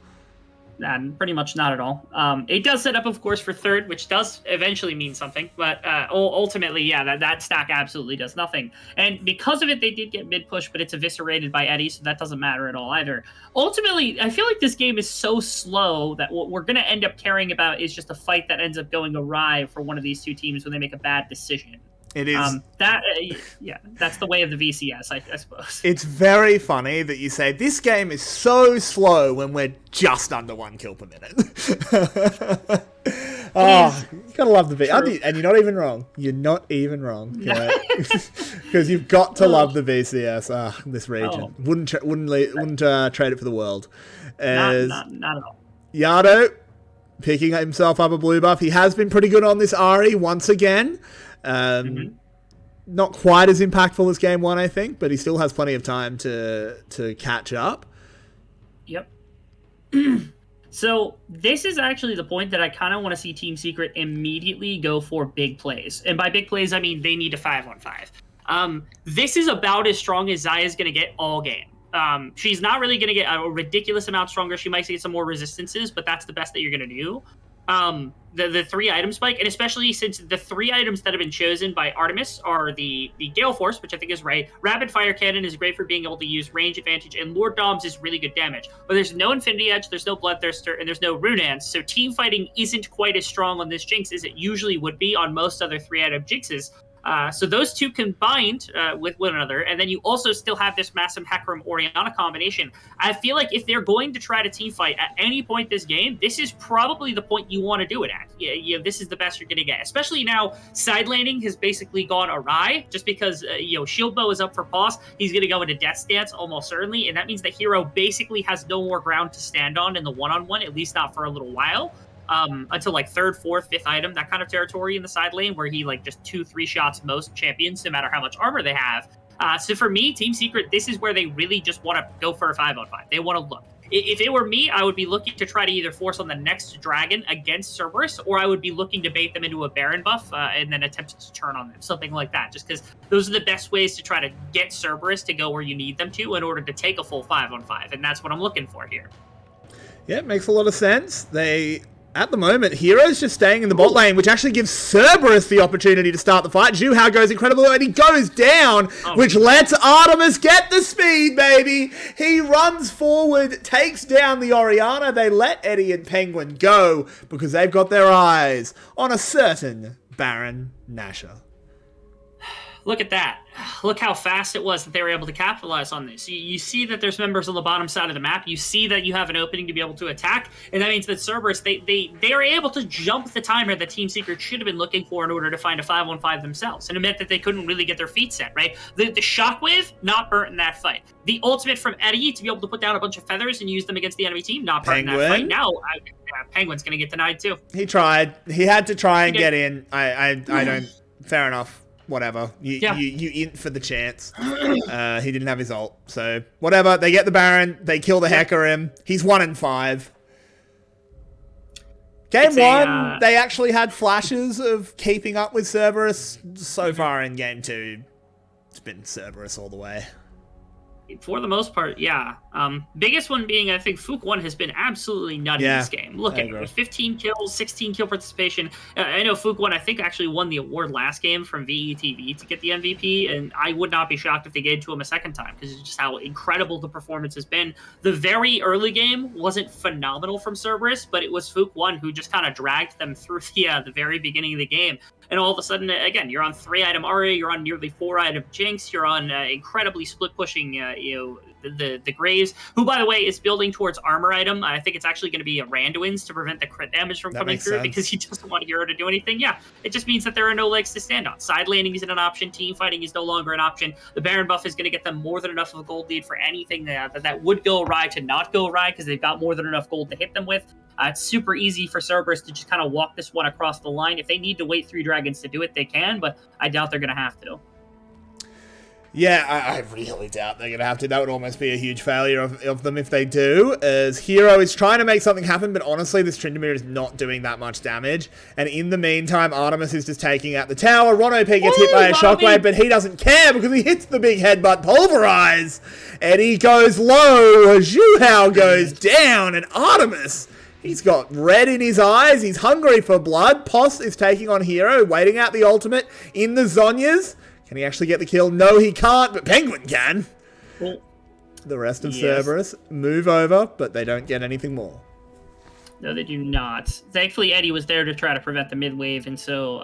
Pretty much not at all. It does set up, of course, for third, which does eventually mean something. But ultimately, yeah, that stack absolutely does nothing. And because of it, they did get mid push, but it's eviscerated by Eddie, so that doesn't matter at all either. Ultimately, I feel like this game is so slow that what we're going to end up caring about is just a fight that ends up going awry for one of these two teams when they make a bad decision. It is that's the way of the VCS, I suppose. It's very funny that you say this game is so slow when we're just under 1 kill per minute. You gotta love the VCS, and you're not even wrong. You're not even wrong, because you've got to love the VCS. This region wouldn't trade it for the world. Not at all. Yardo picking himself up a blue buff. He has been pretty good on this Ari once again. Not quite as impactful as game 1, I think, but he still has plenty of time to catch up. Yep. So this is actually the point that I kind of want to see Team Secret immediately go for big plays. And by big plays, I mean they need a 5-on-5. This is about as strong as Zaya's going to get all game. She's not really going to get a ridiculous amount stronger. She might get some more resistances, but that's the best that you're going to do. The 3 item spike, and especially since the 3 items that have been chosen by Artemis are the Gale Force, which I think is right. Rapid Fire Cannon is great for being able to use range advantage, and Lord Doms is really good damage. But there's no Infinity Edge, there's no Bloodthirster, and there's no Runans, so team fighting isn't quite as strong on this Jinx as it usually would be on most other 3 item Jinxes. So those two combined with one another, and then you also still have this massive Hecarim Orianna combination. I feel like if they're going to try to team fight at any point this game, this is probably the point you want to do it at. Yeah, this is the best you're going to get. Especially now, side laning has basically gone awry, just because Shield Bow is up for pause. He's going to go into Death Stance almost certainly, and that means the hero basically has no more ground to stand on in the one-on-one, at least not for a little while. Until like 3rd, 4th, 5th item, that kind of territory in the side lane where he like just 2-3 shots most champions, no matter how much armor they have. So for me, Team Secret, this is where they really just want to go for a 5-on-5. They want to look. If it were me, I would be looking to try to either force on the next dragon against Cerberus, or I would be looking to bait them into a Baron buff and then attempt to turn on them, something like that. Just because those are the best ways to try to get Cerberus to go where you need them to in order to take a full 5-on-5, and that's what I'm looking for here. Yeah, it makes a lot of sense. At the moment, Hero's just staying in the bot lane, which actually gives Cerberus the opportunity to start the fight. Zhu Hao goes incredible, and he goes down, which lets Artemis get the speed, baby. He runs forward, takes down the Orianna. They let Eddie and Penguin go because they've got their eyes on a certain Baron Nashor. Look at that. Look how fast it was that they were able to capitalize on this. You see that there's members on the bottom side of the map. You see that you have an opening to be able to attack, and that means that Cerberus, they are able to jump the timer that Team Secret should have been looking for in order to find a 5-on-5 themselves, and it meant that they couldn't really get their feet set, right? The Shockwave, not burnt in that fight. The ultimate from Eddie to be able to put down a bunch of feathers and use them against the enemy team, not burnt in that fight. Now, Penguin's going to get denied too. He tried. He had to try and get in. I don't... Fair enough. Whatever. You int for the chance. He didn't have his ult. So, whatever. They get the Baron. They kill the Hecarim. He's 1-5. Game 1, they actually had flashes of keeping up with Cerberus. So far in Game 2, it's been Cerberus all the way. For the most part, yeah. Biggest one being, I think, Fook 1 has been absolutely nutty in this game. Look at it. 15 kills, 16 kill participation. I know Fook 1, I think, actually won the award last game from VETV to get the MVP, and I would not be shocked if they gave it to him a second time, because it's just how incredible the performance has been. The very early game wasn't phenomenal from Cerberus, but it was Fook 1 who just kind of dragged them through the very beginning of the game. And all of a sudden, again, you're on 3-item Aria, you're on nearly 4-item Jinx, you're on incredibly split-pushing, the Graves, who, by the way, is building towards armor item. I think it's actually going to be a Randuin's to prevent the crit damage from coming through because he doesn't want Hero to do anything. Yeah, it just means that there are no legs to stand on. Side laning isn't an option. Team fighting is no longer an option. The Baron buff is going to get them more than enough of a gold lead for anything that would go awry to not go awry because they've got more than enough gold to hit them with. It's super easy for Cerberus to just kind of walk this one across the line. If they need to wait 3 dragons to do it, they can, but I doubt they're going to have to. Yeah, I really doubt they're going to have to. That would almost be a huge failure of them if they do, as Hero is trying to make something happen, but honestly, this Tryndamere is not doing that much damage. And in the meantime, Artemis is just taking out the tower. Ron OP gets hit by a shockwave, but he doesn't care because he hits the big headbutt pulverize. Eddie goes low, Zhu Hao goes down, and Artemis He's got red in his eyes. He's hungry for blood. Poss is taking on Hero, waiting out the ultimate in the Zhonyas. Can he actually get the kill? No, he can't, but Penguin can. Well, the rest of Cerberus move over, but they don't get anything more. No, they do not. Thankfully, Eddie was there to try to prevent the mid wave, and so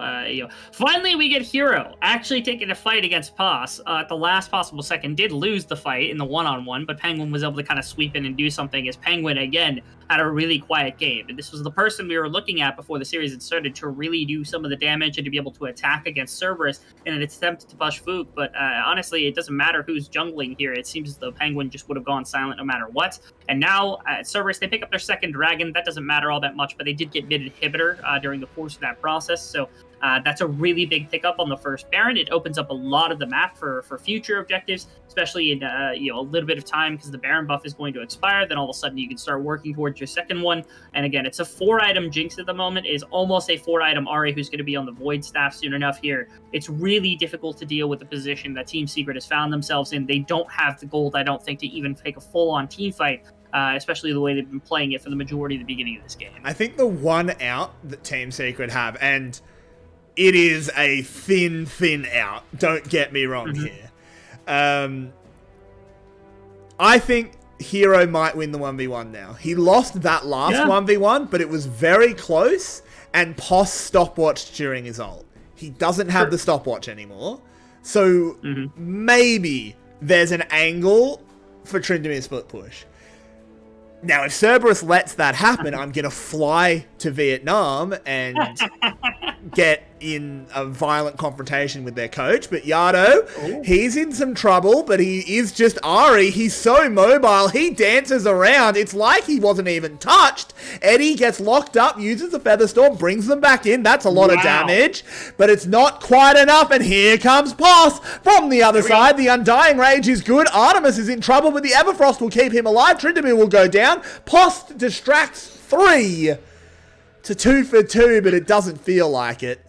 finally we get Hero actually taking a fight against Poss at the last possible second. Did lose the fight in the one-on-one, but Penguin was able to kind of sweep in and do something. As Penguin again had a really quiet game, and this was the person we were looking at before the series had started to really do some of the damage and to be able to attack against Cerberus in an attempt to push Fook. But honestly, it doesn't matter who's jungling here. It seems as though Penguin just would have gone silent no matter what. And now at Cerberus, they pick up their second dragon. That doesn't matter all that much, but they did get mid inhibitor during the course of that process. So that's a really big pickup on the first Baron. It opens up a lot of the map for future objectives, especially in a little bit of time, because the Baron buff is going to expire. Then all of a sudden you can start working towards your second one. And again, it's a 4-item Jinx at the moment. It is almost a 4-item Ahri who's going to be on the Void Staff soon enough here. It's really difficult to deal with the position that Team Secret has found themselves in. They don't have the gold, I don't think, to even take a full-on team fight. Especially the way they've been playing it for the majority of the beginning of this game. I think the one out that Team Secret have, and it is a thin out, don't get me wrong here. I think Hero might win the 1v1 now. He lost that last 1v1, but it was very close, and Poss stopwatched during his ult. He doesn't have the stopwatch anymore, so maybe there's an angle for Tryndamere split push. Now, if Cerberus lets that happen, I'm going to fly to Vietnam and get in a violent confrontation with their coach. But Yardo, he's in some trouble, but he is just Ahri. He's so mobile. He dances around. It's like he wasn't even touched. Eddie gets locked up, uses the Feather Storm, brings them back in. That's a lot of damage, but it's not quite enough. And here comes Poss from the other side. The Undying Rage is good. Artemis is in trouble, but the Everfrost will keep him alive. Tryndamere will go down. Poss distracts 3 to 2 for 2, but it doesn't feel like it.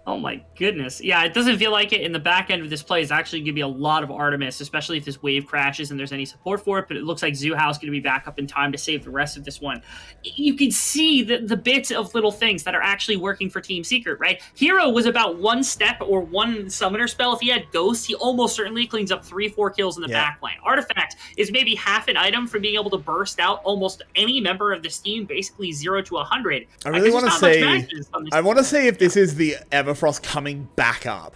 Oh my goodness. Yeah, it doesn't feel like it. In the back end of this play is actually going to be a lot of Artemis, especially if this wave crashes and there's any support for it, but it looks like Zuhau's going to be back up in time to save the rest of this one. You can see the bits of little things that are actually working for Team Secret, right? Hero was about one step or one summoner spell. If he had Ghost, he almost certainly cleans up 3-4 kills in the back line. Artifact is maybe half an item from being able to burst out almost any member of this team, basically 0 to 100. I really want to see if this is the Everfrost coming back up.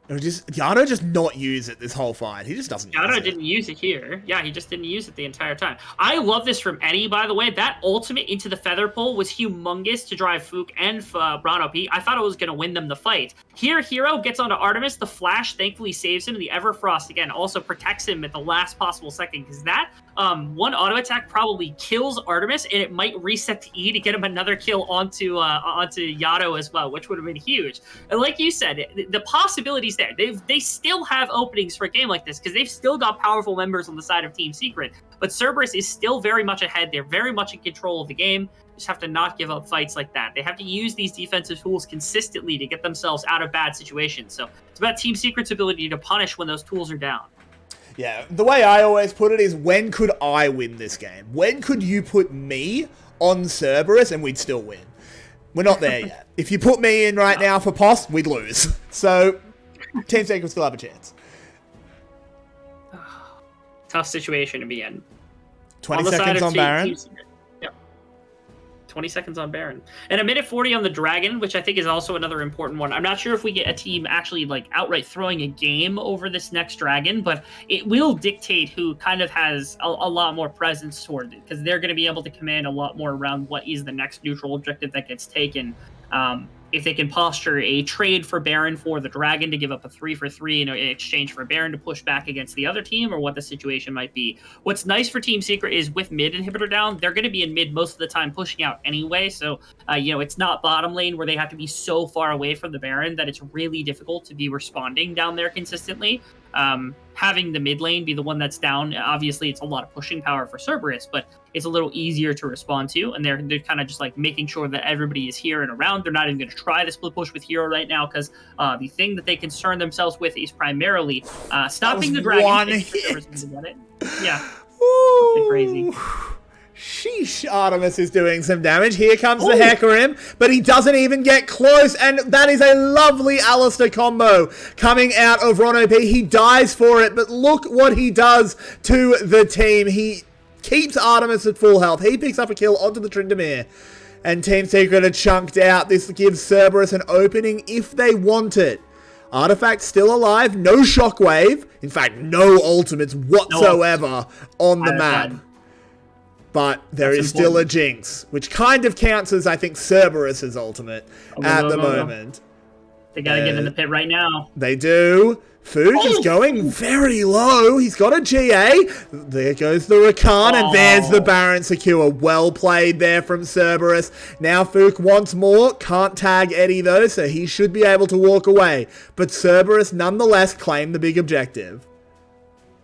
Or just Yano just not use it this whole fight. He just doesn't use it. Yano didn't use it here. Yeah, he just didn't use it the entire time. I love this from Eddie, by the way. That ultimate into the Feather Pull was humongous to drive Fook and Braun OP. I thought it was going to win them the fight. Here, Hero gets onto Artemis. The Flash thankfully saves him. The Everfrost, again, also protects him at the last possible second, because that one auto attack probably kills Artemis, and it might reset to E to get him another kill onto Yato as well, which would have been huge. And like you said, the possibilities there. They still have openings for a game like this, because they've still got powerful members on the side of Team Secret. But Cerberus is still very much ahead. They're very much in control of the game. Just have to not give up fights like that. They have to use these defensive tools consistently to get themselves out of bad situations. So it's about Team Secret's ability to punish when those tools are down. Yeah, the way I always put it is, when could I win this game? When could you put me on Cerberus and we'd still win? We're not there yet. If you put me in right now for Poss, we'd lose. So Team Secret still have a chance. Tough situation to be in. 20 seconds on Baron. 20 seconds on Baron. And a minute 40 on the Dragon, which I think is also another important one. I'm not sure if we get a team actually like outright throwing a game over this next Dragon, but it will dictate who kind of has a lot more presence toward it, because they're going to be able to command a lot more around what is the next neutral objective that gets taken. If they can posture a trade for Baron for the Dragon to give up a 3-for-3 in exchange for Baron to push back against the other team, or what the situation might be. What's nice for Team Secret is with mid inhibitor down, they're going to be in mid most of the time pushing out anyway. So, it's not bottom lane where they have to be so far away from the Baron that it's really difficult to be responding down there consistently. Having the mid lane be the one that's down, obviously it's a lot of pushing power for Cerberus, but it's a little easier to respond to, and they're kind of just like making sure that everybody is here and around. They're not even going to try to split push with Hero right now, because the thing that they concern themselves with is primarily stopping the Dragon. One hit. Yeah. Ooh, crazy. Sheesh, Artemis is doing some damage. Here comes the Hecarim, but he doesn't even get close, and that is a lovely Alistair combo coming out of Ron OP. He dies for it, but look what he does to the team. He keeps Artemis at full health. He picks up a kill onto the Tryndamere, and Team Secret are chunked out. This gives Cerberus an opening if they want it. Artifact still alive, no shockwave. In fact, no ultimates whatsoever on the map. But there is still a Jinx, which kind of counts as, I think, Cerberus's ultimate at the moment. They gotta get in the pit right now. They do. Fook is going very low. He's got a GA. There goes the Rakan, and there's the Baron secure. Well played there from Cerberus. Now Fook wants more. Can't tag Eddie, though, so he should be able to walk away. But Cerberus, nonetheless, claimed the big objective.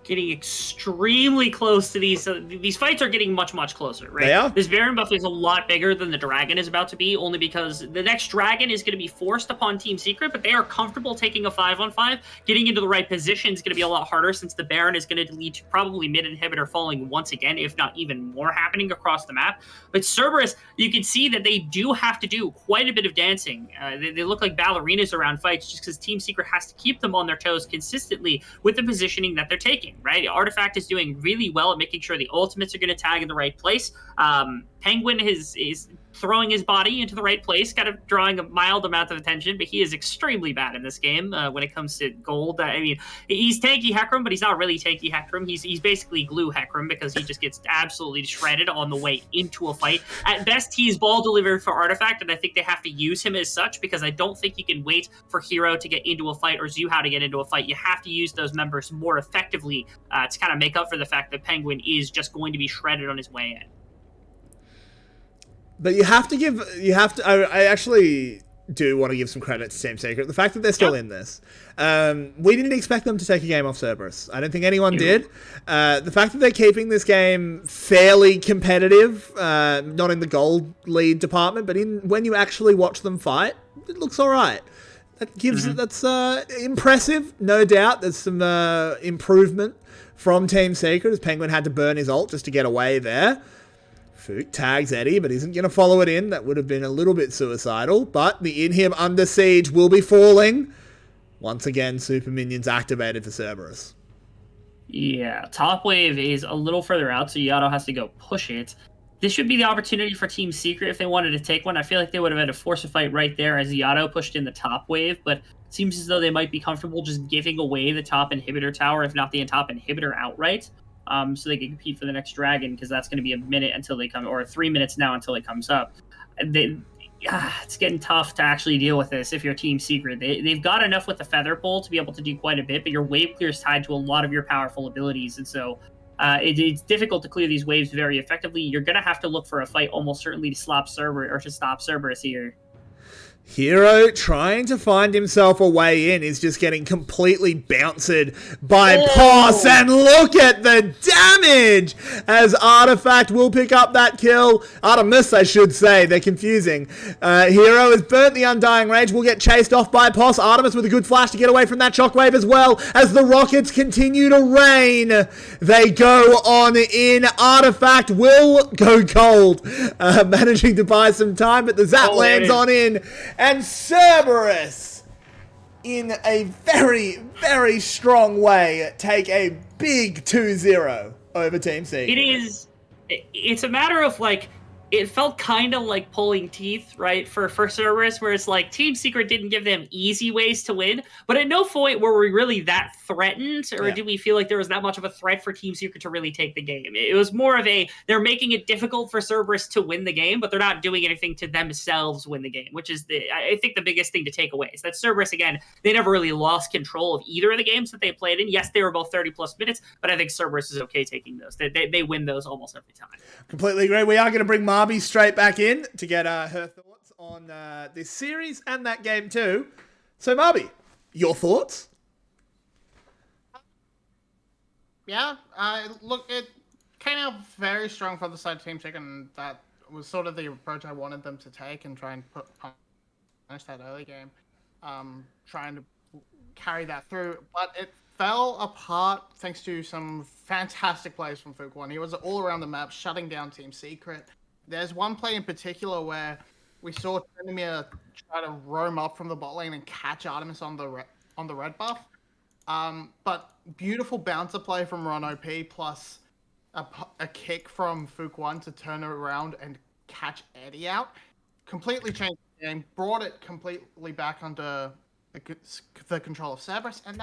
Getting extremely close to these fights are getting much closer, right? They are. This Baron buff is a lot bigger than the Dragon is about to be, only because the next Dragon is going to be forced upon Team Secret, but they are comfortable taking a 5-on-5. Getting into the right position is going to be a lot harder, since the Baron is going to lead to probably mid inhibitor falling once again, if not even more happening across the map. But Cerberus, you can see that they do have to do quite a bit of dancing. They look like ballerinas around fights, just because Team Secret has to keep them on their toes consistently with the positioning that they're taking. Right, Artifact is doing really well at making sure the ultimates are going to tag in the right place. Penguin is throwing his body into the right place, kind of drawing a mild amount of attention, but he is extremely bad in this game when it comes to gold. I mean, he's tanky Hecarim, but he's not really tanky Hecarim. He's basically glue Hecarim, because he just gets absolutely shredded on the way into a fight. At best, he's ball delivered for Artifact, and I think they have to use him as such, because I don't think you can wait for Hero to get into a fight or Zuhao to get into a fight. You have to use those members more effectively to kind of make up for the fact that Penguin is just going to be shredded on his way in. But I actually do want to give some credit to Team Secret. The fact that they're still in this. We didn't expect them to take a game off Cerberus. I don't think anyone did. The fact that they're keeping this game fairly competitive, not in the gold lead department, but when you actually watch them fight, it looks all right. That's impressive, no doubt. There's some improvement from Team Secret, as Penguin had to burn his ult just to get away there. Fook tags Eddie, but isn't going to follow it in. That would have been a little bit suicidal, but the Inhib under siege will be falling. Once again, super minions activated for Cerberus. Yeah, top wave is a little further out, so Yato has to go push it. This should be the opportunity for Team Secret if they wanted to take one. I feel like they would have had to force a fight right there as Yato pushed in the top wave, but it seems as though they might be comfortable just giving away the top inhibitor tower, if not the top inhibitor outright. So they can compete for the next dragon, because that's going to be a minute until they come, or 3 minutes now until it comes up. It's getting tough to actually deal with this if you're Team Secret. They've got enough with the Feather Pole to be able to do quite a bit, but your wave clear is tied to a lot of your powerful abilities, and so it's difficult to clear these waves very effectively. You're going to have to look for a fight almost certainly to stop Cerberus here. Hero trying to find himself a way in is just getting completely bounced by Poss, and look at the damage as Artifact will pick up that kill. Artemis, I should say, they're confusing. Hero has burnt the Undying Rage, will get chased off by Poss. Artemis with a good flash to get away from that shockwave as well, as the rockets continue to rain. They go on in. Artifact will go cold, managing to buy some time, but the zap lands on in. And Cerberus, in a very, very strong way, take a big 2-0 over Team Secret. It's a matter of, like, it felt kind of like pulling teeth, right, for Cerberus, where it's like Team Secret didn't give them easy ways to win, but at no point were we really that threatened, or did we feel like there was that much of a threat for Team Secret to really take the game. It was more of they're making it difficult for Cerberus to win the game, but they're not doing anything to themselves win the game, which is, I think, the biggest thing to take away, is that Cerberus, again, they never really lost control of either of the games that they played in. Yes, they were both 30-plus minutes, but I think Cerberus is okay taking those. They win those almost every time. Completely agree. We are going to bring Marby straight back in to get her thoughts on this series and that game too. So Marby, your thoughts? Yeah, look, it came out very strong from the side of Team Secret, and that was sort of the approach I wanted them to take and try and punish that early game, trying to carry that through. But it fell apart thanks to some fantastic plays from Fuquan. He was all around the map, shutting down Team Secret. There's one play in particular where we saw Tryndamere try to roam up from the bot lane and catch Artemis on the red buff. But beautiful bouncer play from Ron OP plus a kick from Fuquan to turn it around and catch Eddie out. Completely changed the game, brought it completely back under the control of Cerberus, and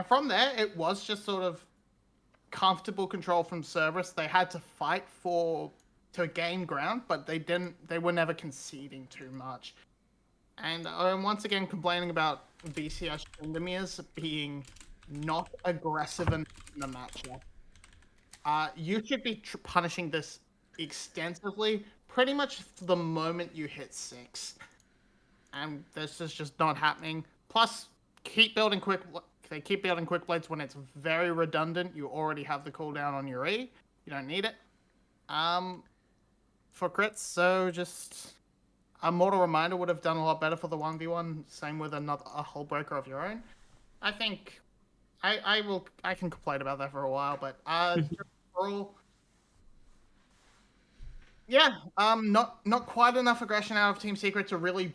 from there it was just sort of comfortable control from Cerberus. They had to fight to gain ground, but they were never conceding too much. And I'm once again complaining about VCS Tryndamere's being not aggressive in the matchup. You should be punishing this extensively, pretty much the moment you hit 6. And this is just not happening. Plus, they keep building quick blades when it's very redundant. You already have the cooldown on your E. You don't need it. For crits, so just a Mortal Reminder would have done a lot better for the 1v1. Same with a Hull Breaker of your own. I think I can complain about that for a while, but overall, yeah, not quite enough aggression out of Team Secret to really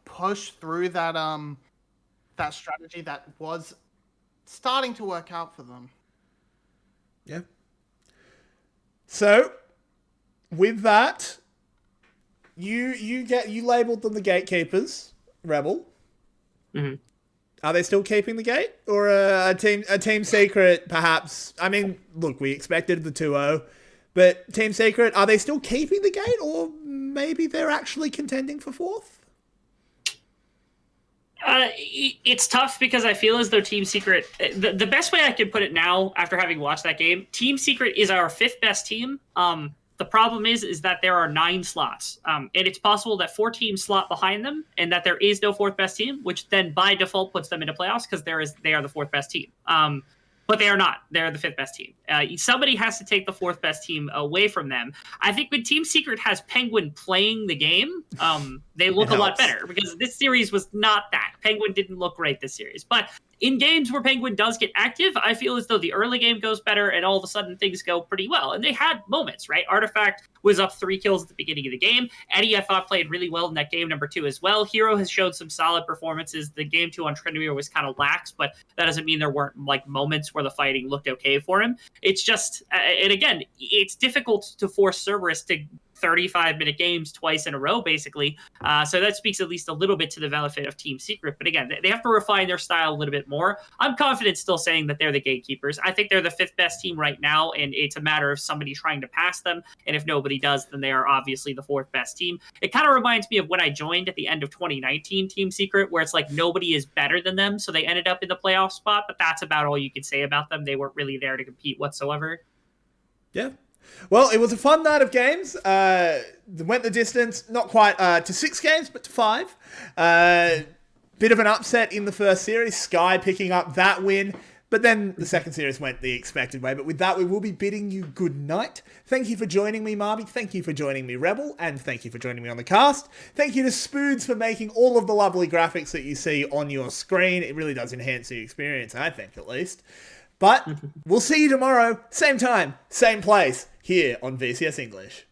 push through that that strategy that was starting to work out for them. Yeah. So, with that, you labeled them the gatekeepers, Rebel. Mm-hmm. Are they still keeping the gate, or a team Secret perhaps? I mean, look, we expected the 2-0, but Team Secret, are they still keeping the gate, or maybe they're actually contending for 4th? It's tough because I feel as though Team Secret, the best way I can put it now after having watched that game, Team Secret is our 5th best team. The problem is that there are 9 slots, and it's possible that 4 teams slot behind them, and that there is no 4th best team, which then by default puts them into playoffs because they are the 4th best team. But they are not. They're the 5th best team. Somebody has to take the 4th best team away from them. I think when Team Secret has Penguin playing the game, they look a lot better because this series was not that. Penguin didn't look great this series. But in games where Penguin does get active, I feel as though the early game goes better and all of a sudden things go pretty well. And they had moments, right? Artifact was up 3 kills at the beginning of the game. Eddie, I thought, played really well in that game number 2 as well. Hero has showed some solid performances. The game 2 on Tryndamere was kind of lax, but that doesn't mean there weren't like moments where the fighting looked okay for him. It's just, and again, it's difficult to force Cerberus to 35-minute games twice in a row, basically. So that speaks at least a little bit to the benefit of Team Secret. But again, they have to refine their style a little bit more. I'm confident still saying that they're the gatekeepers. I think they're the 5th best team right now, and it's a matter of somebody trying to pass them. And if nobody does, then they are obviously the 4th best team. It kind of reminds me of when I joined at the end of 2019 Team Secret, where it's like nobody is better than them, so they ended up in the playoff spot, but that's about all you could say about them. They weren't really there to compete whatsoever. Yeah. Well, it was a fun night of games. Went the distance, not quite to 6 games, but to 5. Bit of an upset in the first series. Sky picking up that win. But then the second series went the expected way. But with that, we will be bidding you good night. Thank you for joining me, Marby. Thank you for joining me, Rebel. And thank you for joining me on the cast. Thank you to Spoods for making all of the lovely graphics that you see on your screen. It really does enhance the experience, I think, at least. But we'll see you tomorrow, same time, same place, here on VCS English.